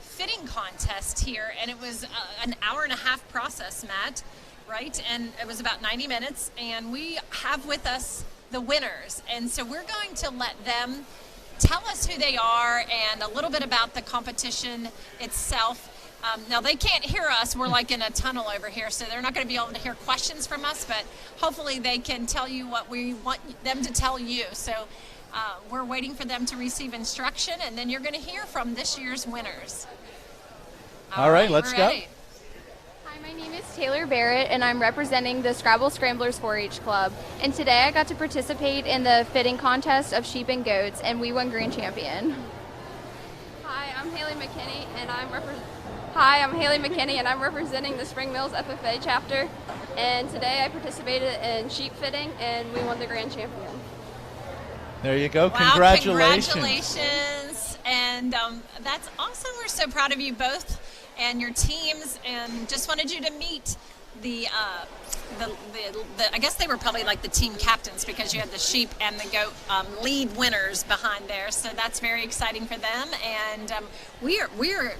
Speaker 6: fitting contest here, and it was an hour-and-a-half process, Matt, right? And it was about 90 minutes, and we have with us the winners, and so we're going to let them tell us who they are and a little bit about the competition itself. Now, they can't hear us. We're like in a tunnel over here, so they're not going to be able to hear questions from us, but hopefully they can tell you what we want them to tell you. So we're waiting for them to receive instruction, and then you're going to hear from this year's winners.
Speaker 5: All right, let's go.
Speaker 21: Hi, my name is Taylor Barrett, and I'm representing the Scrabble Scramblers 4-H Club. And today I got to participate in the fitting contest of sheep and goats, and we won grand champion.
Speaker 23: Hi, I'm Haley McKinney, and I'm representing the Spring Mills FFA chapter. And today I participated in sheep fitting, and we won the grand champion.
Speaker 5: There you go.
Speaker 6: Wow,
Speaker 5: congratulations.
Speaker 6: Congratulations. And that's awesome. We're so proud of you both and your teams, and just wanted you to meet the I guess they were probably like the team captains, because you had the sheep and the goat lead winners behind there. So that's very exciting for them. And we are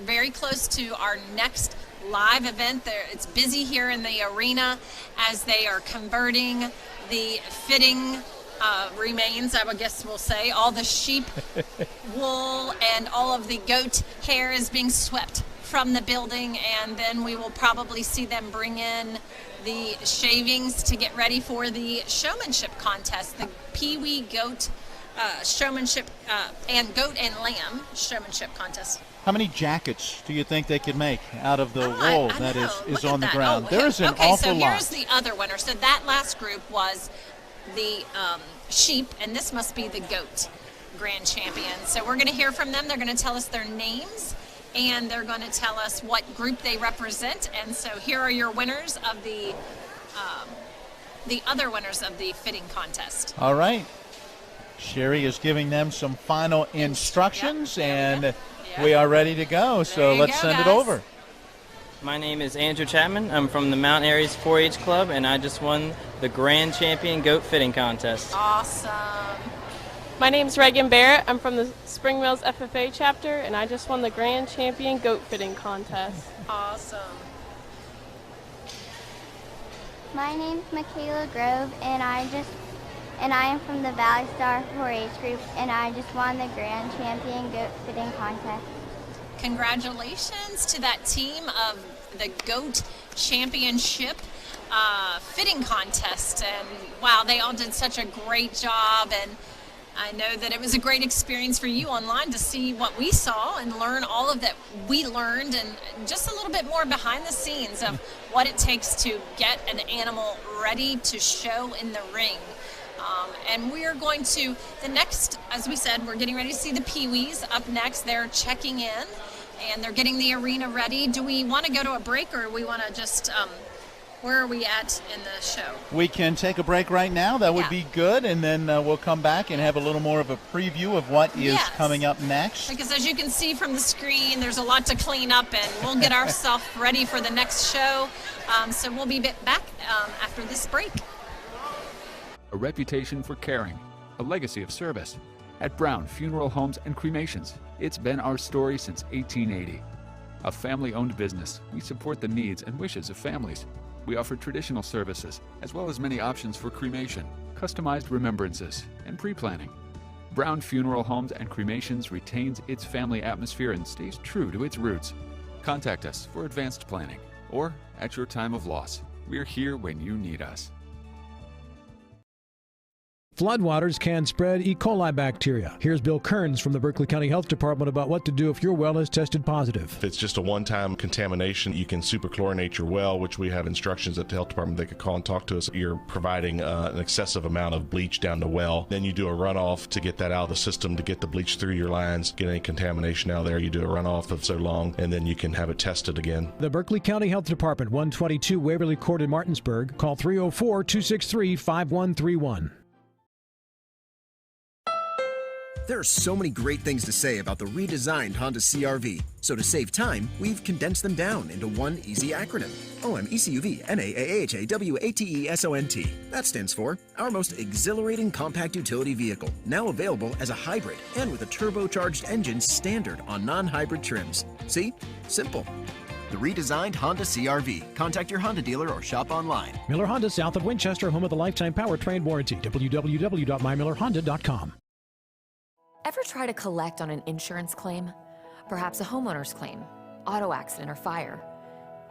Speaker 6: very close to our next live event. It's busy here in the arena as they are converting the fitting remains, I would guess we'll say. All the sheep wool and all of the goat hair is being swept from the building, and then we will probably see them bring in the shavings to get ready for the showmanship contest, the Peewee goat showmanship and goat and lamb showmanship contest.
Speaker 5: How many jackets do you think they could make out of the wool that is on the
Speaker 6: that.
Speaker 5: ground?
Speaker 6: Oh,
Speaker 5: There's an
Speaker 6: okay,
Speaker 5: awful
Speaker 6: so
Speaker 5: lot.
Speaker 6: here's the other winner. So that last group was the sheep, and this must be the goat grand champion. So we're going to hear from them. They're going to tell us their names, and they're going to tell us what group they represent. And so here are your winners of the other winners of the fitting contest.
Speaker 5: All right. Sherry is giving them some final instructions, and we are ready to go. So let's send it over.
Speaker 1: My name is Andrew Chapman. I'm from the Mountain Areas 4-H Club, and I just won the Grand Champion Goat Fitting Contest.
Speaker 6: Awesome.
Speaker 2: My name is Reagan Barrett. I'm from the Spring Mills FFA chapter, and I just won the Grand Champion Goat Fitting Contest.
Speaker 6: Awesome.
Speaker 9: My name's Michaela Grove, and I am from the Valley Star 4-H group, and I just won the Grand Champion Goat Fitting Contest.
Speaker 6: Congratulations to that team of the Goat Championship fitting contest. And wow, they all did such a great job. And I know that it was a great experience for you online to see what we saw and learn all of that we learned, and just a little bit more behind the scenes of what it takes to get an animal ready to show in the ring. And we are going to, the next, as we said, we're getting ready to see the Peewees up next. They're checking in, and they're getting the arena ready. Do we want to go to a break, or we want to just, where are we at in the show?
Speaker 5: We can take a break right now. That would be good, and then we'll come back and have a little more of a preview of what is coming up next.
Speaker 6: Because as you can see from the screen, there's a lot to clean up, and we'll get ourselves ready for the next show. So we'll be back after this break.
Speaker 3: A reputation for caring, a legacy of service. At Brown Funeral Homes and Cremations, it's been our story since 1880. A family-owned business, we support the needs and wishes of families. We offer traditional services, as well as many options for cremation, customized remembrances, and pre-planning. Brown Funeral Homes and Cremations retains its family atmosphere and stays true to its roots. Contact us for advanced planning, or at your time of loss. We're here when you need us.
Speaker 22: Floodwaters can spread E. coli bacteria. Here's Bill Kearns from the Berkeley County Health Department about what to do if your well is tested positive.
Speaker 18: If it's just a one-time contamination, you can superchlorinate your well, which we have instructions at the health department. They could call and talk to us. You're providing an excessive amount of bleach down the well. Then you do a runoff to get that out of the system, to get the bleach through your lines, get any contamination out of there. You do a runoff of so long, and then you can have it tested again.
Speaker 22: The Berkeley County Health Department, 122 Waverly Court in Martinsburg. Call 304-263-5131.
Speaker 25: There are so many great things to say about the redesigned Honda CR-V. So to save time, we've condensed them down into one easy acronym. OMECUV-NAAHAWATESONT. That stands for our most exhilarating compact utility vehicle, now available as a hybrid and with a turbocharged engine standard on non-hybrid trims. See? Simple. The redesigned Honda CR-V. Contact your Honda dealer or shop online.
Speaker 22: Miller Honda, south of Winchester, home of the lifetime powertrain warranty. www.mymillerhonda.com.
Speaker 26: Ever try to collect on an insurance claim? Perhaps a homeowner's claim, auto accident, or fire.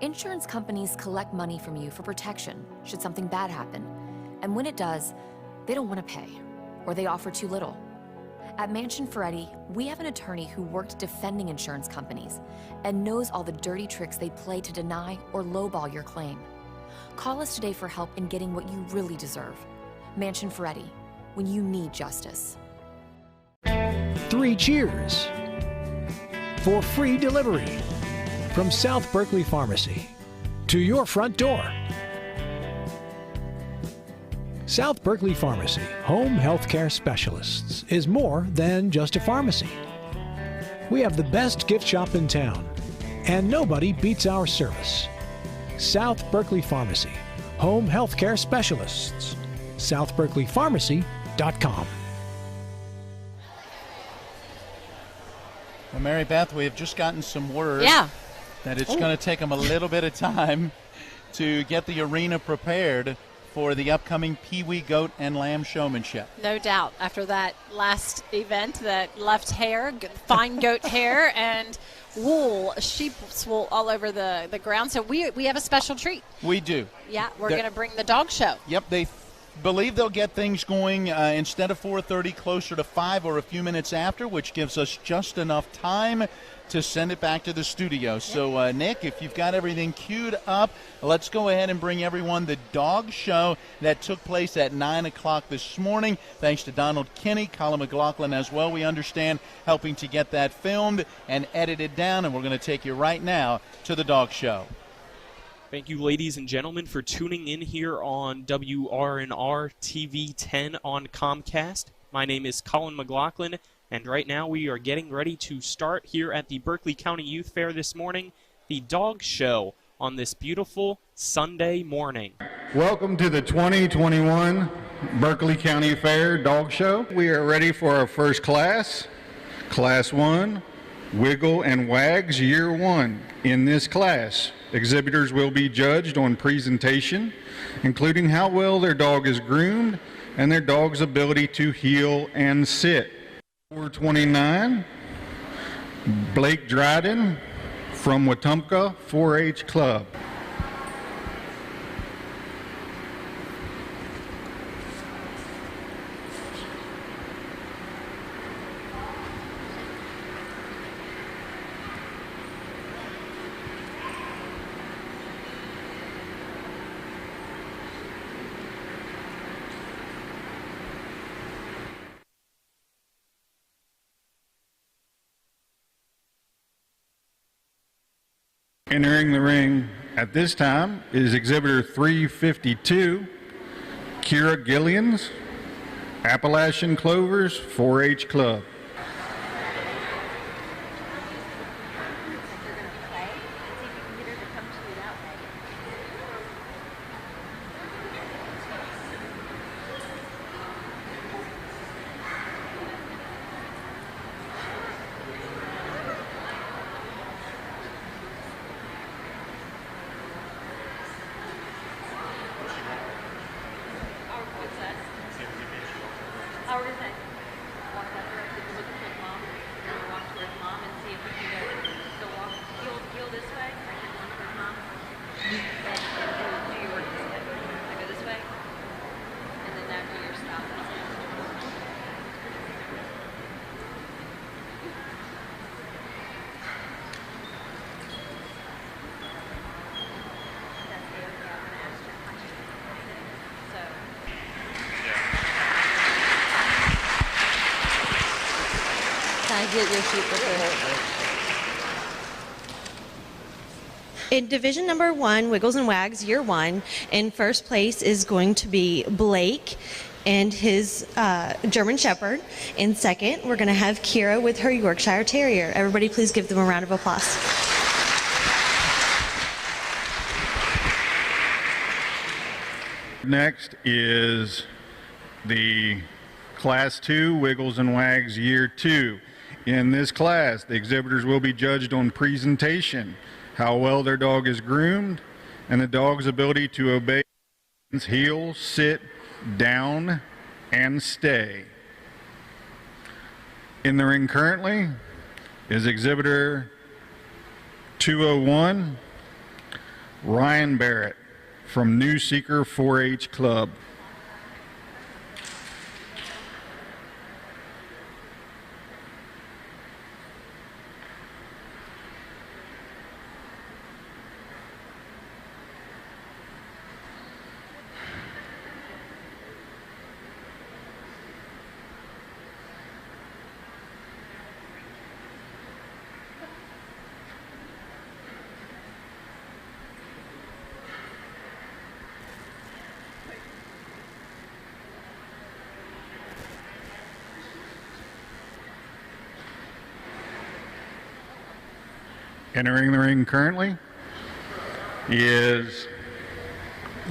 Speaker 26: Insurance companies collect money from you for protection should something bad happen. And when it does, they don't want to pay, or they offer too little. At Mansion Ferretti, we have an attorney who worked defending insurance companies and knows all the dirty tricks they play to deny or lowball your claim. Call us today for help in getting what you really deserve. Mansion Ferretti, when you need justice.
Speaker 22: 3 cheers for free delivery from South Berkeley Pharmacy to your front door. South Berkeley Pharmacy, home healthcare specialists, is more than just a pharmacy. We have the best gift shop in town, and nobody beats our service. South Berkeley Pharmacy, home healthcare specialists. southberkeleypharmacy.com.
Speaker 5: Well, Mary Beth, we have just gotten some word that it's going to take them a little bit of time to get the arena prepared for the upcoming Peewee Goat and Lamb Showmanship.
Speaker 6: No doubt. After that last event that left hair, fine goat hair, and wool, sheep's wool all over the ground. So we have a special treat.
Speaker 5: We do.
Speaker 6: Yeah, we're going to bring the dog show.
Speaker 5: Yep, they believe they'll get things going instead of 4:30, closer to 5 or a few minutes after, which gives us just enough time to send it back to the studio. So, Nick, if you've got everything queued up, let's go ahead and bring everyone the dog show that took place at 9 o'clock this morning. Thanks to Donald Kinney, Colin McLaughlin as well, we understand, helping to get that filmed and edited down. And we're going to take you right now to the dog show.
Speaker 4: Thank you, ladies and gentlemen, for tuning in here on WRNR TV 10 on Comcast. My name is Colin McLaughlin, and right now we are getting ready to start here at the Berkeley County Youth Fair this morning, the dog show on this beautiful Sunday morning.
Speaker 12: Welcome to the 2021 Berkeley County Fair Dog Show. We are ready for our first class, Class 1, Wiggle and Wags, Year 1. In this class, exhibitors will be judged on presentation, including how well their dog is groomed and their dog's ability to heel and sit. 429, Blake Dryden from Wetumpka 4-H Club. Entering the ring at this time is exhibitor 352, Kira Gillians, Appalachian Clovers 4-H Club.
Speaker 13: Get your sheet in division number 1, Wiggles and Wags, Year 1, in first place is going to be Blake and his German Shepherd. In second, we're going to have Kira with her Yorkshire Terrier. Everybody please give them a round of applause.
Speaker 12: Next is the Class 2, Wiggles and Wags, Year 2. In this class, the exhibitors will be judged on presentation, how well their dog is groomed, and the dog's ability to obey heel, sit, down, and stay. In the ring currently is exhibitor 201, Ryan Barrett from New Seeker 4-H Club. Entering the ring currently is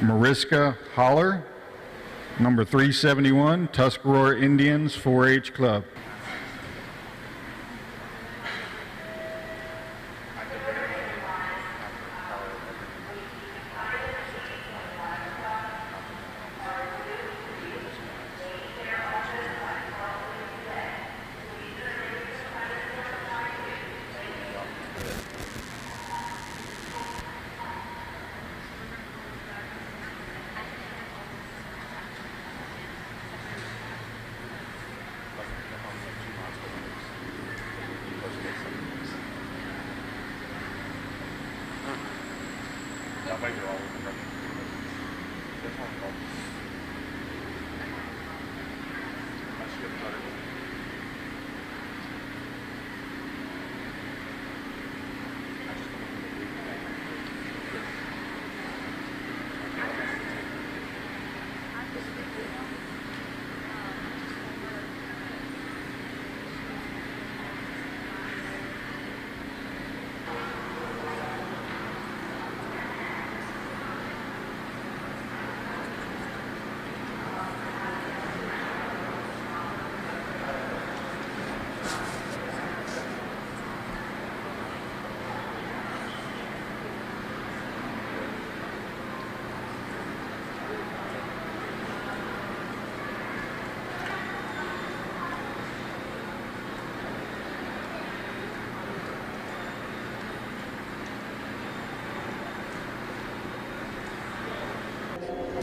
Speaker 12: Mariska Holler, number 371, Tuscarora Indians 4-H Club.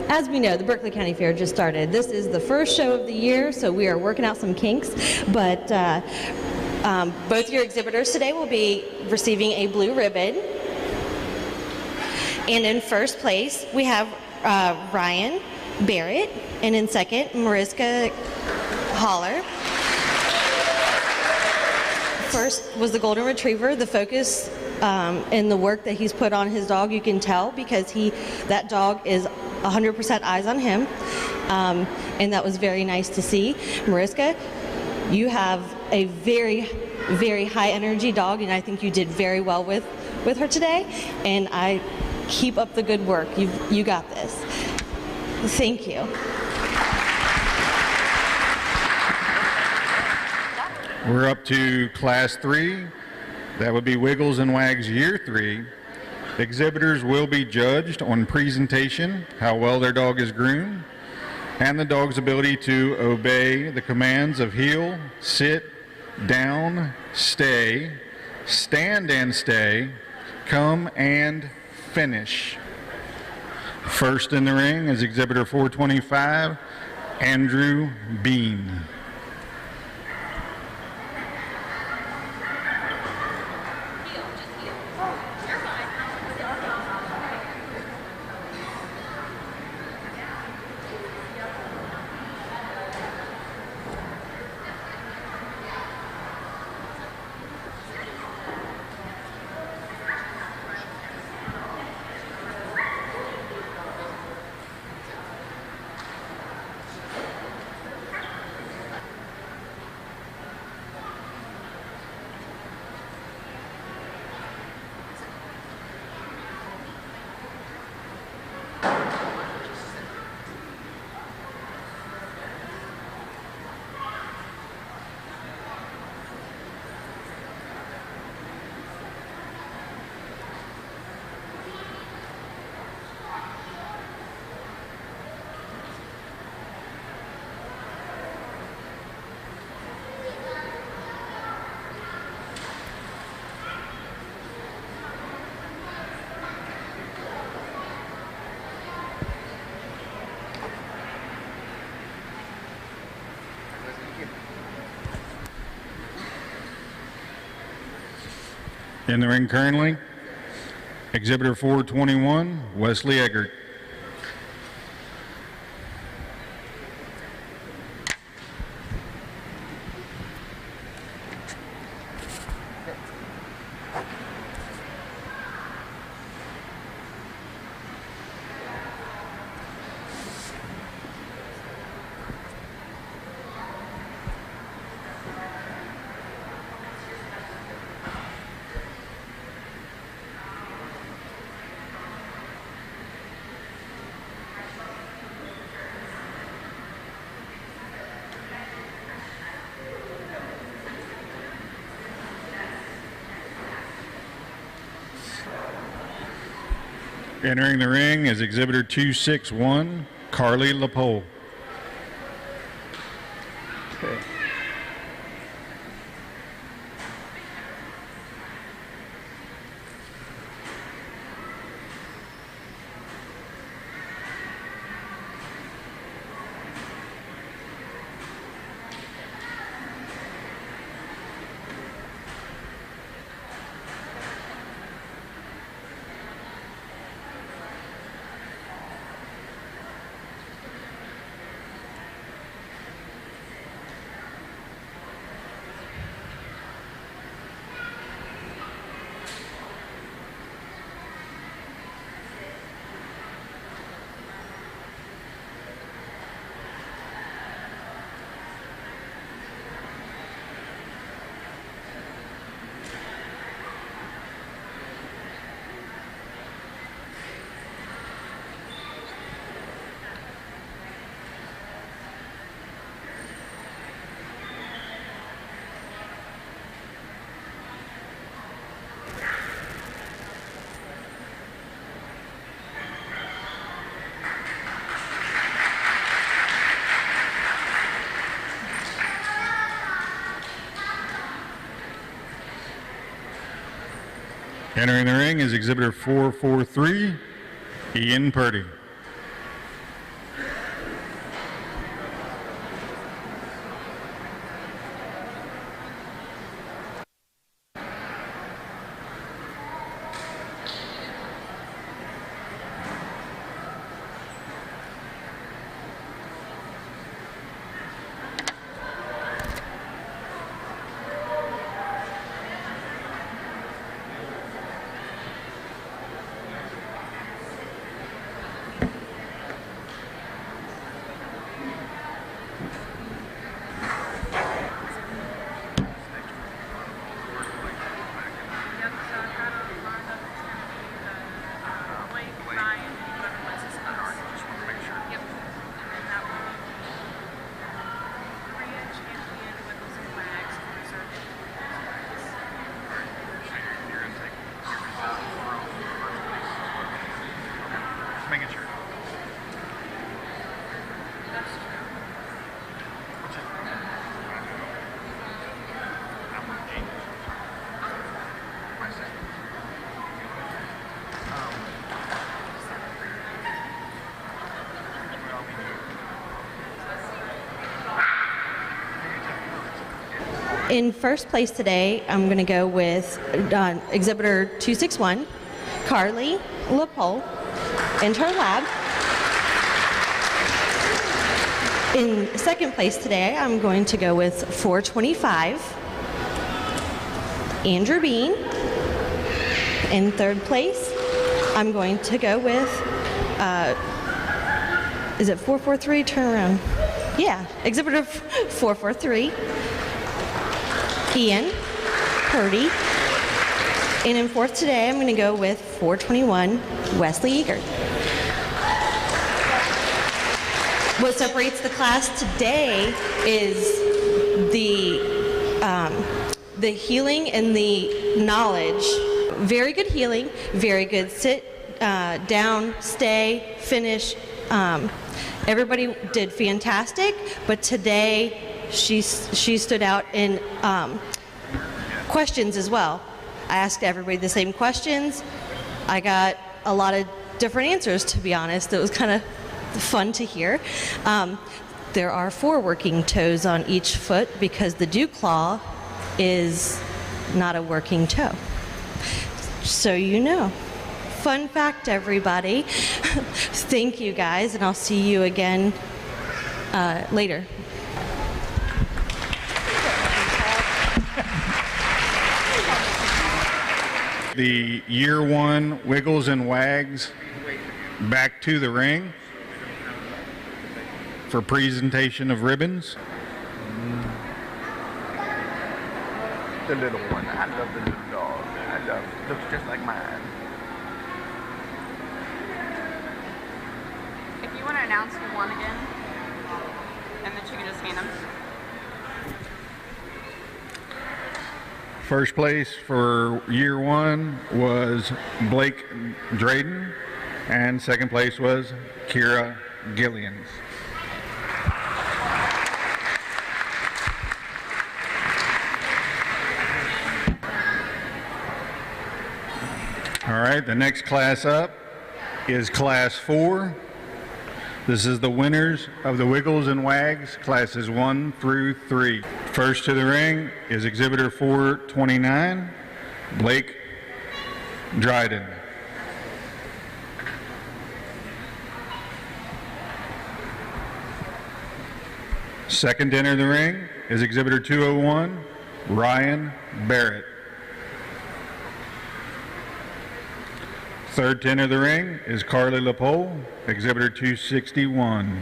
Speaker 13: as we know, the Berkeley County Fair just started. This is the first show of the year, so we are working out some kinks, but both your exhibitors today will be receiving a blue ribbon. And in first place, we have Ryan Barrett, and in second, Mariska Holler. First was the Golden Retriever. The focus and the work that he's put on his dog, you can tell because that dog is 100% eyes on him, and that was very nice to see. Mariska, you have a very, very high energy dog, and I think you did very well with her today, and I keep up the good work. You got this. Thank you.
Speaker 12: We're up to Class 3. That would be Wiggles and Wags Year 3. Exhibitors will be judged on presentation, how well their dog is groomed, and the dog's ability to obey the commands of heel, sit, down, stay, stand and stay, come and finish. First in the ring is exhibitor 425, Andrew Bean. In the ring currently, exhibitor 421, Wesley Eggert. Entering the ring is exhibitor 261, Carly LaPole.
Speaker 11: Okay.
Speaker 12: Entering the ring is exhibitor 443, Ian Purdy.
Speaker 13: In first place today, I'm going to go with exhibitor 261, Carly LaPole, and her lab. In second place today, I'm going to go with 425, Andrew Bean. In third place, I'm going to go with, is it 443? Turn around. Yeah, exhibitor 443, Ian Purdy. And in fourth today, I'm going to go with 421, Wesley Eager. What separates the class today is the healing and the knowledge. Very good healing, very good sit, down, stay, finish. Everybody did fantastic, but today she stood out in questions as well. I asked everybody the same questions. I got a lot of different answers, to be honest. It was kind of fun to hear. There are 4 working toes on each foot because the dew claw is not a working toe. So you know. Fun fact, everybody. Thank you, guys, and I'll see you again later.
Speaker 12: The year 1 Wiggles and Wags back to the ring for presentation of ribbons.
Speaker 11: The little one. I love the little dog. I love it. Looks just like mine.
Speaker 14: If you want to announce who won again, and then you can just hand them.
Speaker 12: First place for year 1 was Blake Drayden, and second place was Kira Gillians. All right, the next class up is Class 4. This is the winners of the Wiggles and Wags, classes 1 through 3. First to the ring is exhibitor 429, Blake Dryden. Second to enter the ring is exhibitor 201, Ryan Barrett. Third to enter the ring is Carly LaPole, exhibitor 261.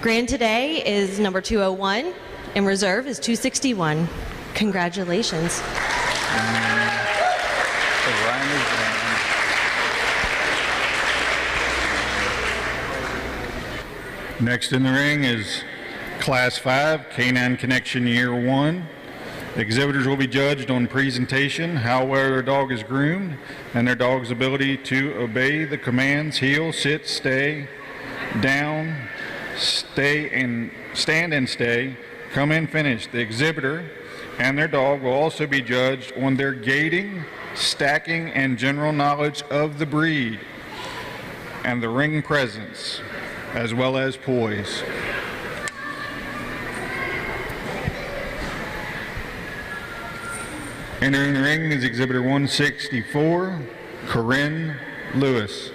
Speaker 13: Grand today is number 201, and reserve is 261. Congratulations.
Speaker 12: Next in the ring is Class 5, Canine Connection Year 1. Exhibitors will be judged on presentation, how well their dog is groomed, and their dog's ability to obey the commands heel, sit, stay, down, stay and stand and stay, come in, finish. The exhibitor and their dog will also be judged on their gaiting, stacking, and general knowledge of the breed and the ring presence, as well as poise. Entering the ring is exhibitor 164, Corinne Lewis.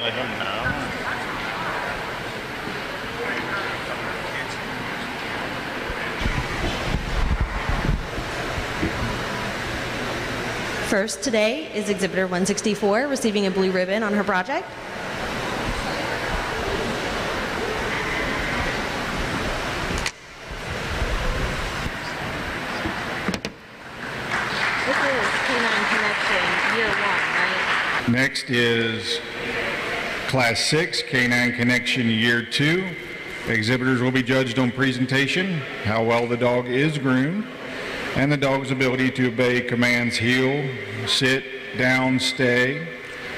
Speaker 7: let him know.
Speaker 13: First today is exhibitor 164, receiving a blue ribbon on her project. This is K9 Connection Year 1, right?
Speaker 12: Next is Class 6, K9 Connection Year 2. Exhibitors will be judged on presentation, how well the dog is groomed, and the dog's ability to obey commands heel, sit, down, stay,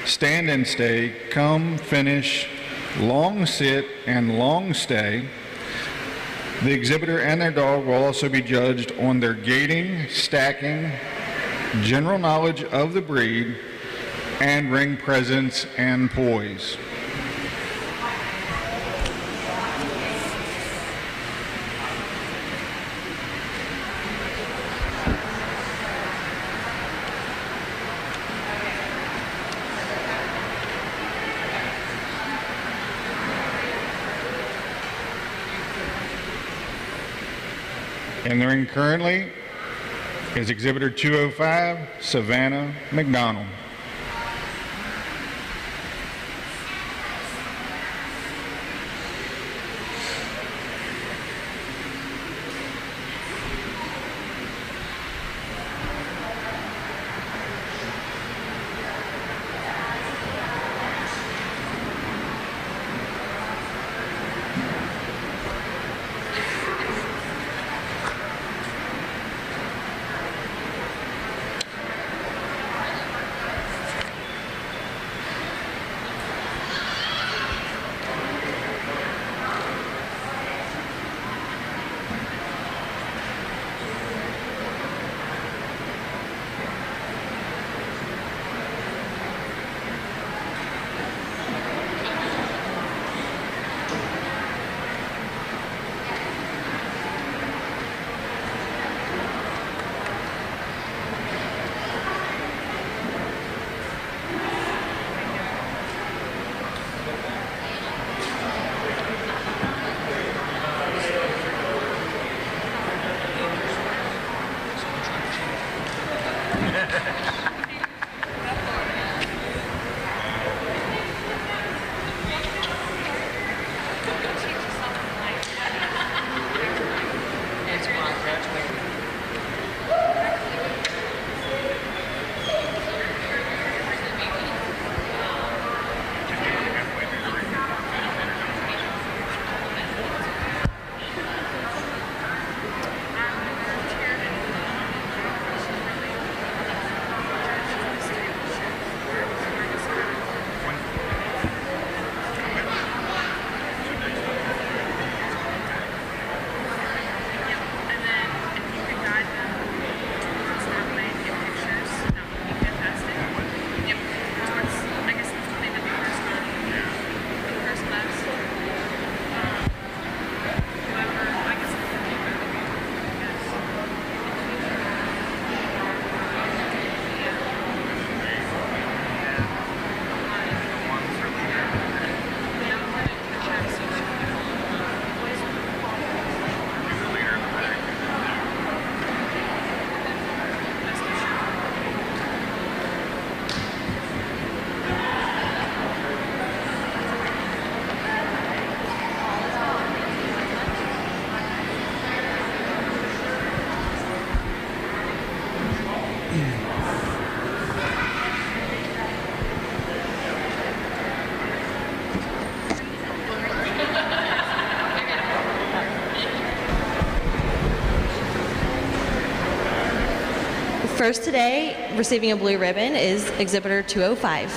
Speaker 12: stand and stay, come, finish, long sit, and long stay. The exhibitor and their dog will also be judged on their gaiting, stacking, general knowledge of the breed, and ring presence and poise. In the ring currently is exhibitor 205, Savannah McDonald.
Speaker 13: First today, receiving a blue ribbon, is exhibitor 205.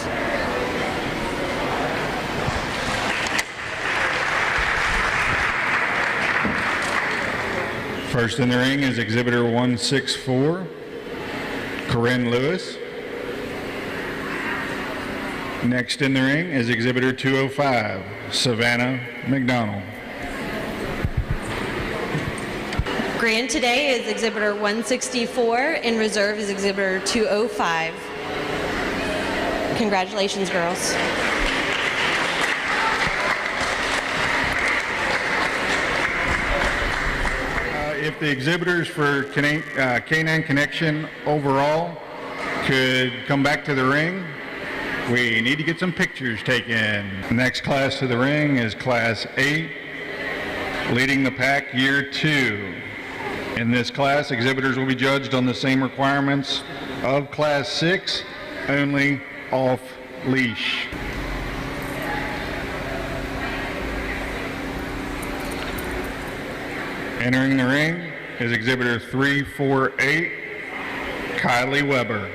Speaker 12: First in the ring is exhibitor 164, Corinne Lewis. Next in the ring is exhibitor 205, Savannah McDonald.
Speaker 13: Grand today is exhibitor 164, and reserve is exhibitor 205. Congratulations, girls.
Speaker 12: if the exhibitors for Canine Connection overall could come back to the ring, we need to get some pictures taken. Next class to the ring is Class 8, leading the pack, Year 2. In this class, exhibitors will be judged on the same requirements of Class 6, only off leash. Entering the ring is exhibitor 348, Kylie Weber.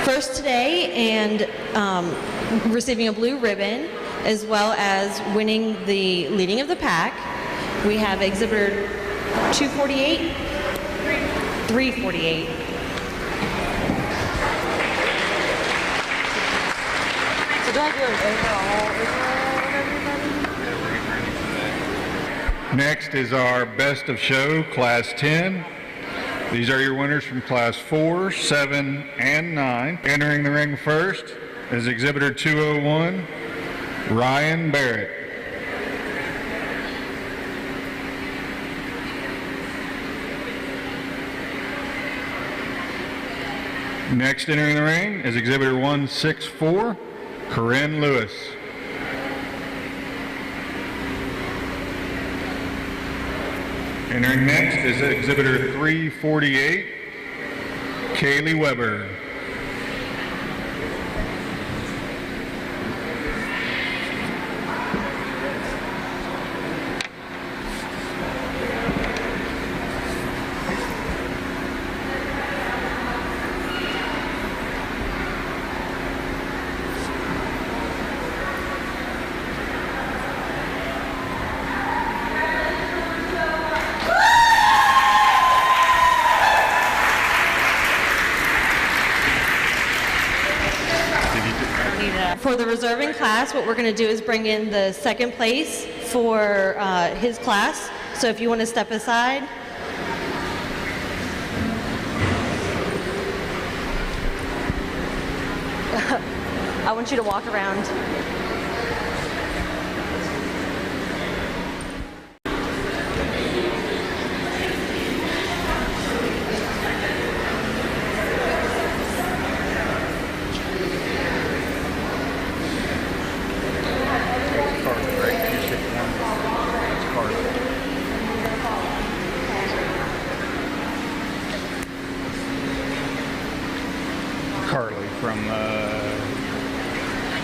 Speaker 13: First today and receiving a blue ribbon, as well as winning the leading of the pack, we have exhibitor 248, 348.
Speaker 7: So do I do an overall?
Speaker 12: Next is our best of show, Class 10. These are your winners from Class 4, 7, and 9. Entering the ring first is exhibitor 201, Ryan Barrett. Next entering the ring is exhibitor 164, Corinne Lewis. Entering next is exhibitor 348, Kaylee Weber.
Speaker 13: For the reserving class, what we're going to do is bring in the second place for his class. So if you want to step aside. I want you to walk around.
Speaker 12: Carly from,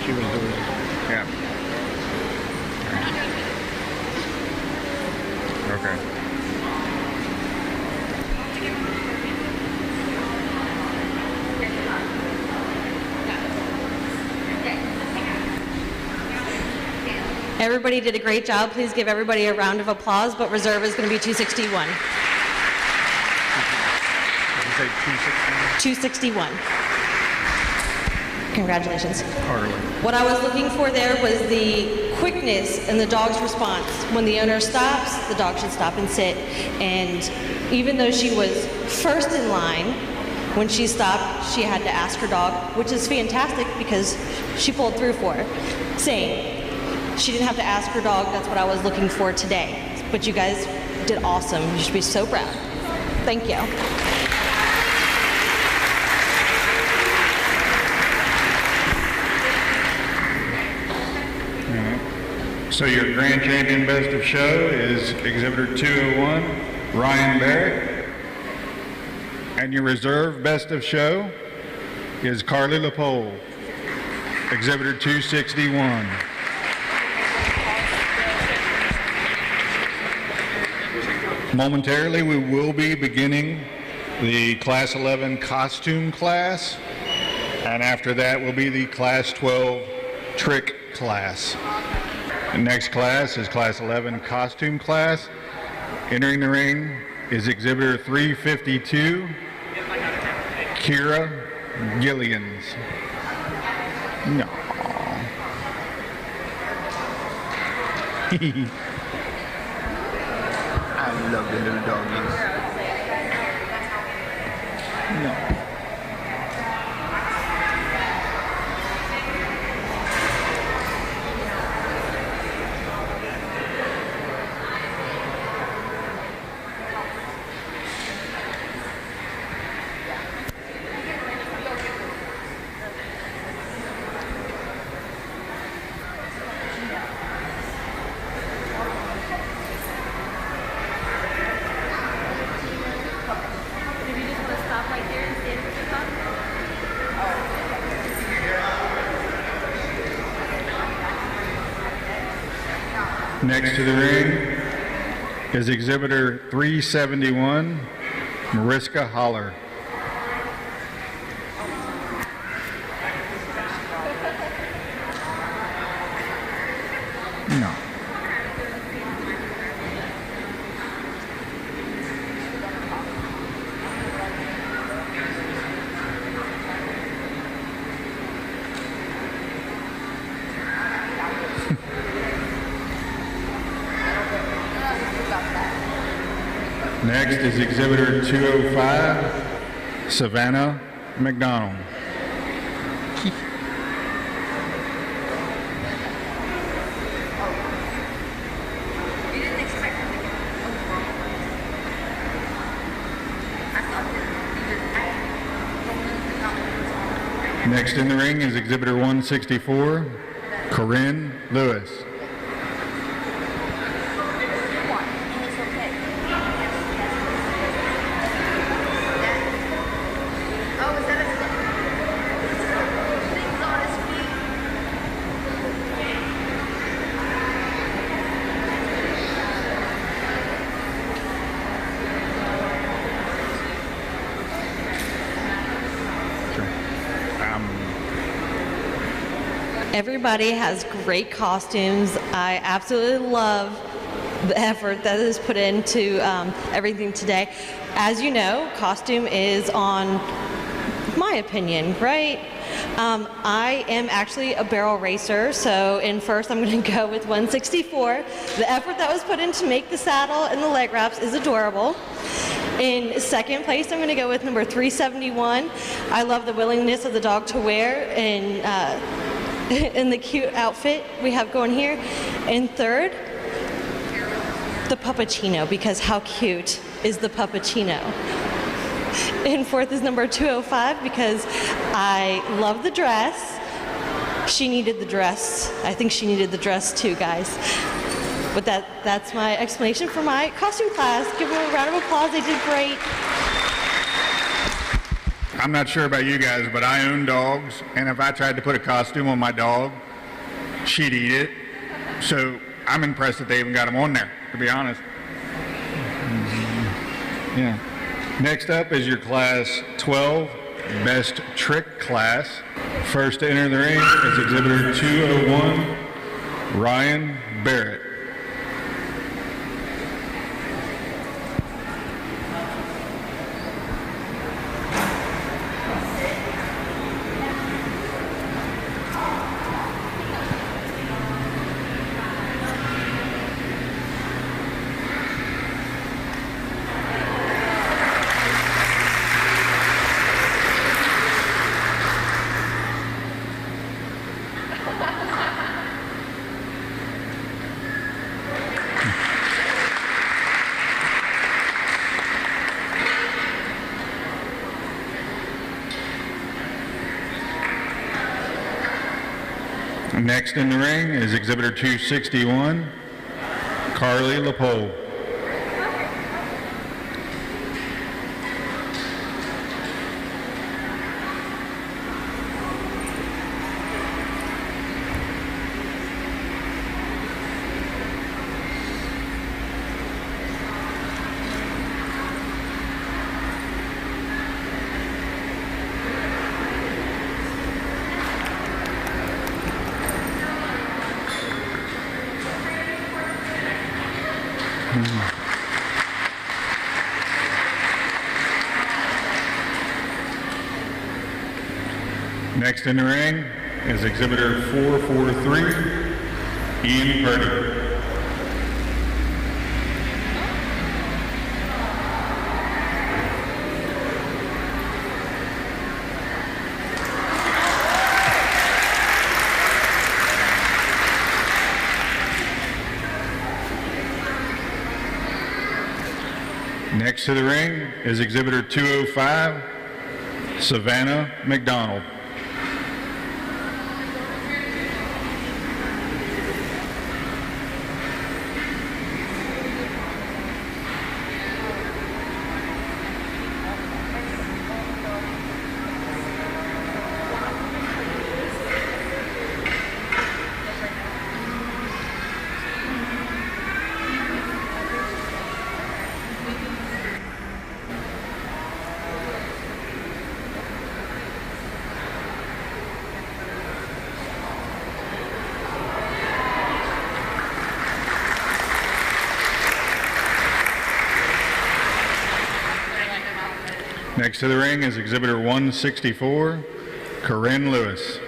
Speaker 12: she was doing, yeah. Okay.
Speaker 13: Everybody did a great job. Please give everybody a round of applause, but reserve is going to be 261.
Speaker 12: Did you say
Speaker 13: 261. Congratulations.
Speaker 12: Carly.
Speaker 13: What I was looking for there was the quickness in the dog's response. When the owner stops, the dog should stop and sit. And even though she was first in line, when she stopped, she had to ask her dog, which is fantastic because she pulled through for her. Same. She didn't have to ask her dog. That's what I was looking for today. But you guys did awesome. You should be so proud. Thank you.
Speaker 12: So your grand champion best of show is exhibitor 201, Ryan Barrett. And your reserve best of show is Carly LaPole, exhibitor 261. Momentarily, we will be beginning the Class 11 costume class, and after that will be the Class 12 trick class. The next class is Class 11 costume class. Entering the ring is exhibitor 352, Kira Gillians. No.
Speaker 11: I love the little doggies. No.
Speaker 12: Next to the ring is exhibitor 371, Mariska Holler. No. Next is exhibitor 205, Savannah McDonald. Next in the ring is exhibitor 164, Corinne Lewis.
Speaker 13: Everybody has great costumes. I absolutely love the effort that is put into everything today. As you know, costume is on my my opinion, right? I am actually a barrel racer, so in first I'm going to go with 164. The effort that was put in to make the saddle and the leg wraps is adorable. In second place, I'm going to go with number 371. I love the willingness of the dog to wear and in the cute outfit we have going here. And third, the puppuccino, because how cute is the puppuccino? And fourth is number 205 because I love the dress. She needed the dress. I think she needed the dress too, guys. But that's my explanation for my costume class. Give them a round of applause. They did great.
Speaker 12: I'm not sure about you guys, but I own dogs, and if I tried to put a costume on my dog, she'd eat it. So I'm impressed that they even got them on there, to be honest. Yeah. Next up is your class 12 best trick class. First to enter the ring is exhibitor 201, Ryan Barrett. Next in the ring is exhibitor 261, Carly LaPole. Next in the ring is exhibitor 443, Ian Purdy. Next to the ring is exhibitor 205, Savannah McDonald. Next to the ring is exhibitor 164, Corinne Lewis.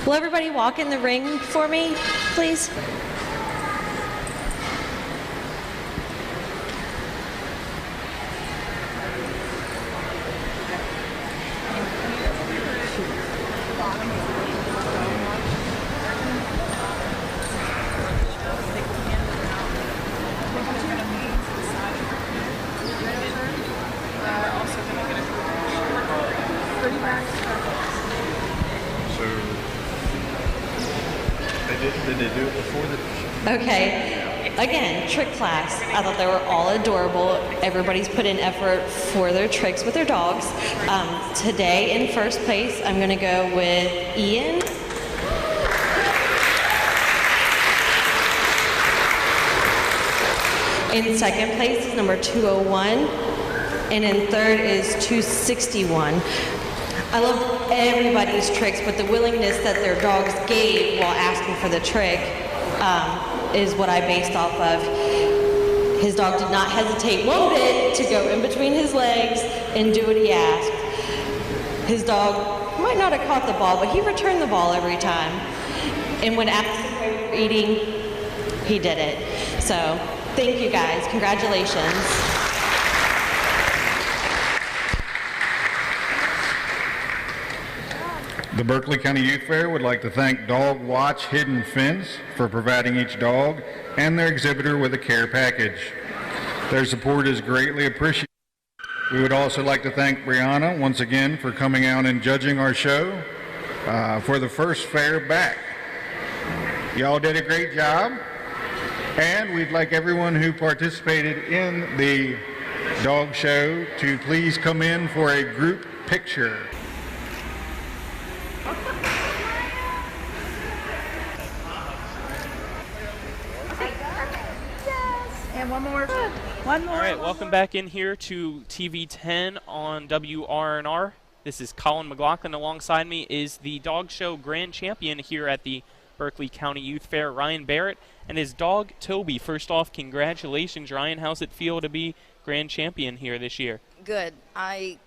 Speaker 13: Will everybody walk in the ring for me, please?
Speaker 11: Did they do it before the...
Speaker 13: Okay, again, trick class. I thought they were all adorable. Everybody's put in effort for their tricks with their dogs. Today in first place, I'm gonna go with Ian. In second place is number 201, and in third is 261. I love everybody's tricks, but the willingness that their dogs gave while asking for the trick is what I based off of. His dog did not hesitate one bit to go in between his legs and do what he asked. His dog might not have caught the ball, but he returned the ball every time. And when asked for eating, he did it. So thank you guys. Congratulations.
Speaker 12: The Berkeley County Youth Fair would like to thank Dog Watch Hidden Fence for providing each dog and their exhibitor with a care package. Their support is greatly appreciated. We would also like to thank Brianna once again for coming out and judging our show for the first fair back. Y'all did a great job, and we'd like everyone who participated in the dog show to please come in for a group picture.
Speaker 14: And one more. One more.
Speaker 4: All right, welcome back in here to TV 10 on WRNR. This is Colin McLaughlin. Alongside me is the dog show grand champion here at the Berkeley County Youth Fair, Ryan Barrett, and his dog, Toby. First off, congratulations, Ryan. How's it feel to be grand champion here this year?
Speaker 15: Good. I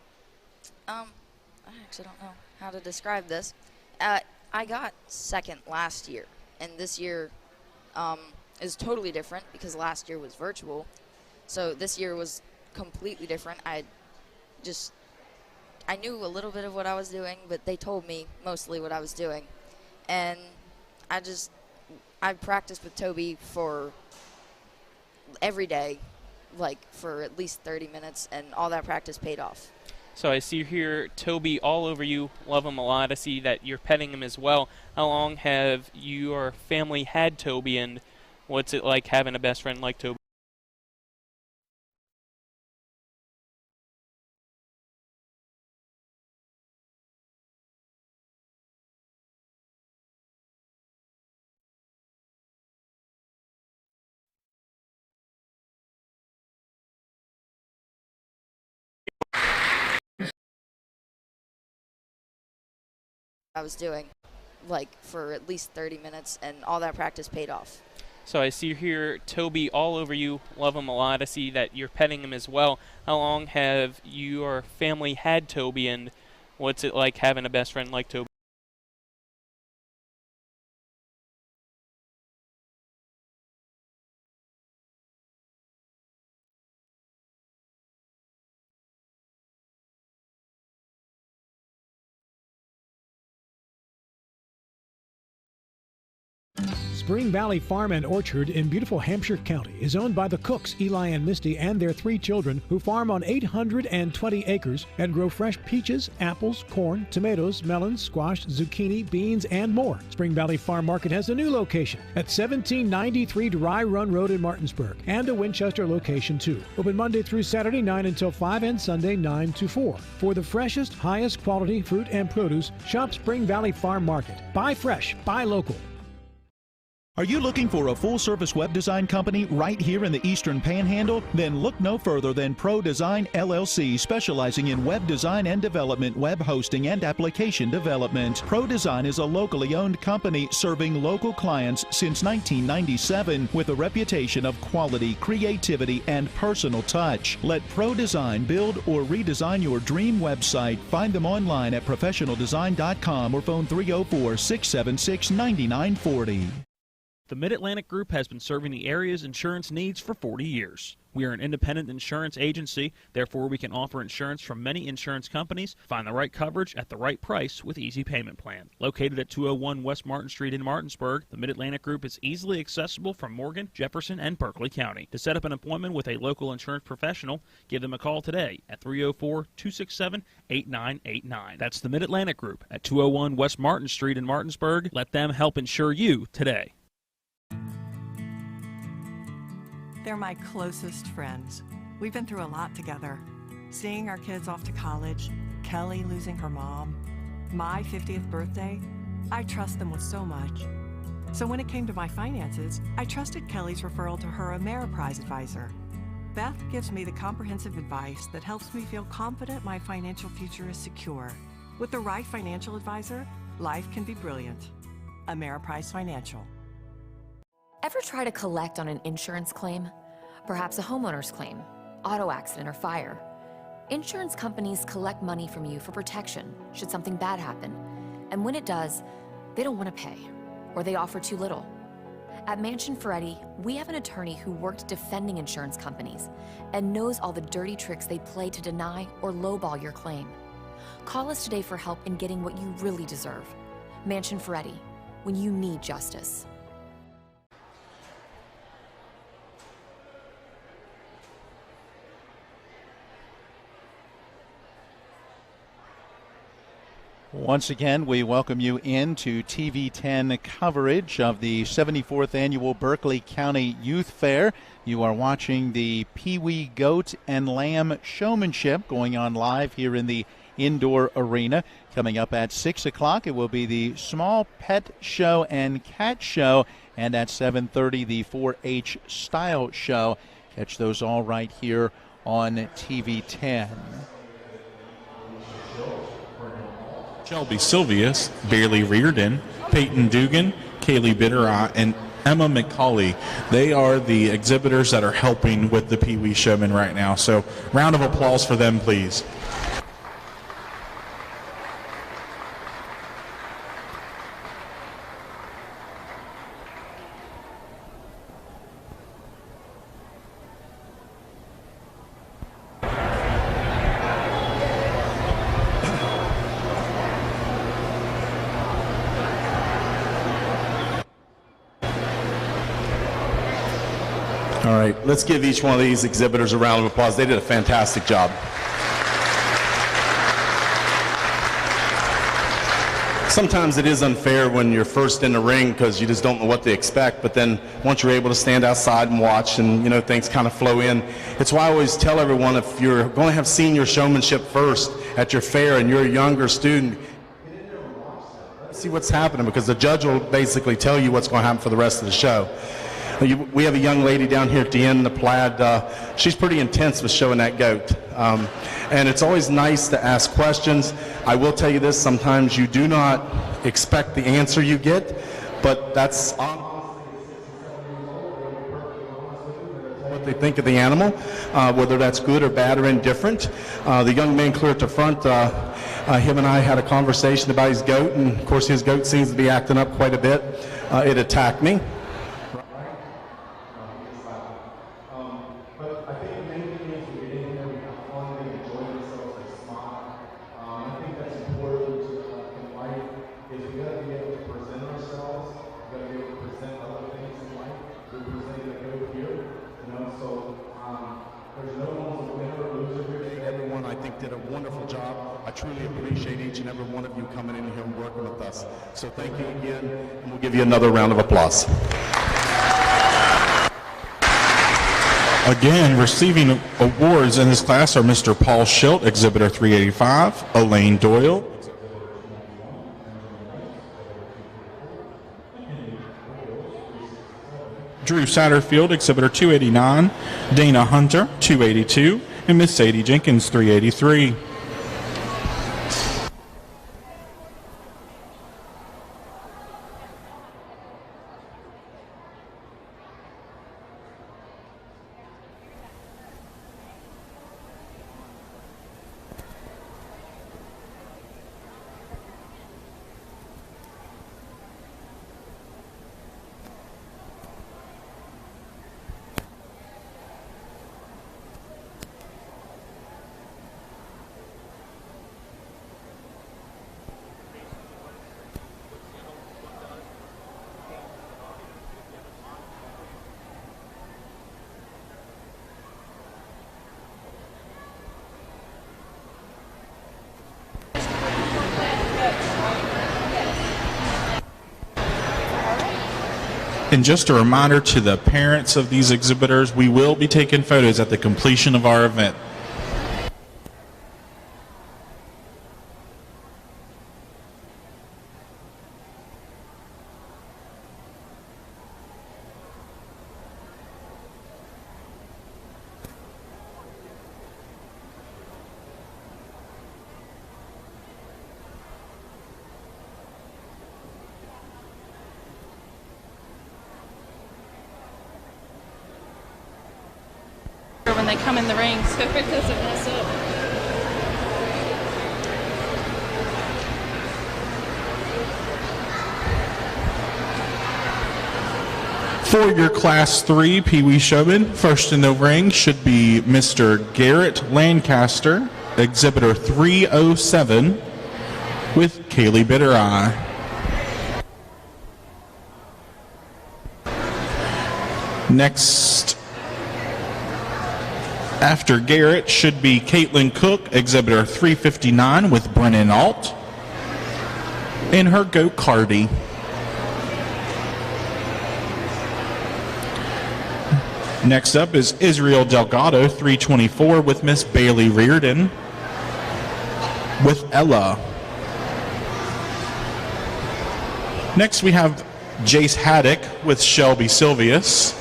Speaker 15: actually don't know how to describe this. I got second last year, and this year is totally different because last year was virtual. So this year was completely different. I knew a little bit of what I was doing, but they told me mostly what I was doing. And I practiced with Toby for every day, like for at least 30 minutes, and all that practice paid off.
Speaker 4: So I see here Toby all over you. Love him a lot. I see that you're petting him as well. How long have your family had Toby, and what's it like having a best friend like Toby?
Speaker 15: I was doing, like for at least 30 minutes, and all that practice paid off.
Speaker 4: So I see here Toby all over you. Love him a lot. I see that you're petting him as well. How long have your family had Toby, and what's it like having a best friend like Toby?
Speaker 22: Spring Valley Farm and Orchard in beautiful Hampshire County is owned by the Cooks, Eli and Misty, and their 3 children who farm on 820 acres and grow fresh peaches, apples, corn, tomatoes, melons, squash, zucchini, beans, and more. Spring Valley Farm Market has a new location at 1793 Dry Run Road in Martinsburg and a Winchester location too. Open Monday through Saturday 9 until 5 and Sunday 9 to 4. For the freshest, highest quality fruit and produce, shop Spring Valley Farm Market. Buy fresh, buy local.
Speaker 5: Are you looking for a full-service web design company right here in the Eastern Panhandle? Then look no further than Pro Design LLC, specializing in web design and development, web hosting, and application development. Pro Design is a locally owned company serving local clients since 1997 with a reputation of quality, creativity, and personal touch. Let Pro Design build or redesign your dream website. Find them online at professionaldesign.com or phone 304-676-9940.
Speaker 4: The Mid-Atlantic Group has been serving the area's insurance needs for 40 years. We are an independent insurance agency, therefore we can offer insurance from many insurance companies. Find the right coverage at the right price with easy payment plan. Located at 201 West Martin Street in Martinsburg, the Mid-Atlantic Group is easily accessible from Morgan, Jefferson, and Berkeley County. To set up an appointment with a local insurance professional, give them a call today at 304-267-8989. That's the Mid-Atlantic Group at 201 West Martin Street in Martinsburg. Let them help insure you today.
Speaker 8: They're my closest friends. We've been through a lot together. Seeing our kids off to college, Kelly losing her mom, my 50th birthday, I trust them with so much. So when it came to my finances, I trusted Kelly's referral to her Ameriprise advisor. Beth gives me the comprehensive advice that helps me feel confident my financial future is secure. With the right financial advisor, life can be brilliant. Ameriprise Financial.
Speaker 26: Ever try to collect on an insurance claim? Perhaps a homeowner's claim, auto accident, or fire. Insurance companies collect money from you for protection should something bad happen. And when it does, they don't want to pay, or they offer too little. At Mansion Ferretti, we have an attorney who worked defending insurance companies and knows all the dirty tricks they play to deny or lowball your claim. Call us today for help in getting what you really deserve. Mansion Ferretti, when you need justice.
Speaker 5: Once again, we welcome you into TV10 coverage of the 74th Annual Berkeley County Youth Fair. You are watching the Peewee Goat and Lamb Showmanship going on live here in the indoor arena. Coming up at 6 o'clock, it will be the Small Pet Show and Cat Show, and at 7:30, the 4-H Style Show. Catch those all right here on TV10.
Speaker 16: Shelby Sylvius, Bailey Reardon, Peyton Dugan, Kaylee Bittereye, and Emma McCauley. They are the exhibitors that are helping with the Peewee Showman right now. So round of applause for them, please.
Speaker 17: All right, let's give each one of these exhibitors a round of applause. They did a fantastic job. Sometimes it is unfair when you're first in the ring because you just don't know what to expect, but then once you're able to stand outside and watch and, you know, things kind of flow in. It's why I always tell everyone, if you're going to have senior showmanship first at your fair and you're a younger student, see what's happening, because the judge will basically tell you what's going to happen for the rest of the show. We have a young lady down here at the end in the plaid. She's pretty intense with showing that goat. And it's always nice to ask questions. I will tell you this, sometimes you do not expect the answer you get, but that's what they think of the animal, whether that's good or bad or indifferent. The young man clear at the front, him and I had a conversation about his goat, and of course his goat seems to be acting up quite a bit. It attacked me. So thank you again, and we'll give you another round of applause.
Speaker 16: Again, receiving awards in this class are Mr. Paul Schilt, Exhibitor 385, Elaine Doyle, Drew Satterfield, Exhibitor 289, Dana Hunter, 282, and Miss Sadie Jenkins, 383. And just a reminder to the parents of these exhibitors, we will be taking photos at the completion of our event.
Speaker 2: When they come in the ring, so it doesn't mess up.
Speaker 16: For your Class 3 Peewee showman, first in the ring should be Mr. Garrett Lancaster, Exhibitor 307, with Kaylee Bittereye. Next, after Garrett should be Caitlin Cook, Exhibitor 359, with Brennan Alt, in her go-karty. Next up is Israel Delgado, 324, with Miss Bailey Reardon, with Ella. Next we have Jace Haddock with Shelby Silvius.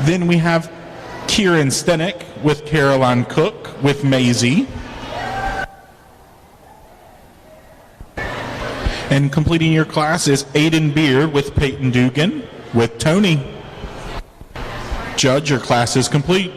Speaker 16: Then we have Kieran Stenick with Caroline Cook with Maisie. And completing your class is Aiden Beard with Peyton Dugan with Tony. Judge, your class is complete.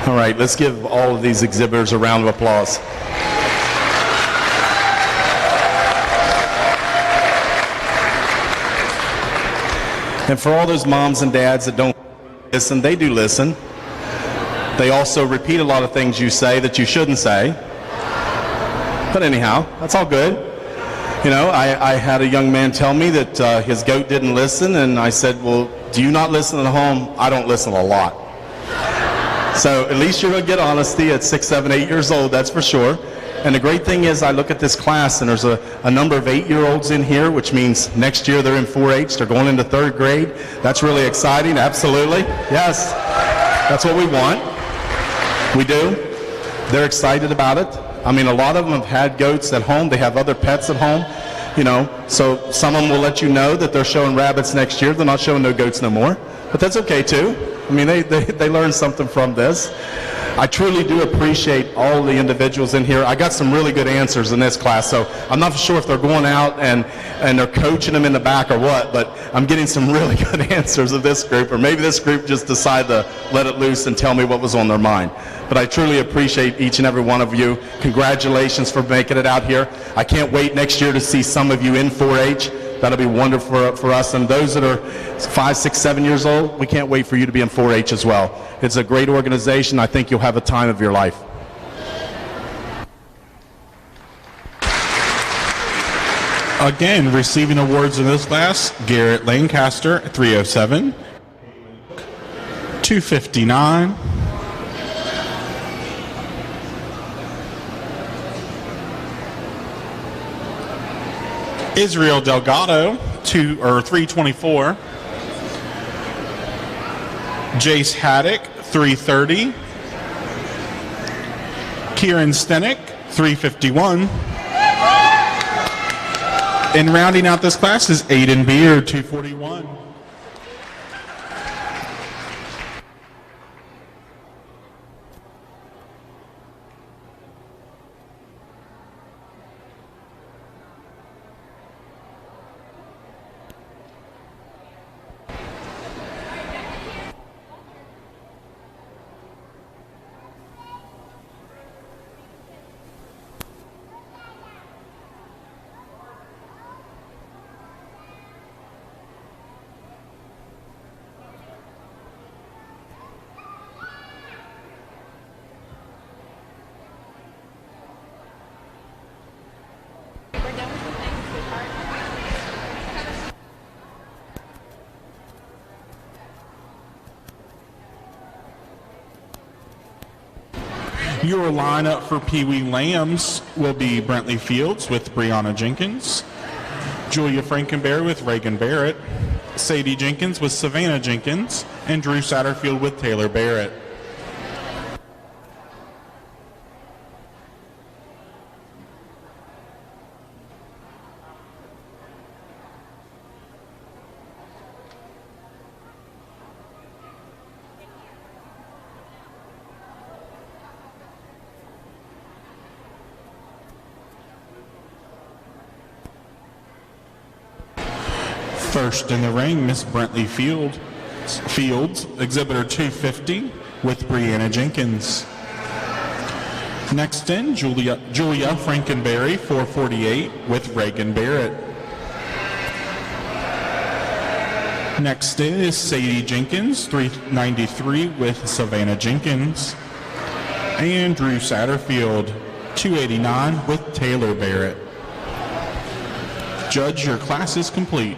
Speaker 17: All right, let's give all of these exhibitors a round of applause. And for all those moms and dads that don't listen, they do listen. They also repeat a lot of things you say that you shouldn't say. But anyhow, that's all good. You know, I had a young man tell me that his goat didn't listen, and I said, well, do you not listen at home? I don't listen a lot. So at least you're going to get honesty at 6, 7, 8 years old, that's for sure. And the great thing is I look at this class, and there's a number of 8-year-olds in here, which means next year they're in 4-H. They're going into 3rd grade. That's really exciting, absolutely. Yes, that's what we want. We do. They're excited about it. I mean, a lot of them have had goats at home. They have other pets at home, you know. So some of them will let you know that they're showing rabbits next year. They're not showing no goats no more. But that's okay, too. I mean, they learn something from this. I truly do appreciate all the individuals in here. I got some really good answers in this class, so I'm not sure if they're going out and they're coaching them in the back or what, but I'm getting some really good answers of this group, or maybe this group just decided to let it loose and tell me what was on their mind. But I truly appreciate each and every one of you. Congratulations for making it out here. I can't wait next year to see some of you in 4-H. That'll be wonderful for us. And those that are 5, 6, 7 years old, we can't wait for you to be in 4-H as well. It's a great organization. I think you'll have a time of your life.
Speaker 16: Again, receiving awards in this class, Garrett Lancaster, 307, 259, Israel Delgado, 324. Jace Haddock, 330. Kieran Stenick, 351. And rounding out this class is Aiden Beard, 241. Your lineup for Peewee Lambs will be Brentley Fields with Brianna Jenkins, Julia Frankenberry with Reagan Barrett, Sadie Jenkins with Savannah Jenkins, and Drew Satterfield with Taylor Barrett. First in the ring, Miss Brentley Fields, Exhibitor 250 with Brianna Jenkins. Next in, Julia Frankenberry, 448 with Reagan Barrett. Next in is Sadie Jenkins, 393 with Savannah Jenkins. And Drew Satterfield, 289 with Taylor Barrett. Judge, your class is complete.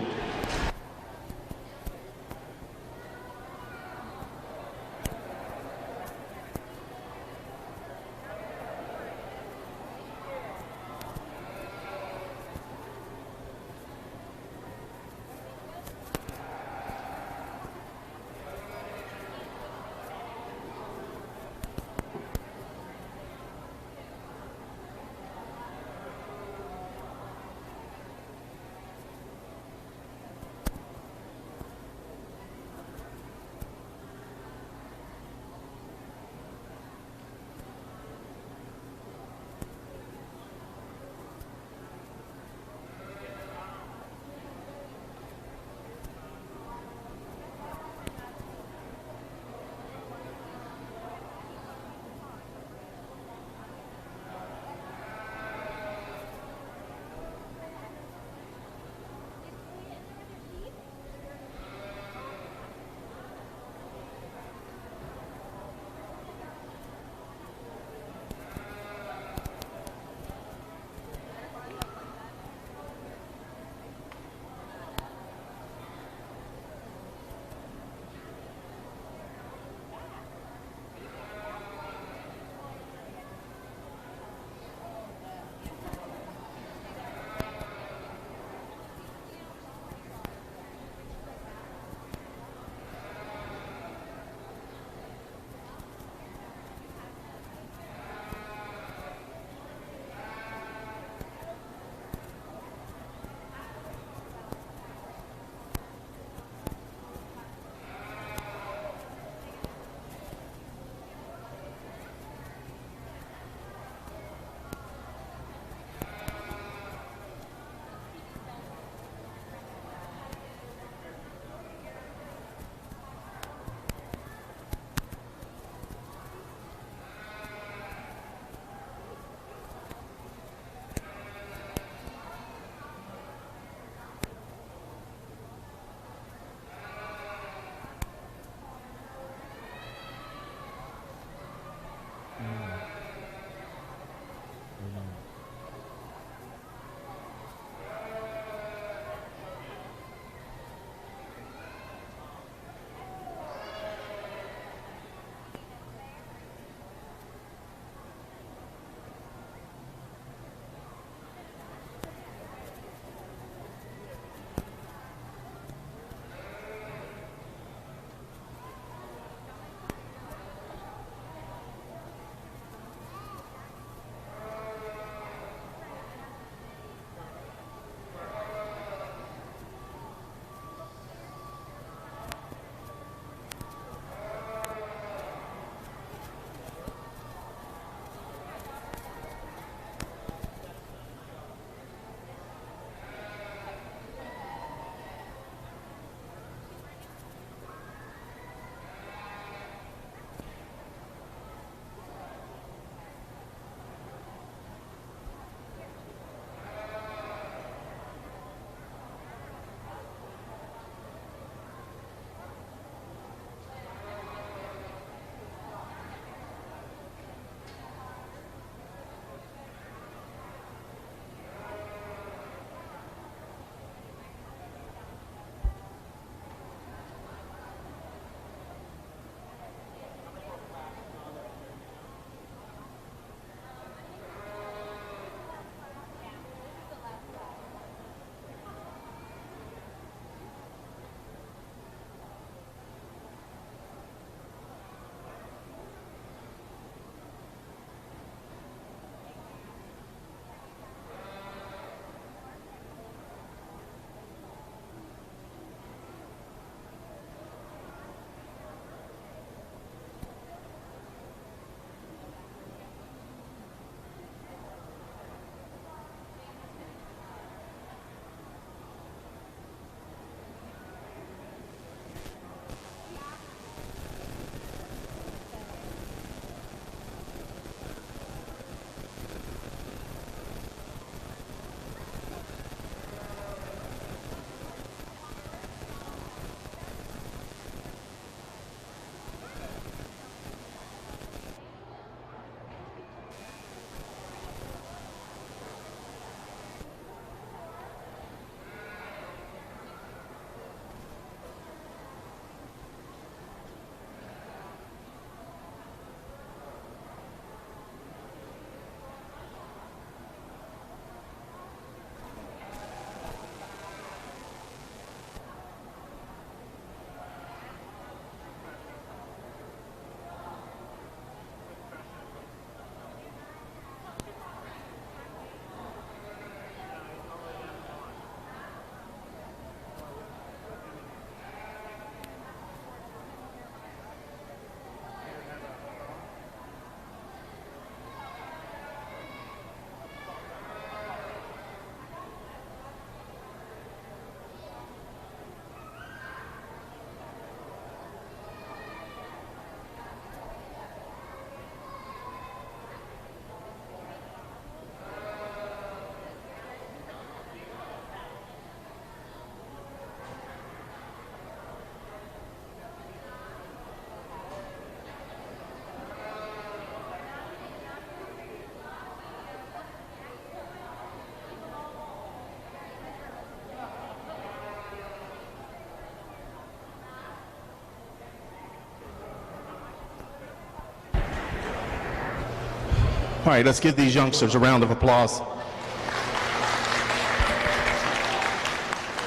Speaker 17: All right, let's give these youngsters a round of applause.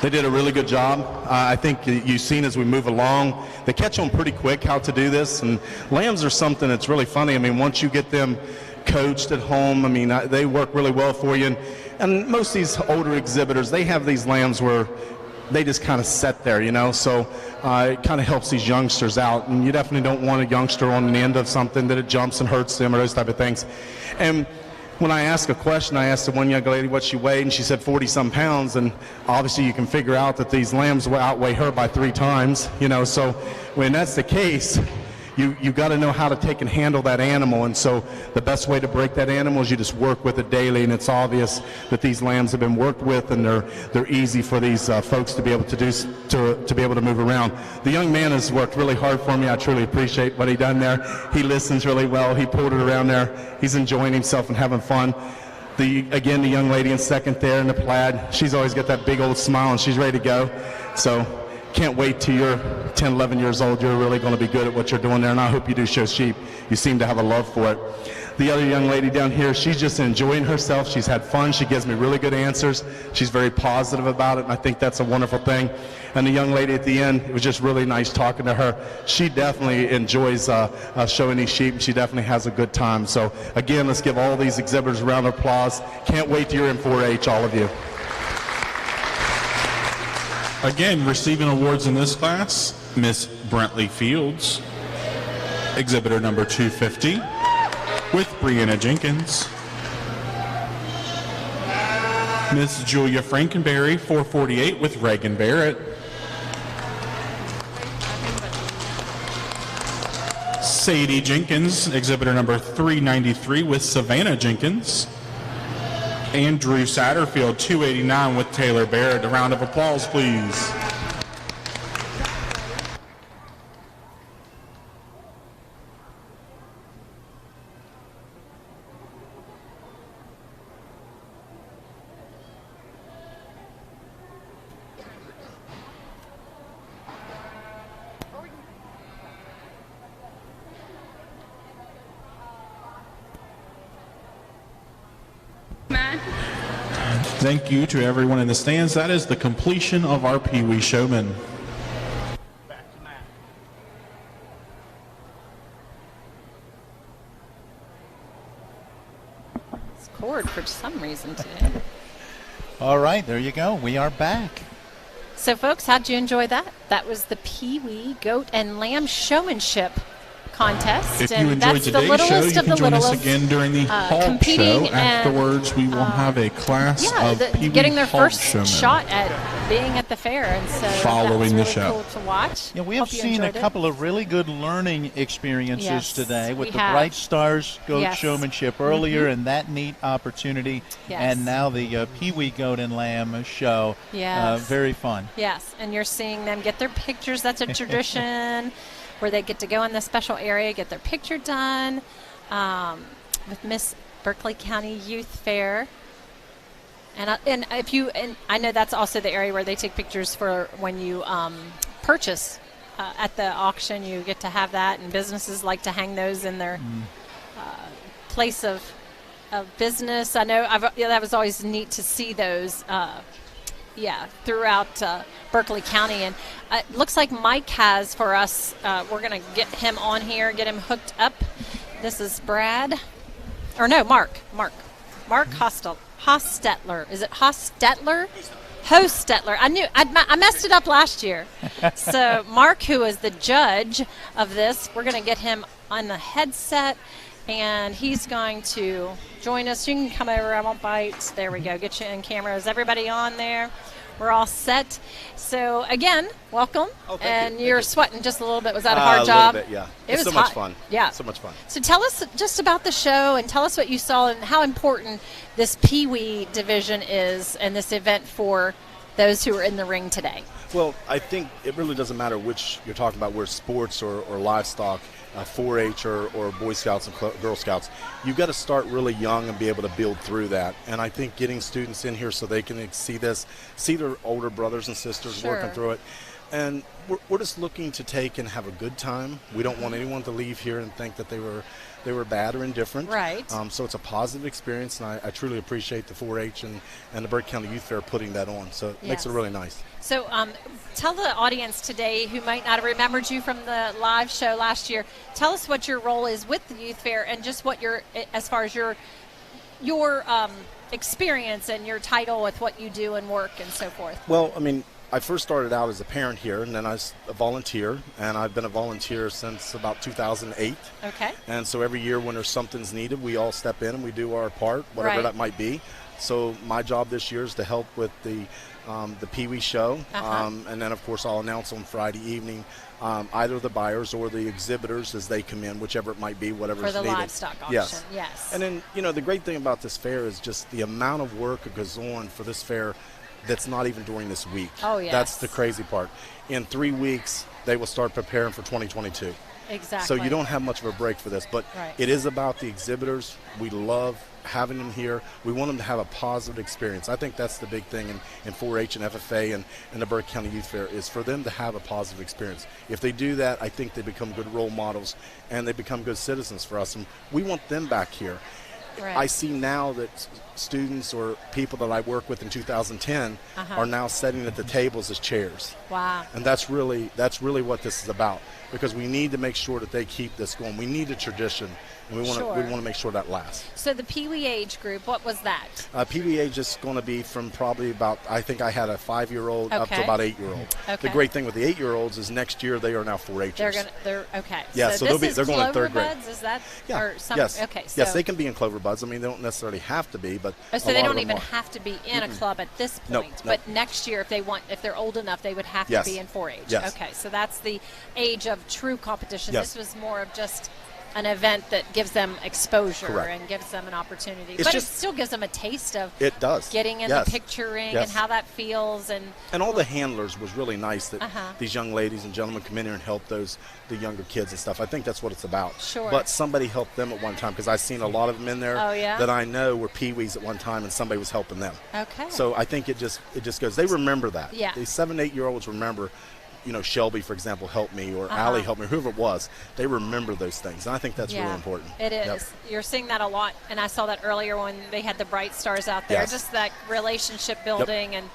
Speaker 17: They did a really good job. I think you've seen as we move along, they catch on pretty quick how to do this. And lambs are something that's really funny. I mean, once you get them coached at home, I mean, they work really well for you. And most of these older exhibitors, they have these lambs where they just kind of sit there, you know, so it kind of helps these youngsters out. And you definitely don't want a youngster on the end of something that it jumps and hurts them or those type of things. And when I asked a question, I asked the one young lady what she weighed, and she said 40-some pounds, and obviously you can figure out that these lambs will outweigh her by 3 times, you know, so when that's the case, you got to know how to take and handle that animal. And so the best way to break that animal is you just work with it daily, and it's obvious that these lambs have been worked with, and they're easy for these folks to be able to do to be able to move around. The young man has worked really hard for me. I truly appreciate what he done there. He listens really well. He pulled it around there. He's enjoying himself and having fun. Again, the young lady in second there in the plaid, she's always got that big old smile, and she's ready to go. So can't wait till you're 10, 11 years old. You're really going to be good at what you're doing there, and I hope you do show sheep. You seem to have a love for it. The other young lady down here, she's just enjoying herself. She's had fun. She gives me really good answers. She's very positive about it, and I think that's a wonderful thing. And the young lady at the end, it was just really nice talking to her. She definitely enjoys showing these sheep, and she definitely has a good time. So, again, let's give all these exhibitors a round of applause. Can't wait till you're in 4-H, all of you.
Speaker 16: Again, receiving awards in this class, Miss Brentley Fields, exhibitor number 250, with Brianna Jenkins. Miss Julia Frankenberry, 448, with Reagan Barrett. Sadie Jenkins, exhibitor number 393, with Savannah Jenkins. Andrew Satterfield, 289, with Taylor Barrett. A round of applause, please. Thank you to everyone in the stands. That is the completion of our Peewee Showman.
Speaker 6: It's cord for some reason today.
Speaker 5: All right, there you go. We are back.
Speaker 6: So, folks, how'd you enjoy that? That was the Peewee Goat and Lamb Showmanship contest.
Speaker 16: If you enjoyed today's show, you can join us again during the Hog Show. Afterwards, we will have a class of Peewee
Speaker 6: getting their
Speaker 16: Hog
Speaker 6: first
Speaker 16: Showmen.
Speaker 6: Shot at being at the fair, and so
Speaker 16: Following
Speaker 6: that was
Speaker 16: the
Speaker 6: really
Speaker 16: show.
Speaker 6: cool to watch.
Speaker 5: Yeah, we have seen a couple of really good learning experiences today with
Speaker 6: we
Speaker 5: the
Speaker 6: have.
Speaker 5: Bright Stars Goat
Speaker 6: Yes.
Speaker 5: Showmanship earlier and that neat opportunity,
Speaker 6: Yes.
Speaker 5: and now the Peewee Goat and Lamb show.
Speaker 6: Yes.
Speaker 5: Very fun.
Speaker 6: Yes, and you're seeing them get their pictures. That's a tradition where they get to go in the special area, get their picture done with Miss Berkeley County Youth Fair. And I know that's also the area where they take pictures for when you purchase at the auction. You get to have that, and businesses like to hang those in their place of business. I know that was always neat to see those. Throughout Berkeley County. And it looks like Mike has for us, we're going to get him on here, get him hooked up. This is Brad. Or no, Mark. Mark Hostetler. Is it Hostetler? Hostetler. I messed it up last year. So Mark, who is the judge of this, we're going to get him on the headset, and he's going to join us. You can come over. I won't bite. There we go. Get you in camera. Is everybody on there? We're all set. So, again, welcome.
Speaker 10: Oh,
Speaker 6: and
Speaker 10: you.
Speaker 6: you're sweating just a little bit. Was that a hard job?
Speaker 10: A little bit, yeah.
Speaker 6: It was
Speaker 10: so
Speaker 6: hot.
Speaker 10: much fun.
Speaker 6: Yeah.
Speaker 10: So much fun.
Speaker 6: So tell us just about the show, and tell us what you saw and how important this Peewee division is and this event for those who are in the ring today.
Speaker 10: Well, I think it really doesn't matter which you're talking about, where sports or livestock, 4-H or Boy Scouts and Girl Scouts. You've got to start really young and be able to build through that. And I think getting students in here so they can see this, see their older brothers and sisters working through it. And we're just looking to take and have a good time. We don't want anyone to leave here and think that they were bad or indifferent.
Speaker 6: Right.
Speaker 10: So it's a positive experience, and I truly appreciate the 4-H and the Berkeley County Youth Fair putting that on. So it makes it really nice.
Speaker 6: So tell the audience today who might not have remembered you from the live show last year, tell us what your role is with the Youth Fair and just what as far as your experience and your title with what you do and work and so forth.
Speaker 10: Well, I mean, I first started out as a parent here, and then I was a volunteer, and I've been a volunteer since about 2008.
Speaker 6: Okay.
Speaker 10: And so every year when there's something's needed, we all step in and we do our part, whatever that might be. So my job this year is to help with the Peewee show, and then of course I'll announce on Friday evening either the buyers or the exhibitors as they come in, whichever it might be, whatever's needed.
Speaker 6: For the livestock auction, yes.
Speaker 10: And then, you know, the great thing about this fair is just the amount of work that goes on for this fair that's not even during this week.
Speaker 6: Oh, yes.
Speaker 10: That's the crazy part. In 3 weeks, they will start preparing for 2022.
Speaker 6: Exactly.
Speaker 10: So you don't have much of a break for this, but it is about the exhibitors. We love having them here. We want them to have a positive experience. I think that's the big thing in 4-H and FFA and the Berkeley County Youth Fair is for them to have a positive experience. If they do that, I think they become good role models and they become good citizens for us, and we want them back here.
Speaker 6: Right.
Speaker 10: I see now that students or people that I work with in 2010 are now sitting at the tables as chairs.
Speaker 6: Wow.
Speaker 10: And that's really what this is about, because we need to make sure that they keep this going. We need a tradition, and we want to make sure that lasts.
Speaker 6: So the Peewee age group, what was that?
Speaker 10: Peewee age is going to be from probably about, I think I had a 5-year-old up to about 8-year-old.
Speaker 6: Okay.
Speaker 10: The great thing with the 8-year-olds is next year they are now 4-Hers.
Speaker 6: They're okay.
Speaker 10: Yeah, so they're going in
Speaker 6: Clover
Speaker 10: third grade.
Speaker 6: Buds, is that?
Speaker 10: Yeah.
Speaker 6: Or some,
Speaker 10: yes.
Speaker 6: Okay. So
Speaker 10: yes, they can be in Clover Buds. I mean, they don't necessarily have to be, but
Speaker 6: so they don't even have to be in a club at this point.
Speaker 10: Nope.
Speaker 6: But next year, if they're old enough, they would have to be in 4-H.
Speaker 10: Yes.
Speaker 6: Okay, so that's the age of true competition.
Speaker 10: Yes.
Speaker 6: This was more of just an event that gives them exposure
Speaker 10: Correct.
Speaker 6: and gives them an opportunity.
Speaker 10: It's
Speaker 6: but
Speaker 10: just,
Speaker 6: it still gives them a taste of
Speaker 10: it does.
Speaker 6: Getting in the picturing and how that feels. And
Speaker 10: all the handlers was really nice that these young ladies and gentlemen come in here and help the younger kids and stuff. I think that's what it's about.
Speaker 6: Sure.
Speaker 10: But somebody helped them at one time, because I've seen a lot of them in there that I know were Peewees at one time, and somebody was helping them.
Speaker 6: Okay.
Speaker 10: So I think it just goes. They remember that.
Speaker 6: Yeah.
Speaker 10: These 7, 8-year-olds remember. You know, Shelby, for example, helped me, or Allie helped me, whoever it was. They remember those things, and I think that's really important.
Speaker 6: It is. Yep. You're seeing that a lot, and I saw that earlier when they had the Bright Stars out there.
Speaker 10: Yes.
Speaker 6: Just that relationship building and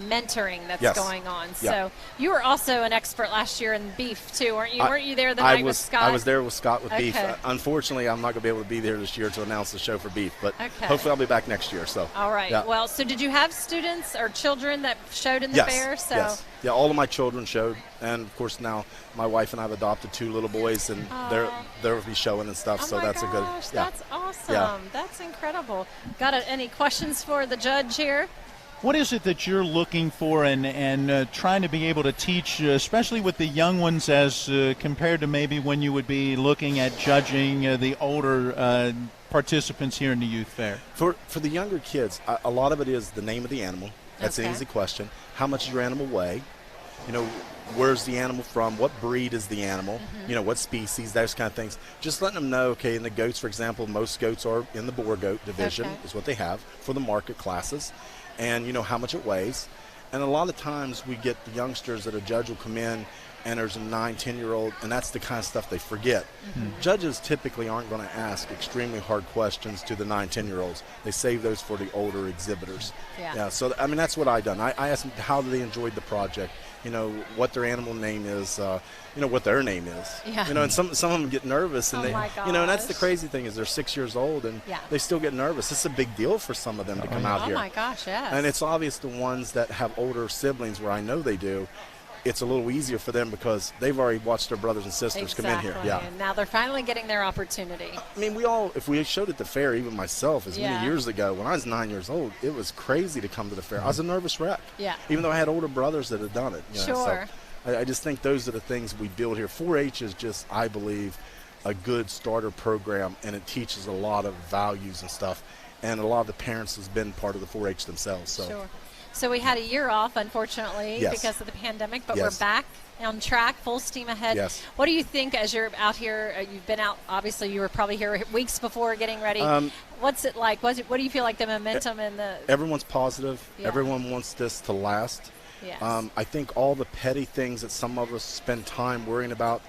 Speaker 6: mentoring that's going on.
Speaker 10: Yep.
Speaker 6: So you were also an expert last year in beef too, weren't you? Weren't you there the night with Scott?
Speaker 10: I was there with Scott with beef.
Speaker 6: Okay.
Speaker 10: Unfortunately, I'm not going to be able to be there this year to announce the show for beef, but
Speaker 6: okay.
Speaker 10: hopefully I'll be back next year. So.
Speaker 6: All right.
Speaker 10: Yeah.
Speaker 6: Well, so did you have students or children that showed in the fair? So.
Speaker 10: Yes. Yeah, all of my children showed, and of course now my wife and I have adopted 2 little boys, and they'll be showing and stuff. So that's a good. Yeah.
Speaker 6: That's awesome.
Speaker 10: Yeah.
Speaker 6: That's incredible. Got any questions for the judge here?
Speaker 5: What is it that you're looking for and trying to be able to teach, especially with the young ones, as compared to maybe when you would be looking at judging the older participants here in the youth fair?
Speaker 10: For the younger kids, a lot of it is the name of the animal. That's an easy question. How much does your animal weigh? You know, where's the animal from? What breed is the animal?
Speaker 6: Mm-hmm.
Speaker 10: You know, what species? Those kind of things. Just letting them know, okay, in the goats, for example, most goats are in the boar goat division is what they have for the market classes. And you know how much it weighs. And a lot of times we get the youngsters that a judge will come in and there's a 9, 10-year-old, and that's the kind of stuff they forget. Mm-hmm. Judges typically aren't going to ask extremely hard questions to the 9, 10-year-olds. They save those for the older exhibitors. Yeah. So, I mean, that's what I've done. I asked them how they enjoyed the project, you know, what their animal name is, you know, what their name is.
Speaker 6: Yeah.
Speaker 10: You know, and some of them get nervous. And you know, and that's the crazy thing is they're 6 years old, and they still get nervous. It's a big deal for some of them to come out here.
Speaker 6: Oh, my gosh, yes.
Speaker 10: And it's obvious the ones that have older siblings, where I know they do, it's a little easier for them because they've already watched their brothers and sisters come in here. Yeah.
Speaker 6: And now they're finally getting their opportunity.
Speaker 10: I mean, if we showed at the fair, even myself, many years ago, when I was 9 years old, it was crazy to come to the fair. I was a nervous wreck.
Speaker 6: Yeah.
Speaker 10: Even though I had older brothers that had done it. You know,
Speaker 6: sure.
Speaker 10: So I just think those are the things we build here. 4-H is just, I believe, a good starter program, and it teaches a lot of values and stuff. And a lot of the parents has been part of the 4-H themselves. So.
Speaker 6: Sure. So we had a year off, unfortunately, because of the pandemic, but we're back on track, full steam ahead.
Speaker 10: Yes.
Speaker 6: What do you think as you're out here? You've been out, obviously, you were probably here weeks before getting ready. What's it like? What do you feel like the momentum and the...
Speaker 10: Everyone's positive.
Speaker 6: Yeah.
Speaker 10: Everyone wants this to last.
Speaker 6: Yes.
Speaker 10: I think all the petty things that some of us spend time worrying about,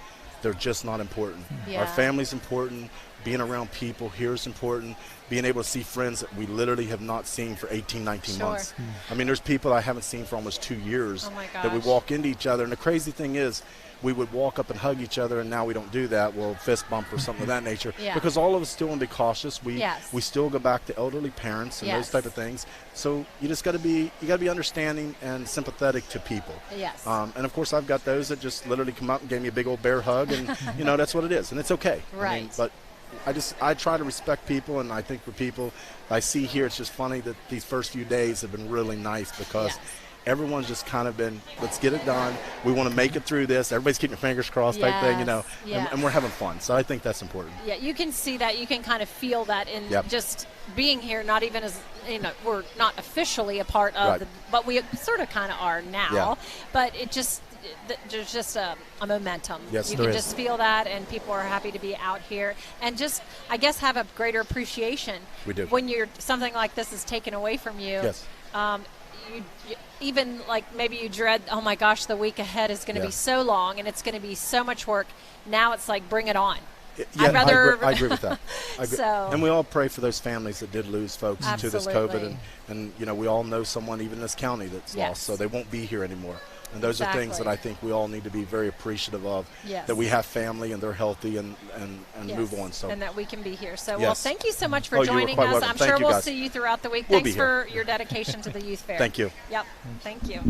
Speaker 10: they're just not important.
Speaker 6: Yeah.
Speaker 10: Our family's important. Being around people here is important. Being able to see friends that we literally have not seen for 18, 19 months. I mean, there's people I haven't seen for almost 2 years that we walk into each other. And the crazy thing is, we would walk up and hug each other, and now we don't do that. We'll fist bump or something of that nature. Because all of us still want to be cautious. We still go back to elderly parents and those type of things. So you just got to be understanding and sympathetic to people.
Speaker 6: Yes.
Speaker 10: And of course, I've got those that just literally come up and gave me a big old bear hug, and you know that's what it is, and it's okay.
Speaker 6: Right.
Speaker 10: I mean, but I try to respect people, and I think for people I see here, it's just funny that these first few days have been really nice because everyone's just kind of been, let's get it done. We want to make it through this. Everybody's keeping their fingers crossed type thing, you know, and we're having fun. So I think that's important.
Speaker 6: Yeah, you can see that. You can kind of feel that in just being here, not even as, you know, we're not officially a part of but we sort of kind of are now. But it just, there's just a momentum.
Speaker 10: Yes,
Speaker 6: you
Speaker 10: there
Speaker 6: can
Speaker 10: is.
Speaker 6: just feel that, and people are happy to be out here and just, I guess, have a greater appreciation.
Speaker 10: We do.
Speaker 6: When something like this is taken away from you.
Speaker 10: Yes.
Speaker 6: You even like maybe you dread, oh my gosh, the week ahead is going to be so long and it's going to be so much work. Now it's like, bring it on.
Speaker 10: Yeah,
Speaker 6: I'd rather
Speaker 10: I agree with that.
Speaker 6: So,
Speaker 10: and we all pray for those families that did lose folks to this COVID,
Speaker 6: Absolutely.
Speaker 10: and you know, we all know someone even in this county that's lost, so they won't be here anymore. And those are things that I think we all need to be very appreciative of, that we have family and they're healthy and move on. So
Speaker 6: and that we can be here. So, well, thank you so much for
Speaker 10: you were
Speaker 6: joining
Speaker 10: quite
Speaker 6: us.
Speaker 10: welcome.
Speaker 6: I'm
Speaker 10: Thank
Speaker 6: sure
Speaker 10: you,
Speaker 6: we'll
Speaker 10: guys.
Speaker 6: see you throughout the week.
Speaker 10: We'll
Speaker 6: Thanks
Speaker 10: be here.
Speaker 6: for your dedication to the youth fair.
Speaker 10: Thank you.
Speaker 6: Yep. Thank you.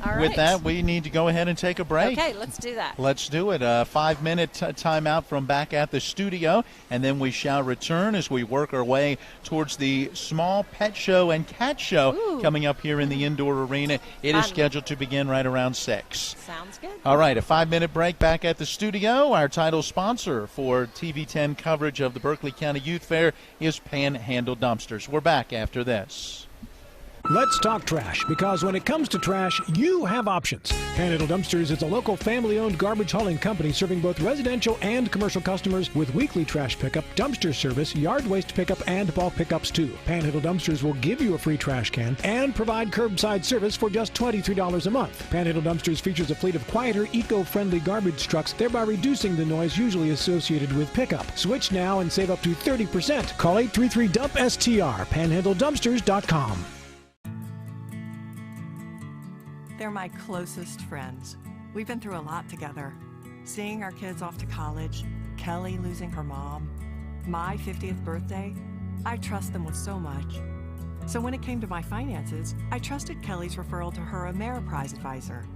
Speaker 6: All right.
Speaker 5: With that, we need to go ahead and take a break.
Speaker 6: Okay, let's do that.
Speaker 5: Let's do it. A 5-minute timeout from back at the studio, and then we shall return as we work our way towards the small pet show and cat show coming up here in the indoor arena. It is scheduled to begin right around 6.
Speaker 6: Sounds good.
Speaker 5: All right, a 5-minute break back at the studio. Our title sponsor for TV10 coverage of the Berkeley County Youth Fair is Panhandle Dumpsters. We're back after this.
Speaker 22: Let's talk trash, because when it comes to trash, you have options. Panhandle Dumpsters is a local family-owned garbage hauling company serving both residential and commercial customers with weekly trash pickup, dumpster service, yard waste pickup, and bulk pickups too. Panhandle Dumpsters will give you a free trash can and provide curbside service for just $23 a month. Panhandle Dumpsters features a fleet of quieter, eco-friendly garbage trucks, thereby reducing the noise usually associated with pickup. Switch now and save up to 30%. Call 833-DUMP-STR, panhandledumpsters.com.
Speaker 8: They're my closest friends. We've been through a lot together. Seeing our kids off to college, Kelly losing her mom, my 50th birthday, I trust them with so much. So when it came to my finances, I trusted Kelly's referral to her Ameriprise advisor.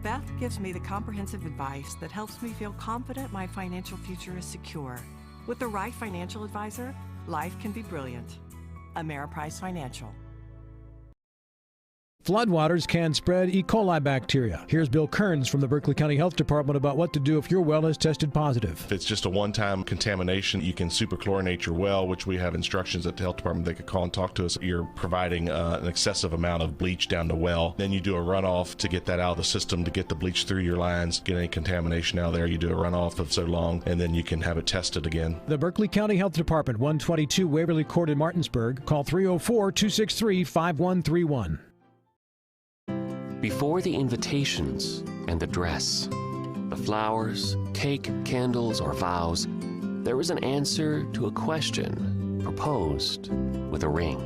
Speaker 8: Beth gives me the comprehensive advice that helps me feel confident my financial future is secure. With the right financial advisor, life can be brilliant. Ameriprise Financial.
Speaker 22: Floodwaters can spread E. coli bacteria. Here's Bill Kearns from the Berkeley County Health Department about what to do if your well is tested positive.
Speaker 18: If it's just a one-time contamination, you can superchlorinate your well, which we have instructions at the health department. They could call and talk to us. You're providing an excessive amount of bleach down the well. Then you do a runoff to get that out of the system, to get the bleach through your lines, get any contamination out of there. You do a runoff of so long, and then you can have it tested again.
Speaker 22: The Berkeley County Health Department, 122 Waverly Court in Martinsburg. Call 304-263-5131.
Speaker 1: Before the invitations and the dress, the flowers, cake, candles, or vows, there is an answer to a question proposed with a ring.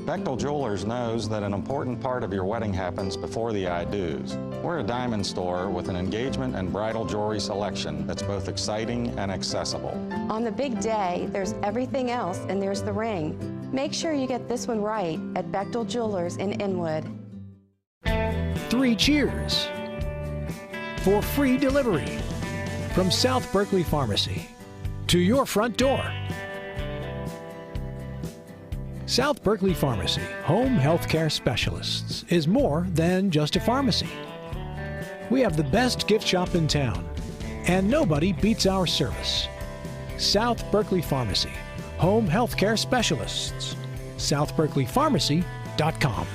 Speaker 19: Bechtel Jewelers knows that an important part of your wedding happens before the I-dos. We're a diamond store with an engagement and bridal jewelry selection that's both exciting and accessible.
Speaker 20: On the big day, there's everything else, and there's the ring. Make sure you get this one right at Bechtel Jewelers in Inwood.
Speaker 22: 3 cheers for free delivery from South Berkeley Pharmacy to your front door. South Berkeley Pharmacy, home healthcare specialists, is more than just a pharmacy. We have the best gift shop in town, and nobody beats our service. South Berkeley Pharmacy, home healthcare specialists. southberkeleypharmacy.com.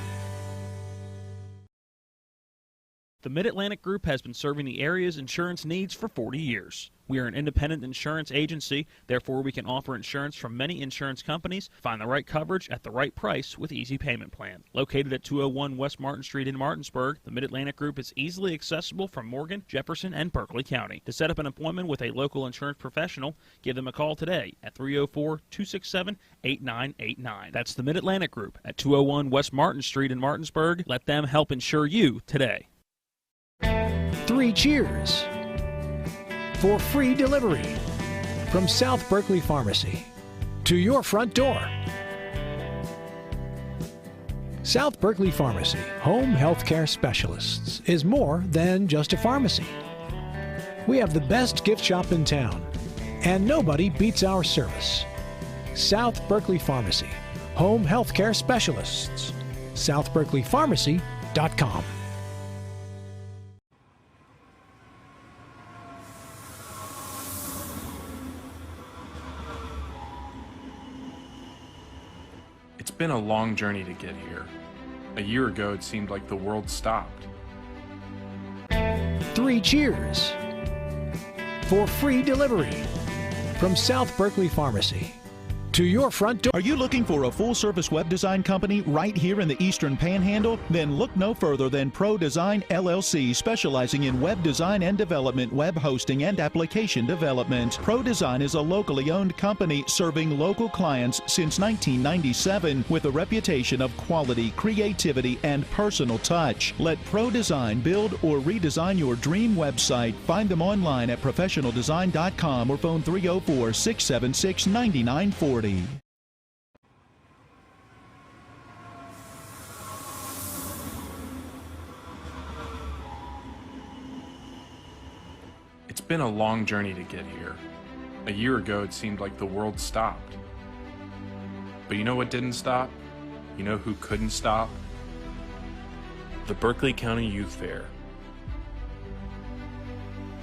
Speaker 3: The Mid-Atlantic Group has been serving the area's insurance needs for 40 years. We are an independent insurance agency, therefore we can offer insurance from many insurance companies. Find the right coverage at the right price with Easy Payment Plan. Located at 201 West Martin Street in Martinsburg, the Mid-Atlantic Group is easily accessible from Morgan, Jefferson, and Berkeley County. To set up an appointment with a local insurance professional, give them a call today at 304-267-8989. That's the Mid-Atlantic Group at 201 West Martin Street in Martinsburg. Let them help insure you today.
Speaker 22: 3 cheers for free delivery from South Berkeley Pharmacy to your front door. South Berkeley Pharmacy, home healthcare specialists, is more than just a pharmacy. We have the best gift shop in town, and nobody beats our service. South Berkeley Pharmacy, home healthcare specialists. southberkeleypharmacy.com.
Speaker 9: It's been a long journey to get here. A year ago, it seemed like the world stopped.
Speaker 22: 3 cheers for free delivery from South Berkeley Pharmacy to your front door.
Speaker 5: Are you looking for a full-service web design company right here in the Eastern Panhandle? Then look no further than Pro Design LLC, specializing in web design and development, web hosting, and application development. Pro Design is a locally owned company serving local clients since 1997 with a reputation of quality, creativity, and personal touch. Let Pro Design build or redesign your dream website. Find them online at professionaldesign.com or phone 304-676-9940.
Speaker 9: It's been a long journey to get here. A year ago, it seemed like the world stopped. But you know what didn't stop? You know who couldn't stop? The Berkeley County Youth Fair.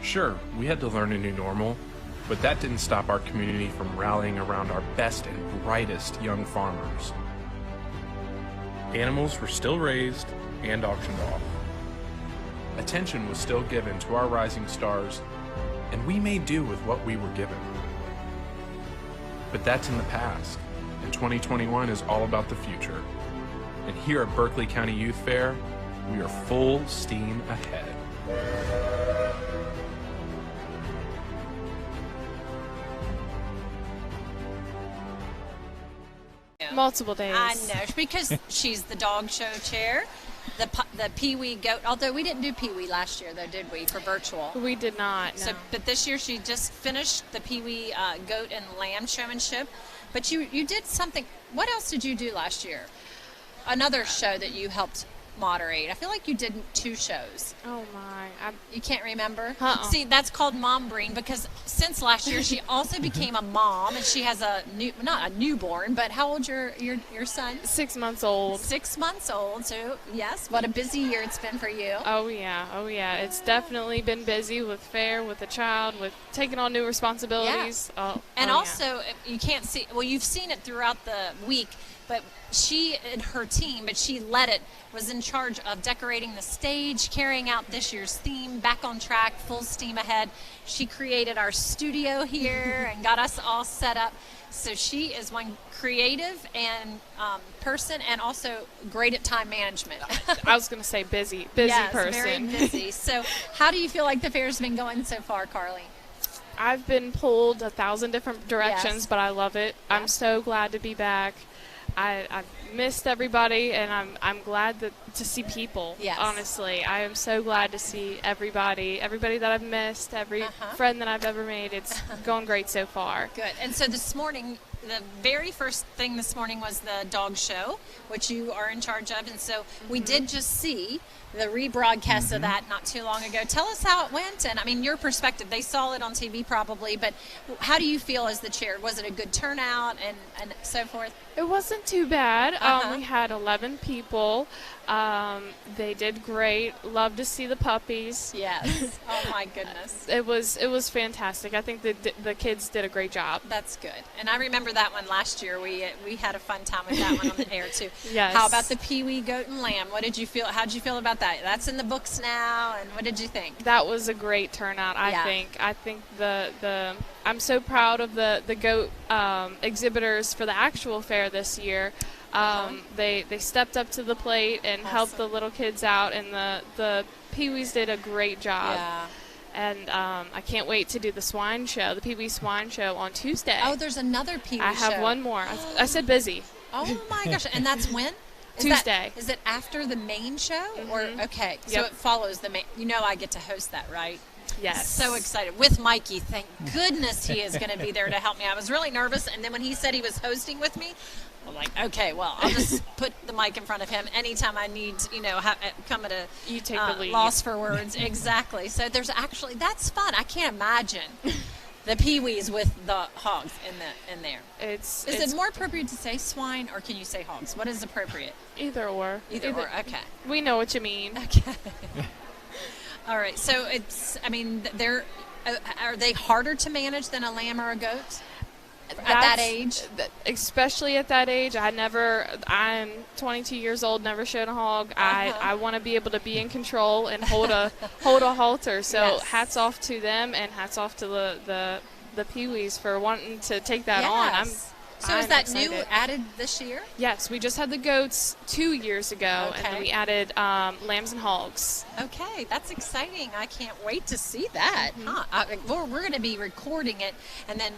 Speaker 9: Sure, we had to learn a new normal, but that didn't stop our community from rallying around our best and brightest young farmers. Animals were still raised and auctioned off. Attention was still given to our rising stars, and we made do with what we were given. But that's in the past, and 2021 is all about the future. And here at Berkeley County Youth Fair, we are full steam ahead.
Speaker 2: Multiple days.
Speaker 6: I know, because she's the dog show chair, the Peewee goat. Although we didn't do Peewee last year, though, did we? For virtual,
Speaker 2: we did not. No.
Speaker 6: So, but this year she just finished the Peewee goat and lamb showmanship. But you did something. What else did you do last year? Another show that you helped moderate. I feel like you did 2 shows.
Speaker 2: Oh my!
Speaker 6: You can't remember?
Speaker 2: See,
Speaker 6: that's called mom brain, because since last year she also became a mom, and she has not a newborn, but how old's your son?
Speaker 2: 6 months old.
Speaker 6: 6 months old. So yes, what a busy year it's been for you.
Speaker 2: Oh yeah. It's definitely been busy with fair, with a child, with taking on new responsibilities.
Speaker 6: Yeah. And also, you can't see. Well, you've seen it throughout the week. But she and her team, she led it, was in charge of decorating the stage, carrying out this year's theme, back on track, full steam ahead. She created our studio here and got us all set up. So she is one creative and person, and also great at time management.
Speaker 2: I was going to say busy
Speaker 6: yes,
Speaker 2: person.
Speaker 6: Very busy. So how do you feel like the fair's been going so far, Carly?
Speaker 2: I've been pulled 1,000 different directions,
Speaker 6: yes.
Speaker 2: But I love it. Yeah. I'm so glad to be back. I've missed everybody, and I'm glad to see people.
Speaker 6: Yes.
Speaker 2: Honestly, I am so glad to see everybody that I've missed, every friend that I've ever made. It's going great so far.
Speaker 6: Good. And so this morning, the very first thing this morning was the dog show, which you are in charge of, and so we did just see the rebroadcast of that not too long ago. Tell us how it went, and I mean your perspective. They saw it on TV probably, but how do you feel as the chair? Was it a good turnout and so forth?
Speaker 2: It wasn't too bad. We had 11 people. They did great. Love to see the puppies.
Speaker 6: Yes. Oh my goodness.
Speaker 2: It was fantastic. I think the kids did a great job.
Speaker 6: That's good. And I remember that one last year. We had a fun time with that one on the air too.
Speaker 2: Yes.
Speaker 6: How about the Peewee goat and lamb? What did you feel? How did you feel about that? That's in the books now, and what did you think?
Speaker 2: That was a great turnout. I think the I'm so proud of the goat exhibitors for the actual fair this year. They stepped up to the plate and helped the little kids out, and the Peewees did a great job.
Speaker 6: Yeah.
Speaker 2: And I can't wait to do the swine show, the Peewee swine show on Tuesday.
Speaker 6: Oh, there's another Peewee
Speaker 2: I have
Speaker 6: show.
Speaker 2: one more. I said busy.
Speaker 6: Oh my gosh! And that's when?
Speaker 2: Tuesday.
Speaker 6: Is it after the main show? Or okay, so
Speaker 2: Yep.
Speaker 6: it follows the main. You know, I get to host that, right?
Speaker 2: Yes.
Speaker 6: So excited with Mikey. Thank goodness he is going to be there to help me. I was really nervous, and then when he said he was hosting with me, I'm like, okay, well, I'll just put the mic in front of him anytime I need, come at a
Speaker 2: you take the lead.
Speaker 6: loss for words. Exactly. So there's actually, that's fun. I can't imagine the Peewees with the hogs in there. Is it more appropriate to say swine, or can you say hogs? What is appropriate?
Speaker 2: Either or.
Speaker 6: Either or. Okay.
Speaker 2: We know what you mean.
Speaker 6: Okay. All right. So are they harder to manage than a lamb or a goat? At that age?
Speaker 2: Especially at that age. I'm 22 years old, never showed a hog. I want to be able to be in control and hold a halter. So hats off to them, and hats off to the Peewees for wanting to take that on.
Speaker 6: So is that new added this year?
Speaker 2: Yes, we just had the goats 2 years ago, and then we added lambs and hogs.
Speaker 6: Okay, that's exciting. I can't wait to see that. We're going to be recording it, and then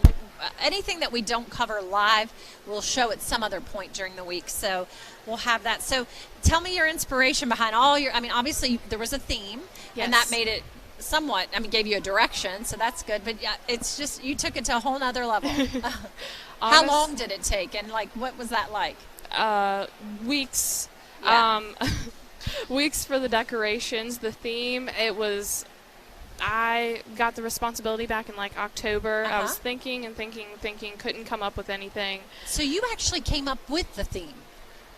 Speaker 6: anything that we don't cover live, we'll show at some other point during the week. So we'll have that. So tell me your inspiration behind obviously there was a theme, and that made it somewhat, gave you a direction, so that's good. But yeah, it's just, you took it to a whole nother level. How long did it take, and what was that like?
Speaker 2: Weeks.
Speaker 6: Yeah.
Speaker 2: Weeks for the decorations. The theme, I got the responsibility back in October. I was thinking, couldn't come up with anything.
Speaker 6: So you actually came up with the theme?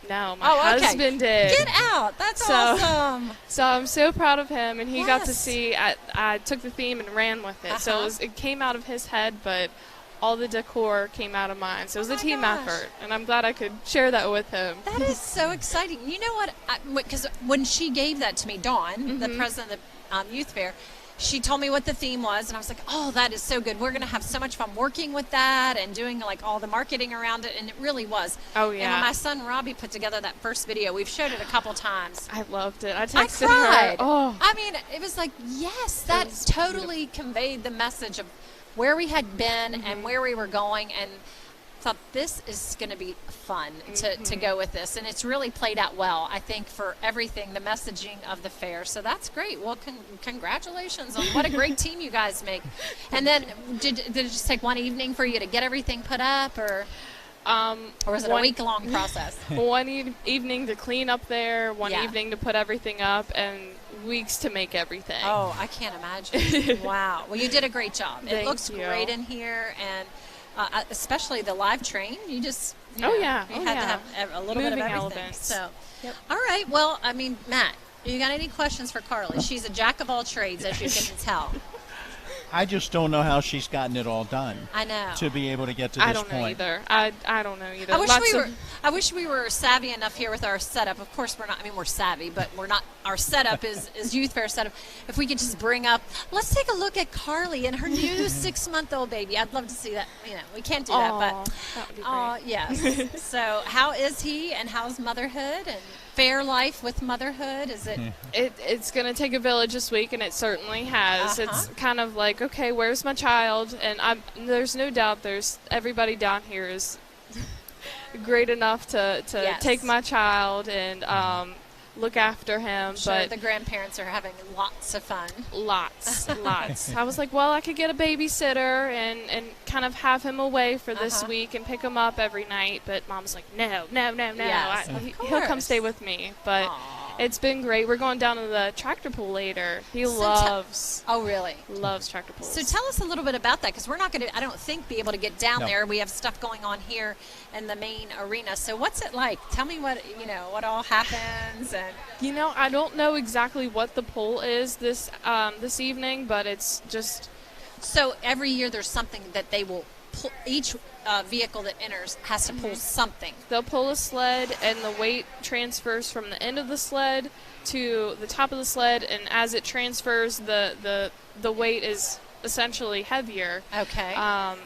Speaker 2: No, my husband did.
Speaker 6: Get out. That's awesome.
Speaker 2: So I'm so proud of him, and he got to see, I took the theme and ran with it. So it came out of his head, but all the decor came out of mine. So it was a team effort, and I'm glad I could share that with him.
Speaker 6: That is so exciting. You know what? Because when she gave that to me, Dawn, the president of the youth fair, she told me what the theme was, and I was like, oh, that is so good. We're going to have so much fun working with that and doing all the marketing around it, and it really was.
Speaker 2: Oh, yeah.
Speaker 6: And when my son Robbie put together that first video, we've showed it a couple times.
Speaker 2: I loved it. I texted
Speaker 6: cried.
Speaker 2: her. Oh.
Speaker 6: It was like, yes, that totally conveyed the message of where we had been and where we were going, and thought this is going to be fun to go with this, and it's really played out well, I think, for everything, the messaging of the fair. So that's great. Well, congratulations on what a great team you guys make. And then did it just take one evening for you to get everything put up, or was it a week-long process?
Speaker 2: One evening to clean up there, one evening to put everything up, and weeks to make everything.
Speaker 6: Oh, I can't imagine. Wow. Well, you did a great job. It looks great in here, and especially the live train. You just you had to have a little bit of everything.
Speaker 2: Elements.
Speaker 6: So, all right. Well, Matt, you got any questions for Carly? She's a jack of all trades, as you can tell.
Speaker 5: I just don't know how she's gotten it all done.
Speaker 6: I know.
Speaker 5: To be able to get to this point.
Speaker 2: I don't know either. I don't know either.
Speaker 6: I wish we were savvy enough here with our setup. Of course, we're not. We're savvy, but we're not. Our setup is youth fair setup. If we could just bring up, let's take a look at Carly and her new 6-month-old baby. I'd love to see that. We can't do that, but
Speaker 2: that would be great.
Speaker 6: Yes. So, how is he, and how's motherhood and fair life with motherhood? Is it?
Speaker 2: It's going to take a village this week, and it certainly has. It's kind of like, okay, where's my child? And there's no doubt everybody down here is great enough to take my child and look after him.
Speaker 6: I'm sure
Speaker 2: but
Speaker 6: the grandparents are having lots of fun.
Speaker 2: Lots. I was like, well, I could get a babysitter and kind of have him away for this week and pick him up every night. But Mom's like, no.
Speaker 6: Yes,
Speaker 2: He'll come stay with me. But it's been great. We're going down to the tractor pool later. He loves.
Speaker 6: Oh, really?
Speaker 2: Loves tractor pools.
Speaker 6: So tell us a little bit about that, because we're not going to, I don't think, be able to get down there. We have stuff going on here in the main arena. So what's it like? Tell me what all happens. And
Speaker 2: I don't know exactly what the poll is this evening, but it's just.
Speaker 6: So every year there's something that they will each vehicle that enters has to pull something.
Speaker 2: They'll pull a sled, and the weight transfers from the end of the sled to the top of the sled, and as it transfers, the weight is essentially heavier.
Speaker 6: Okay.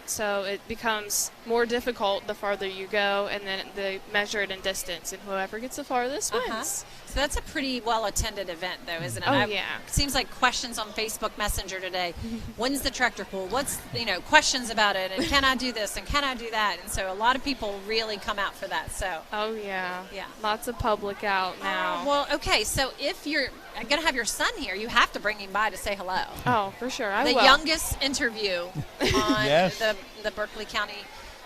Speaker 2: So it becomes more difficult the farther you go, and then they measure it in distance, and whoever gets the farthest wins.
Speaker 6: So that's a pretty well-attended event, though, isn't it?
Speaker 2: Oh, yeah.
Speaker 6: It seems like questions on Facebook Messenger today. When's the tractor pull? What's, questions about it, and can I do this, and can I do that? And so a lot of people really come out for that. So.
Speaker 2: Oh, yeah.
Speaker 6: Yeah.
Speaker 2: Lots of public out now.
Speaker 6: Well, okay, so if you're going to have your son here, you have to bring him by to say hello.
Speaker 2: Oh, for sure. I will.
Speaker 6: The youngest interview on
Speaker 5: Yes.
Speaker 6: the Berkeley County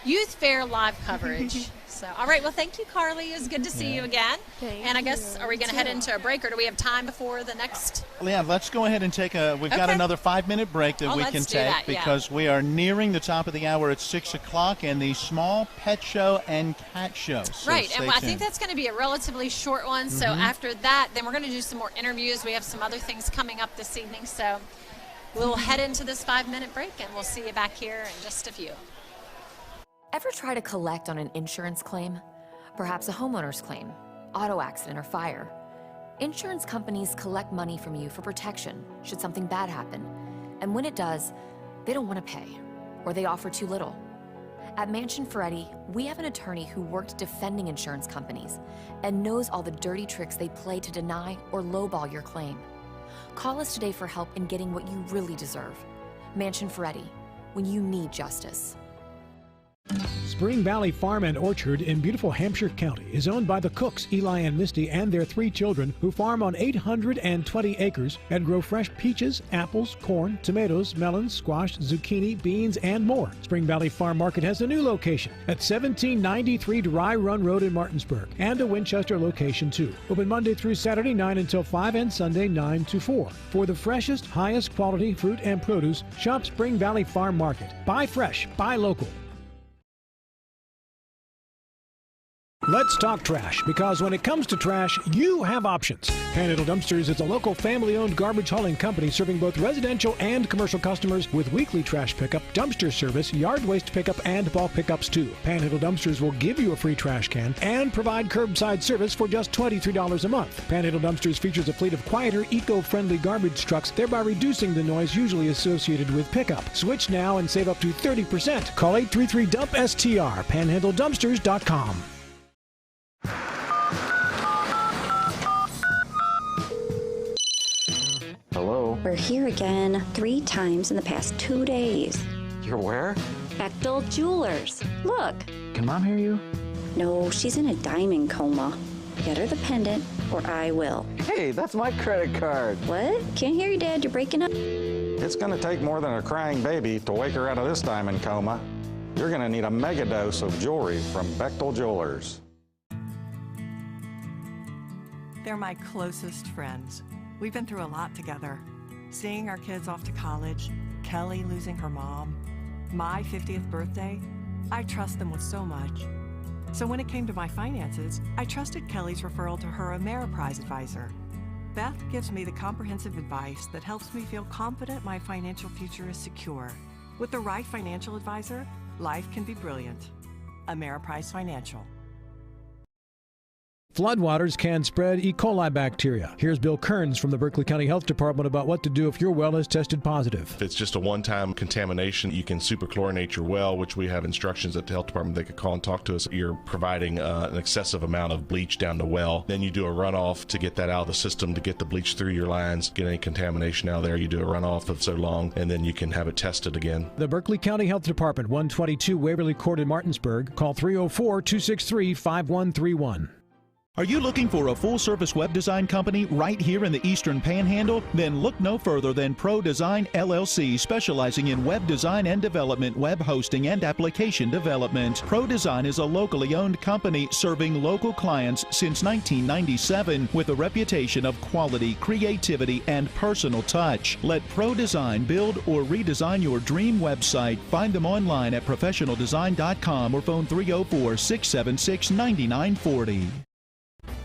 Speaker 6: Youth Fair live coverage. So, all right. Well, thank you, Carly. It's good to see you again. And I guess, are we going to head into a break, or do we have time before the next?
Speaker 5: Well, yeah, let's go ahead and take we've got another 5-minute break that we can take because we are nearing the top of the hour at 6 o'clock and the Small Pet Show and Cat Show. So
Speaker 6: right, and I
Speaker 5: tuned.
Speaker 6: think that's going to be a relatively short one. So after that, then we're going to do some more interviews. We have some other things coming up this evening. So we'll head into this 5-minute break, and we'll see you back here in just a few.
Speaker 26: Ever try to collect on an insurance claim? Perhaps a homeowner's claim, auto accident, or fire. Insurance companies collect money from you for protection should something bad happen. And when it does, they don't want to pay, or they offer too little. At Mansion Ferretti, we have an attorney who worked defending insurance companies and knows all the dirty tricks they play to deny or lowball your claim. Call us today for help in getting what you really deserve. Mansion Ferretti, when you need justice.
Speaker 22: Spring Valley Farm and Orchard in beautiful Hampshire County is owned by the Cooks, Eli and Misty, and their 3 children who farm on 820 acres and grow fresh peaches, apples, corn, tomatoes, melons, squash, zucchini, beans, and more. Spring Valley Farm Market has a new location at 1793 Dry Run Road in Martinsburg and a Winchester location too. Open Monday through Saturday 9 until 5 and Sunday 9 to 4. For the freshest, highest quality fruit and produce, shop Spring Valley Farm Market. Buy fresh, buy local. Let's talk trash, because when it comes to trash, you have options. Panhandle Dumpsters is a local family-owned garbage hauling company serving both residential and commercial customers with weekly trash pickup, dumpster service, yard waste pickup, and bulk pickups too. Panhandle Dumpsters will give you a free trash can and provide curbside service for just $23 a month. Panhandle Dumpsters features a fleet of quieter, eco-friendly garbage trucks, thereby reducing the noise usually associated with pickup. Switch now and save up to 30%. Call 833-DUMP-STR, panhandledumpsters.com.
Speaker 7: Hello? We're here again 3 times in the past 2 days.
Speaker 11: You're where?
Speaker 7: Bechtel Jewelers. Look.
Speaker 11: Can Mom hear you?
Speaker 7: No, she's in a diamond coma. Get her the pendant, or I will.
Speaker 11: Hey, that's my credit card.
Speaker 7: What? Can't hear you, Dad. You're breaking up.
Speaker 19: It's going to take more than a crying baby to wake her out of this diamond coma. You're going to need a mega dose of jewelry from Bechtel Jewelers.
Speaker 8: They're my closest friends. We've been through a lot together. Seeing our kids off to college, Kelly losing her mom, my 50th birthday. I trust them with so much. So when it came to my finances, I trusted Kelly's referral to her Ameriprise advisor. Beth gives me the comprehensive advice that helps me feel confident my financial future is secure. With the right financial advisor, life can be brilliant. Ameriprise Financial.
Speaker 22: Floodwaters can spread E. coli bacteria. Here's Bill Kearns from the Berkeley County Health Department about what to do if your well is tested positive.
Speaker 18: If it's just a one-time contamination, you can superchlorinate your well, which we have instructions at the health department. They could call and talk to us. You're providing an excessive amount of bleach down the well. Then you do a runoff to get that out of the system, to get the bleach through your lines, get any contamination out of there. You do a runoff of so long, and then you can have it tested again.
Speaker 22: The Berkeley County Health Department, 122 Waverly Court in Martinsburg. Call 304-263-5131.
Speaker 5: Are you looking for a full-service web design company right here in the Eastern Panhandle? Then look no further than Pro Design LLC, specializing in web design and development, web hosting, and application development. Pro Design is a locally owned company serving local clients since 1997 with a reputation of quality, creativity, and personal touch. Let Pro Design build or redesign your dream website. Find them online at professionaldesign.com or phone 304-676-9940.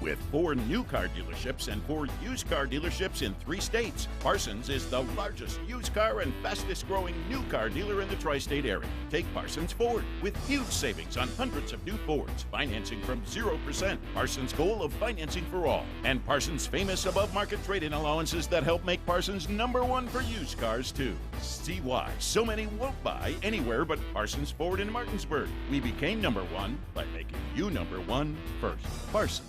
Speaker 12: With 4 new car dealerships and 4 used car dealerships in 3 states, Parsons is the largest used car and fastest growing new car dealer in the tri-state area. Take Parsons Ford with huge savings on hundreds of new Fords, financing from 0%. Parsons' goal of financing for all, and Parsons' famous above-market trade-in allowances that help make Parsons #1 for used cars too. See why so many won't buy anywhere but Parsons Ford in Martinsburg. We became #1 by making you #1 first. Parsons.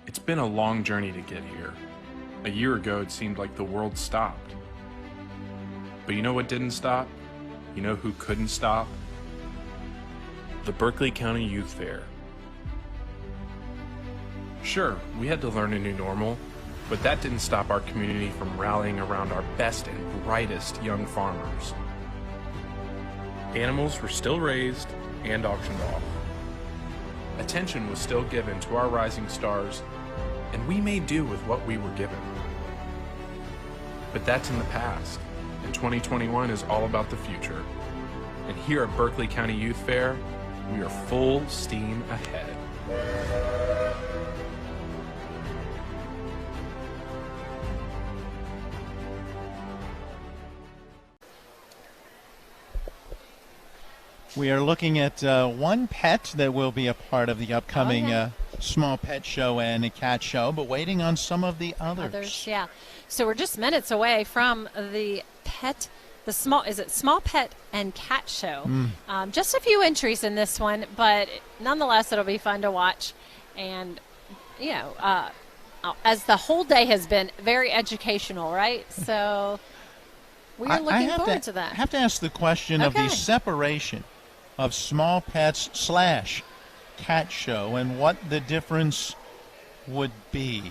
Speaker 9: It's been a long journey to get here. A year ago, it seemed like the world stopped. But you know what didn't stop? You know who couldn't stop? The Berkeley County Youth Fair. Sure, we had to learn a new normal, but that didn't stop our community from rallying around our best and brightest young farmers. Animals were still raised and auctioned off. Attention was still given to our rising stars, and we made do with what we were given. But that's in the past, and 2021 is all about the future. And here at Berkeley County Youth Fair, we are full steam ahead.
Speaker 5: We are looking at one pet that will be a part of the upcoming small pet show and a cat show, but waiting on some of the others.
Speaker 6: Yeah. So we're just minutes away from the small pet and cat show. Just a few entries in this one, but nonetheless, it'll be fun to watch. And, you know, as the whole day has been very educational, right? So we are looking forward to that.
Speaker 5: I have to ask the question of the separation of small pets / cat show and what the difference would be.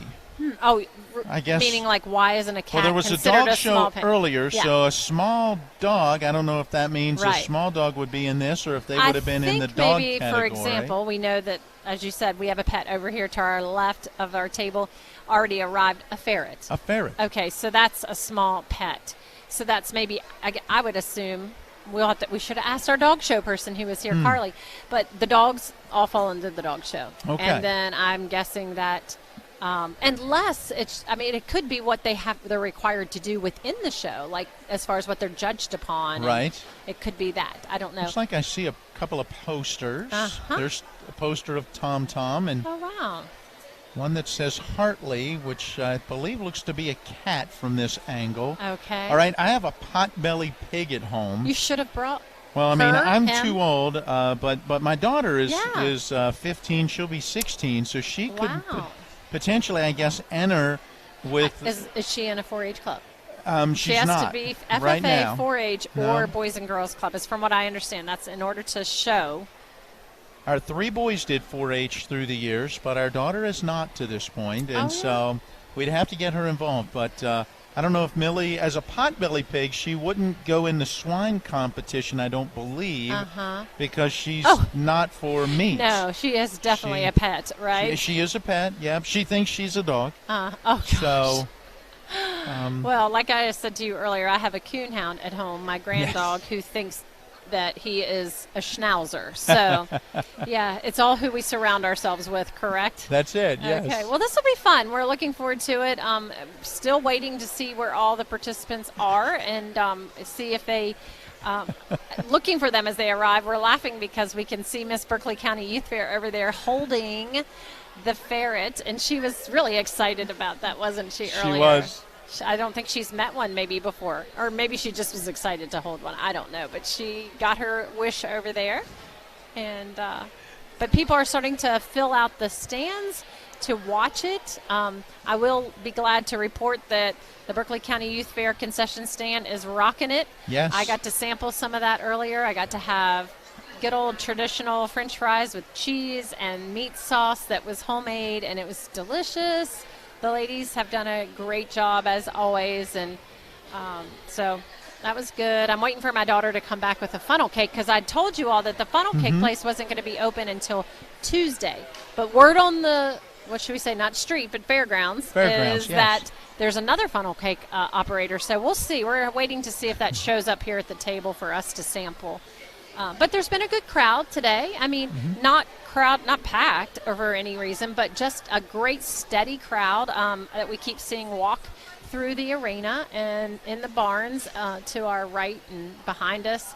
Speaker 6: I guess meaning like why isn't a cat?
Speaker 5: Well, there was a dog show earlier, so a small dog. I don't know if that means a small dog would be in this, or if they would have been in the dog
Speaker 6: maybe,
Speaker 5: category.
Speaker 6: For example, we know that, as you said, we have a pet over here to our left of our table. Already arrived, a ferret.
Speaker 5: A ferret.
Speaker 6: Okay, so that's a small pet. So that's maybe I would assume. We should have asked our dog show person who was here, Carly. But the dogs all fall into the dog show.
Speaker 5: Okay.
Speaker 6: And then I'm guessing that unless it could be what they're required to do within the show, like as far as what they're judged upon.
Speaker 5: Right.
Speaker 6: It could be that. I don't know.
Speaker 5: Looks like I see a couple of posters. There's a poster of Tom and one that says Hartley, which I believe looks to be a cat from this angle.
Speaker 6: Okay.
Speaker 5: All right, I have a potbelly pig at home.
Speaker 6: You should have brought
Speaker 5: Well, I mean, I'm too old, but my daughter is 15. She'll be 16, so she could potentially, I guess, enter with.
Speaker 6: Is she in a 4-H club?
Speaker 5: She
Speaker 6: has
Speaker 5: not
Speaker 6: to be FFA,
Speaker 5: right now.
Speaker 6: 4-H, or Boys and Girls Club, is from what I understand. That's in order to show.
Speaker 5: Our 3 boys did 4-H through the years, but our daughter is not to this point, and so we'd have to get her involved. But I don't know if Millie, as a potbelly pig, she wouldn't go in the swine competition, I don't believe, because she's not for meat.
Speaker 6: No, she is definitely a pet, right?
Speaker 5: She is a pet, yeah. She thinks she's a dog.
Speaker 6: So, well, like I said to you earlier, I have a coonhound at home, my granddog, who thinks that he is a schnauzer. So, yeah, it's all who we surround ourselves with, correct?
Speaker 5: That's it, yes.
Speaker 6: Okay, well, this will be fun. We're looking forward to it. Still waiting to see where all the participants are and see if they looking for them as they arrive. We're laughing because we can see Miss Berkeley County Youth Fair over there holding the ferret, and she was really excited about that, wasn't she, earlier?
Speaker 5: She was.
Speaker 6: I don't think she's met one maybe before, or maybe she just was excited to hold one. I don't know, but she got her wish over there. And but people are starting to fill out the stands to watch it. I will be glad to report that the Berkeley County Youth Fair concession stand is rocking it.
Speaker 5: Yes.
Speaker 6: I got to sample some of that earlier. I got to have good old traditional French fries with cheese and meat sauce that was homemade, and it was delicious. The ladies have done a great job, as always, and so that was good. I'm waiting for my daughter to come back with a funnel cake because I told you all that the funnel cake place wasn't going to be open until Tuesday. But word on the what should we say, not street, but Fairgrounds,
Speaker 5: Fairgrounds,
Speaker 6: is
Speaker 5: yes.
Speaker 6: that there's another funnel cake operator. So we'll see. We're waiting to see if that shows up here at the table for us to sample. But there's been a good crowd today. I mean, not packed for any reason, but just a great steady crowd that we keep seeing walk through the arena and in the barns to our right and behind us.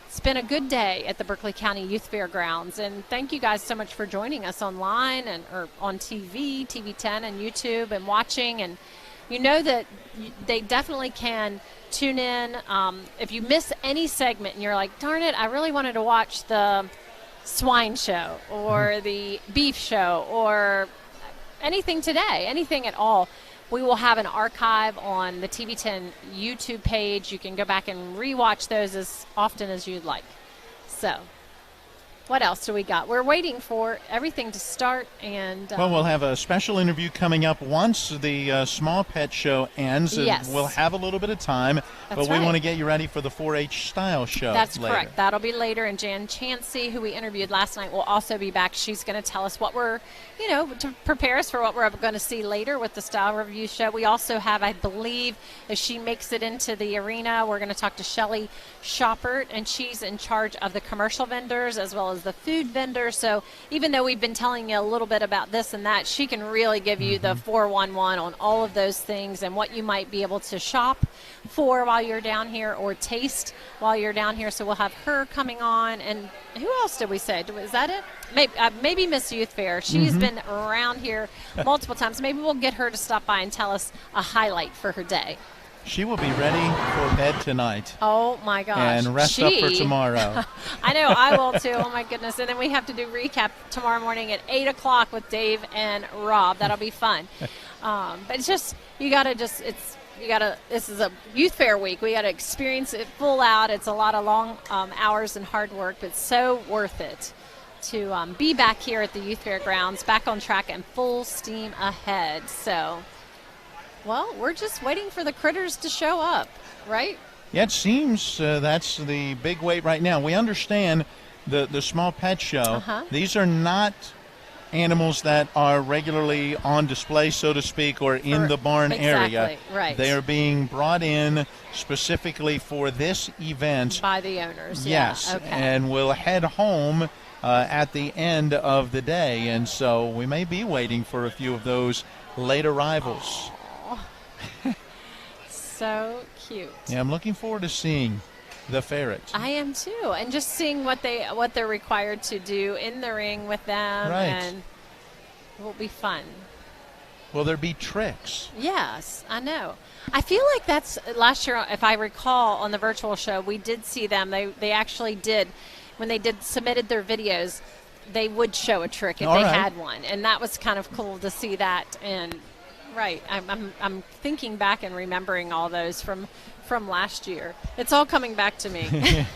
Speaker 6: It's been a good day at the Berkeley County Youth Fairgrounds, and thank you guys so much for joining us online or on TV, TV 10 and YouTube and watching. And you know that they definitely can tune in. If you miss any segment and you're like, darn it, I really wanted to watch the swine show or the beef show or anything today, anything at all, we will have an archive on the TV 10 YouTube page. You can go back and rewatch those as often as you'd like. So, what else do we got? We're waiting for everything to start. And
Speaker 5: well, we'll have a special interview coming up once the small pet show ends.
Speaker 6: Yes.
Speaker 5: We'll have a little bit of time, but we want to get you ready for the 4-H style show.
Speaker 6: That's
Speaker 5: later.
Speaker 6: correct. That'll be later. And Jan Chansey, who we interviewed last night, will also be back. She's going to tell us what we're, to prepare us for what we're going to see later with the style review show. We also have, I believe, if she makes it into the arena, we're going to talk to Shelly Shoppert, and she's in charge of the commercial vendors as well as the food vendors. So even though we've been telling you a little bit about this and that, she can really give you the 411 on all of those things and what you might be able to shop for while you're down here or taste while you're down here. So we'll have her coming on. And who else did we say? Is that it? Maybe Miss Youth Fair. She's been around here multiple times. Maybe we'll get her to stop by and tell us a highlight for her day.
Speaker 5: She will be ready for bed tonight.
Speaker 6: Oh, my gosh.
Speaker 5: And rest up for tomorrow.
Speaker 6: I know, I will too. Oh, my goodness. And then we have to do recap tomorrow morning at 8 o'clock with Dave and Rob. That'll be fun. But it's just, this is a youth fair week. We got to experience it full out. It's a lot of long hours and hard work, but so worth it to be back here at the Youth Fairgrounds, back on track and full steam ahead. So, well, we're just waiting for the critters to show up, right?
Speaker 5: Yeah, it seems that's the big wait right now. We understand the small pet show. These are not animals that are regularly on display, so to speak, or in the barn area.
Speaker 6: Right.
Speaker 5: They are being brought in specifically for this event.
Speaker 6: By the owners,
Speaker 5: yes.
Speaker 6: Yeah. Okay.
Speaker 5: And we'll head home at the end of the day. And so we may be waiting for a few of those late arrivals.
Speaker 6: So cute.
Speaker 5: Yeah, I'm looking forward to seeing the ferret.
Speaker 6: I am too, and just seeing what they're required to do in the ring with them,
Speaker 5: right.
Speaker 6: And it will be fun.
Speaker 5: Will there be tricks?
Speaker 6: Yes, I know. I feel like that's last year, if I recall, on the virtual show, we did see them. They actually did, when they submitted their videos, they would show a trick if they had one, and that was kind of cool to see that. And right, I'm thinking back and remembering all those from last year. It's all coming back to me.
Speaker 5: And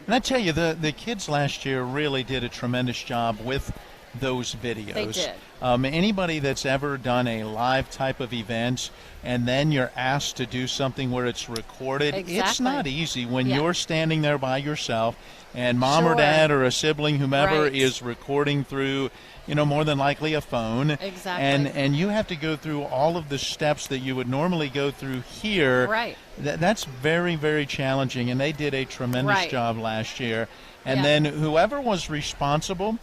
Speaker 5: I tell you, the kids last year really did a tremendous job with those videos.
Speaker 6: They did.
Speaker 5: Anybody that's ever done a live type of event and then you're asked to do something where it's recorded, it's not easy when you're standing there by yourself and mom or dad or a sibling, whomever, is recording through, more than likely a phone.
Speaker 6: Exactly.
Speaker 5: And you have to go through all of the steps that you would normally go through here.
Speaker 6: Right.
Speaker 5: That's very, very challenging, and they did a tremendous job last year. And then whoever was responsible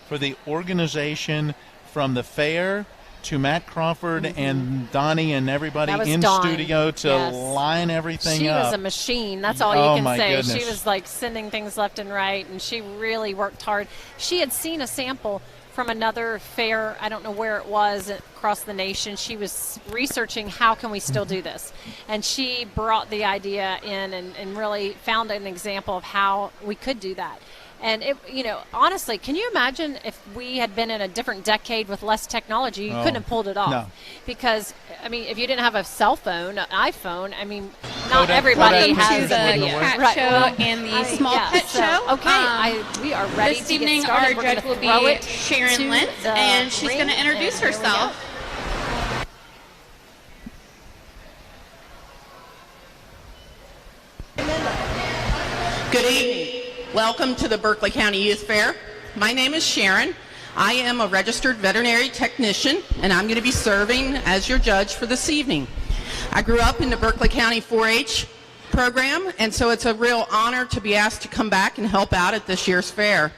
Speaker 5: for the organization from the fair to Matt Crawford and Donnie and everybody in studio to line everything up.
Speaker 6: She was a machine. That's all you can say.
Speaker 5: Goodness.
Speaker 6: She was like sending things left and right, and she really worked hard. She had seen a sample from another fair, I don't know where it was, across the nation. She was researching how can we still do this. And she brought the idea in and really found an example of how we could do that. And, honestly, can you imagine if we had been in a different decade with less technology, you couldn't have pulled it off.
Speaker 5: No.
Speaker 6: Because, if you didn't have a cell phone, an iPhone, not everybody has
Speaker 13: the cat show and the small pet show.
Speaker 6: Okay, we are ready
Speaker 13: this
Speaker 6: to
Speaker 13: evening
Speaker 6: get started.
Speaker 13: Our judge will be Sharon Lentz, and she's going to introduce herself.
Speaker 14: Good evening. Welcome to the Berkeley County Youth Fair. My name is Sharon. I am a registered veterinary technician, and I'm going to be serving as your judge for this evening. I grew up in the Berkeley County 4-H program, and so it's a real honor to be asked to come back and help out at this year's fair.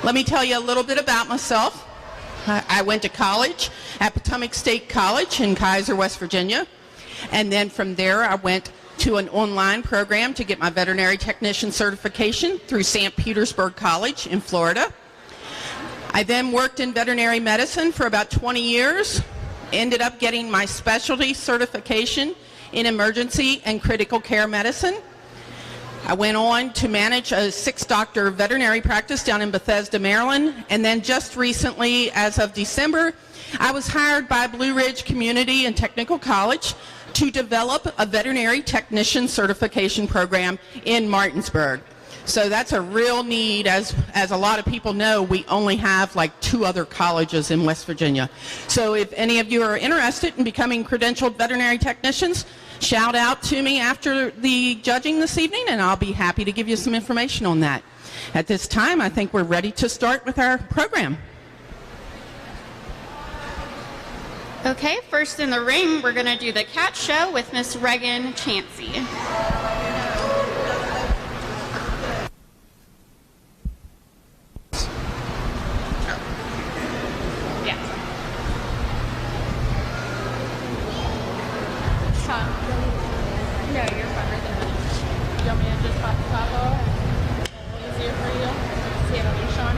Speaker 14: Let me tell you a little bit about myself. I went to college at Potomac State College in Kaiser, West Virginia, and then from there I went to an online program to get my veterinary technician certification through St. Petersburg College in Florida. I then worked in veterinary medicine for about 20 years, ended up getting my specialty certification in emergency and critical care medicine. I went on to manage a 6-doctor veterinary practice down in Bethesda, Maryland, and then just recently, as of December, I was hired by Blue Ridge Community and Technical College to develop a veterinary technician certification program in Martinsburg. So that's a real need. As a lot of people know, we only have like 2 other colleges in West Virginia. So if any of you are interested in becoming credentialed veterinary technicians, shout out to me after the judging this evening, and I'll be happy to give you some information on that. At this time, I think we're ready to start with our program.
Speaker 13: Okay, first in the ring, we're going to do the cat show with Miss Reagan Chansey. No, you're fine. You want me to just pop the top off? Easier for you? See it on your Sean?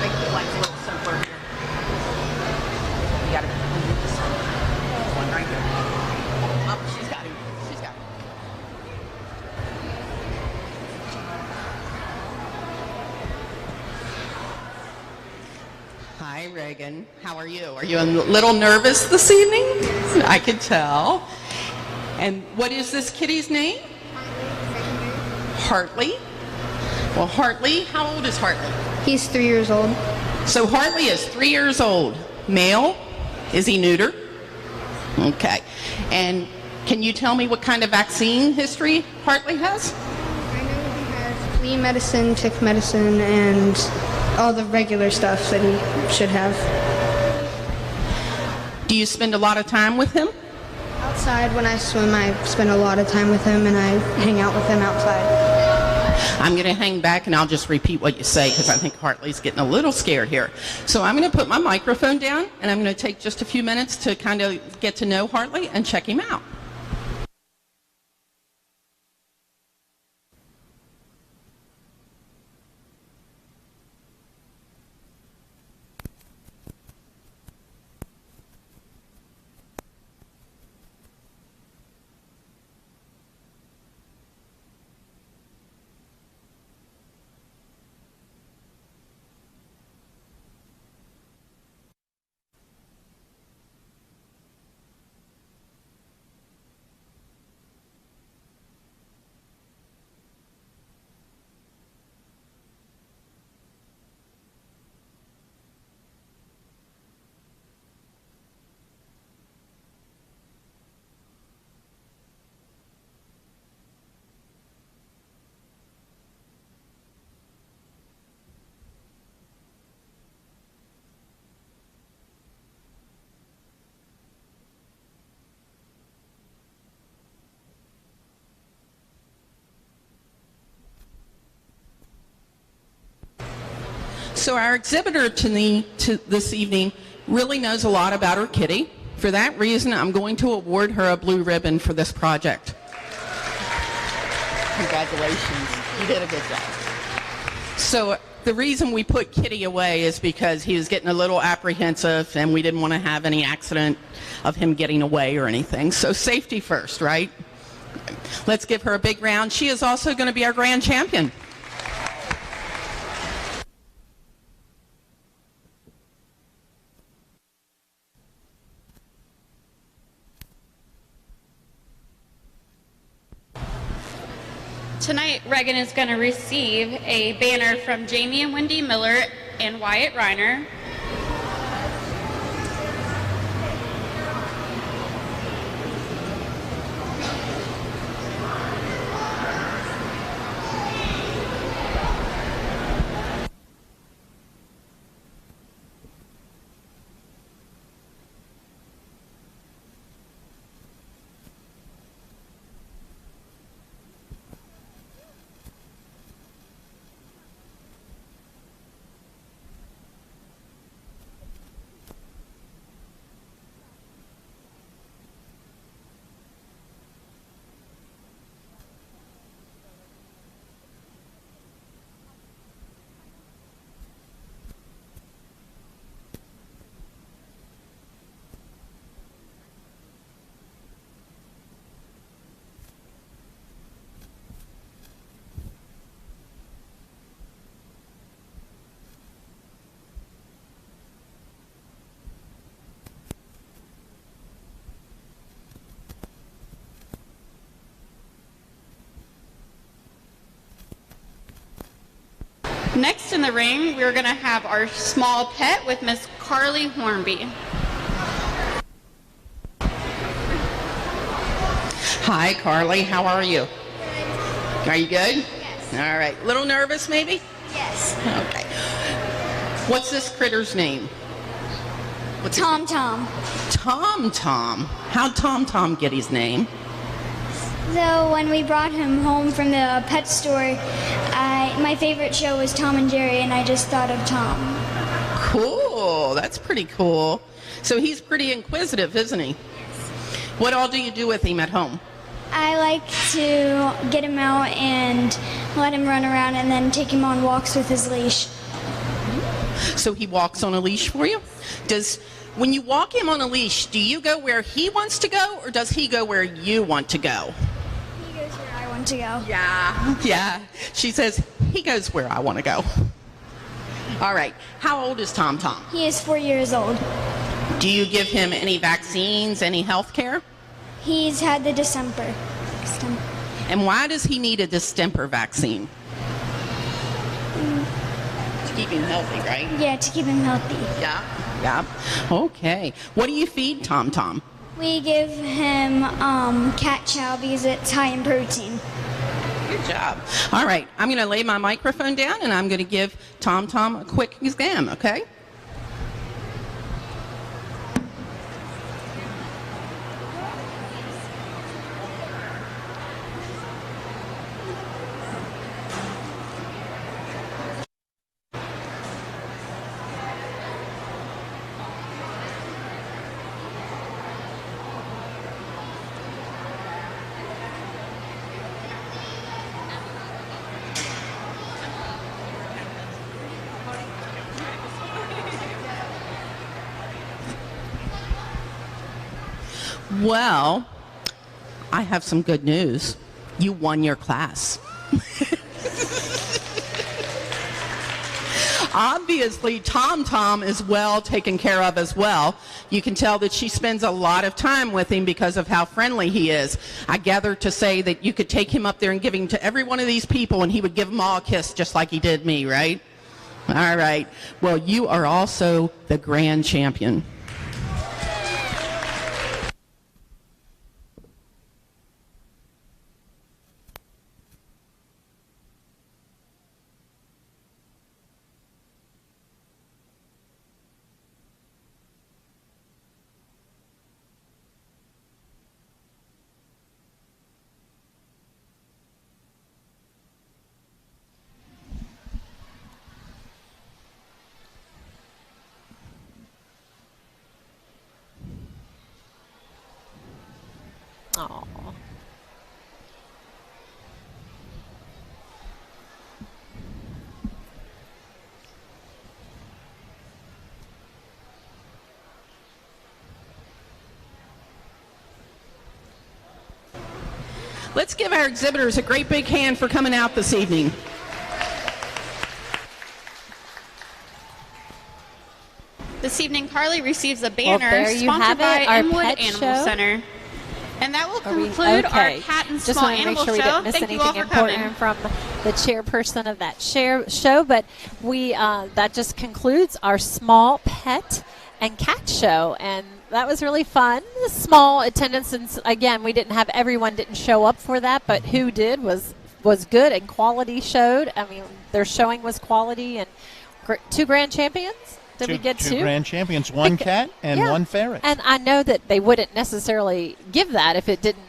Speaker 14: Make the flights a little simpler here. You got this one right here. Oh, she's got him. She's got him. Hi, Reagan. How are you? Are you a little nervous this evening? I could tell. And what is this kitty's name? Hartley. Well, Hartley, how old is Hartley?
Speaker 15: He's 3 years old.
Speaker 14: So Hartley is 3 years old. Male? Is he neuter? Okay. And can you tell me what kind of vaccine history Hartley has?
Speaker 15: I know he has flea medicine, tick medicine, and all the regular stuff that he should have.
Speaker 14: Do you spend a lot of time with him?
Speaker 15: Outside, when I swim, I spend a lot of time with him, and I hang out with him outside.
Speaker 14: I'm going to hang back and I'll just repeat what you say because I think Hartley's getting a little scared here. So I'm going to put my microphone down and I'm going to take just a few minutes to kind of get to know Hartley and check him out. So our exhibitor this evening really knows a lot about her kitty. For that reason, I'm going to award her a blue ribbon for this project. Congratulations. You did a good job. So the reason we put Kitty away is because he was getting a little apprehensive and we didn't want to have any accident of him getting away or anything. So safety first, right? Let's give her a big round. She is also going to be our grand champion.
Speaker 13: Tonight, Reagan is going to receive a banner from Jamie and Wendy Miller and Wyatt Reiner.
Speaker 4: Next in the ring, we're going to have our small pet with Miss Carly Hornby.
Speaker 14: Hi, Carly. How are you? Are you good? Yes. All right. A little nervous, maybe?
Speaker 17: Yes.
Speaker 14: Okay. What's this critter's name?
Speaker 17: Tom Tom.
Speaker 14: Tom Tom. How'd Tom Tom get his name?
Speaker 17: So when we brought him home from the pet store, my favorite show was Tom and Jerry, and I just thought of Tom.
Speaker 14: Cool. That's pretty cool. So he's pretty inquisitive, isn't he?
Speaker 17: Yes.
Speaker 14: What all do you do with him at home?
Speaker 17: I like to get him out and let him run around and then take him on walks with his leash.
Speaker 14: So he walks on a leash for you? When you walk him on a leash, do you go where he wants to go, or does he go where you want to go?
Speaker 17: He goes where I want to go.
Speaker 14: Yeah. She says, he goes where I want to go. All right. How old is Tom Tom?
Speaker 17: He is 4 years old.
Speaker 14: Do you give him any vaccines, any health care?
Speaker 17: He's had the distemper.
Speaker 14: And why does he need a distemper vaccine? To keep him healthy, right?
Speaker 17: Yeah, to keep him healthy.
Speaker 14: Yeah. Okay. What do you feed Tom Tom?
Speaker 17: We give him cat chow because it's high in protein.
Speaker 14: Good job. All right. I'm going to lay my microphone down and I'm going to give Tom Tom a quick exam, okay? Well, I have some good news. You won your class. Obviously, Tom Tom is well taken care of as well. You can tell that she spends a lot of time with him because of how friendly he is. I gather to say that you could take him up there and give him to every one of these people and he would give them all a kiss just like he did me, right? All right. Well, you are also the grand champion.
Speaker 6: Aww.
Speaker 14: Let's give our exhibitors a great big hand for coming out this evening.
Speaker 4: This evening, Carly receives a banner
Speaker 6: there you
Speaker 4: sponsored
Speaker 6: have it,
Speaker 4: by
Speaker 6: our
Speaker 4: Inwood
Speaker 6: pet
Speaker 4: Animal
Speaker 6: show.
Speaker 4: Center. And that will conclude our cat and
Speaker 6: Just
Speaker 4: small
Speaker 6: want to make
Speaker 4: animal
Speaker 6: sure we
Speaker 4: show.
Speaker 6: didn't miss
Speaker 4: Thank you all
Speaker 6: anything
Speaker 4: for coming.
Speaker 6: important from the chairperson of that show. But we that just concludes our small pet and cat show, and that was really fun. The small attendance, and again, everyone didn't show up for that, but who did was good, and quality showed. I mean, their showing was quality, and 2 grand champions. Did we get 2?
Speaker 5: 2 grand champions, 1 cat and 1 ferret.
Speaker 6: And I know that they wouldn't necessarily give that if it didn't,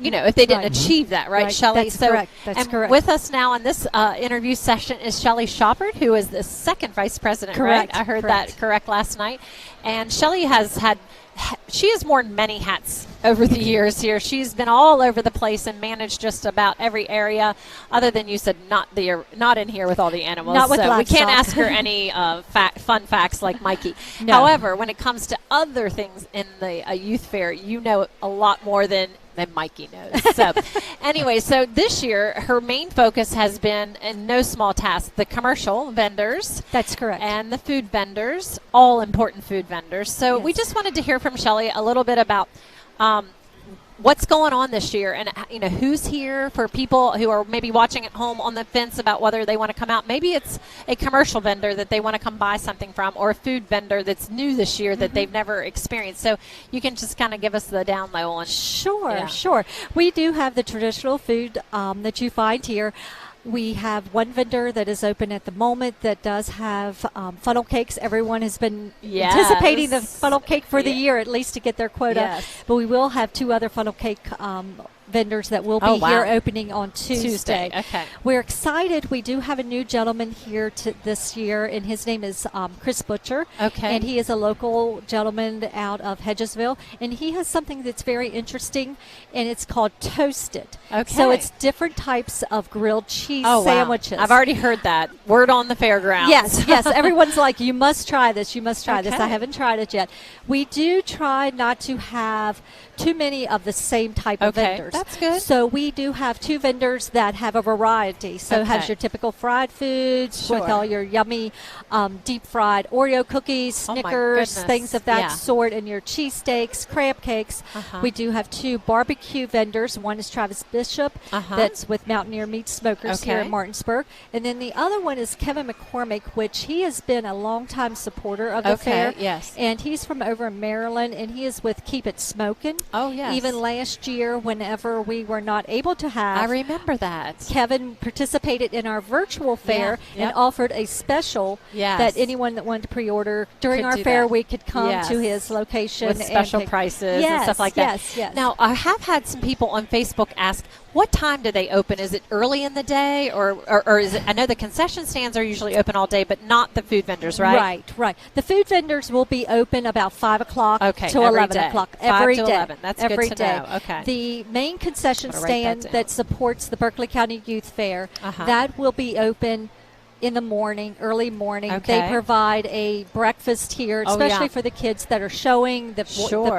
Speaker 6: if they didn't achieve that, right, Shelley?
Speaker 21: That's correct. That's correct.
Speaker 6: With us now on this interview session is Shelley Shoppard, who is the 2nd vice president,
Speaker 21: Correct.
Speaker 6: right? I heard that correct last night. And Shelley she has worn many hats over the years here. She's been all over the place and managed just about every area, other than you said not in here with all the animals.
Speaker 21: Not with
Speaker 6: so we can't
Speaker 21: livestock.
Speaker 6: ask her any fun facts like Mikey.
Speaker 21: No.
Speaker 6: However, when it comes to other things in the youth fair, you know a lot more than Mikey knows. So anyway, so this year her main focus has been, in no small task, the commercial vendors.
Speaker 21: That's correct.
Speaker 6: And the food vendors, all important food vendors. So we just wanted to hear from Shelley a little bit about what's going on this year, and who's here for people who are maybe watching at home on the fence about whether they want to come out. Maybe it's a commercial vendor that they want to come buy something from, or a food vendor that's new this year that they've never experienced. So you can just kind of give us the down low on.
Speaker 10: Sure. We do have the traditional food that you find here. We have one vendor that is open at the moment that does have funnel cakes. Everyone has been anticipating the funnel cake for the year, at least to get their quota.
Speaker 6: Yes.
Speaker 10: But we will have 2 other funnel cake vendors that will be here opening on Tuesday.
Speaker 6: Okay.
Speaker 10: We're excited. We do have a new gentleman here this year, and his name is Chris Butcher.
Speaker 6: Okay.
Speaker 10: And he is a local gentleman out of Hedgesville, and he has something that's very interesting, and it's called Toasted.
Speaker 6: Okay.
Speaker 10: So it's different types of grilled cheese sandwiches.
Speaker 6: Wow. I've already heard that. Word on the Fairgrounds.
Speaker 10: Yes. Everyone's like, you must try this. You must try this. I haven't tried it yet. We do try not to have too many of the same type of vendors.
Speaker 6: That's good.
Speaker 10: So we do have 2 vendors that have a variety. So it has your typical fried foods with all your yummy deep fried Oreo cookies, Snickers, things of that sort, and your cheesesteaks, crab cakes. We do have 2 barbecue vendors. One is Travis Bishop, that's with Mountaineer Meat Smokers here in Martinsburg. And then the other one is Kevin McCormick, which he has been a longtime supporter of the fair.
Speaker 6: Yes.
Speaker 10: And he's from over in Maryland, and he is with Keep It Smokin'.
Speaker 6: Oh, yes.
Speaker 10: Even last year, whenever we were not able to have.
Speaker 6: I remember that.
Speaker 10: Kevin participated in our virtual fair and offered a special that anyone that wanted to pre-order during our fair week could come to his location.
Speaker 6: With special prices and stuff like that.
Speaker 10: Yes.
Speaker 6: Now, I have had some people on Facebook ask, what time do they open? Is it early in the day, or is it? I know the concession stands are usually open all day, but not the food vendors, right?
Speaker 10: Right. The food vendors will be open about 5 o'clock to 11 o'clock every day.
Speaker 6: 5 to 11. That's
Speaker 10: every
Speaker 6: good to
Speaker 10: day.
Speaker 6: know. Okay.
Speaker 10: The main concession stand that supports the Berkeley County Youth Fair, that will be open in the morning, early morning.
Speaker 6: Okay.
Speaker 10: They provide a breakfast here, especially for the kids that are showing, the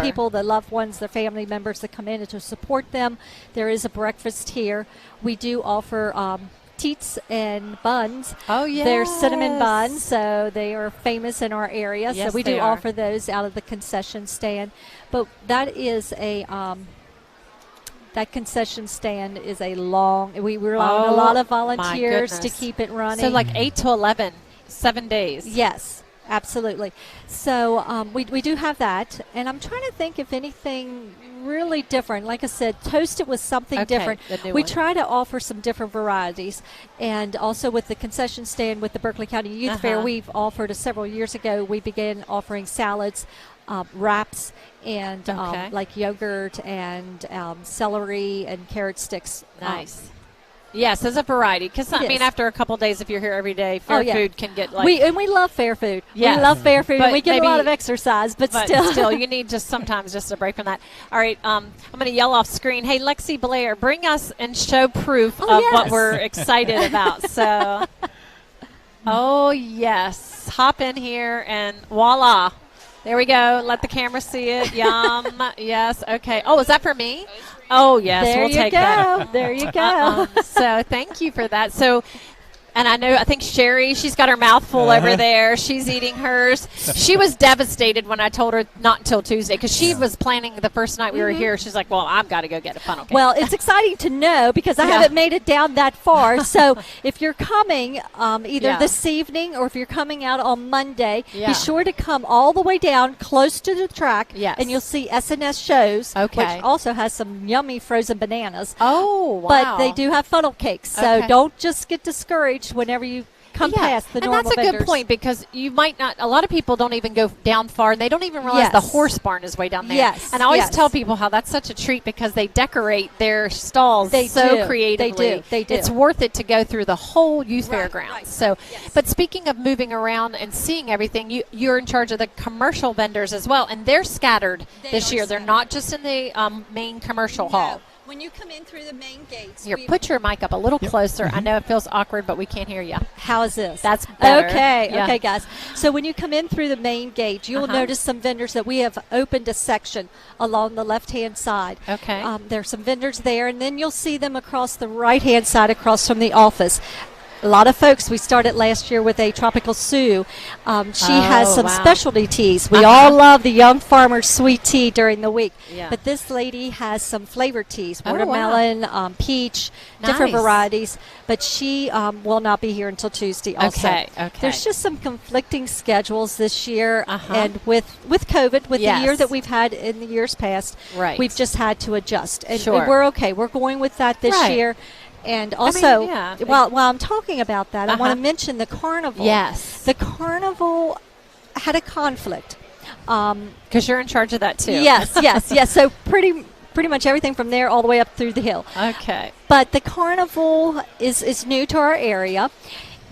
Speaker 10: people, the loved ones, their family members that come in to support them. There is a breakfast here. We do offer teats and buns.
Speaker 6: Oh, yes.
Speaker 10: They're cinnamon buns, so they are famous in our area.
Speaker 6: Yes,
Speaker 10: so we do offer those out of the concession stand. But that is that concession stand is a long, we rely on a lot of volunteers to keep it running.
Speaker 6: So like 8 to 11, 7 days.
Speaker 10: Yes, absolutely. So we do have that. And I'm trying to think if anything really different. Like I said, Toasted was something different. We try to offer some different varieties. And also with the concession stand with the Berkeley County Youth Fair, we've offered several years ago, we began offering salads, wraps, and like yogurt and celery and carrot sticks.
Speaker 6: Nice. Yes, as a variety. Because, I mean, after a couple of days, if you're here every day, fair food can get like...
Speaker 10: We love fair food.
Speaker 6: Yes.
Speaker 10: We love fair food. And we get a lot of exercise, but
Speaker 6: still, you need sometimes just a break from that. All right, I'm going to yell off screen. Hey, Lexi Blair, bring us and show proof of what we're excited about. So, yes. Hop in here and voila. There we go. Let the camera see it. Yum. Yes. Okay. Oh, is that for me? Oh, yes. We'll take that.
Speaker 10: There you go.
Speaker 6: So thank you for that. So, and I think Sherry, she's got her mouth full over there. She's eating hers. She was devastated when I told her not until Tuesday because she was planning the first night we were here. She's like, well, I've got to go get a funnel cake.
Speaker 10: Well, it's exciting to know because I haven't made it down that far. So if you're coming either this evening or if you're coming out on Monday, be sure to come all the way down close to the track and you'll see S&S shows, which also has some yummy frozen bananas.
Speaker 6: Oh, wow.
Speaker 10: But they do have funnel cakes. So don't just get discouraged whenever you come past the normal
Speaker 6: vendors. And that's a good point because you might not, a lot of people don't even go down far and they don't even realize the horse barn is way down there.
Speaker 10: Yes.
Speaker 6: And I always tell people how that's such a treat because they decorate their stalls so creatively.
Speaker 10: They do.
Speaker 6: It's worth it to go through the whole youth fairgrounds. Right. So, but speaking of moving around and seeing everything, you're in charge of the commercial vendors as well, and they're scattered this year. They're not just in the main commercial hall.
Speaker 10: When you come in through the main gates.
Speaker 6: Here, put your mic up a little closer. I know it feels awkward, but we can't hear you.
Speaker 10: How is this?
Speaker 6: That's better.
Speaker 10: Okay, guys. So when you come in through the main gate, you'll notice some vendors that we have opened a section along the left-hand side.
Speaker 6: Okay.
Speaker 10: There's some vendors there, and then you'll see them across the right-hand side across from the office. A lot of folks, we started last year with a Tropical Sue. She has some specialty teas. We all love the Young Farmer's sweet tea during the week.
Speaker 6: Yeah.
Speaker 10: But this lady has some flavored teas, watermelon, peach, different varieties. But she will not be here until Tuesday also.
Speaker 6: Okay.
Speaker 10: There's just some conflicting schedules this year. And with COVID, with the year that we've had in the years past, we've just had to adjust. And we're okay. We're going with that this year. And also, while I'm talking about that, I want to mention the carnival.
Speaker 6: Yes.
Speaker 10: The carnival had a conflict.
Speaker 6: Because you're in charge of that, too.
Speaker 10: Yes. So pretty much everything from there all the way up through the hill.
Speaker 6: Okay.
Speaker 10: But the carnival is new to our area.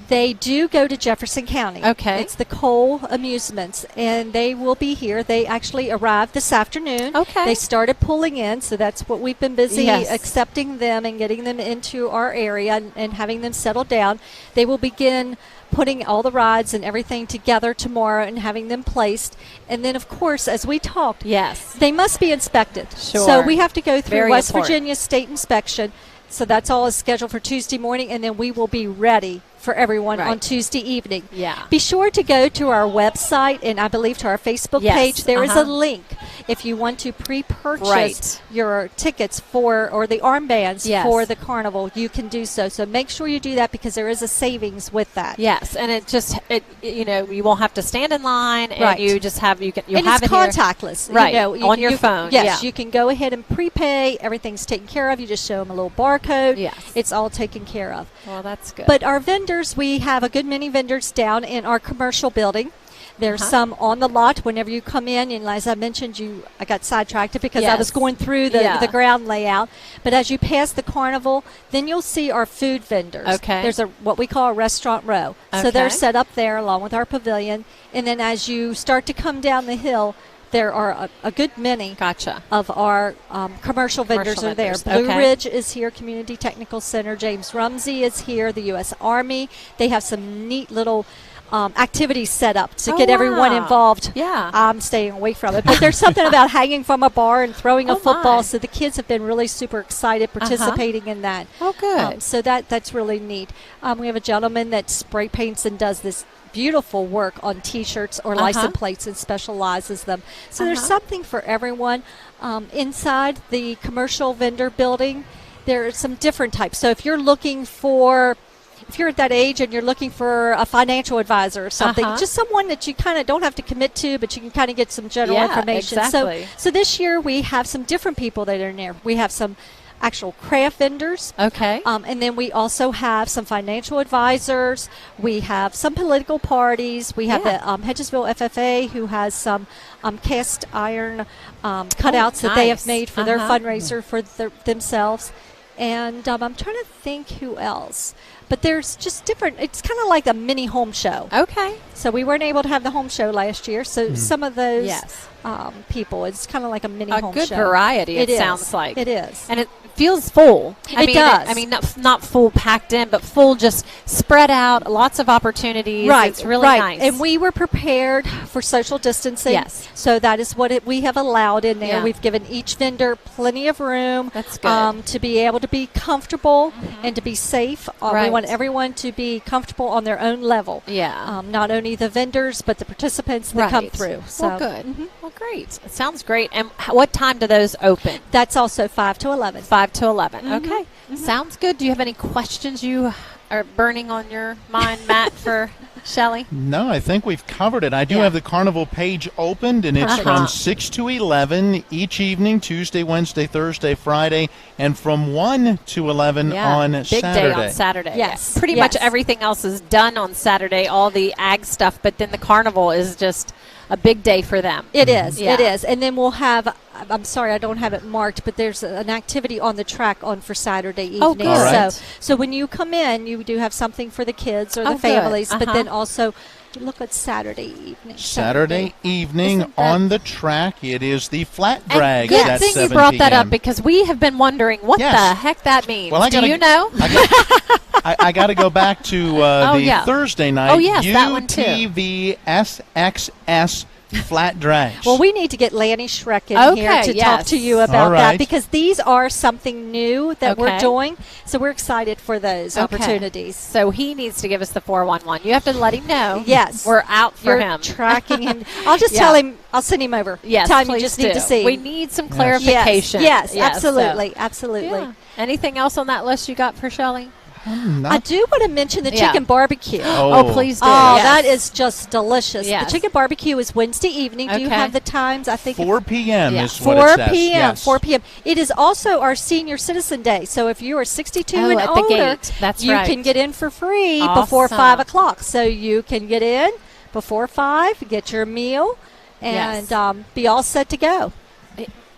Speaker 10: They do go to Jefferson County.
Speaker 6: Okay.
Speaker 10: It's the Cole Amusements, and they will be here. They actually arrived this afternoon.
Speaker 6: Okay.
Speaker 10: They started pulling in, so that's what we've been busy accepting them and getting them into our area and having them settle down. They will begin putting all the rides and everything together tomorrow and having them placed. And then, of course, as we talked, they must be inspected.
Speaker 6: Sure.
Speaker 10: So we have to go through West
Speaker 6: important.
Speaker 10: Virginia State Inspection. So that's all is scheduled for Tuesday morning, and then we will be ready for everyone on Tuesday evening.
Speaker 6: Yeah.
Speaker 10: Be sure to go to our website and I believe to our Facebook page. There is a link if you want to pre-purchase your tickets or the armbands for the carnival. You can do so. So make sure you do that because there is a savings with that.
Speaker 6: Yes, and you won't have to stand in line, and you just have
Speaker 10: and
Speaker 6: have
Speaker 10: it's
Speaker 6: it
Speaker 10: contactless,
Speaker 6: here. On your phone.
Speaker 10: Yes, you can go ahead and prepay. Everything's taken care of. You just show them a little barcode.
Speaker 6: Yes,
Speaker 10: it's all taken care of.
Speaker 6: Well, that's good.
Speaker 10: But our vendors, we have a good many vendors down in our commercial building. There's some on the lot whenever you come in, and as I mentioned, I got sidetracked because I was going through the ground layout. But as you pass the carnival, then you'll see our food vendors.
Speaker 6: Okay.
Speaker 10: There's what we call a restaurant row. So they're set up there along with our pavilion. And then as you start to come down the hill, there are a good many of our commercial vendors are there. Blue Ridge is here, Community Technical Center. James Rumsey is here, the U.S. Army. They have some neat little activities set up to get everyone involved.
Speaker 6: Yeah.
Speaker 10: I'm staying away from it. But there's something about hanging from a bar and throwing a football. So the kids have been really super excited participating in that.
Speaker 6: Oh, good.
Speaker 10: So that's really neat. We have a gentleman that spray paints and does this beautiful work on T-shirts or license plates and specializes them. So there's something for everyone. Inside the commercial vendor building, there are some different types. So if you're at that age and you're looking for a financial advisor or something, just someone that you kind of don't have to commit to, but you can kind of get some general information.
Speaker 6: Exactly.
Speaker 10: So this year we have some different people that are in there. We have some actual craft vendors.
Speaker 6: Okay.
Speaker 10: And then we also have some financial advisors. We have some political parties. We have the Hedgesville FFA, who has some cast iron cutouts that they have made for their fundraiser for themselves. And I'm trying to think who else. But there's just different. It's kind of like a mini home show.
Speaker 6: Okay.
Speaker 10: So we weren't able to have the home show last year. So some of those people, it's kind of like a mini home show.
Speaker 6: A good variety, it sounds like.
Speaker 10: It is.
Speaker 6: And it feels full.
Speaker 10: It does.
Speaker 6: I mean, not full packed in, but full just spread out, lots of opportunities.
Speaker 10: Right.
Speaker 6: It's really nice.
Speaker 10: And we were prepared for social distancing.
Speaker 6: Yes.
Speaker 10: So that is what we have allowed in there.
Speaker 6: Yeah.
Speaker 10: We've given each vendor plenty of room.
Speaker 6: That's good.
Speaker 10: To be able to be comfortable and to be safe. We want everyone to be comfortable on their own level.
Speaker 6: Yeah.
Speaker 10: Not only the vendors, but the participants that come through. So,
Speaker 6: well, good. Well, great. It sounds great. And what time do those open?
Speaker 10: That's also 5 to 11.
Speaker 6: 5 to 11. Okay. Sounds good. Do you have any questions you are burning on your mind, Matt, for Shelley?
Speaker 5: No, I think we've covered it. I do have the carnival page opened, and it's from 6 to 11 each evening, Tuesday, Wednesday, Thursday, Friday, and from 1 to 11 on
Speaker 6: Big
Speaker 5: Saturday.
Speaker 6: Day on Saturday.
Speaker 10: Yes.
Speaker 6: Pretty much everything else is done on Saturday, all the ag stuff, but then the carnival is just a big day for them.
Speaker 10: It is. It is. And then we'll have, I'm sorry, I don't have it marked, but there's an activity on the track for Saturday evening.
Speaker 6: Oh, good.
Speaker 5: All right.
Speaker 10: So when you come in, you do have something for the kids or the families, but then also look at Saturday evening.
Speaker 5: Saturday evening on the track, it is the flat drag.
Speaker 6: Good
Speaker 5: at
Speaker 6: thing
Speaker 5: 7
Speaker 6: you brought that
Speaker 5: p.m.
Speaker 6: up because we have been wondering what the heck that means.
Speaker 5: Well,
Speaker 6: do you know?
Speaker 5: I got to go back to the Thursday night.
Speaker 6: Oh, yes, that one too.
Speaker 5: UTVSXS flat drags.
Speaker 10: Well, we need to get Lanny Schreck in here to talk to you about that, because these are something new that we're doing. So we're excited for those opportunities.
Speaker 6: So he needs to give us the 411. You have to let him know.
Speaker 10: Yes.
Speaker 6: We're out for
Speaker 10: You're
Speaker 6: him.
Speaker 10: Tracking him. I'll just tell him, I'll send him over.
Speaker 6: Yes,
Speaker 10: Time
Speaker 6: please
Speaker 10: you just need to see.
Speaker 6: We need some clarification.
Speaker 10: Yes, absolutely. Absolutely.
Speaker 6: Yeah. Anything else on that list you got for Shelley?
Speaker 10: I do want to mention the chicken barbecue.
Speaker 6: Oh, please do.
Speaker 10: Oh, that is just delicious.
Speaker 6: Yes.
Speaker 10: The chicken barbecue is Wednesday evening. Do you have the times? I think
Speaker 5: 4 p.m. is what it says.
Speaker 10: 4 p.m.
Speaker 5: Yes.
Speaker 10: 4 p.m. It is also our Senior Citizen Day. So if you are 62 and
Speaker 6: at
Speaker 10: older,
Speaker 6: the gate. That's
Speaker 10: you
Speaker 6: right.
Speaker 10: can get in for free
Speaker 6: Awesome.
Speaker 10: before 5 o'clock. So you can get in before 5, get your meal, and be all set to go.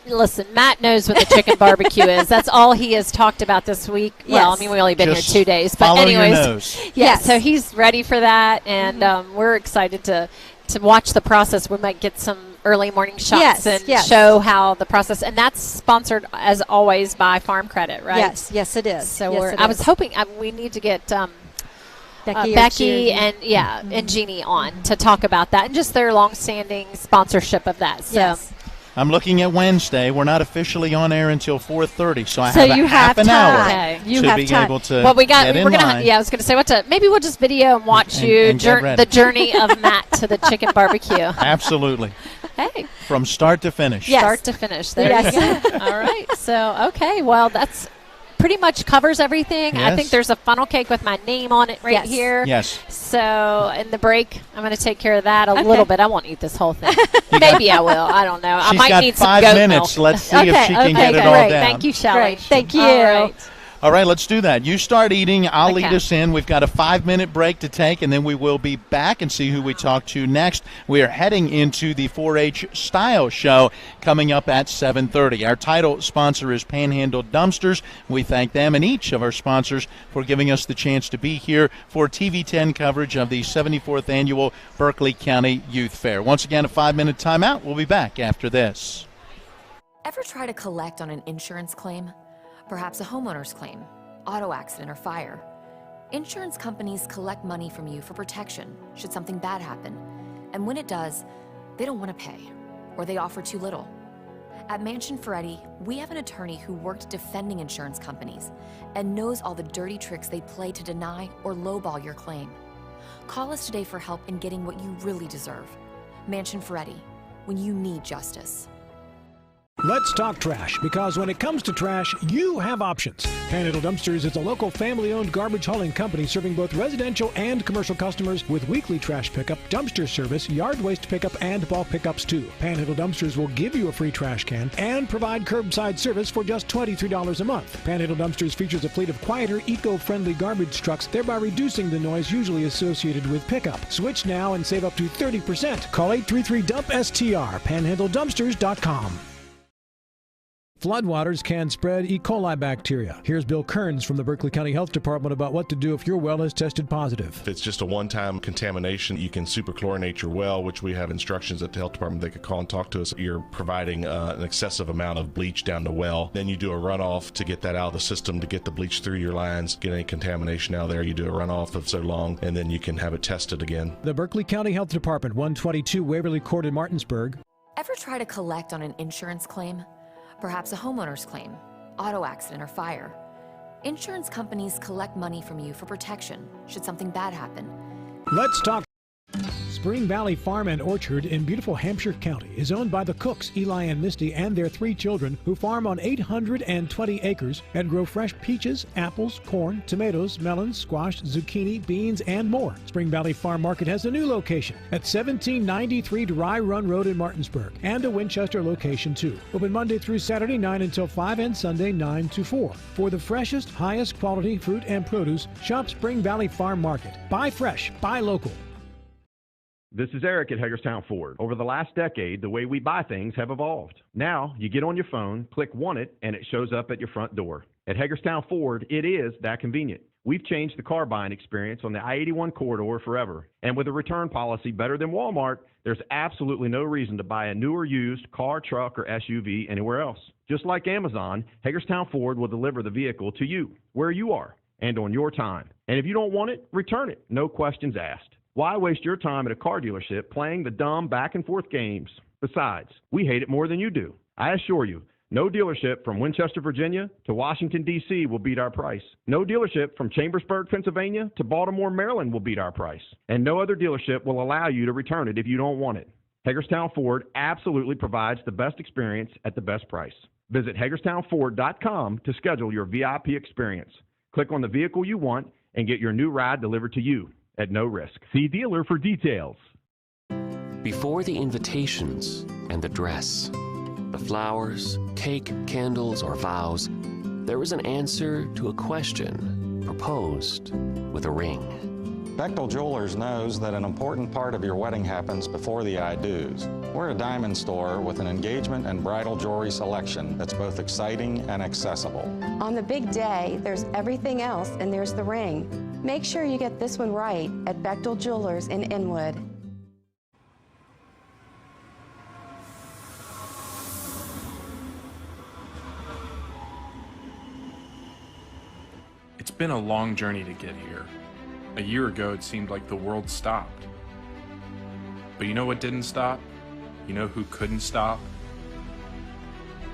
Speaker 6: Listen, Matt knows what the chicken barbecue is. That's all he has talked about this week. Well, I mean, we've only been
Speaker 5: Just
Speaker 6: here 2 days. But
Speaker 5: follow
Speaker 6: anyways,
Speaker 5: your nose.
Speaker 6: so he's ready for that, and we're excited to watch the process. We might get some early morning shots and show how the process, and that's sponsored, as always, by Farm Credit, right?
Speaker 10: Yes, it is.
Speaker 6: So
Speaker 10: yes,
Speaker 6: I was hoping we need to get Becky and and Jeannie on to talk about that and just their long-standing sponsorship of that. So.
Speaker 5: I'm looking at Wednesday. We're not officially on air until 4:30, so I
Speaker 10: So
Speaker 5: have
Speaker 10: you
Speaker 5: a half an hour
Speaker 10: You
Speaker 5: to
Speaker 10: have
Speaker 5: be
Speaker 10: time.
Speaker 5: able to
Speaker 6: Well, we're
Speaker 5: get in
Speaker 6: gonna.
Speaker 5: line.
Speaker 6: I was gonna say maybe we'll just video and watch
Speaker 5: and get ready.
Speaker 6: the journey of Matt to the chicken barbecue.
Speaker 5: Absolutely.
Speaker 6: Hey.
Speaker 5: From start to finish.
Speaker 6: Yes. Start to finish. There you go. All right. So well, that's pretty much covers everything.
Speaker 5: Yes.
Speaker 6: I think there's a funnel cake with my name on it right here.
Speaker 5: Yes.
Speaker 6: So in the break, I'm going to take care of that a little bit. I won't eat this whole thing. Maybe I will. I don't know. I might need some goat
Speaker 5: She's got 5 minutes.
Speaker 6: milk.
Speaker 5: Let's see if she can get it all
Speaker 6: Great.
Speaker 5: down.
Speaker 6: Thank you, Shelley.
Speaker 10: Thank you.
Speaker 6: All right.
Speaker 5: All right, let's do that. You start eating. I'll lead us in. We've got a 5-minute break to take, and then we will be back and see who we talk to next. We are heading into the 4-H Style Show coming up at 7:30. Our title sponsor is Panhandle Dumpsters. We thank them and each of our sponsors for giving us the chance to be here for TV10 coverage of the 74th Annual Berkeley County Youth Fair. Once again, a 5-minute timeout. We'll be back after this.
Speaker 26: Ever try to collect on an insurance claim? Perhaps a homeowner's claim, auto accident, or fire. Insurance companies collect money from you for protection should something bad happen. And when it does, they don't want to pay, or they offer too little. At Mansion Ferretti, we have an attorney who worked defending insurance companies and knows all the dirty tricks they play to deny or lowball your claim. Call us today for help in getting what you really deserve. Mansion Ferretti, when you need justice.
Speaker 22: Let's talk trash, because when it comes to trash, you have options. Panhandle Dumpsters is a local family-owned garbage hauling company serving both residential and commercial customers with weekly trash pickup, dumpster service, yard waste pickup, and bulk pickups too. Panhandle Dumpsters will give you a free trash can and provide curbside service for just $23 a month. Panhandle Dumpsters features a fleet of quieter, eco-friendly garbage trucks, thereby reducing the noise usually associated with pickup. Switch now and save up to 30%. Call 833-DUMP-STR, panhandledumpsters.com. Floodwaters can spread E. coli bacteria. Here's Bill Kearns from the Berkeley County Health Department about what to do if your well is tested positive.
Speaker 18: If it's just a one-time contamination, you can superchlorinate your well, which we have instructions at the health department. They could call and talk to us. You're providing an excessive amount of bleach down the well. Then you do a runoff to get that out of the system, to get the bleach through your lines, get any contamination out of there. You do a runoff of so long, and then you can have it tested again.
Speaker 22: The Berkeley County Health Department, 122 Waverly Court in Martinsburg.
Speaker 26: Ever try to collect on an insurance claim? Perhaps a homeowner's claim, auto accident, or fire. Insurance companies collect money from you for protection should something bad happen.
Speaker 22: Let's talk. Spring Valley Farm and Orchard in beautiful Hampshire County is owned by the Cooks, Eli and Misty, and their 3 children who farm on 820 acres and grow fresh peaches, apples, corn, tomatoes, melons, squash, zucchini, beans, and more. Spring Valley Farm Market has a new location at 1793 Dry Run Road in Martinsburg and a Winchester location too. Open Monday through Saturday 9 until 5 and Sunday 9 to 4. For the freshest, highest quality fruit and produce, shop Spring Valley Farm Market. Buy fresh, buy local.
Speaker 1: This is Eric at Hagerstown Ford. Over the last decade, the way we buy things have evolved. Now, you get on your phone, click Want It, and it shows up at your front door. At Hagerstown Ford, it is that convenient. We've changed the car buying experience on the I-81 corridor forever. And with a return policy better than Walmart, there's absolutely no reason to buy a new or used car, truck, or SUV anywhere else. Just like Amazon, Hagerstown Ford will deliver the vehicle to you, where you are, and on your time. And if you don't want it, return it. No questions asked. Why waste your time at a car dealership playing the dumb back-and-forth games? Besides, we hate it more than you do. I assure you, no dealership from Winchester, Virginia to Washington, D.C. will beat our price. No dealership from Chambersburg, Pennsylvania to Baltimore, Maryland will beat our price. And no other dealership will allow you to return it if you don't want it. Hagerstown Ford absolutely provides the best experience at the best price. Visit HagerstownFord.com to schedule your VIP experience. Click on the vehicle you want and get your new ride delivered to you at no risk. See dealer for details.
Speaker 16: Before the invitations and the dress, the flowers, cake, candles, or vows, there was an answer to a question proposed with a ring.
Speaker 19: Bechtel Jewelers knows that an important part of your wedding happens before the I-dos. We're a diamond store with an engagement and bridal jewelry selection that's both exciting and accessible.
Speaker 20: On the big day, there's everything else, and there's the ring. Make sure you get this one right at Bechtel Jewelers in Inwood.
Speaker 9: It's been a long journey to get here. A year ago, it seemed like the world stopped. But you know what didn't stop? You know who couldn't stop?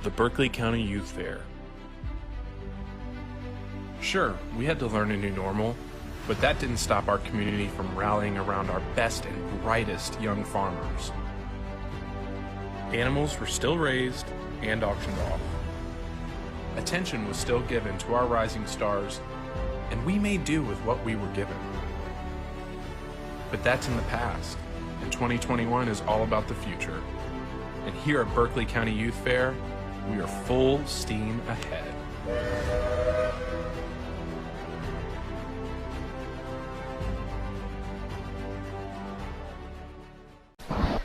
Speaker 9: The Berkeley County Youth Fair. Sure, we had to learn a new normal, but that didn't stop our community from rallying around our best and brightest young farmers. Animals were still raised and auctioned off. Attention was still given to our rising stars, and we made do with what we were given. But that's in the past, and 2021 is all about the future. And here at Berkeley County Youth Fair, we are full steam ahead.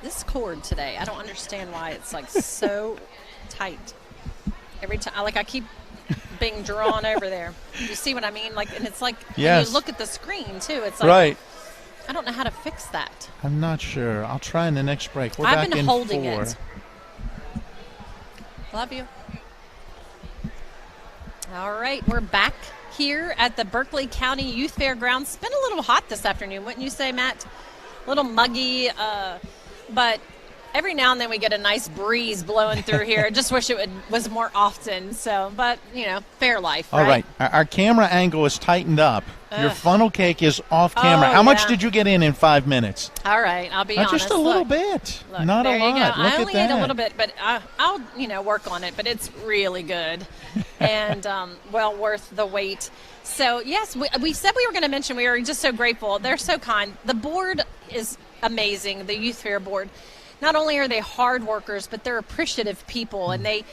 Speaker 6: This cord today, I don't understand why it's like so tight. Every time, I keep being drawn over there. You see what I mean? And it's like,
Speaker 5: yes.
Speaker 6: When you look at the screen too, it's like,
Speaker 5: right.
Speaker 6: I don't know how to fix that.
Speaker 5: I'm not sure. I'll try in the next break. We're
Speaker 6: I've
Speaker 5: back
Speaker 6: been
Speaker 5: in
Speaker 6: holding
Speaker 5: 4.
Speaker 6: it. Love you. All right, we're back here at the Berkeley County Youth Fairgrounds. It's been a little hot this afternoon, wouldn't you say, Matt? A little muggy, but every now and then we get a nice breeze blowing through here. I just wish it was more often. So, but, fair life, right?
Speaker 5: All right. Our camera angle is tightened up. Your funnel cake is off camera.
Speaker 6: Oh,
Speaker 5: How much did you get in 5 minutes?
Speaker 6: All right, I'll be honest.
Speaker 5: Just a little bit.
Speaker 6: Look,
Speaker 5: not a lot.
Speaker 6: There you go.
Speaker 5: Look
Speaker 6: I only
Speaker 5: at
Speaker 6: ate
Speaker 5: that.
Speaker 6: a little bit, but I'll work on it. But it's really good and well worth the wait. So, yes, we said we were going to mention we were just so grateful. They're so kind. The board is amazing, the Youth Fair board. Not only are they hard workers, but they're appreciative people, and they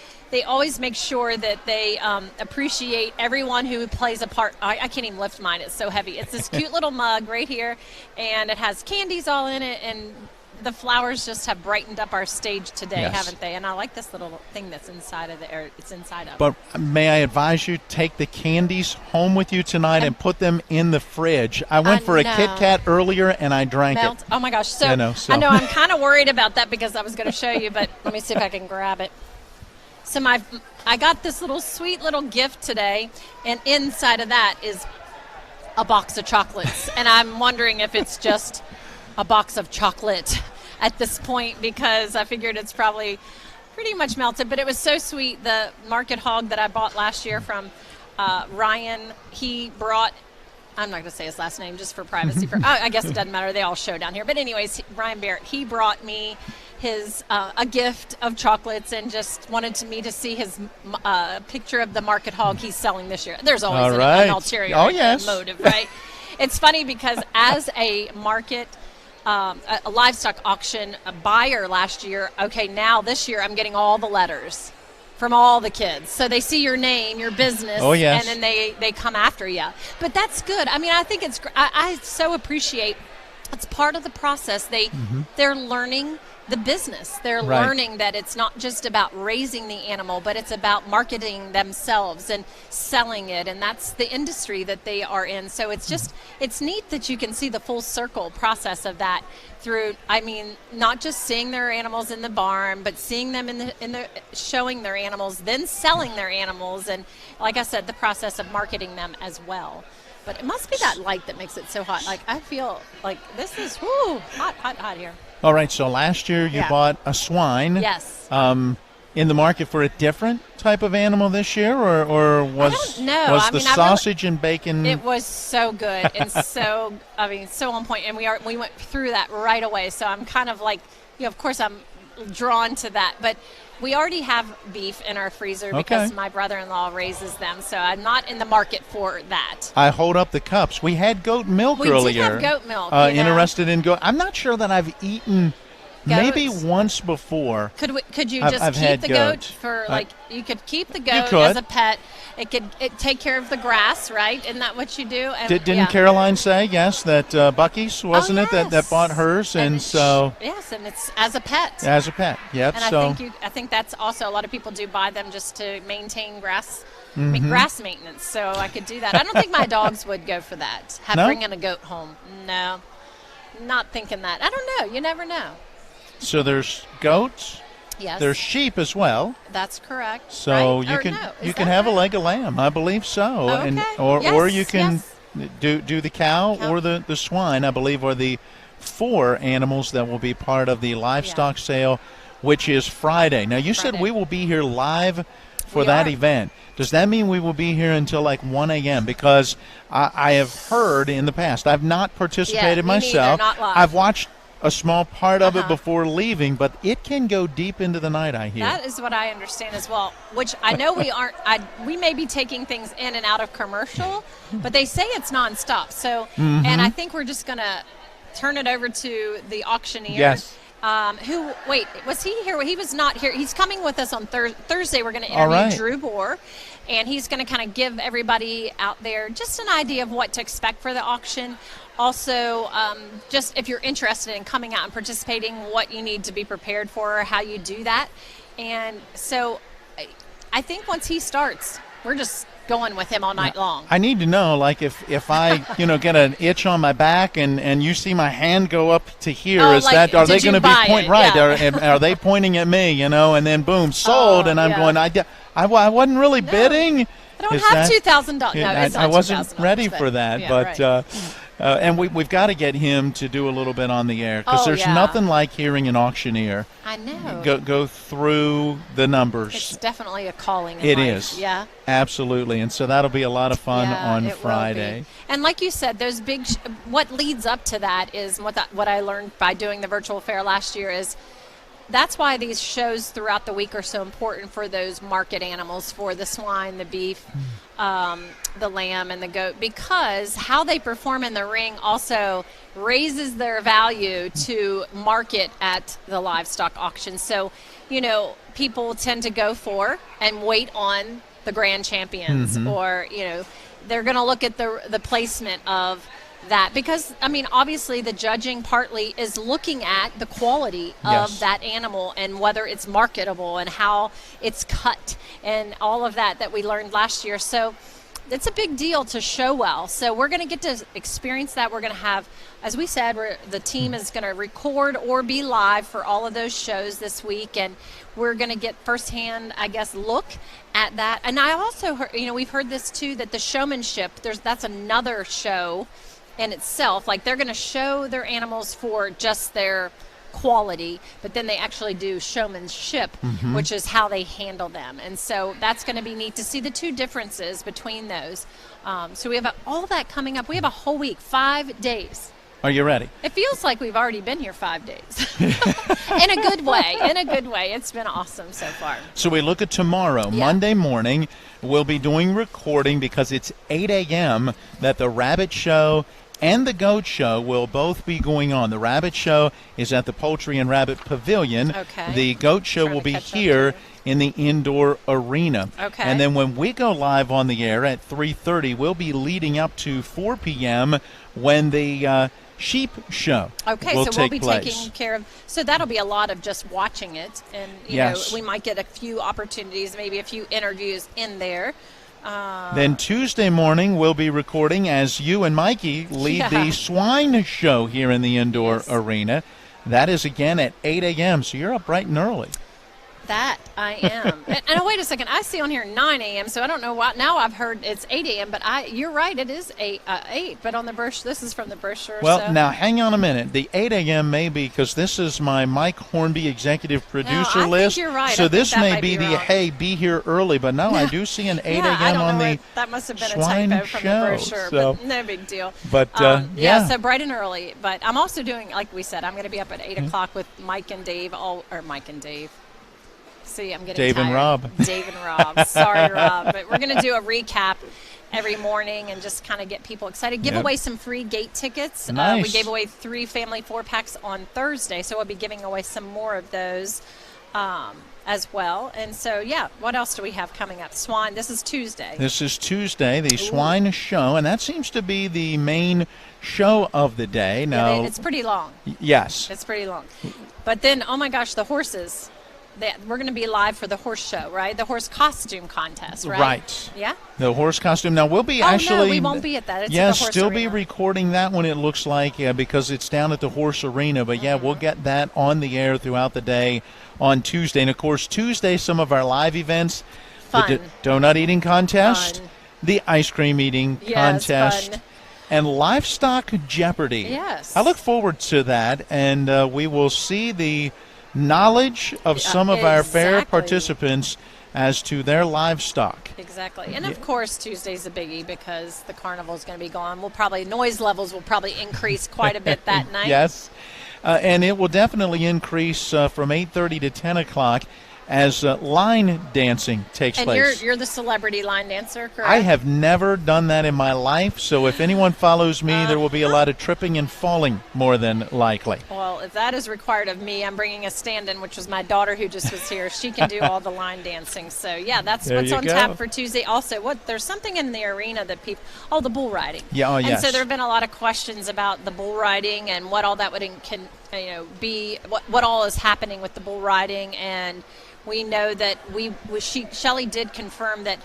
Speaker 6: always make sure that they appreciate everyone who plays a part. I can't even lift mine. It's so heavy. It's this cute little mug right here, and it has candies all in it, and the flowers just have brightened up our stage today, haven't they? And I like this little thing that's inside of it's inside of.
Speaker 5: But may I advise you, take the candies home with you tonight and put them in the fridge. I went for a Kit Kat earlier, and I drank it.
Speaker 6: Oh, my gosh. So, I know I'm kind of worried about that because I was going to show you, but let me see if I can grab it. So I got this sweet little gift today, and inside of that is a box of chocolates. And I'm wondering if it's just a box of chocolate at this point, because I figured it's probably pretty much melted. But it was so sweet. The market hog that I bought last year from Ryan, he brought, I'm not going to say his last name just for privacy. I guess it doesn't matter. They all show down here. But anyways, Ryan Barrett, he brought me his a gift of chocolates and just wanted me to see his picture of the market hog he's selling this year. There's always an ulterior motive, right? It's funny because as a market a livestock auction buyer last year, now this year I'm getting all the letters from all the kids. So they see your name, your business, and then they come after you. But that's good. I mean, I think I so appreciate it's part of the process. They're learning the business. They're learning that it's not just about raising the animal, but it's about marketing themselves and selling it, and that's the industry that they are in. So it's it's neat that you can see the full circle process of that through, not just seeing their animals in the barn, but seeing them in the showing their animals, then selling their animals, and like I said, the process of marketing them as well. But it must be that light that makes it so hot. Like, I feel like this is hot here.
Speaker 5: All right, so last year you bought a swine.
Speaker 6: Yes.
Speaker 5: In the market for a different type of animal this year, or was the sausage and bacon?
Speaker 6: It was so good and so on point, and we went through that right away. So I'm kind of like, of course I'm drawn to that, but we already have beef in our freezer because my brother-in-law raises them, so I'm not in the market for that.
Speaker 5: I hold up the cups. We had goat milk earlier.
Speaker 6: We did have goat milk.
Speaker 5: Interested in goat. I'm not sure that I've eaten.
Speaker 6: Goats.
Speaker 5: Maybe once before.
Speaker 6: Could you just keep the goat for you could keep the goat as a pet. It take care of the grass, right? Isn't that what you do? And,
Speaker 5: didn't Caroline say that Bucky's wasn't it that bought hers, and so
Speaker 6: yes, and it's as a pet.
Speaker 5: As a pet, yep.
Speaker 6: And
Speaker 5: so
Speaker 6: I think that's also a lot of people do buy them just to maintain grass. Grass maintenance. So I could do that. I don't think my dogs would go for that. Bringing a goat home. No, not thinking that. I don't know. You never know.
Speaker 5: So there's goats.
Speaker 6: Yes.
Speaker 5: There's sheep as well.
Speaker 6: That's correct.
Speaker 5: So
Speaker 6: right?
Speaker 5: you can have a leg of lamb, I believe so, or you can do the cow or the swine. I believe are the 4 animals that will be part of the livestock sale, which is Friday. Now you said we will be here live for that event. Does that mean we will be here until like 1 a.m.? Because I have heard in the past. I've not participated myself.
Speaker 6: Neither, not live.
Speaker 5: I've watched a small part of it before leaving, but it can go deep into the night, I hear.
Speaker 6: That is what I understand as well, which I know we aren't. We may be taking things in and out of commercial, but they say it's nonstop. So, and I think we're just going to turn it over to the auctioneer.
Speaker 5: Yes.
Speaker 6: Was he here? He was not here. He's coming with us on Thursday. We're going to interview Drew Bohr, and he's going to kind of give everybody out there just an idea of what to expect for the auction. Also, just if you're interested in coming out and participating, what you need to be prepared for, how you do that. And so I think once he starts, we're just going with him all night long.
Speaker 5: I need to know, like, if I, get an itch on my back and you see my hand go up to here, are they going to be pointing right? Yeah. Are they pointing at me? And then boom, sold, and I'm going. I wasn't really bidding.
Speaker 6: I don't have $2,000. No, it's not
Speaker 5: I wasn't ready for that, but. And we've got to get him to do a little bit on the air because there's nothing like hearing an auctioneer.
Speaker 6: I know.
Speaker 5: Go through the numbers.
Speaker 6: It's definitely a calling.
Speaker 5: It is.
Speaker 6: Yeah.
Speaker 5: Absolutely, and so that'll be a lot of fun on Friday.
Speaker 6: And like you said, those big. What leads up to that is what I learned by doing the virtual fair last year is. That's why these shows throughout the week are so important for those market animals, for the swine, the beef, the lamb, and the goat, because how they perform in the ring also raises their value to market at the livestock auction. So, people tend to go for and wait on the grand champions, or, they're going to look at the placement of that, because obviously the judging partly is looking at the quality of that animal and whether it's marketable and how it's cut and all of that we learned last year. So it's a big deal to show well. So we're going to get to experience that. We're going to have, as we said, the team is going to record or be live for all of those shows this week, and we're going to get firsthand, I guess, look at that. And I also heard, we've heard this too, that the showmanship, that's another show in itself. Like, they're going to show their animals for just their quality, but then they actually do showmanship, which is how they handle them. And so that's going to be neat to see the two differences between those. So we have all that coming up. We have a whole week, 5 days.
Speaker 5: Are you ready?
Speaker 6: It feels like we've already been here 5 days. In a good way. In a good way. It's been awesome so far.
Speaker 5: So we look at tomorrow, Monday morning. We'll be doing recording because it's 8 a.m. that the rabbit show and the goat show will both be going on. The rabbit show is at the Poultry and Rabbit Pavilion.
Speaker 6: Okay.
Speaker 5: The goat show will be here in the indoor arena.
Speaker 6: Okay.
Speaker 5: And then when we go live on the air at 3:30, we'll be leading up to 4 p.m. when the sheep show will
Speaker 6: so we'll be
Speaker 5: place.
Speaker 6: Taking care of. So that'll be a lot of just watching it, and you know, we might get a few opportunities, maybe a few interviews in there.
Speaker 5: Then Tuesday morning we'll be recording as you and Mikey lead the swine show here in the indoor arena. That is again at 8 a.m. So you're up bright and early.
Speaker 6: That I am. and wait a second, I see on here 9 a.m., so I don't know why. Now I've heard it's 8 a.m., but you're right, it is 8, but on the brochure, this is from the brochure.
Speaker 5: Well, now hang on a minute. The 8 a.m. may be because this is my Mike Hornby executive producer list.
Speaker 6: Think you're right.
Speaker 5: So this may
Speaker 6: be
Speaker 5: the, hey, be here early, but no, I do see an 8 a.m. on the
Speaker 6: that must have been
Speaker 5: swine
Speaker 6: a typo from
Speaker 5: show,
Speaker 6: the brochure,
Speaker 5: so.
Speaker 6: but no big deal.
Speaker 5: But,
Speaker 6: yeah, so bright and early. But I'm also doing, like we said, I'm going to be up at 8 o'clock with Mike and Dave, See, I'm getting
Speaker 5: Dave
Speaker 6: tired.
Speaker 5: and Rob.
Speaker 6: Dave and Rob. Sorry, Rob. But we're going to do a recap every morning and just kind of get people excited. Give away some free gate tickets.
Speaker 5: Nice.
Speaker 6: We gave away 3 family 4-packs on Thursday, so we'll be giving away some more of those as well. And so, yeah, what else do we have coming up? Swine, this is Tuesday.
Speaker 5: This is Tuesday, the swine show, and that seems to be the main show of the day. Now,
Speaker 6: it's pretty long.
Speaker 5: Yes.
Speaker 6: It's pretty long. But then, oh my gosh, the horses. We're going to be live for the horse show, right? The horse costume contest, right?
Speaker 5: Right.
Speaker 6: Yeah?
Speaker 5: The horse costume. Now, we'll be
Speaker 6: no, we won't be at that. It's at the horse
Speaker 5: still
Speaker 6: arena.
Speaker 5: be recording that one, it looks like, because it's down at the horse arena. But, yeah, we'll get that on the air throughout the day on Tuesday. And, of course, Tuesday, some of our live events.
Speaker 6: Fun.
Speaker 5: The donut eating contest,
Speaker 6: Fun.
Speaker 5: the ice cream eating contest.
Speaker 6: Fun.
Speaker 5: And Livestock Jeopardy.
Speaker 6: Yes.
Speaker 5: I look forward to that, and we will see the knowledge of some of our fair participants as to their livestock.
Speaker 6: Exactly. And, of course, Tuesday's a biggie because the carnival is going to be gone. Noise levels will probably increase quite a bit that night.
Speaker 5: Yes. And it will definitely increase from 8:30 to 10 o'clock as line dancing takes place.
Speaker 6: And you're the celebrity line dancer, correct?
Speaker 5: I have never done that in my life, so if anyone follows me, there will be a lot of tripping and falling, more than likely.
Speaker 6: Well, if that is required of me, I'm bringing a stand-in, which was my daughter who just was here. She can do all the line dancing. So, yeah, that's what's on tap for Tuesday. Also, there's something in the arena that people – the bull riding.
Speaker 5: Yeah,
Speaker 6: and
Speaker 5: yes.
Speaker 6: so there have been a lot of questions about the bull riding and what all that would be, what all is happening with the bull riding. And we know that Shelley did confirm that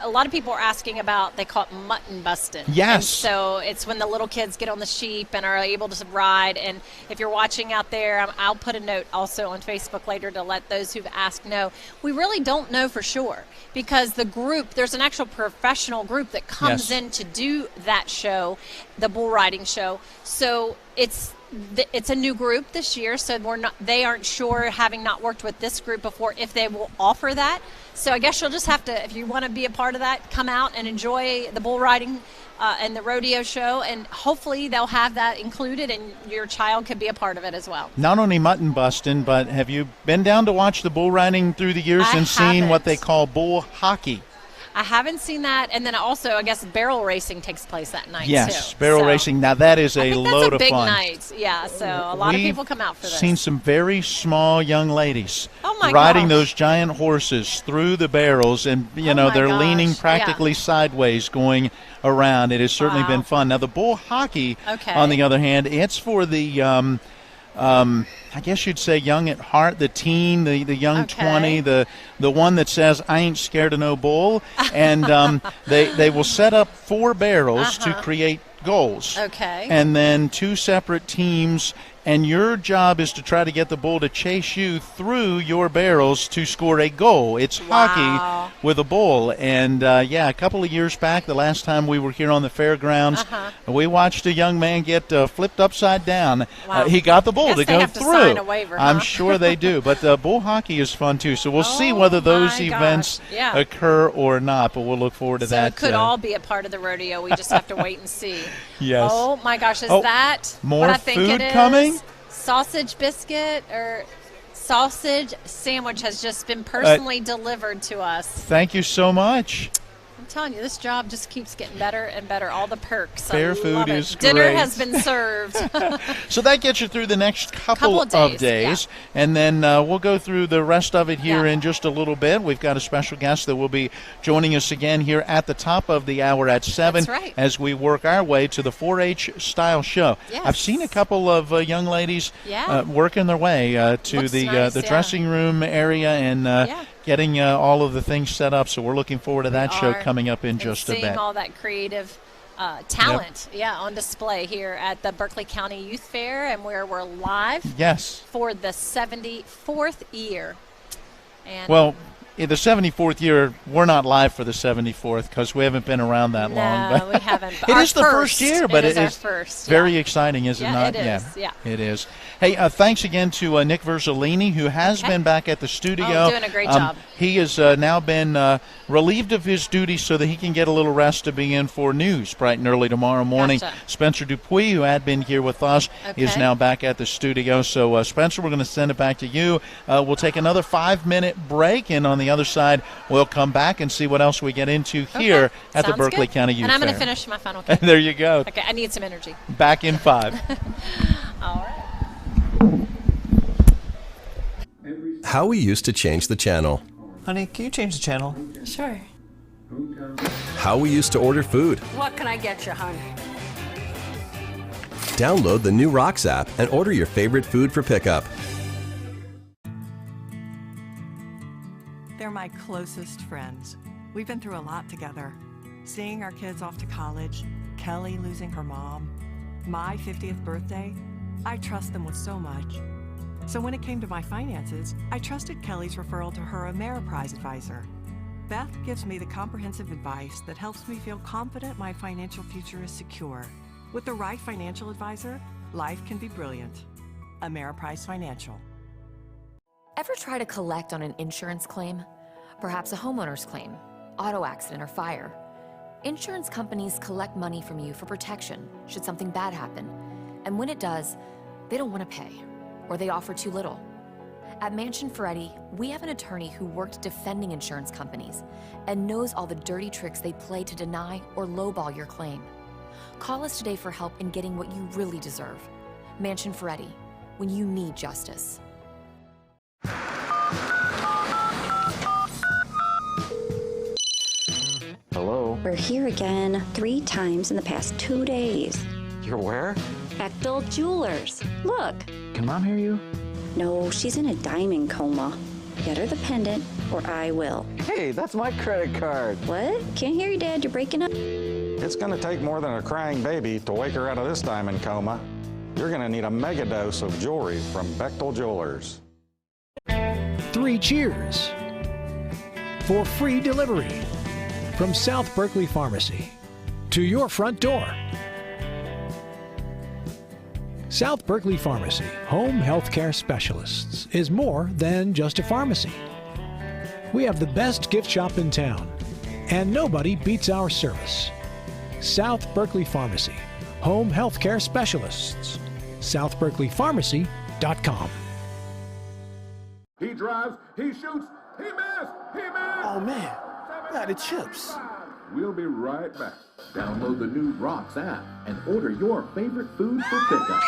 Speaker 6: a lot of people are asking about, they call it mutton busting.
Speaker 5: Yes.
Speaker 6: And so it's when the little kids get on the sheep and are able to ride. And if you're watching out there, I'll put a note also on Facebook later to let those who've asked know. We really don't know for sure because there's an actual professional group that comes in to do that show, the bull riding show. So it's a new group this year, so they aren't sure, having not worked with this group before, if they will offer that. So I guess you'll just have to, if you want to be a part of that, come out and enjoy the bull riding and the rodeo show, and hopefully they'll have that included and your child could be a part of it as well.
Speaker 5: Not only mutton busting, but have you been down to watch the bull riding through the years and seen what they call bull hockey?
Speaker 6: I haven't seen that, and then also, I guess, barrel racing takes place that night,
Speaker 5: yes,
Speaker 6: too.
Speaker 5: Barrel racing. Now, that is a load of fun.
Speaker 6: That's a big night, yeah, so a lot of people come out for this.
Speaker 5: We've seen some very small young ladies
Speaker 6: riding
Speaker 5: riding those giant horses through the barrels, and, they're leaning practically sideways going around. It has certainly been fun. Now, the bull hockey, on the other hand, it's for the I guess you'd say young at heart, the teen, the young 20, the one that says, I ain't scared of no bull. And they will set up 4 barrels to create goals.
Speaker 6: Okay.
Speaker 5: And then 2 separate teams, and your job is to try to get the bull to chase you through your barrels to score a goal. It's hockey with a bull. And, a couple of years back, the last time we were here on the Fairgrounds, we watched a young man get flipped upside down. He got the bull to go through.
Speaker 6: Sign a waiver,
Speaker 5: I'm sure they do. But bull hockey is fun, too. So we'll see whether those events occur or not, but we'll look forward to that.
Speaker 6: So it could all be a part of the rodeo. We just have to wait and see.
Speaker 5: Yes.
Speaker 6: Oh, my gosh. Is that
Speaker 5: more
Speaker 6: what I think
Speaker 5: food
Speaker 6: it is?
Speaker 5: Coming?
Speaker 6: Sausage biscuit or sausage sandwich has just been personally delivered to us.
Speaker 5: Thank you so much.
Speaker 6: I'm telling you, this job just keeps getting better and better. All the perks.
Speaker 5: Fair food is great.
Speaker 6: Dinner has been served.
Speaker 5: So that gets you through the next couple of days. Yeah. And then we'll go through the rest of it here in just a little bit. We've got a special guest that will be joining us again here at the top of the hour at 7 as we work our way to the 4-H style show.
Speaker 6: Yes.
Speaker 5: I've seen a couple of young ladies working their way to the dressing room area and getting all of the things set up. So we're looking forward to that show coming up in just a bit.
Speaker 6: Seeing all that creative talent on display here at the Berkeley County Youth Fair, and where we're live for the 74th year. And
Speaker 5: well, in the 74th year, we're not live for the 74th because we haven't been around that long.
Speaker 6: No, we haven't.
Speaker 5: It is the first year, but it is
Speaker 6: first,
Speaker 5: very exciting, is it not?
Speaker 6: It is. Yeah,
Speaker 5: it is. Hey, thanks again to Nick Verzolini, who has been back at the studio.
Speaker 6: Doing a great job.
Speaker 5: He has now been relieved of his duties so that he can get a little rest to be in for news bright and early tomorrow morning.
Speaker 6: Gotcha.
Speaker 5: Spencer Dupuis, who had been here with us, is now back at the studio. So, Spencer, we're going to send it back to you. We'll take another 5-minute break, and on the other side, we'll come back and see what else we get into here at the Berkeley County Youth Fair.
Speaker 6: And I'm going to finish my funnel cake.
Speaker 5: There you go.
Speaker 6: Okay, I need some energy.
Speaker 5: Back in 5.
Speaker 6: All right.
Speaker 2: How we used to change the channel.
Speaker 3: Honey, can you change the channel?
Speaker 21: Sure.
Speaker 2: How we used to order food.
Speaker 21: What can I get you, hon?
Speaker 2: Download the new Rocks app and order your favorite food for pickup.
Speaker 8: They're my closest friends. We've been through a lot together. Seeing our kids off to college, Kelly losing her mom, my 50th birthday, I trust them with so much. So when it came to my finances, I trusted Kelly's referral to her Ameriprise advisor. Beth gives me the comprehensive advice that helps me feel confident my financial future is secure. With the right financial advisor, life can be brilliant. Ameriprise Financial.
Speaker 26: Ever try to collect on an insurance claim? Perhaps a homeowner's claim, auto accident, or fire. Insurance companies collect money from you for protection should something bad happen. And when it does, they don't want to pay, or they offer too little. At Mansion Ferretti, we have an attorney who worked defending insurance companies and knows all the dirty tricks they play to deny or lowball your claim. Call us today for help in getting what you really deserve. Mansion Ferretti, when you need justice.
Speaker 11: Hello?
Speaker 7: We're here again 3 times in the past 2 days.
Speaker 11: You're where?
Speaker 7: Bechtel Jewelers. Look.
Speaker 11: Can Mom hear you?
Speaker 7: No, she's in a diamond coma. Get her the pendant, or I will.
Speaker 11: Hey, that's my credit card.
Speaker 7: What? Can't hear you, Dad. You're breaking up.
Speaker 19: It's going to take more than a crying baby to wake her out of this diamond coma. You're going to need a mega dose of jewelry from Bechtel Jewelers.
Speaker 22: 3 cheers for free delivery from South Berkeley Pharmacy to your front door. South Berkeley Pharmacy, home healthcare specialists, is more than just a pharmacy. We have the best gift shop in town, and nobody beats our service. South Berkeley Pharmacy, home healthcare specialists. SouthBerkeleyPharmacy.com.
Speaker 23: He drives, he shoots, he missed, he missed!
Speaker 3: Oh man, got the chips.
Speaker 23: We'll be right back. Download the new Rocks app and order your favorite food for pickup.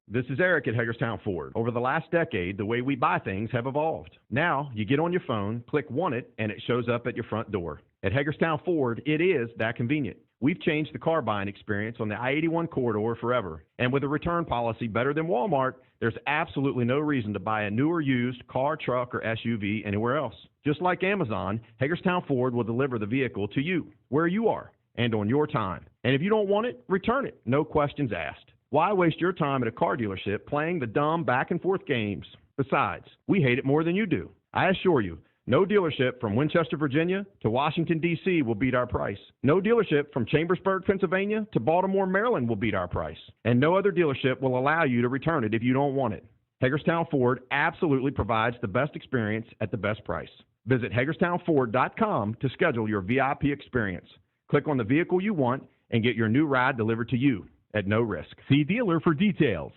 Speaker 1: This is Eric at Hagerstown Ford. Over the last decade, the way we buy things have evolved. Now, you get on your phone, click Want It, and it shows up at your front door. At Hagerstown Ford, it is that convenient. We've changed the car buying experience on the I-81 corridor forever. And with a return policy better than Walmart, there's absolutely no reason to buy a new or used car, truck, or SUV anywhere else. Just like Amazon, Hagerstown Ford will deliver the vehicle to you, where you are, and on your time. And if you don't want it, return it. No questions asked. Why waste your time at a car dealership playing the dumb back-and-forth games? Besides, we hate it more than you do. I assure you, no dealership from Winchester, Virginia to Washington, D.C. will beat our price. No dealership from Chambersburg, Pennsylvania to Baltimore, Maryland will beat our price. And no other dealership will allow you to return it if you don't want it. Hagerstown Ford absolutely provides the best experience at the best price. Visit HagerstownFord.com to schedule your VIP experience. Click on the vehicle you want and get your new ride delivered to you at no risk. See dealer for details.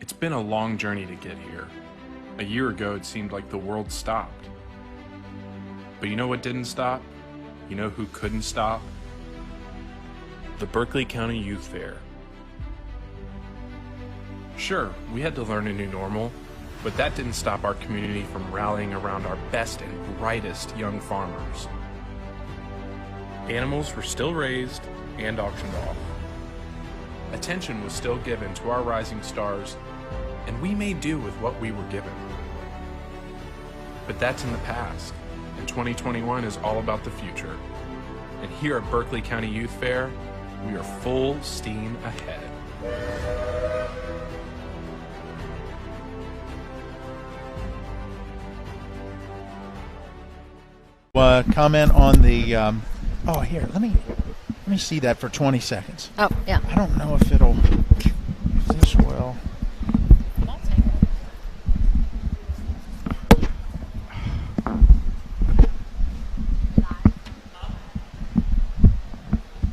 Speaker 9: It's been a long journey to get here. A year ago, it seemed like the world stopped. But you know what didn't stop? You know who couldn't stop? The Berkeley County Youth Fair. Sure, we had to learn a new normal, but that didn't stop our community from rallying around our best and brightest young farmers. Animals were still raised and auctioned off. Attention was still given to our rising stars, and we made do with what we were given. But that's in the past, and 2021 is all about the future. And here at Berkeley County Youth Fair, we are full steam ahead.
Speaker 5: Comment on the oh, here, let me see that for 20 seconds.
Speaker 6: Oh, yeah.
Speaker 5: I don't know if it'll, if this will.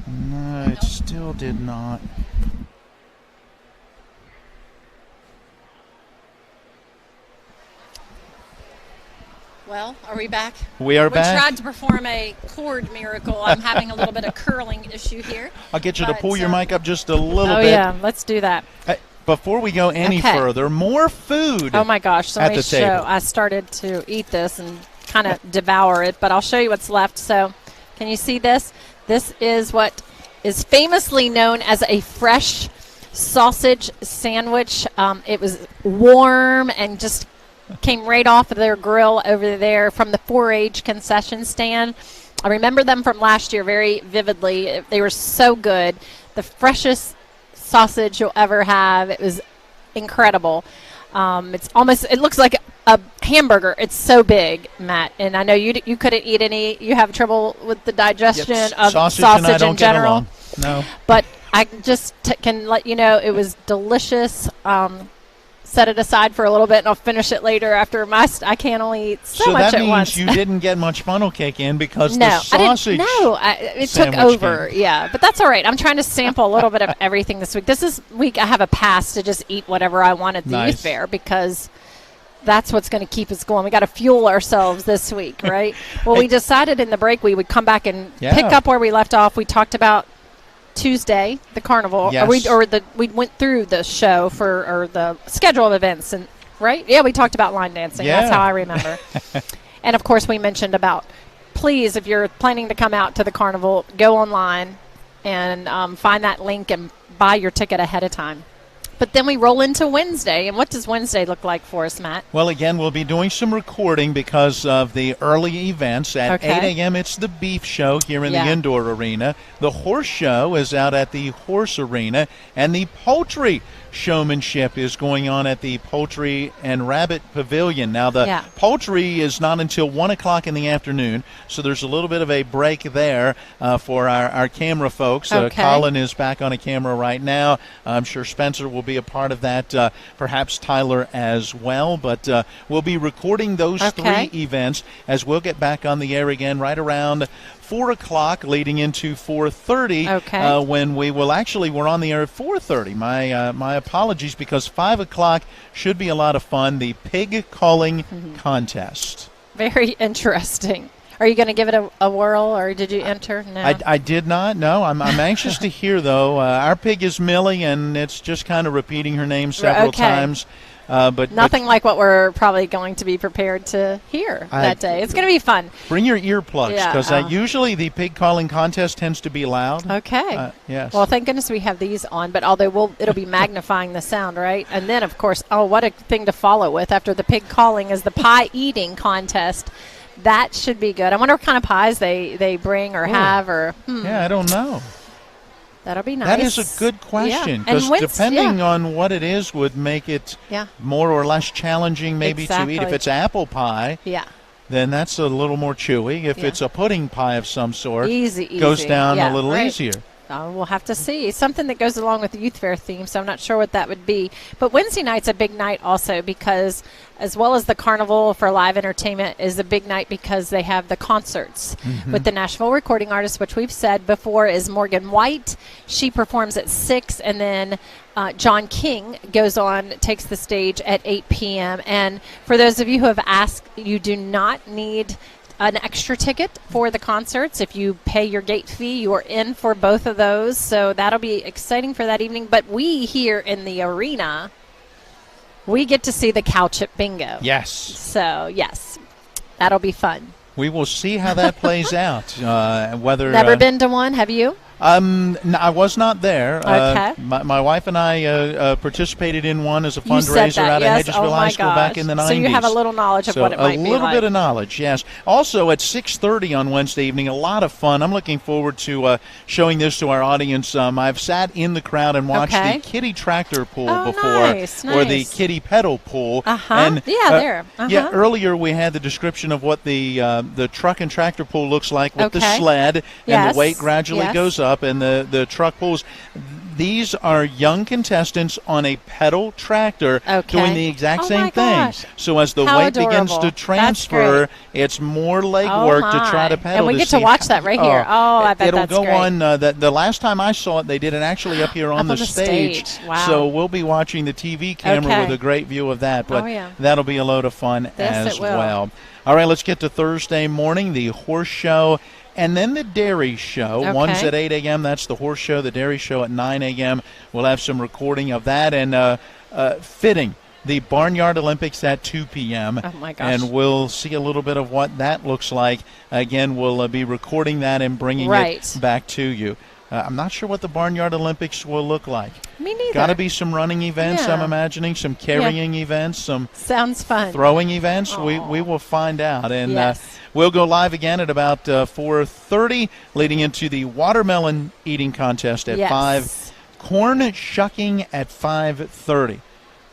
Speaker 5: No, it still did not.
Speaker 6: Well, are we back?
Speaker 5: We are back.
Speaker 6: We tried to perform a chord miracle. I'm having a little bit of curling issue here.
Speaker 5: I'll get you to pull your mic up just a little bit.
Speaker 6: Oh, yeah. Let's do that.
Speaker 5: Before we go any further, more food.
Speaker 6: Oh, my gosh. So
Speaker 5: at the table.
Speaker 6: I started to eat this and kind of devour it, but I'll show you what's left. So can you see this? This is what is famously known as a fresh sausage sandwich. It was warm and just came right off of their grill over there from the 4-H concession stand. I remember them from last year very vividly. They were so good. The freshest sausage you'll ever have. It was incredible. It looks like a hamburger. It's so big, Matt. And I know you couldn't eat any. You have trouble with the digestion of sausage in general.
Speaker 5: No.
Speaker 6: But I just can let you know it was delicious. Set it aside for a little bit, and I'll finish it later after I can only eat so much at once.
Speaker 5: So that means you didn't get much funnel cake in because
Speaker 6: no,
Speaker 5: the sausage
Speaker 6: it took over. Yeah, but that's all right. I'm trying to sample a little bit of everything this week. This week I have a pass to just eat whatever I want at the youth fair because that's what's going to keep us going. We got to fuel ourselves this week, right? Well, we decided in the break we would come back and pick up where we left off. We talked about Tuesday, the carnival.
Speaker 5: Yes.
Speaker 6: We went through the show or the schedule of events, and right? Yeah, we talked about line dancing.
Speaker 5: Yeah.
Speaker 6: That's how I remember. And of course, we mentioned about please, if you're planning to come out to the carnival, go online and find that link and buy your ticket ahead of time. But then we roll into Wednesday, and what does Wednesday look like for us, Matt?
Speaker 5: Well, again, we'll be doing some recording because of the early events. At 8 a.m., it's the beef show here in the indoor arena. The horse show is out at the horse arena, and the poultry showmanship is going on at the Poultry and Rabbit Pavilion. Now, the poultry is not until 1 o'clock in the afternoon, so there's a little bit of a break there for our camera folks. Colin is back on a camera right now. I'm sure Spencer will be a part of that, perhaps Tyler as well. But we'll be recording those three events as we'll get back on the air again right around 4 o'clock leading into 4:30 when we're on the air at 4:30. My apologies, because 5 o'clock should be a lot of fun. The pig calling contest.
Speaker 6: Very interesting. Are you going to give it a whirl, or did you enter? No.
Speaker 5: I did not. No, I'm anxious to hear, though. Our pig is Millie, and it's just kind of repeating her name several times. But
Speaker 6: nothing like what we're probably going to be prepared to hear that day. It's going to be fun.
Speaker 5: Bring your earplugs, because usually the pig calling contest tends to be loud.
Speaker 6: Okay.
Speaker 5: Yes.
Speaker 6: Well, thank goodness we have these on, but it'll be magnifying the sound, right? And then, of course, what a thing to follow with after the pig calling is the pie eating contest. That should be good. I wonder what kind of pies they bring or have.
Speaker 5: Yeah, I don't know.
Speaker 6: That'll be nice.
Speaker 5: That is a good question, because depending on what it is would make it more or less challenging maybe to eat. If it's apple pie, then that's a little more chewy. If it's a pudding pie of some sort, goes down a little easier.
Speaker 6: We'll have to see. Something that goes along with the youth fair theme, so I'm not sure what that would be. But Wednesday night's a big night also because, as well as the carnival for live entertainment, is a big night because they have the concerts with the Nashville recording artist, which we've said before is Morgan White. She performs at 6, and then John King goes on, takes the stage at 8 p.m. And for those of you who have asked, you do not need an extra ticket for the concerts. If you pay your gate fee, you are in for both of those. So that'll be exciting for that evening. But we here in the arena, we get to see the cow chip bingo.
Speaker 5: Yes.
Speaker 6: So, yes, that'll be fun.
Speaker 5: We will see how that plays out. Whether
Speaker 6: Never been to one, have you?
Speaker 5: I was not there.
Speaker 10: Okay.
Speaker 5: My wife and I participated in one as a fundraiser out of Hedgesville High School back in the 90s.
Speaker 6: So you have a little knowledge of what it might be like.
Speaker 5: A little bit of knowledge, yes. Also at 6:30 on Wednesday evening, a lot of fun. I'm looking forward to showing this to our audience. I've sat in the crowd and watched the kiddie tractor pool before, or the kiddie pedal pool. And, yeah, earlier we had the description of what the truck and tractor pool looks like with the sled, and the weight gradually goes up. And the truck pulls. These are young contestants on a pedal tractor doing the exact same thing. So as the weight begins to transfer, it's more leg work to try to pedal.
Speaker 6: And we get to watch that right here. I bet that's
Speaker 5: great. It'll go on.
Speaker 6: The
Speaker 5: last time I saw it, they did it actually up here on the stage.
Speaker 6: Wow.
Speaker 5: So we'll be watching the TV camera with a great view of that. But that'll be a load of fun as well. All right, let's get to Thursday morning, the horse show. And then the dairy show. One's at 8 a.m. That's the horse show. The dairy show at 9 a.m. We'll have some recording of that. And fitting, the Barnyard Olympics at 2 p.m.
Speaker 6: Oh, my gosh.
Speaker 5: And we'll see a little bit of what that looks like. Again, we'll be recording that and bringing it back to you. I'm not sure what the Barnyard Olympics will look like.
Speaker 6: Me neither.
Speaker 5: Got to be some running events, I'm imagining, some carrying events, some
Speaker 6: sounds fun
Speaker 5: throwing events. We will find out. And we'll go live again at about 4:30, leading into the watermelon eating contest at 5. Corn shucking at 5:30.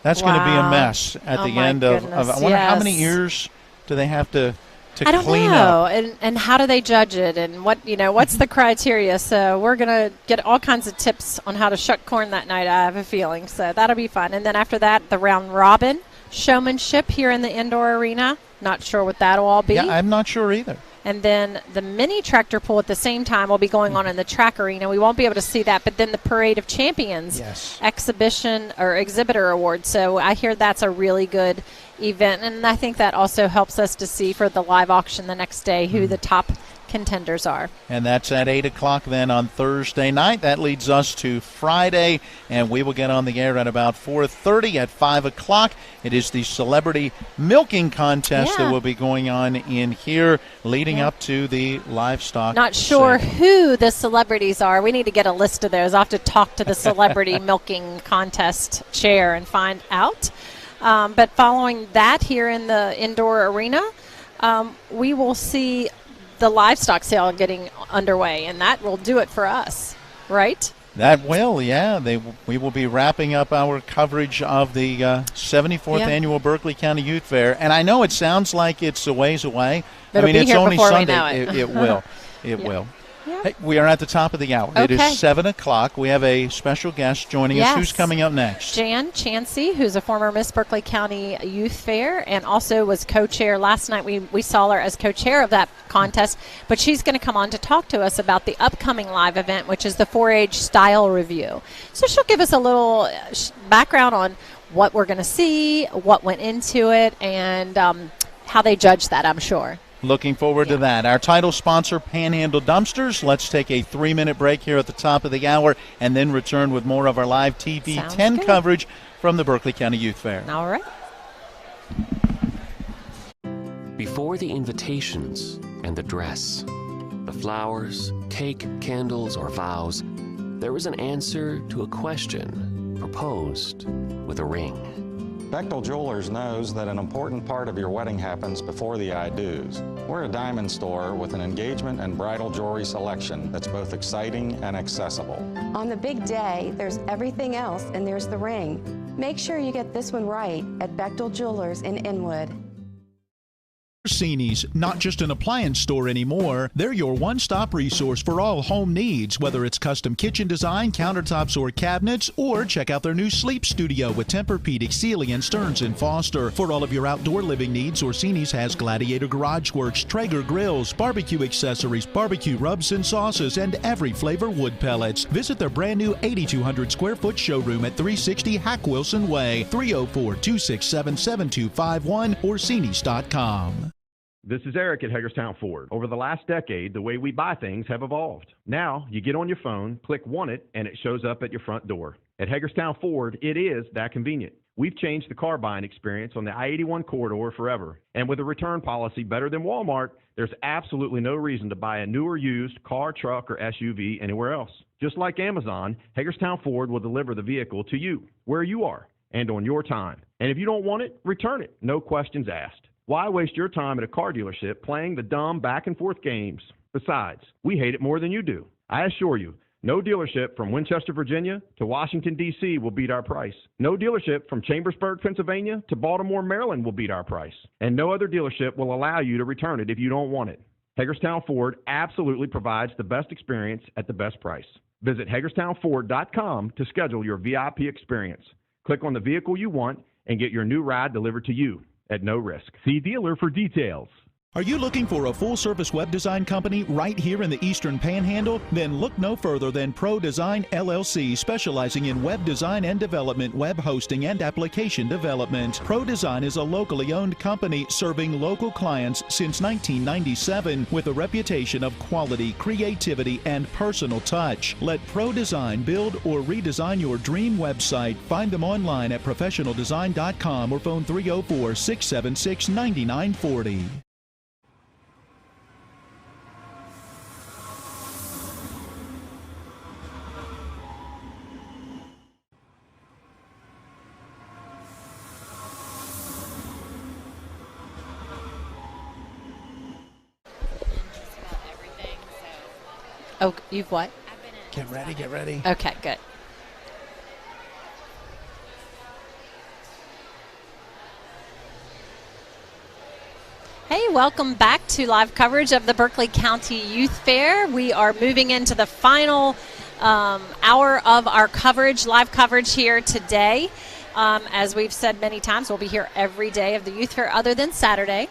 Speaker 5: That's going to be a mess at the end of I wonder how many ears do they have to
Speaker 6: I don't know. And how do they judge it, and what's the criteria? So we're going to get all kinds of tips on how to shuck corn that night, I have a feeling. So that'll be fun. And then after that, the round robin showmanship here in the indoor arena. Not sure what that'll all be.
Speaker 5: Yeah, I'm not sure either.
Speaker 6: And then the mini tractor pull at the same time will be going on in the track arena. We won't be able to see that. But then the Parade of Champions exhibition or exhibitor award. So I hear that's a really good event. And I think that also helps us to see for the live auction the next day who the top contenders are.
Speaker 5: And that's at 8 o'clock then on Thursday night. That leads us to Friday, and we will get on the air at about 4:30 at 5 o'clock. It is the celebrity milking contest that will be going on in here leading up to the livestock.
Speaker 6: Not sure who the celebrities are. We need to get a list of those. I'll have to talk to the celebrity milking contest chair and find out. But following that here in the indoor arena, we will see the livestock sale getting underway, and that will do it for us, right?
Speaker 5: That will, yeah. We will be wrapping up our coverage of the 74th Annual Berkeley County Youth Fair. And I know it sounds like it's a ways away.
Speaker 6: But
Speaker 5: it's only Sunday.
Speaker 6: It
Speaker 5: will. It will. Hey, we are at the top of the hour. It is 7 o'clock. We have a special guest joining us. Who's coming up next?
Speaker 6: Jan Chansey, who's a former Miss Berkeley County Youth Fair and also was co-chair. Last night we saw her as co-chair of that contest, but she's going to come on to talk to us about the upcoming live event, which is the 4-H Style Review. So she'll give us a little background on what we're going to see, what went into it, and how they judge that, I'm sure.
Speaker 5: Looking forward to that. Our title sponsor, Panhandle Dumpsters. Let's take a 3-minute break here at the top of the hour and then return with more of our live TV 10 coverage from the Berkeley County Youth Fair.
Speaker 6: All right.
Speaker 16: Before the invitations and the dress, the flowers, cake, candles, or vows, there was an answer to a question proposed with a ring.
Speaker 19: Bechtel Jewelers knows that an important part of your wedding happens before the I-dos. We're a diamond store with an engagement and bridal jewelry selection that's both exciting and accessible.
Speaker 20: On the big day, there's everything else and there's the ring. Make sure you get this one right at Bechtel Jewelers in Inwood.
Speaker 5: Orsini's, not just an appliance store anymore. They're your one-stop resource for all home needs, whether it's custom kitchen design, countertops, or cabinets, or check out their new sleep studio with Tempur-Pedic, Sealy, and Stearns & Foster. For all of your outdoor living needs, Orsini's has Gladiator Garage Works, Traeger grills, barbecue accessories, barbecue rubs and sauces, and every flavor wood pellets. Visit their brand new 8,200 square foot showroom at 360 Hack Wilson Way, 304-267-7251, Orsini's.com.
Speaker 1: This is Eric at Hagerstown Ford. Over the last decade, the way we buy things have evolved. Now, you get on your phone, click Want It, and it shows up at your front door. At Hagerstown Ford, it is that convenient. We've changed the car buying experience on the I-81 corridor forever. And with a return policy better than Walmart, there's absolutely no reason to buy a new or used car, truck, or SUV anywhere else. Just like Amazon, Hagerstown Ford will deliver the vehicle to you, where you are, and on your time. And if you don't want it, return it. No questions asked. Why waste your time at a car dealership playing the dumb back-and-forth games? Besides, we hate it more than you do. I assure you, no dealership from Winchester, Virginia to Washington, D.C. will beat our price. No dealership from Chambersburg, Pennsylvania to Baltimore, Maryland will beat our price. And no other dealership will allow you to return it if you don't want it. Hagerstown Ford absolutely provides the best experience at the best price. Visit HagerstownFord.com to schedule your VIP experience. Click on the vehicle you want and get your new ride delivered to you at no risk. See dealer for details.
Speaker 5: Are you looking for a full-service web design company right here in the Eastern Panhandle? Then look no further than Pro Design LLC, specializing in web design and development, web hosting, and application development. Pro Design is a locally owned company serving local clients since 1997 with a reputation of quality, creativity, and personal touch. Let Pro Design build or redesign your dream website. Find them online at professionaldesign.com or phone 304-676-9940.
Speaker 6: Oh, you've what?
Speaker 3: Get ready, get ready.
Speaker 6: Okay, good. Hey, welcome back to live coverage of the Berkeley County Youth Fair. We are moving into the final hour of our coverage, live coverage here today. As we've said many times, we'll be here every day of the Youth Fair other than Saturday.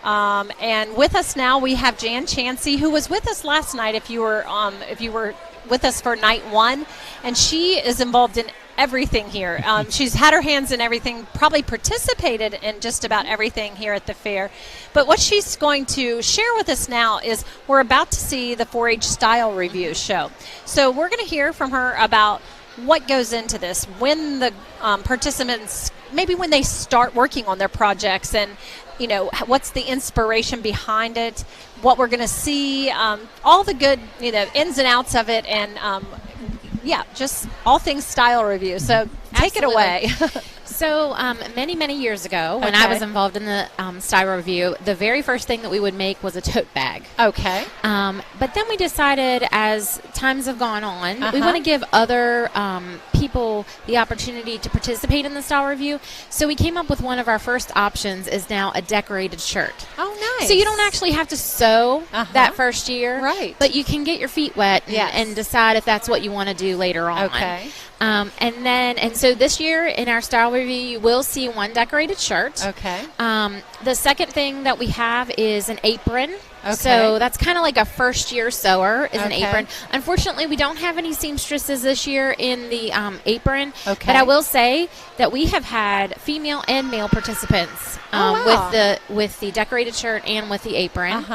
Speaker 6: And with us now, we have Jan Chansey, who was with us last night. If you were with us for night one, and she is involved in everything here. She's had her hands in everything, probably participated in just about everything here at the fair. But what she's going to share with us now is we're about to see the 4-H Style Review show. So we're going to hear from her about what goes into this, when the participants, maybe when they start working on their projects, and you know, what's the inspiration behind it, what we're going to see, all the good, you know, ins and outs of it, and yeah, just all things style review. So take it away.
Speaker 12: So many, many years ago, when I was involved in the style review, the very first thing that we would make was a tote bag.
Speaker 6: Okay.
Speaker 12: But then we decided, as times have gone on, we want to give other people the opportunity to participate in the style review. So we came up with one of our first options is now a decorated shirt.
Speaker 6: Oh, nice.
Speaker 12: So you don't actually have to sew that first year.
Speaker 6: Right.
Speaker 12: But you can get your feet wet and decide if that's what you want to do later on.
Speaker 6: Okay.
Speaker 12: And so this year in our style review, you will see one decorated shirt.
Speaker 6: Okay.
Speaker 12: The second thing that we have is an apron.
Speaker 6: Okay.
Speaker 12: So that's kind of like a first-year sewer is an apron. Unfortunately, we don't have any seamstresses this year in the apron.
Speaker 6: Okay.
Speaker 12: But I will say that we have had female and male participants with the decorated shirt and with the apron.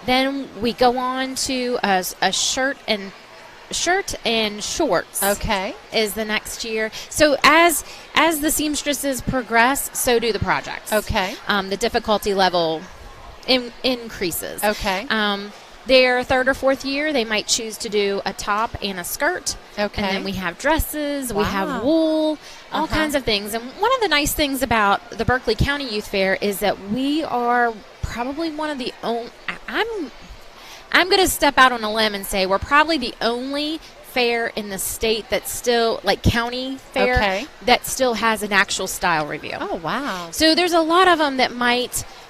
Speaker 12: Then we go on to a shirt and shorts.
Speaker 6: Okay.
Speaker 12: Is the next year. So as the seamstresses progress, so do the projects.
Speaker 6: Okay.
Speaker 12: The difficulty level increases.
Speaker 6: Okay.
Speaker 12: Their third or fourth year, they might choose to do a top and a skirt.
Speaker 6: Okay.
Speaker 12: And then we have dresses, we have wool, all kinds of things. And one of the nice things about the Berkeley County Youth Fair is that we are probably one of the only, I'm going to step out on a limb and say we're probably the only fair in the state that's still, like county fair, that still has an actual style review.
Speaker 6: Oh, wow.
Speaker 12: So there's a lot of them that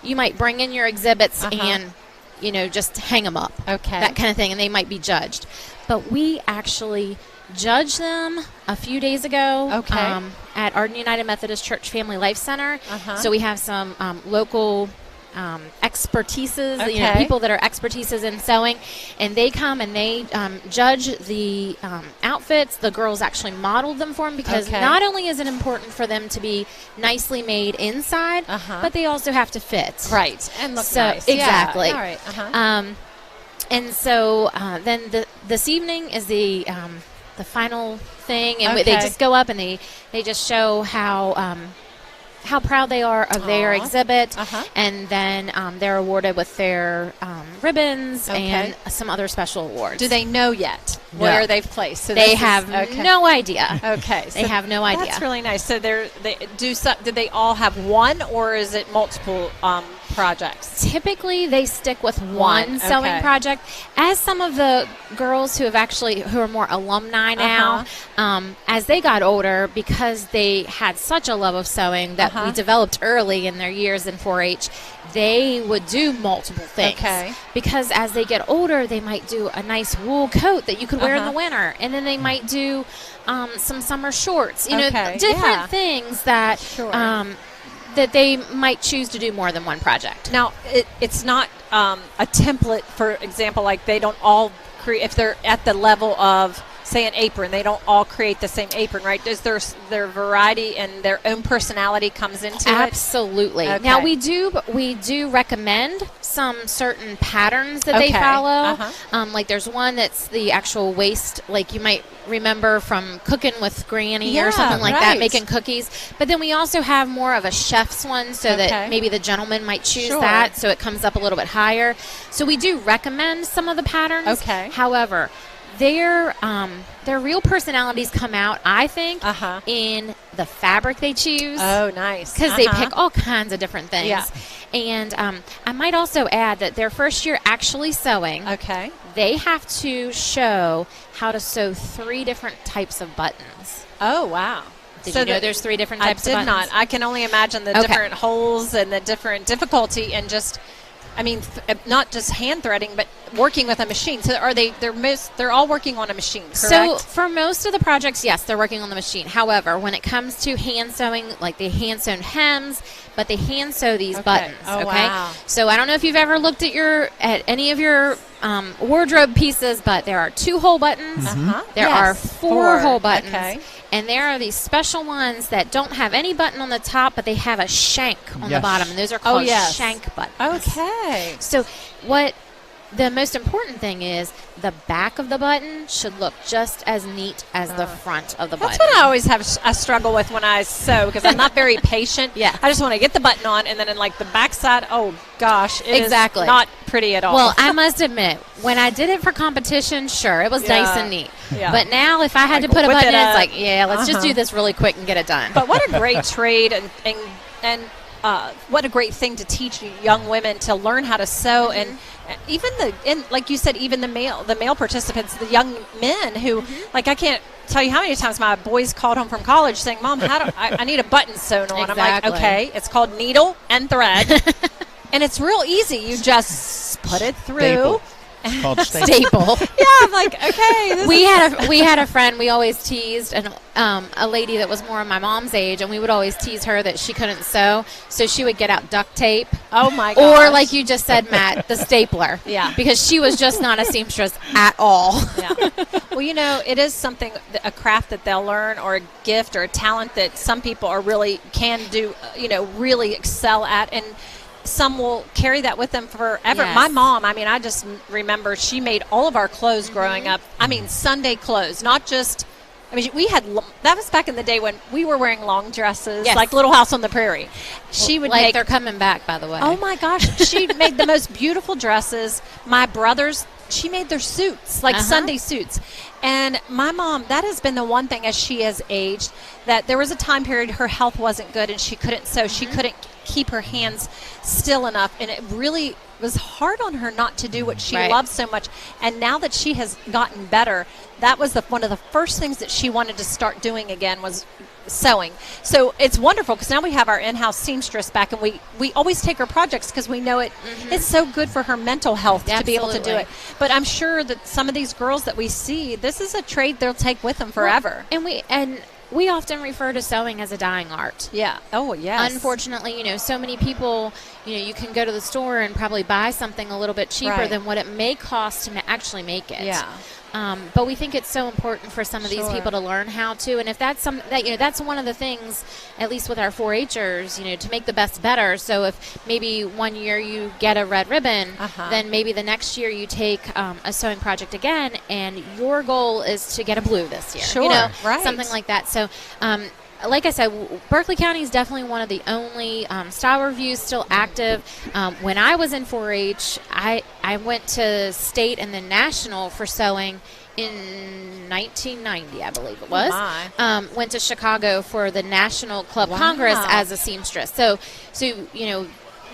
Speaker 12: you might bring in your exhibits and, you know, just hang them up.
Speaker 6: Okay.
Speaker 12: That kind of thing, and they might be judged. But we actually judged them a few days ago at Arden United Methodist Church Family Life Center. So we have some local expertises, you know, people that are expertises in sewing, and they come and they judge the outfits. The girls actually modeled them for them because not only is it important for them to be nicely made inside, but they also have to fit.
Speaker 6: Right. And look nice.
Speaker 12: Exactly.
Speaker 6: Yeah. All right.
Speaker 12: And so then this evening is the the final thing, and they just go up and they just show how proud they are of their exhibit, and then they're awarded with their ribbons and some other special awards.
Speaker 6: Do they know yet where they've placed? So
Speaker 12: they have no idea.
Speaker 6: Okay,
Speaker 12: they have no idea.
Speaker 6: That's really nice. So did they all have one, or is it multiple projects?
Speaker 12: Typically, they stick with one sewing project. As some of the girls who are more alumni now, as they got older, because they had such a love of sewing that we developed early in their years in 4-H, they would do multiple things. Because as they get older, they might do a nice wool coat that you could wear in the winter, and then they might do some summer shorts. You know, different things that. That they might choose to do more than one project.
Speaker 6: Now, it's not a template, for example, like they don't all create, if they're at the level of, say, an apron, they don't all create the same apron, right? Does their variety and their own personality comes into it?
Speaker 12: Absolutely. Now, we do recommend some certain patterns that they follow. Like there's one that's the actual waist, like you might remember from Cooking with Granny or something like that, making cookies. But then we also have more of a chef's one, so that maybe the gentleman might choose that, so it comes up a little bit higher. So we do recommend some of the patterns. However, their real personalities come out, I think, in the fabric they choose.
Speaker 6: Oh, nice.
Speaker 12: Because they pick all kinds of different things. Yeah. And I might also add that their first year actually sewing, they have to show how to sew 3 different types of buttons.
Speaker 6: Oh, wow.
Speaker 12: Did you know there's 3 different types of buttons?
Speaker 6: I did not. I can only imagine the different holes and the different difficulty, and just, I mean, not just hand threading, but working with a machine. So they're all working on a machine, correct?
Speaker 12: So for most of the projects, yes, they're working on the machine. However, when it comes to hand sewing, like they hand sewn hems, but they hand sew these buttons.
Speaker 6: Wow.
Speaker 12: So I don't know if you've ever looked at any of your wardrobe pieces, but there are 2-hole buttons. There are 4-hole buttons. And there are these special ones that don't have any button on the top, but they have a shank on the bottom, and those are called shank buttons. So what the most important thing is, the back of the button should look just as neat as the front of the button.
Speaker 6: That's what I always have a struggle with when I sew, because I'm not very patient. I just want to get the button on, and then in like the back side, oh gosh, it is not pretty at all.
Speaker 12: Well, I must admit, when I did it for competition, sure, it was nice and neat. But now if I had to put a button in, it's like, let's just do this really quick and get it done.
Speaker 6: But what a great trade, and what a great thing to teach young women to learn how to sew, and even like you said, even the male participants, the young men who, like, I can't tell you how many times my boys called home from college saying, "Mom, I need a button sewn on." I'm like, okay, it's called needle and thread, and it's real easy. You just put it through.
Speaker 5: It's called
Speaker 12: staple.
Speaker 6: I'm like, okay.
Speaker 12: We had a friend we always teased, and a lady that was more of my mom's age, and we would always tease her that she couldn't sew, so she would get out duct tape.
Speaker 6: Oh my gosh.
Speaker 12: Or like you just said, Matt, the stapler. Because she was just not a seamstress at all.
Speaker 6: Well, you know, it is something, a craft that they'll learn, or a gift or a talent that some people can do, really excel at, and some will carry that with them forever. My mom, I mean, I just remember she made all of our clothes growing up. I mean, Sunday clothes, not just, I mean, that was back in the day when we were wearing long dresses, like Little House on the Prairie. She would make,
Speaker 12: they're coming back, by the way.
Speaker 6: Oh my gosh. She made the most beautiful dresses. My brothers, she made their suits, like Sunday suits. And my mom, that has been the one thing as she has aged, that there was a time period her health wasn't good and she couldn't sew. She couldn't keep her hands still enough, and it really was hard on her not to do what she loved so much. And now that she has gotten better, that was one of the first things that she wanted to start doing again, was sewing. So it's wonderful, because now we have our in-house seamstress back, and we always take her projects because we know it's so good for her mental health to be able to do it. But I'm sure that some of these girls that we see, this is a trade they'll take with them forever.
Speaker 12: And we often refer to sewing as a dying art.
Speaker 6: Oh, yes.
Speaker 12: Unfortunately, so many people you can go to the store and probably buy something a little bit cheaper than what it may cost to actually make it.
Speaker 6: Yeah.
Speaker 12: But we think it's so important for some of these people to learn how to, and if that's that's one of the things, at least with our 4-Hers, to make the best better. So if maybe one year you get a red ribbon, then maybe the next year you take a sewing project again, and your goal is to get a blue this year. Something like that. So. Like I said, Berkeley County is definitely one of the only style reviews still active. When I was in 4-H, I went to state and then national for sewing in 1990, I believe it was. Went to Chicago for the National Club Congress as a seamstress. So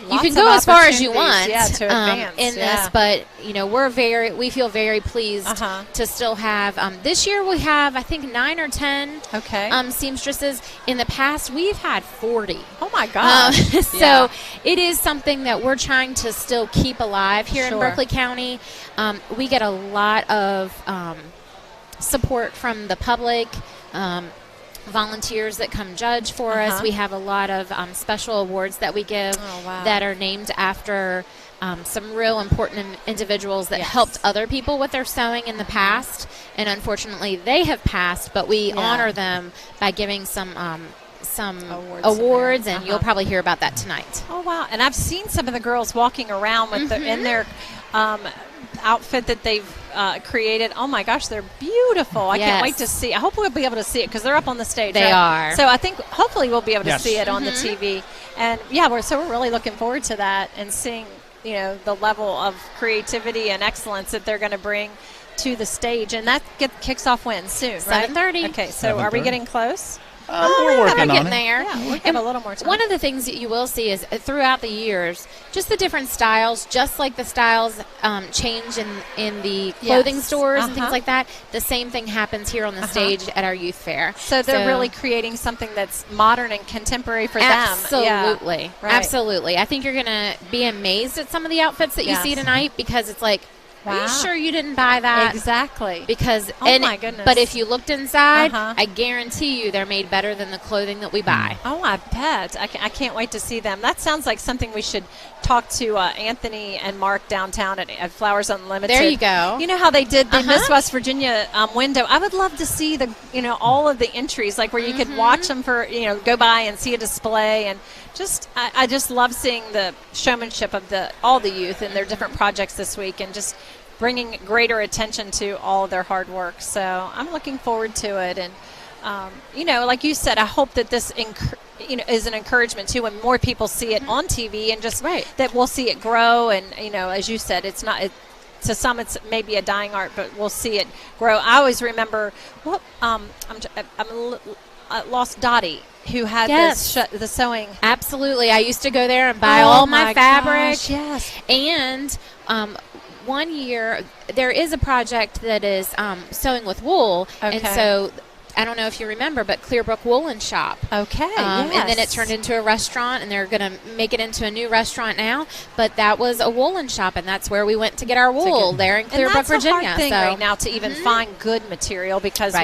Speaker 12: you can go as far as you want
Speaker 6: to advance,
Speaker 12: in this, but we feel very pleased to still have. This year we have, I think, 9 or 10 seamstresses. In the past, we've had 40.
Speaker 6: Oh my gosh!
Speaker 12: So it is something that we're trying to still keep alive here in Berkeley County. We get a lot of support from the public. Volunteers that come judge for us. We have a lot of special awards that we give that are named after some real important individuals that helped other people with their sewing in the past, and unfortunately they have passed, but we honor them by giving some awards, and you'll probably hear about that tonight.
Speaker 6: Oh wow. And I've seen some of the girls walking around with in their outfit that they've created. Oh my gosh, they're beautiful. I can't wait to see. I hope we'll be able to see it because they're up on the stage.
Speaker 12: They are.
Speaker 6: So I think hopefully we'll be able to see it on the TV. And we're really looking forward to that and seeing the level of creativity and excellence that they're going to bring to the stage. And that kicks off when? Soon, right?
Speaker 12: 7:30.
Speaker 6: Okay, so are we getting close?
Speaker 5: We're working on it.
Speaker 12: There.
Speaker 6: Yeah, we have a little more time.
Speaker 12: One of the things that you will see is throughout the years, just the different styles, just like the styles change in the clothing stores and things like that. The same thing happens here on the stage at our youth fair.
Speaker 6: So they're really creating something that's modern and contemporary for them.
Speaker 12: Absolutely. Absolutely. I think you're going to be amazed at some of the outfits that you see tonight, because it's like, are you sure you didn't buy that?
Speaker 6: Exactly.
Speaker 12: Because
Speaker 6: my goodness.
Speaker 12: But if you looked inside, I guarantee you they're made better than the clothing that we buy.
Speaker 6: Oh, I bet. I can't wait to see them. That sounds like something we should talk to Anthony and Mark downtown at Flowers Unlimited.
Speaker 12: There you go.
Speaker 6: You know how they did the Miss West Virginia window? I would love to see the all of the entries, like where you could watch them for go by and see a display, and I just love seeing the showmanship of all the youth and their different projects this week, and just bringing greater attention to all of their hard work. So I'm looking forward to it. And, like you said, I hope that this is an encouragement too when more people see it on TV, and just that we'll see it grow. And, as you said, it's not to some it's maybe a dying art, but we'll see it grow. I always remember Lost Dottie, who had the sewing.
Speaker 12: Absolutely. I used to go there and buy all my fabric.
Speaker 6: Gosh, yes.
Speaker 12: And one year there is a project that is sewing with wool, and so I don't know if you remember, but Clearbrook Woolen Shop.
Speaker 6: Okay.
Speaker 12: And then it turned into a restaurant, and they're going to make it into a new restaurant now. But that was a woolen shop, and that's where we went to get our wool there in Clearbrook, Virginia.
Speaker 6: And that's a hard thing right now to even find good material, because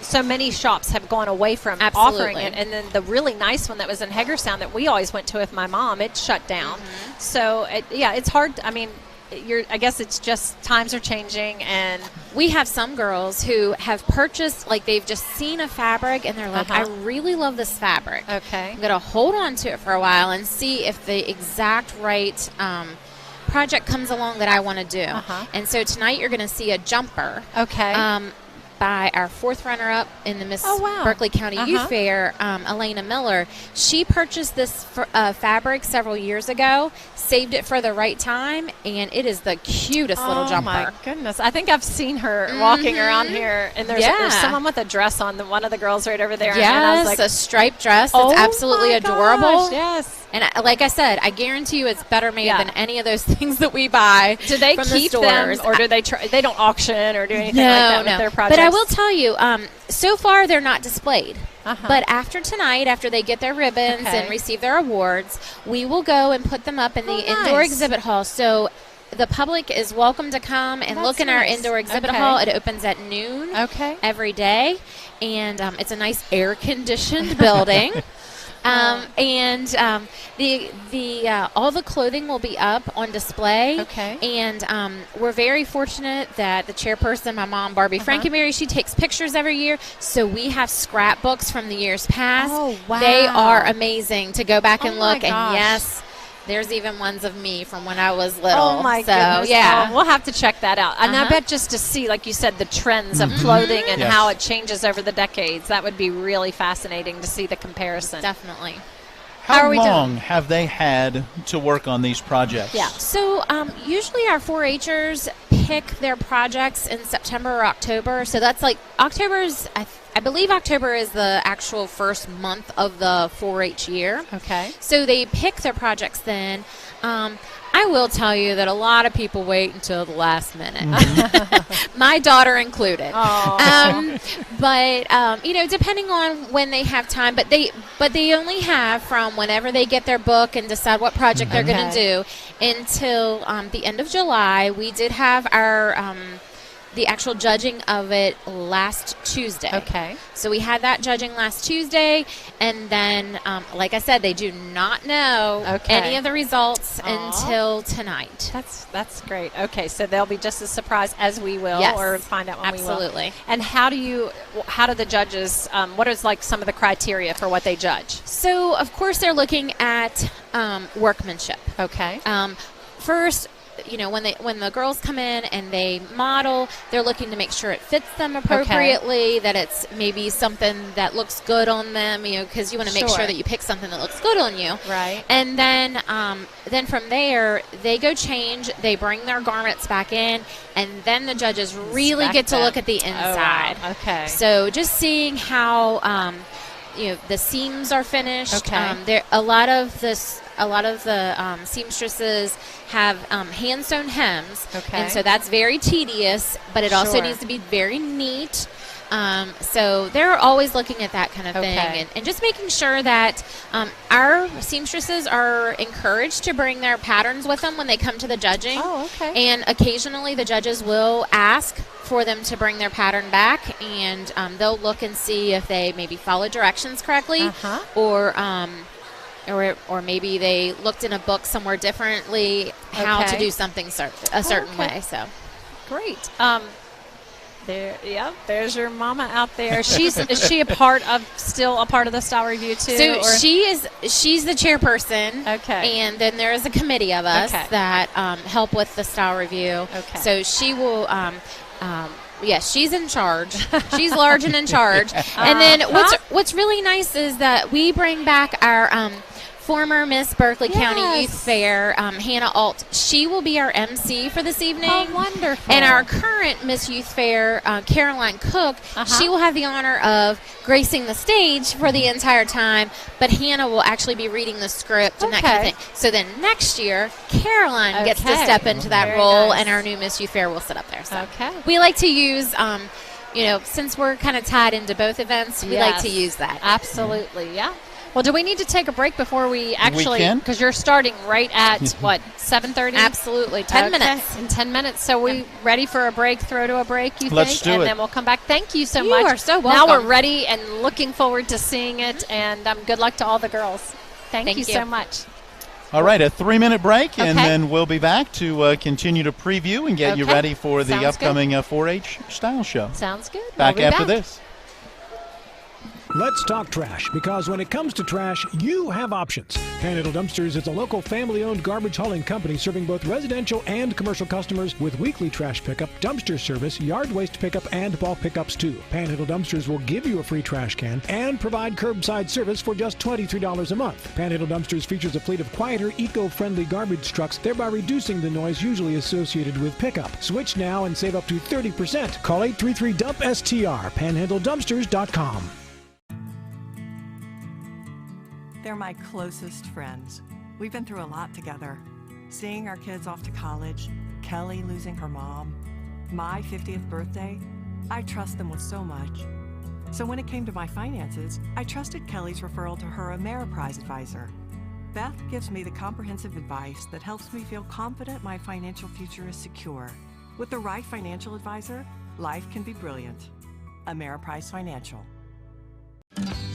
Speaker 6: so many shops have gone away from offering it. And then the really nice one that was in Hagerstown that we always went to with my mom, it shut down. So, it's hard. I mean, I guess it's just times are changing, and
Speaker 12: we have some girls who have purchased, like they've just seen a fabric and they're like, I really love this fabric.
Speaker 6: Okay.
Speaker 12: I'm going to hold on to it for a while and see if the exact right project comes along that I want to do. And so tonight you're going to see a jumper.
Speaker 6: Okay.
Speaker 12: By our 4th runner-up in the Miss Berkeley County Youth Fair, Elena Miller. She purchased this fabric several years ago, saved it for the right time, and it is the cutest little jumper.
Speaker 6: Oh, my goodness. I think I've seen her walking around here, and there's someone with a dress on, one of the girls right over there.
Speaker 12: Yes,
Speaker 6: and I was like,
Speaker 12: a striped dress. It's absolutely adorable.
Speaker 6: Gosh, yes.
Speaker 12: And like I said, I guarantee you it's better made than any of those things that we buy.
Speaker 6: Do they
Speaker 12: from
Speaker 6: keep
Speaker 12: the stores,
Speaker 6: them, or do they they don't auction or do anything like that with their projects?
Speaker 12: But I will tell you, so far they're not displayed. But after tonight, after they get their ribbons and receive their awards, we will go and put them up in the indoor exhibit hall. So the public is welcome to come and look in our indoor exhibit hall. It opens at noon every day, and it's a nice air-conditioned building. And all the clothing will be up on display.
Speaker 6: Okay.
Speaker 12: And we're very fortunate that the chairperson, my mom, Barbie Frankenberry, she takes pictures every year. So we have scrapbooks from the years past.
Speaker 6: Oh, wow.
Speaker 12: They are amazing to go back and look.
Speaker 6: Gosh.
Speaker 12: And yes, there's even ones of me from when I was little.
Speaker 6: Oh, my goodness.
Speaker 12: Yeah.
Speaker 6: Oh, we'll have to check that out. And I bet just to see, like you said, the trends of clothing and how it changes over the decades, that would be really fascinating to see the comparison.
Speaker 12: Definitely.
Speaker 5: How long have they had to work on these projects?
Speaker 12: Yeah. So usually our 4-Hers pick their projects in September or October. So that's like October's, I believe October is the actual first month of the 4-H year.
Speaker 6: Okay.
Speaker 12: So they pick their projects then. I will tell you that a lot of people wait until the last minute. My daughter included. But you know, depending on when they have time, but they only have from whenever they get their book and decide what project they're going to do until the end of July. We did have our the actual judging of it last Tuesday.
Speaker 6: Okay.
Speaker 12: So we had that judging last Tuesday, and then, like I said, they do not know any of the results until tonight.
Speaker 6: That's great. Okay, so they'll be just as surprised as we will, or find out when we will.
Speaker 12: Absolutely.
Speaker 6: And how do the judges? What is like some of the criteria for what they judge?
Speaker 12: So of course they're looking at workmanship.
Speaker 6: Okay.
Speaker 12: First, you know, when the girls come in and they model, they're looking to make sure it fits them appropriately, that it's maybe something that looks good on them, you know, because you want to make sure that you pick something that looks good on you.
Speaker 6: Right.
Speaker 12: And then from there, they go change, they bring their garments back in, and then the judges really get to look at the inside.
Speaker 6: Oh, wow. Okay.
Speaker 12: So just seeing how you know, the seams are finished.
Speaker 6: Okay.
Speaker 12: A lot of the seamstresses have hand sewn hems, and so that's very tedious, but it also needs to be very neat. So they're always looking at that kind of thing, and just making sure that our seamstresses are encouraged to bring their patterns with them when they come to the judging.
Speaker 6: Oh, okay.
Speaker 12: And occasionally the judges will ask for them to bring their pattern back, and they'll look and see if they maybe follow directions correctly, or maybe they looked in a book somewhere differently how to do something a certain way. So
Speaker 6: great. There's your mama out there. Is she still a part of the style review too?
Speaker 12: So she's the chairperson.
Speaker 6: Okay.
Speaker 12: And then there is a committee of us that help with the style review.
Speaker 6: Okay.
Speaker 12: So she will. Yes, she's in charge. She's large and in charge. And then what's really nice is that we bring back our former Miss Berkeley County Youth Fair, Hannah Alt. She will be our MC for this evening.
Speaker 6: Oh, wonderful.
Speaker 12: And our current Miss Youth Fair, Caroline Cook, she will have the honor of gracing the stage for the entire time, but Hannah will actually be reading the script and that kind of thing. So then next year, Caroline gets to step into that role, and our new Miss Youth Fair will sit up there. So we like to use, you know, since we're kind of tied into both events, we like to use that.
Speaker 6: Absolutely, yeah. Well, do we need to take a break before we actually?
Speaker 5: We can.
Speaker 6: Because you're starting right at, what, 7:30?
Speaker 12: Absolutely. 10 minutes.
Speaker 6: In 10 minutes. So we ready for a break, throw to a break, you think?
Speaker 5: Let's do it.
Speaker 6: And then we'll come back. Thank you so
Speaker 12: You
Speaker 6: much.
Speaker 12: are so welcome.
Speaker 6: Now we're ready and looking forward to seeing it. And good luck to all the girls. Thank you so much.
Speaker 5: All right, a 3-minute break, and then we'll be back to continue to preview and get you ready for the upcoming 4-H style show.
Speaker 6: Sounds good.
Speaker 5: Back after this.
Speaker 22: Let's talk trash, because when it comes to trash, you have options. Panhandle Dumpsters is a local family-owned garbage hauling company serving both residential and commercial customers with weekly trash pickup, dumpster service, yard waste pickup, and bulk pickups too. Panhandle Dumpsters will give you a free trash can and provide curbside service for just $23 a month. Panhandle Dumpsters features a fleet of quieter, eco-friendly garbage trucks, thereby reducing the noise usually associated with pickup. Switch now and save up to 30%. Call 833-DUMP-STR, panhandledumpsters.com.
Speaker 8: They're my closest friends. We've been through a lot together. Seeing our kids off to college, Kelly losing her mom, my 50th birthday, I trust them with so much. So when it came to my finances, I trusted Kelly's referral to her Ameriprise advisor. Beth gives me the comprehensive advice that helps me feel confident my financial future is secure. With the right financial advisor, life can be brilliant. Ameriprise Financial.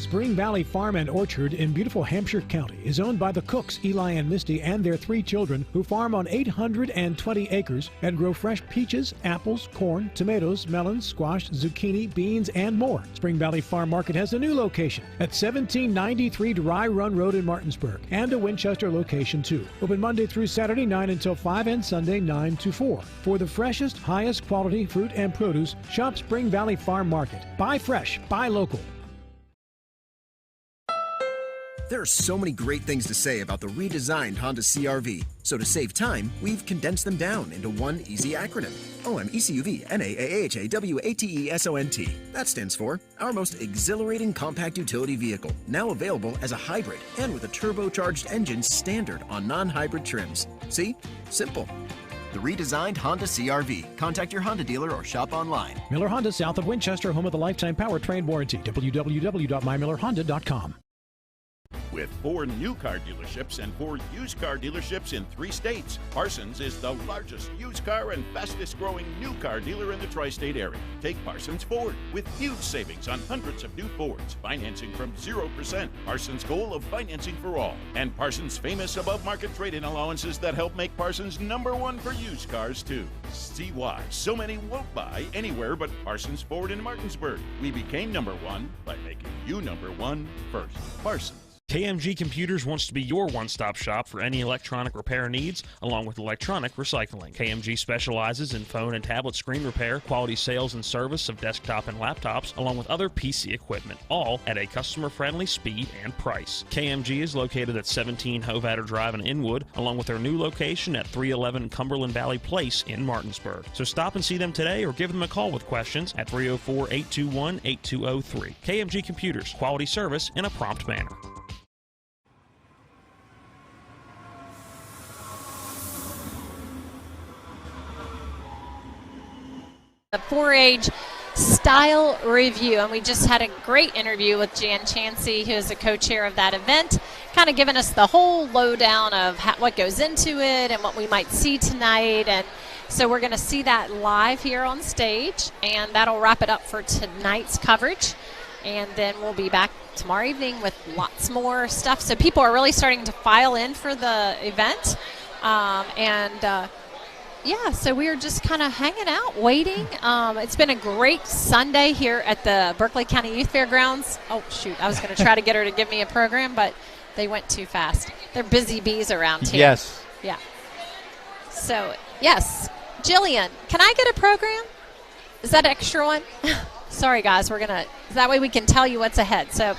Speaker 22: Spring Valley Farm and Orchard in beautiful Hampshire County is owned by the Cooks, Eli and Misty, and their 3 children who farm on 820 acres and grow fresh peaches, apples, corn, tomatoes, melons, squash, zucchini, beans, and more. Spring Valley Farm Market has a new location at 1793 Dry Run Road in Martinsburg and a Winchester location too. Open Monday through Saturday 9 until 5 and Sunday 9 to 4. For the freshest, highest quality fruit and produce, shop Spring Valley Farm Market. Buy fresh, buy local.
Speaker 13: There are so many great things to say about the redesigned Honda CR-V. So to save time, we've condensed them down into one easy acronym. OMECUV NAAHAWATESONT. That stands for our most exhilarating compact utility vehicle, now available as a hybrid and with a turbocharged engine standard on non-hybrid trims. See? Simple. The redesigned Honda CR-V. Contact your Honda dealer or shop online.
Speaker 22: Miller Honda, south of Winchester, home of the lifetime powertrain warranty. www.mymillerhonda.com.
Speaker 15: With 4 new car dealerships and 4 used car dealerships in 3 states, Parsons is the largest used car and fastest growing new car dealer in the tri-state area. Take Parsons Ford with huge savings on hundreds of new Fords, financing from 0%. Parsons' goal of financing for all, and Parsons' famous above-market trade-in allowances that help make Parsons #1 for used cars too. See why so many won't buy anywhere but Parsons Ford in Martinsburg. We became #1 by making you #1 first. Parsons.
Speaker 17: KMG Computers wants to be your one-stop shop for any electronic repair needs, along with electronic recycling. KMG specializes in phone and tablet screen repair, quality sales and service of desktop and laptops, along with other PC equipment, all at a customer-friendly speed and price. KMG is located at 17 Hovatter Drive in Inwood, along with their new location at 311 Cumberland Valley Place in Martinsburg. So stop and see them today or give them a call with questions at 304-821-8203. KMG Computers, quality service in a prompt manner.
Speaker 6: The 4-H Style Review, and we just had a great interview with Jan Chansey, who is the co-chair of that event, kind of giving us the whole lowdown of what goes into it and what we might see tonight. And so we're going to see that live here on stage, and that'll wrap it up for tonight's coverage. And then we'll be back tomorrow evening with lots more stuff. So people are really starting to file in for the event. Yeah, so we are just kind of hanging out, waiting. It's been a great Sunday here at the Berkeley County Youth Fairgrounds. Oh, shoot, I was going to try to get her to give me a program, but they went too fast. They're busy bees around here.
Speaker 5: Yes.
Speaker 6: Yeah. So, yes. Jillian, can I get a program? Is that an extra one? Sorry, guys, we're going to, that way we can tell you what's ahead. So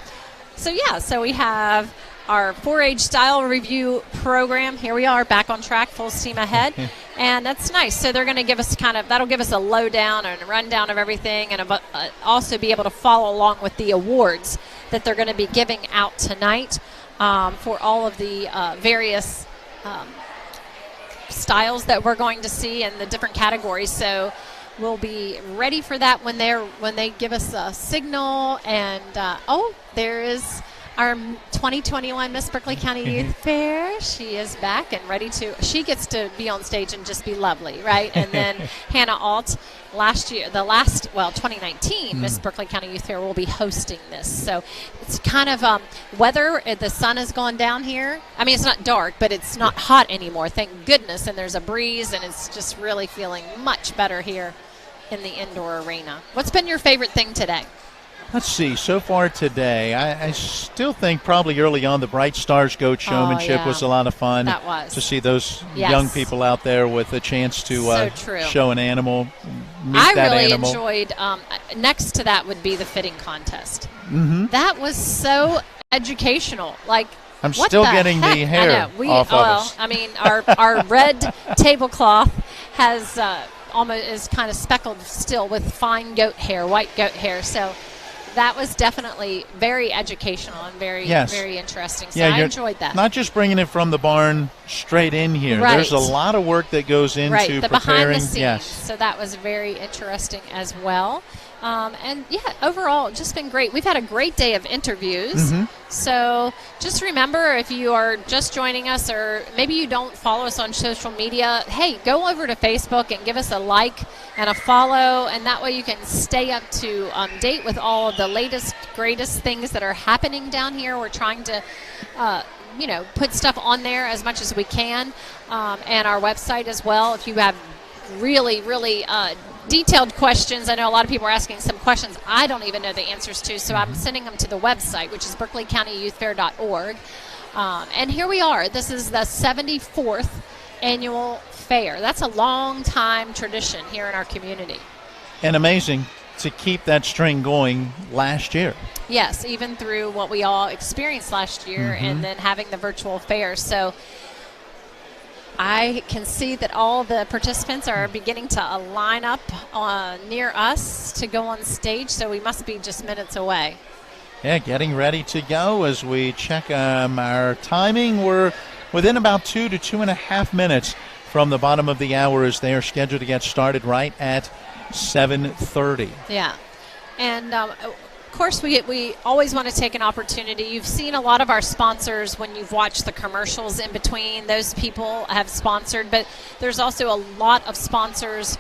Speaker 6: we have our 4-H Style Review program. Here we are, back on track, full steam ahead. And that's nice. So they're going to give us that'll give us a lowdown and a rundown of everything, and also be able to follow along with the awards that they're going to be giving out tonight for all of the various styles that we're going to see in the different categories. So we'll be ready for that when they give us a signal. And there is our 2021 Miss Berkeley County Youth Fair. She is back and ready to. She gets to be on stage and just be lovely, right? And then Hannah Alt, 2019 Miss Berkeley County Youth Fair will be hosting this. So it's kind of weather. The sun has gone down here. I mean, it's not dark, but it's not hot anymore, thank goodness. And there's a breeze, and it's just really feeling much better here in the indoor arena. What's been your favorite thing today?
Speaker 5: Let's see. So far today, I still think probably early on the Bright Stars Goat Showmanship was a lot of fun.
Speaker 6: That was.
Speaker 5: To see those young people out there with a chance to show an animal, meet that animal.
Speaker 6: Enjoyed, next to that would be the fitting contest.
Speaker 5: Mm-hmm.
Speaker 6: That was so educational. Like,
Speaker 5: I'm still getting the hair off of us.
Speaker 6: I mean, our red tablecloth has almost is kind of speckled still with fine goat hair, white goat hair. So that was definitely very educational and very interesting. So I enjoyed that.
Speaker 5: Not just bringing it from the barn straight in here.
Speaker 6: Right.
Speaker 5: There's a lot of work that goes into
Speaker 6: the
Speaker 5: preparing.
Speaker 6: behind the scenes. So that was very interesting as well. And yeah, overall, just been great. We've had a great day of interviews. So just remember, if you are just joining us or maybe you don't follow us on social media, hey, go over to Facebook and give us a like and a follow, and that way you can stay up to date with all of the latest, greatest things that are happening down here. We're trying to put stuff on there as much as we can, and our website as well. If you have really, really detailed questions, I know a lot of people are asking some questions I don't even know the answers to, so I'm sending them to the website, which is berkeleycountyyouthfair.org. And here we are. This is the 74th annual fair. That's a long time tradition here in our community.
Speaker 5: And amazing to keep that string going last year.
Speaker 6: Yes, even through what we all experienced last year and then having the virtual fair. So I can see that all the participants are beginning to line up near us to go on stage, so we must be just minutes away.
Speaker 5: Yeah, getting ready to go as we check our timing. We're within about 2 to 2.5 minutes from the bottom of the hour as they are scheduled to get started right at 7:30.
Speaker 6: Yeah, and of course we always want to take an opportunity. You've seen a lot of our sponsors when you've watched the commercials in between. Those people have sponsored, but there's also a lot of sponsors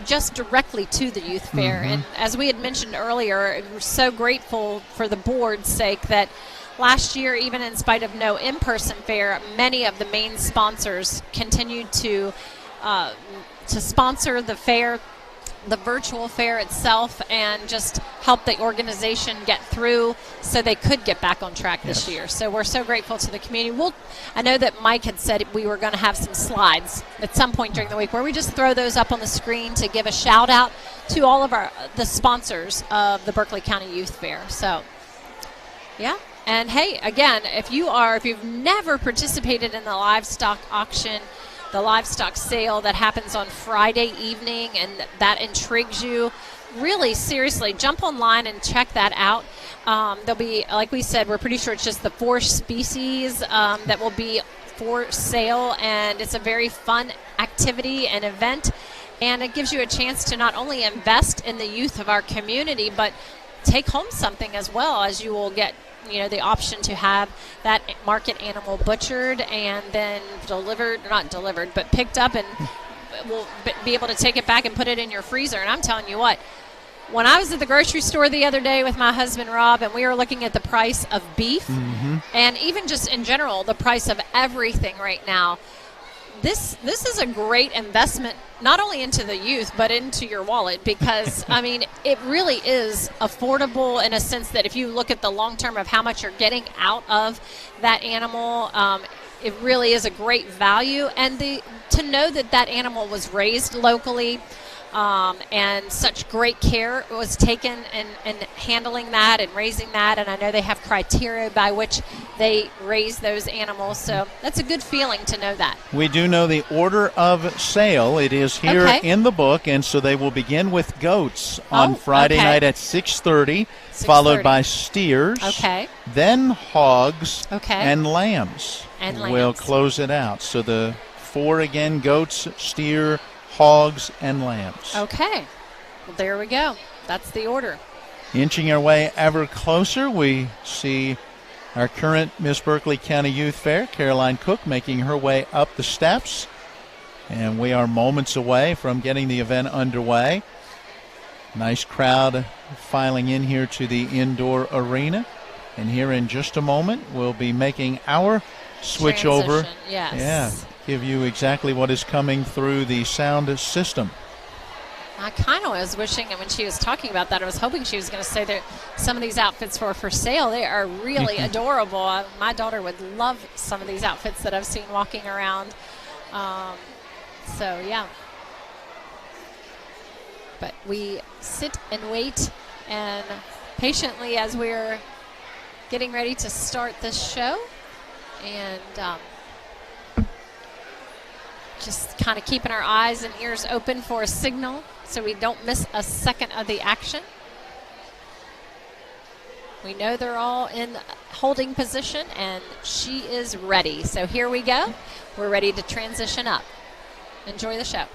Speaker 6: just directly to the youth fair. And as we had mentioned earlier, we're so grateful for the board's sake that last year, even in spite of no in-person fair, many of the main sponsors continued to sponsor the fair, the virtual fair itself, and just help the organization get through so they could get back on track this year. So we're so grateful to the community. I know that Mike had said we were going to have some slides at some point during the week where we just throw those up on the screen to give a shout out to all of the sponsors of the Berkeley County Youth Fair. So yeah. And hey, again, if you've never participated in the livestock auction, the livestock sale that happens on Friday evening, and that intrigues you, really seriously, jump online and check that out. There'll be, like we said, we're pretty sure it's just the 4 species that will be for sale, and it's a very fun activity and event, and it gives you a chance to not only invest in the youth of our community, but take home something as well, as you will get the option to have that market animal butchered and then picked up, and we'll be able to take it back and put it in your freezer. And I'm telling you what, when I was at the grocery store the other day with my husband Rob, and we were looking at the price of beef and even just in general the price of everything right now, this is a great investment, not only into the youth, but into your wallet, because, I mean, it really is affordable in a sense that if you look at the long term of how much you're getting out of that animal, it really is a great value. And to know that animal was raised locally, and such great care was taken in handling that and raising that, and I know they have criteria by which they raise those animals, so that's a good feeling to know that.
Speaker 5: We do know the order of sale. It is here in the book, and so they will begin with goats on Friday night at 6:30, followed by steers, then hogs, and lambs. We'll close it out. So the 4 again: goats, steer, hogs, and lambs.
Speaker 6: Okay. Well, there we go. That's the order.
Speaker 5: Inching our way ever closer, we see our current Miss Berkeley County Youth Fair, Caroline Cook, making her way up the steps. And we are moments away from getting the event underway. Nice crowd filing in here to the indoor arena. And here in just a moment, we'll be making our switch over.
Speaker 6: Yes.
Speaker 5: Yeah. Give you exactly what is coming through the sound system.
Speaker 6: I kind of was wishing, and when she was talking about that, I was hoping she was going to say that some of these outfits were for sale. They are really adorable. My daughter would love some of these outfits that I've seen walking around. So, yeah. But we sit and wait and patiently as we're getting ready to start this show. And just kind of keeping our eyes and ears open for a signal so we don't miss a second of the action. We know they're all in holding position, and she is ready. So here we go. We're ready to transition up. Enjoy the show.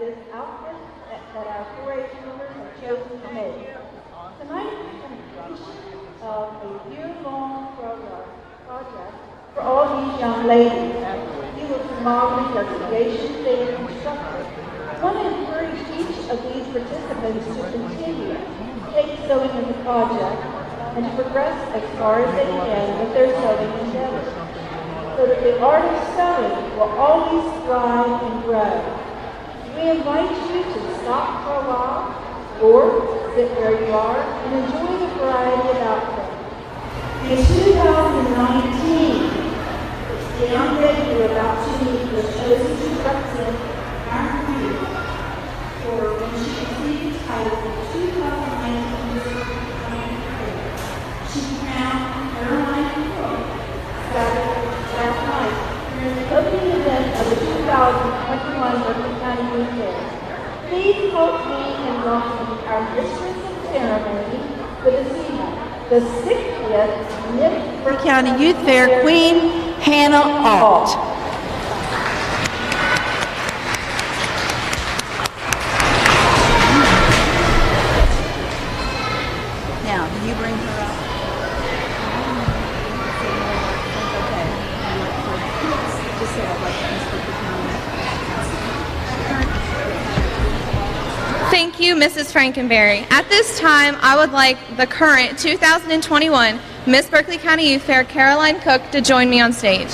Speaker 4: this outfit that our 4-H members have chosen to make. Tonight is a completion of a year-long project for all these young ladies. You will be modeling their creations they have constructed. I want to encourage each of these participants to continue, take sewing as a project, and to progress as far as they can with their sewing endeavors, so that the art of sewing will always thrive and grow. We invite you to stop for a while, or sit where you are and enjoy the variety of outfits. In 2019, the young lady you're about to meet was chosen to represent our community for when she received the title of 2019 Miss Berkeley County Fair. She crowned Caroline Cook last night during the opening event of the 2021 Berkeley County Youth Fair. Please help me in welcoming our mistress of ceremony for this evening, the 60th Miss Berkeley County Youth Fair Queen, Hannah Alt. Now, do you bring her up? Okay. Just say I'd like Miss Berkeley County.
Speaker 14: Thank you, Mrs. Frankenberry. At this time, I would like the current 2021 Miss Berkeley County Youth Fair, Caroline Cook, to join me on stage.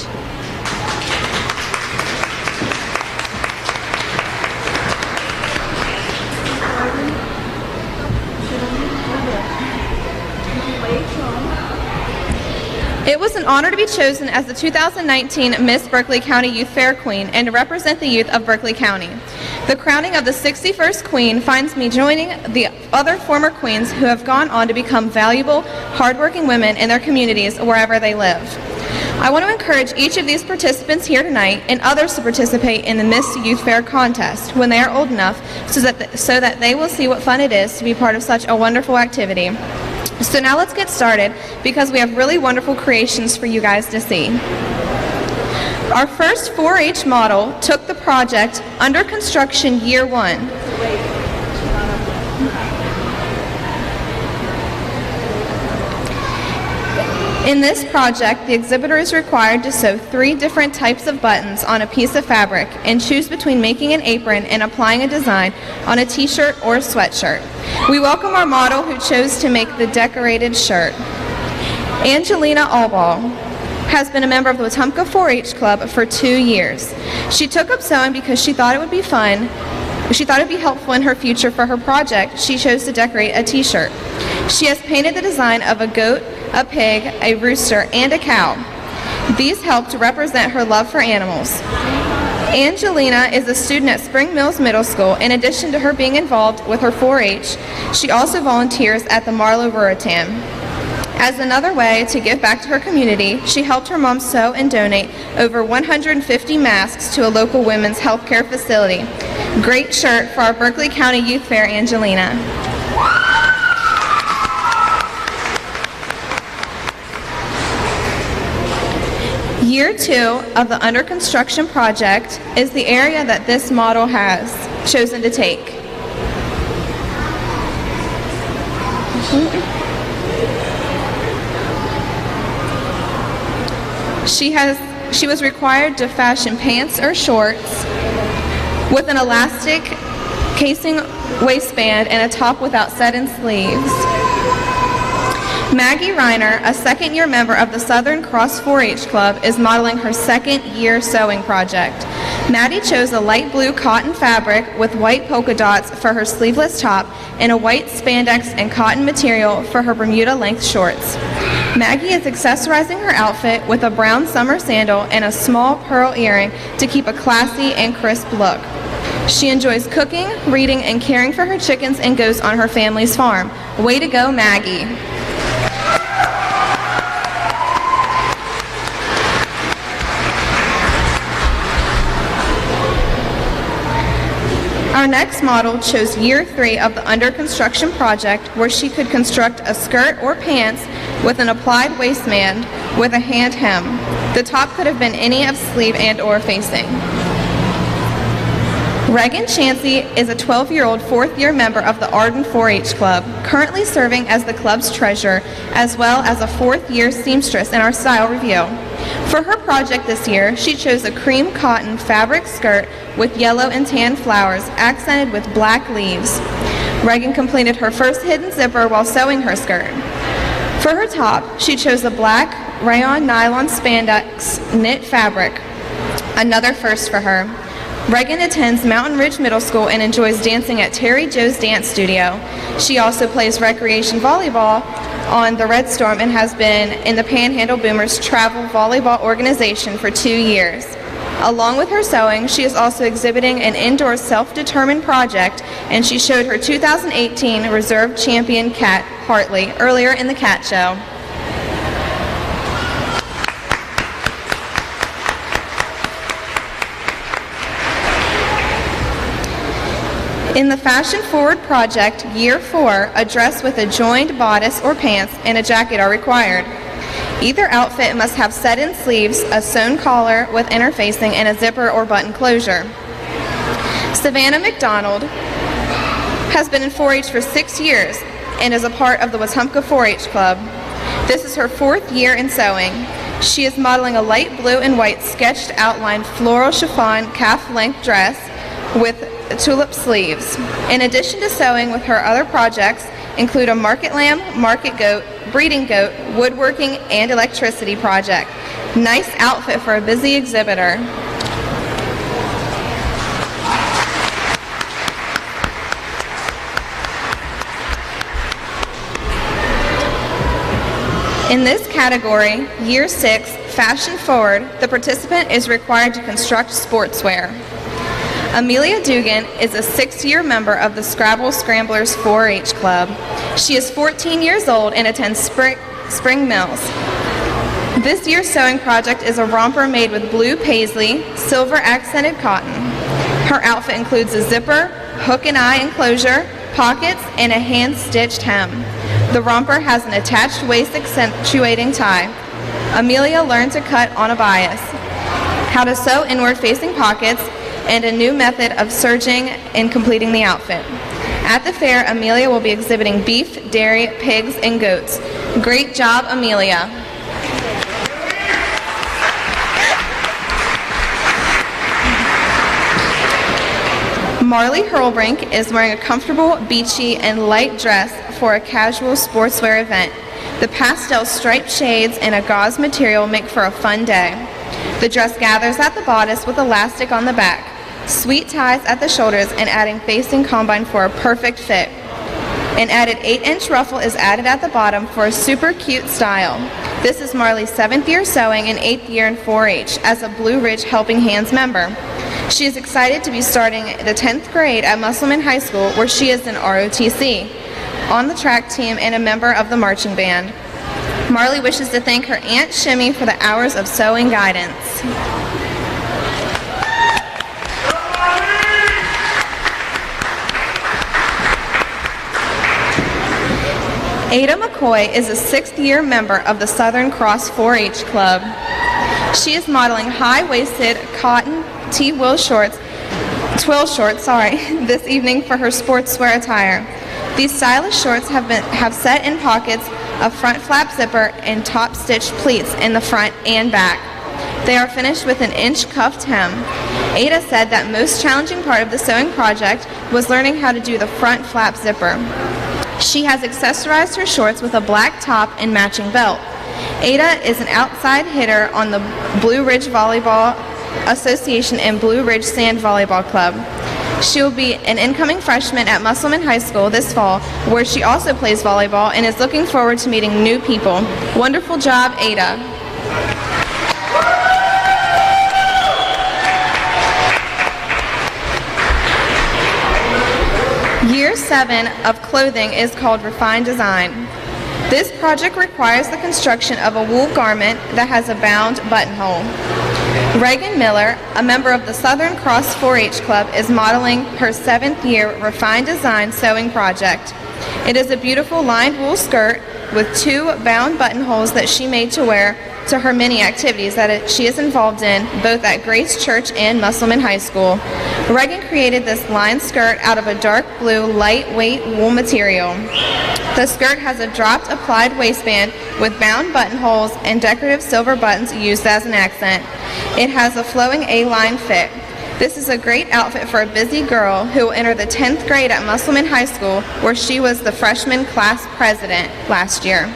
Speaker 14: It was an honor to be chosen as the 2019 Miss Berkeley County Youth Fair Queen and to represent the youth of Berkeley County. The crowning of the 61st Queen finds me joining the other former queens who have gone on to become valuable, hardworking women in their communities wherever they live. I want to encourage each of these participants here tonight and others to participate in the Miss Youth Fair contest when they are old enough so that they will see what fun it is to be part of such a wonderful activity. So now let's get started because we have really wonderful creations for you guys to see. Our first 4-H model took the project under construction year 1. In this project, the exhibitor is required to sew 3 different types of buttons on a piece of fabric and choose between making an apron and applying a design on a t-shirt or a sweatshirt. We welcome our model who chose to make the decorated shirt. Angelina Alball has been a member of the Wetumpka 4-H Club for 2 years. She took up sewing because she thought it would be fun. She thought it would be helpful in her future. For her project, she chose to decorate a t-shirt. She has painted the design of a goat, a pig, a rooster, and a cow. These help to represent her love for animals. Angelina is a student at Spring Mills Middle School. In addition to her being involved with her 4-H, she also volunteers at the Marlow Ruritan. As another way to give back to her community, she helped her mom sew and donate over 150 masks to a local women's health care facility. Great shirt for our Berkeley County Youth Fair, Angelina. Year 2 of the under construction project is the area that this model has chosen to take. She was required to fashion pants or shorts with an elastic casing waistband and a top without set-in sleeves. Maggie Reiner, a second-year member of the Southern Cross 4-H Club, is modeling her second-year sewing project. Maddie chose a light blue cotton fabric with white polka dots for her sleeveless top and a white spandex and cotton material for her Bermuda length shorts. Maggie is accessorizing her outfit with a brown summer sandal and a small pearl earring to keep a classy and crisp look. She enjoys cooking, reading, and caring for her chickens and goats on her family's farm. Way to go, Maggie. Our next model chose year 3 of the under construction project where she could construct a skirt or pants with an applied waistband with a hand hem. The top could have been any of sleeve and or facing. Reagan Chansey is a 12-year-old fourth-year member of the Arden 4-H Club, currently serving as the club's treasurer, as well as a fourth-year seamstress in our style review. For her project this year, she chose a cream cotton fabric skirt with yellow and tan flowers accented with black leaves. Reagan completed her first hidden zipper while sewing her skirt. For her top, she chose a black rayon nylon spandex knit fabric, another first for her. Reagan attends Mountain Ridge Middle School and enjoys dancing at Terry Joe's Dance Studio. She also plays recreation volleyball on the Red Storm and has been in the Panhandle Boomers travel volleyball organization for 2 years. Along with her sewing, she is also exhibiting an indoor self-determined project, and she showed her 2018 Reserve Champion cat, Hartley, earlier in the cat show. In the Fashion Forward project, Year 4, a dress with a joined bodice or pants and a jacket are required. Either outfit must have set-in sleeves, a sewn collar with interfacing, and a zipper or button closure. Savannah McDonald has been in 4-H for 6 years and is a part of the Wetumpka 4-H Club. This is her 4th year in sewing. She is modeling a light blue and white sketched outline floral chiffon calf-length dress with tulip sleeves. In addition to sewing, with her other projects include a market lamb, market goat, breeding goat, woodworking, and electricity project. Nice outfit for a busy exhibitor. In this category, Year 6, Fashion Forward, the participant is required to construct sportswear. Amelia Dugan is a 6-year member of the Scrabble Scramblers 4-H Club. She is 14 years old and attends Spring Mills. This year's sewing project is a romper made with blue paisley, silver accented cotton. Her outfit includes a zipper, hook and eye enclosure, pockets, and a hand-stitched hem. The romper has an attached waist accentuating tie. Amelia learned to cut on a bias, how to sew inward-facing pockets, and a new method of serging and completing the outfit. At the fair, Amelia will be exhibiting beef, dairy, pigs, and goats. Great job, Amelia. Marley Hurlbrink is wearing a comfortable, beachy, and light dress for a casual sportswear event. The pastel striped shades and a gauze material make for a fun day. The dress gathers at the bodice with elastic on the back, sweet ties at the shoulders, and adding facing combine for a perfect fit. An added 8-inch ruffle is added at the bottom for a super cute style. This is Marley's 7th year sewing and 8th year in 4-H as a Blue Ridge Helping Hands member. She is excited to be starting the 10th grade at Musselman High School, where she is in ROTC, on the track team, and a member of the marching band. Marley wishes to thank her Aunt Shimmy for the hours of sewing guidance. Ada McCoy is a 6th-year member of the Southern Cross 4-H Club. She is modeling high-waisted cotton twill shorts, this evening for her sportswear attire. These stylish shorts have set-in pockets, a front flap zipper, and top-stitched pleats in the front and back. They are finished with an inch cuffed hem. Ada said that most challenging part of the sewing project was learning how to do the front flap zipper. She has accessorized her shorts with a black top and matching belt. Ada is an outside hitter on the Blue Ridge Volleyball Association and Blue Ridge Sand Volleyball Club. She will be an incoming freshman at Musselman High School this fall, where she also plays volleyball and is looking forward to meeting new people. Wonderful job, Ada. Year 7 of clothing is called Refined Design. This project requires the construction of a wool garment that has a bound buttonhole. Reagan Miller, a member of the Southern Cross 4-H Club, is modeling her 7th year Refined Design sewing project. It is a beautiful lined wool skirt with 2 bound buttonholes that she made to wear to her many activities that she is involved in, both at Grace Church and Musselman High School. Reagan created this lined skirt out of a dark blue, lightweight wool material. The skirt has a dropped applied waistband with bound buttonholes and decorative silver buttons used as an accent. It has a flowing A-line fit. This is a great outfit for a busy girl who will enter the 10th grade at Musselman High School, where she was the freshman class president last year.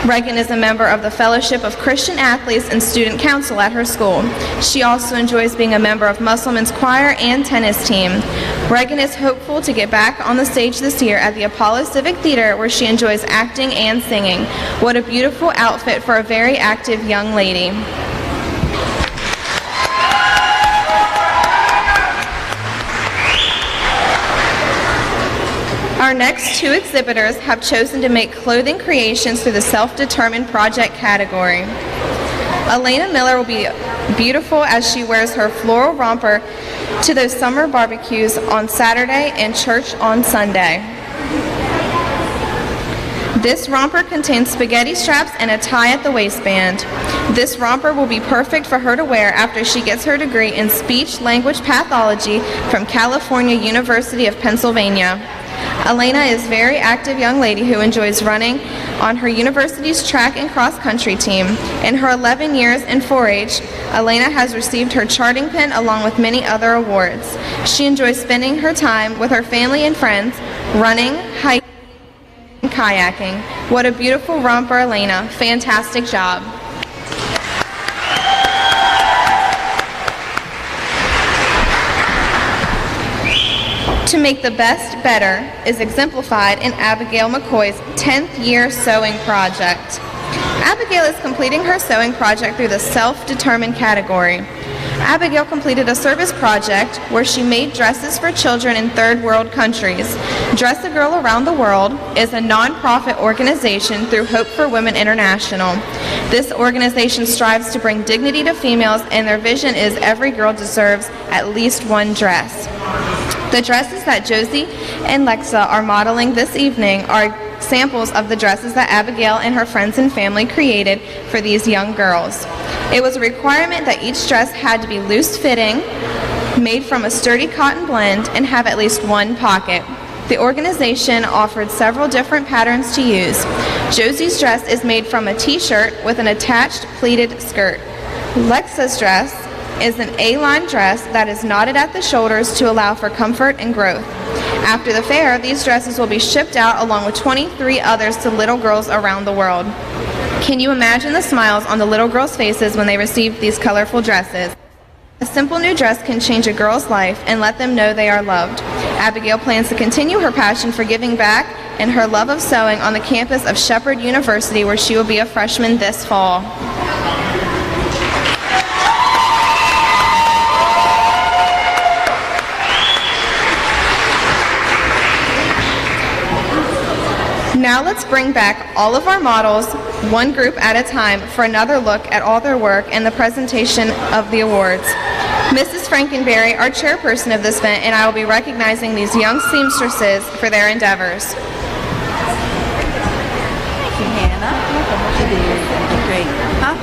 Speaker 14: Reagan is a member of the Fellowship of Christian Athletes and Student Council at her school. She also enjoys being a member of Musselman's choir and tennis team. Reagan is hopeful to get back on the stage this year at the Apollo Civic Theater, where she enjoys acting and singing. What a beautiful outfit for a very active young lady. Our next two exhibitors have chosen to make clothing creations through the self-determined project category. Elena Miller will be beautiful as she wears her floral romper to those summer barbecues on Saturday and church on Sunday. This romper contains spaghetti straps and a tie at the waistband. This romper will be perfect for her to wear after she gets her degree in speech-language pathology from California University of Pennsylvania. Elena is a very active young lady who enjoys running on her university's track and cross-country team. In her 11 years in 4-H, Elena has received her charting pin along with many other awards. She enjoys spending her time with her family and friends, running, hiking, and kayaking. What a beautiful romper, Elena. Fantastic job. To make the best better is exemplified in Abigail McCoy's 10th year sewing project. Abigail is completing her sewing project through the self-determined category. Abigail completed a service project where she made dresses for children in third world countries. Dress a Girl Around the World is a non-profit organization through Hope for Women International. This organization strives to bring dignity to females, and their vision is every girl deserves at least one dress. The dresses that Josie and Lexa are modeling this evening are samples of the dresses that Abigail and her friends and family created for these young girls. It was a requirement that each dress had to be loose-fitting, made from a sturdy cotton blend, and have at least one pocket. The organization offered several different patterns to use. Josie's dress is made from a t-shirt with an attached pleated skirt. Lexa's dress is an A-line dress that is knotted at the shoulders to allow for comfort and growth. After the fair, these dresses will be shipped out along with 23 others to little girls around the world. Can you imagine the smiles on the little girls' faces when they received these colorful dresses? A simple new dress can change a girl's life and let them know they are loved. Abigail plans to continue her passion for giving back and her love of sewing on the campus of Shepherd University, where she will be a freshman this fall. Now let's bring back all of our models, one group at a time, for another look at all their work and the presentation of the awards. Mrs. Frankenberry, our chairperson of this event, and I will be recognizing these young seamstresses for their endeavors.
Speaker 2: Thank you, Hannah. Great. Huh?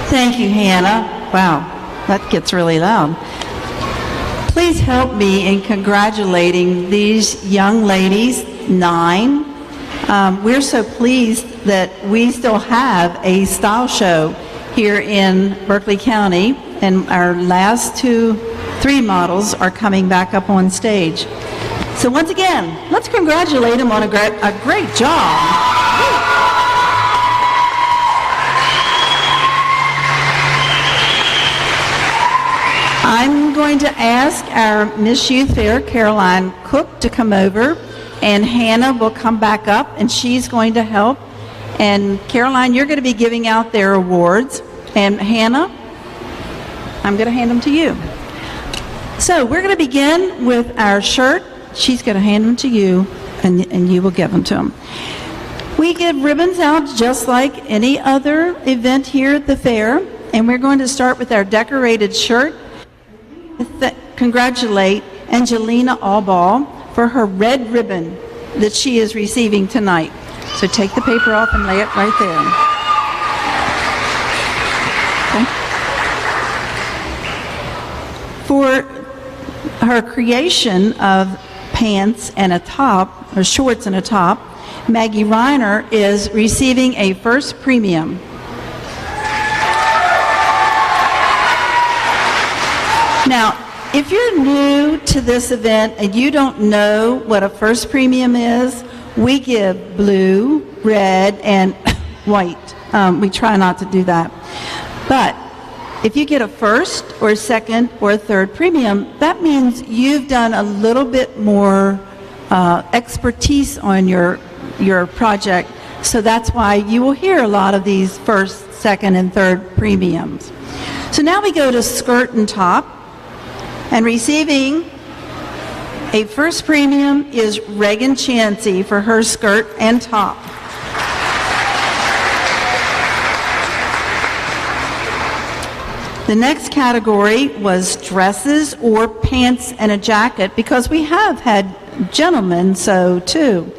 Speaker 2: Thank you, Hannah. Wow, that gets really loud. Please help me in congratulating these young ladies, 9. We're so pleased that we still have a style show here in Berkeley County, and our last 3 models are coming back up on stage. So once again, let's congratulate them on a great job. I'm going to ask our Miss Youth Fair, Caroline Cook, to come over, and Hannah will come back up, and she's going to help. And Caroline, you're going to be giving out their awards. And Hannah, I'm going to hand them to you. So we're going to begin with our shirt. She's going to hand them to you, and you will give them to them. We give ribbons out just like any other event here at the fair, and we're going to start with our decorated shirt. Congratulate Angelina Allball for her red ribbon that she is receiving tonight. So take the paper off and lay it right there. Okay. For her creation of pants and a top, or shorts and a top, Maggie Reiner is receiving a first premium. Now, if you're new to this event and you don't know what a first premium is, we give blue, red, and white. We try not to do that. But if you get a first or second or third premium, that means you've done a little bit more expertise on your project. So that's why you will hear a lot of these first, second, and third premiums. So now we go to skirt and top. And receiving a first premium is Reagan Chansey for her skirt and top. The next category was dresses or pants and a jacket, because we have had gentlemen so too.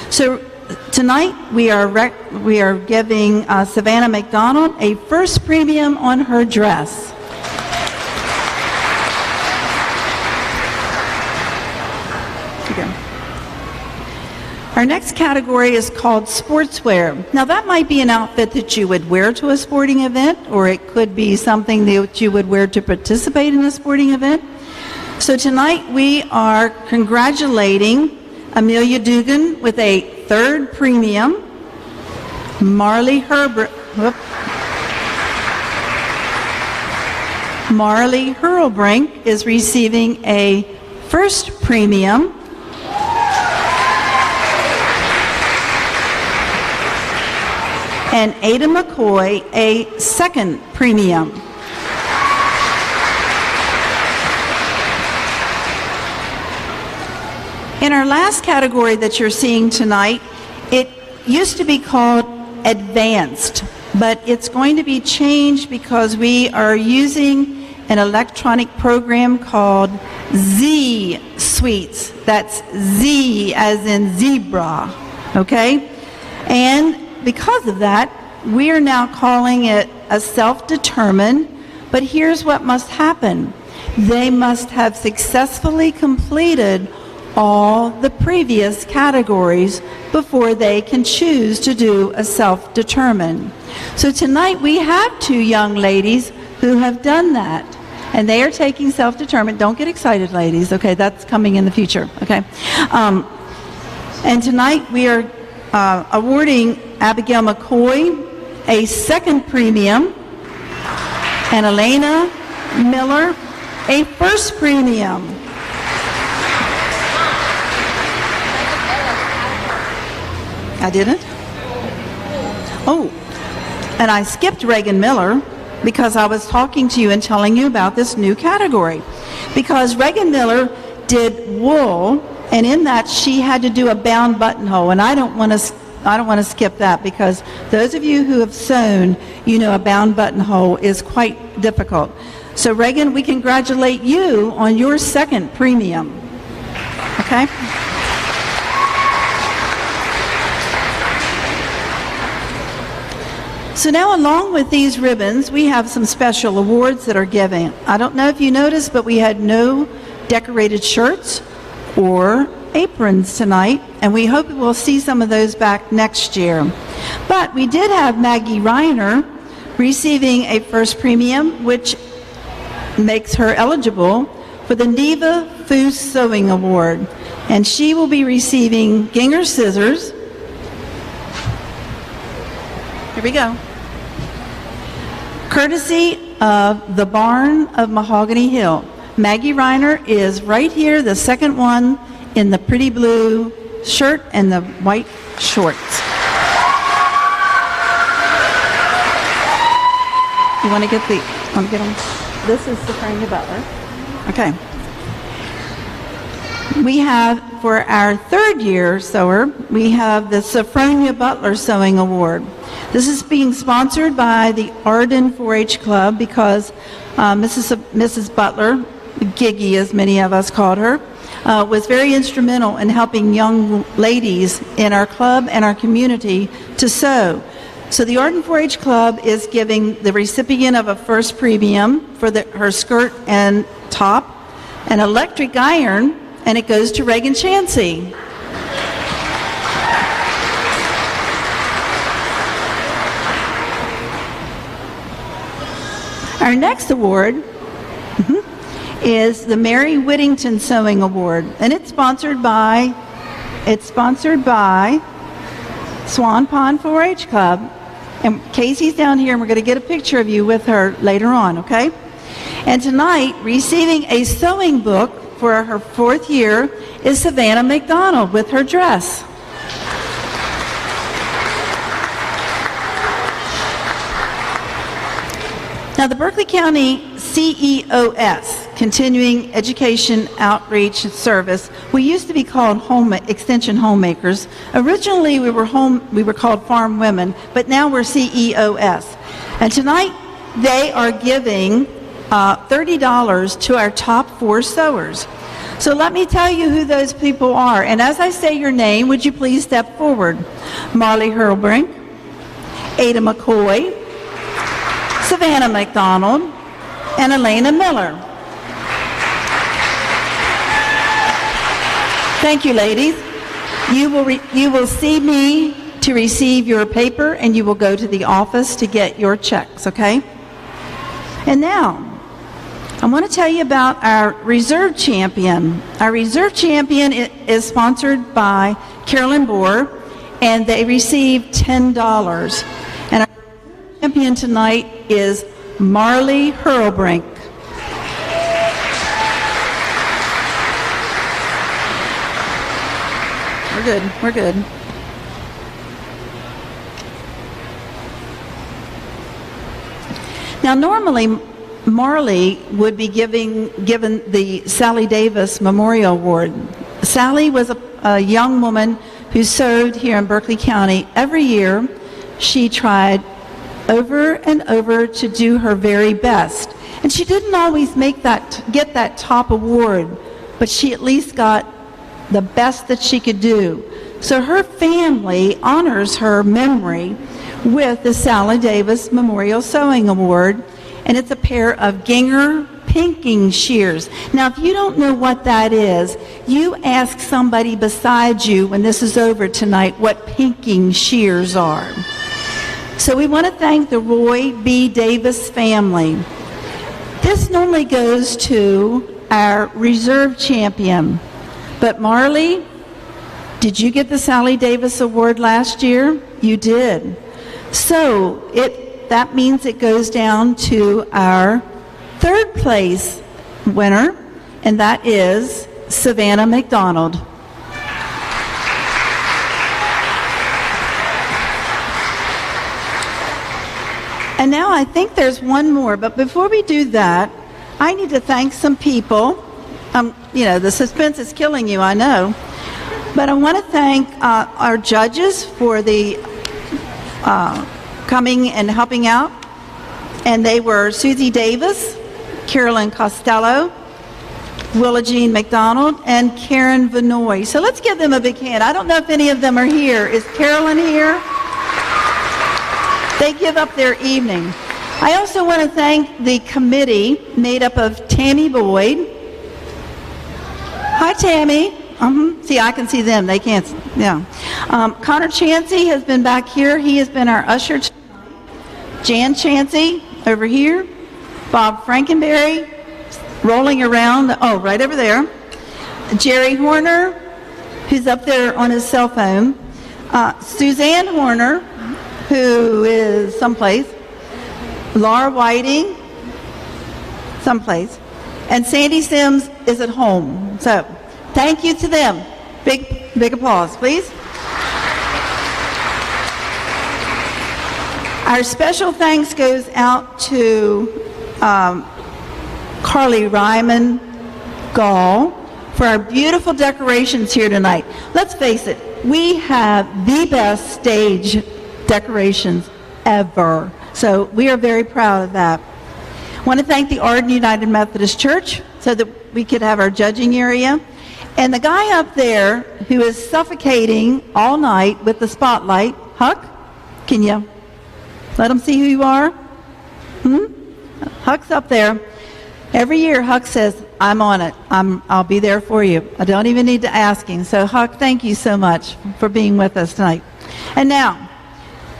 Speaker 2: So tonight we are giving Savannah McDonald a first premium on her dress. Our next category is called sportswear. Now that might be an outfit that you would wear to a sporting event, or it could be something that you would wear to participate in a sporting event. So tonight we are congratulating Amelia Dugan with a third premium. Marley Hurlbrink is receiving a first premium. And Ada McCoy a second premium. In our last category that you're seeing tonight, it used to be called advanced, but it's going to be changed because we are using an electronic program called Z Suites. That's Z as in zebra, okay? And because of that, we are now calling it a self-determined, but here's what must happen. They must have successfully completed all the previous categories before they can choose to do a self-determined. So tonight we have two young ladies who have done that, and they are taking self-determined. Don't get excited, ladies, okay? That's coming in the future, okay? And tonight we are awarding Abigail McCoy a second premium and Elena Miller a first premium. I didn't? Oh, and I skipped Reagan Miller because I was talking to you and telling you about this new category. Because Reagan Miller did wool, and in that she had to do a bound buttonhole, and I don't want to skip that, because those of you who have sewn, you know a bound buttonhole is quite difficult. So Reagan, we congratulate you on your second premium. Okay? So now, along with these ribbons, we have some special awards that are given. I don't know if you noticed, but we had no decorated shirts or aprons tonight, and we hope we'll see some of those back next year. But we did have Maggie Reiner receiving a first premium, which makes her eligible for the Neva Foos Sewing Award, and she will be receiving Ginger scissors. Here we go. Courtesy of the Barn of Mahogany Hill. Maggie Reiner is right here, the second one, in the pretty blue shirt and the white shorts. You want to get them? This is Sophronia Butler. Okay. We have, for our third year sewer, we have the Sophronia Butler Sewing Award. This is being sponsored by the Arden 4-H Club because Mrs. Butler, Giggy as many of us called her, was very instrumental in helping young ladies in our club and our community to sew. So the Arden 4-H Club is giving the recipient of a first premium for her skirt and top an electric iron, and it goes to Reagan Chansey. Our next award is the Mary Whittington Sewing Award, and it's sponsored by Swan Pond 4-H Club. And Casey's down here, and we're going to get a picture of you with her later on, okay? And tonight, receiving a sewing book for her 4th year is Savannah McDonald with her dress. Now, the Berkeley County CEOS, Continuing Education Outreach and Service, we used to be called Extension Homemakers. Originally, we were called Farm Women, but now we're CEOS. And tonight, they are giving $30 to our top 4 sewers. So let me tell you who those people are. And as I say your name, would you please step forward? Marley Hurlbrink, Ada McCoy, Savannah McDonald, and Elena Miller. Thank you, ladies. You will see me to receive your paper, and you will go to the office to get your checks, okay? And now, I want to tell you about our reserve champion. Our reserve champion is sponsored by Carolyn Bohr, and they receive $10. And our champion tonight is Marley Hurlbrink. We're good. Now, normally, Marley would be given the Sally Davis Memorial Award. Sally was a young woman who served here in Berkeley County. Every year, she tried over and over to do her very best. And she didn't always get that top award, but she at least got the best that she could do. So her family honors her memory with the Sally Davis Memorial Sewing Award, and it's a pair of Ginger pinking shears. Now, if you don't know what that is, you ask somebody beside you when this is over tonight what pinking shears are. So we want to thank the Roy B. Davis family. This normally goes to our reserve champion. But Marley, did you get the Sally Davis Award last year? You did. So that means it goes down to our 3rd place winner, and that is Savannah McDonald. And now I think there's one more, but before we do that, I need to thank some people. The suspense is killing you, I know. But I want to thank our judges for the coming and helping out. And they were Susie Davis, Carolyn Costello, Willa Jean McDonald, and Karen Vanoy. So let's give them a big hand. I don't know if any of them are here. Is Carolyn here? They give up their evening. I also want to thank the committee made up of Tammy Boyd. Hi, Tammy. See, I can see them. They can't. Yeah. Connor Chansey has been back here. He has been our usher tonight. Jan Chansey over here. Bob Frankenberry rolling around. Right over there. Jerry Horner, who's up there on his cell phone. Suzanne Horner, who is someplace. Laura Whiting, someplace. And Sandy Sims is at home. So thank you to them. Big applause, please. Our special thanks goes out to Carly Ryman Gall for our beautiful decorations here tonight. Let's face it, we have the best stage decorations ever. So we are very proud of that. I want to thank the Arden United Methodist Church so that we could have our judging area. And the guy up there who is suffocating all night with the spotlight, Huck, can you let him see who you are? Huck's up there. Every year, Huck says, I'm on it. I'll be there for you. I don't even need to ask him. So, Huck, thank you so much for being with us tonight. And now,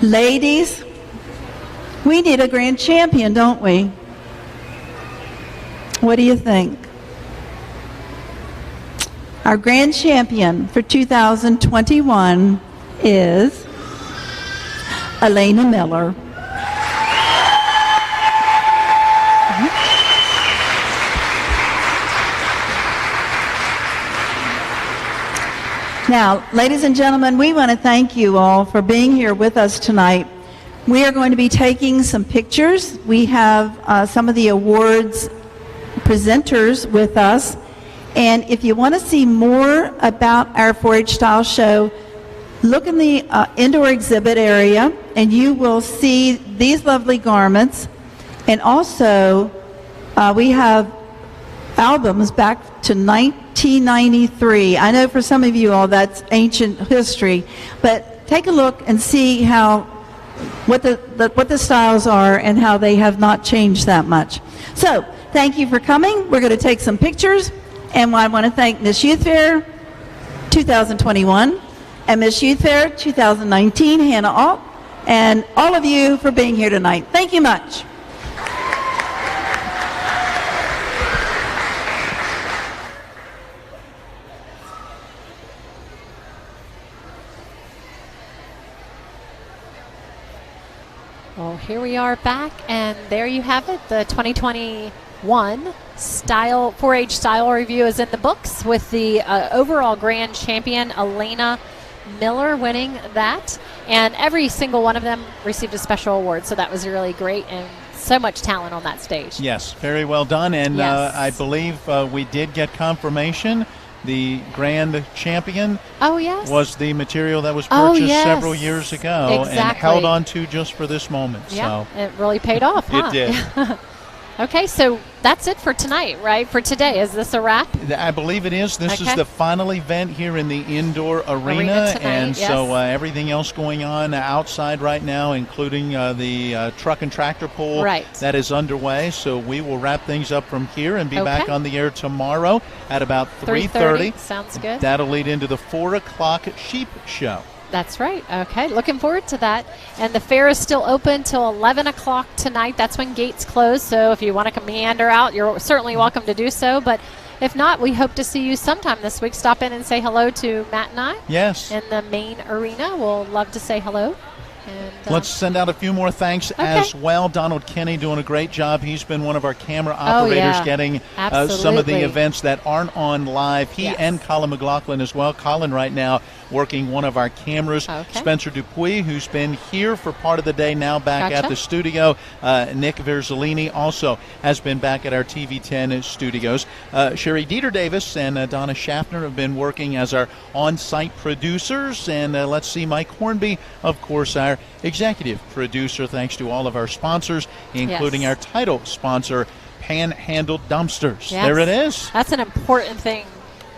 Speaker 2: ladies, we need a grand champion, don't we? What do you think? Our grand champion for 2021 is Elena Miller. Now, ladies and gentlemen, we want to thank you all for being here with us tonight. We are going to be taking some pictures. We have some of the awards presenters with us. And if you want to see more about our 4-H style show, look in the indoor exhibit area and you will see these lovely garments. And also, we have albums back to 1993. I know for some of you all that's ancient history, but take a look and see what the styles are and how they have not changed that much. So, thank you for coming. We're going to take some pictures, and I want to thank Miss Youth Fair 2021 and Miss Youth Fair 2019, Hannah Alt, and all of you for being here tonight. Thank you much.
Speaker 6: Well, here we are back, and there you have it. The 2021 style 4-H style review is in the books with the overall grand champion, Elena Miller, winning that. And every single one of them received a special award, so that was really great, and so much talent on that stage.
Speaker 5: Yes, very well done. And
Speaker 6: yes.
Speaker 5: I believe we did get confirmation. The grand champion was the material that was purchased several years ago and held on to just for this moment.
Speaker 6: Yeah,
Speaker 5: so
Speaker 6: it really paid off, huh?
Speaker 5: It did.
Speaker 6: Okay, so that's it for tonight, right? For today. Is this a wrap?
Speaker 5: I believe it is. This is the final event here in the indoor arena.
Speaker 6: Tonight,
Speaker 5: and so everything else going on outside right now, including the truck and tractor pull that is underway. So we will wrap things up from here and be back on the air tomorrow at about 3:30.
Speaker 6: Sounds good.
Speaker 5: That'll lead into the 4 o'clock sheep show.
Speaker 6: That's right. Okay, looking forward to that. And the fair is still open till 11 o'clock tonight. That's when gates close. So if you want to meander out, you're certainly welcome to do so. But if not, we hope to see you sometime this week. Stop in and say hello to Matt and I.
Speaker 5: Yes.
Speaker 6: In the main arena. We'll love to say hello. And,
Speaker 5: let's send out a few more thanks as well. Donald Kenny doing a great job. He's been one of our camera operators getting some of the events that aren't on live. He and Colin McLaughlin as well. Colin right now working one of our cameras. Spencer Dupuis, who's been here for part of the day, now back at the studio. Nick Verzolini also has been back at our TV10 studios. Sherry Dieter Davis and Donna Schaffner have been working as our on-site producers. And let's see, Mike Hornby, of course, our executive producer, thanks to all of our sponsors, including our title sponsor, Panhandle Dumpsters.
Speaker 6: Yes.
Speaker 5: There it is.
Speaker 6: That's an important thing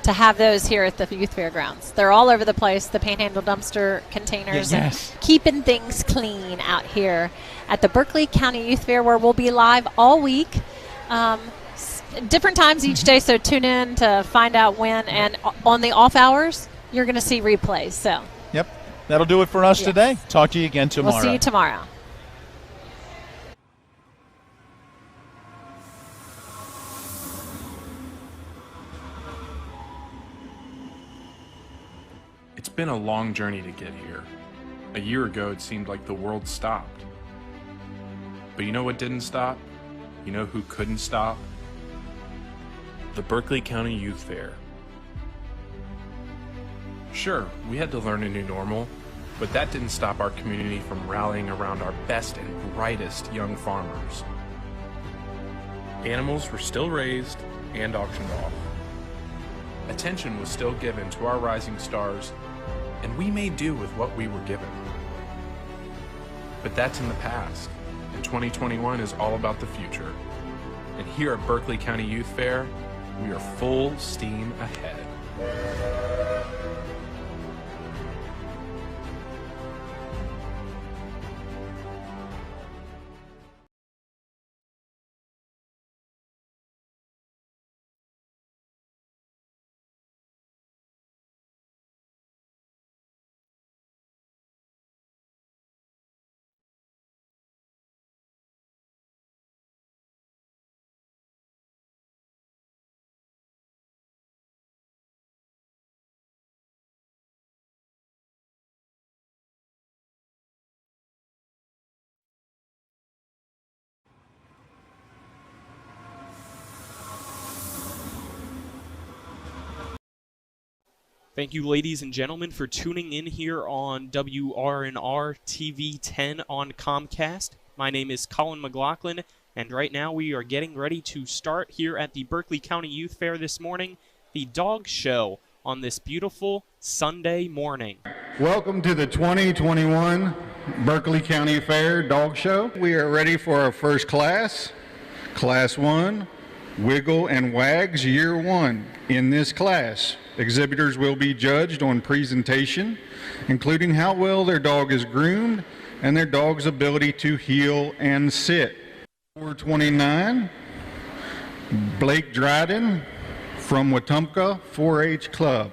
Speaker 6: to have those here at the Youth Fairgrounds. They're all over the place, the Panhandle dumpster containers, and keeping things clean out here at the Berkeley County Youth Fair, where we'll be live all week. Different times each day, so tune in to find out when. And on the off hours, you're going to see replays. So.
Speaker 5: Yep. That'll do it for us today. Talk to you again tomorrow.
Speaker 6: We'll see you tomorrow.
Speaker 9: It's been a long journey to get here. A year ago, it seemed like the world stopped. But you know what didn't stop? You know who couldn't stop? The Berkeley County Youth Fair. Sure, we had to learn a new normal, but that didn't stop our community from rallying around our best and brightest young farmers. Animals were still raised and auctioned off. Attention was still given to our rising stars, and we made do with what we were given. But that's in the past, and 2021 is all about the future. And here at Berkeley County Youth Fair, we are full steam ahead.
Speaker 11: Thank you, ladies and gentlemen, for tuning in here on WRNR TV 10 on Comcast. My name is Colin McLaughlin, and right now we are getting ready to start here at the Berkeley County Youth Fair this morning, the dog show on this beautiful Sunday morning.
Speaker 18: Welcome to the 2021 Berkeley County Fair Dog Show. We are ready for our first class, Class 1, Wiggle and Wags Year 1. In this class, exhibitors will be judged on presentation, including how well their dog is groomed and their dog's ability to heel and sit. 429, Blake Dryden from Wetumpka 4-H Club.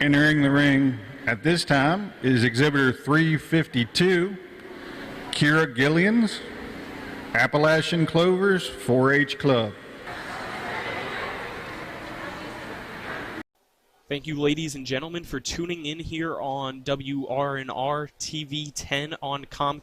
Speaker 18: Entering the ring at this time is exhibitor 352, Kira Gillians, Appalachian Clovers 4-H Club.
Speaker 11: Thank you, ladies and gentlemen, for tuning in here on WRNR TV 10 on Comcast.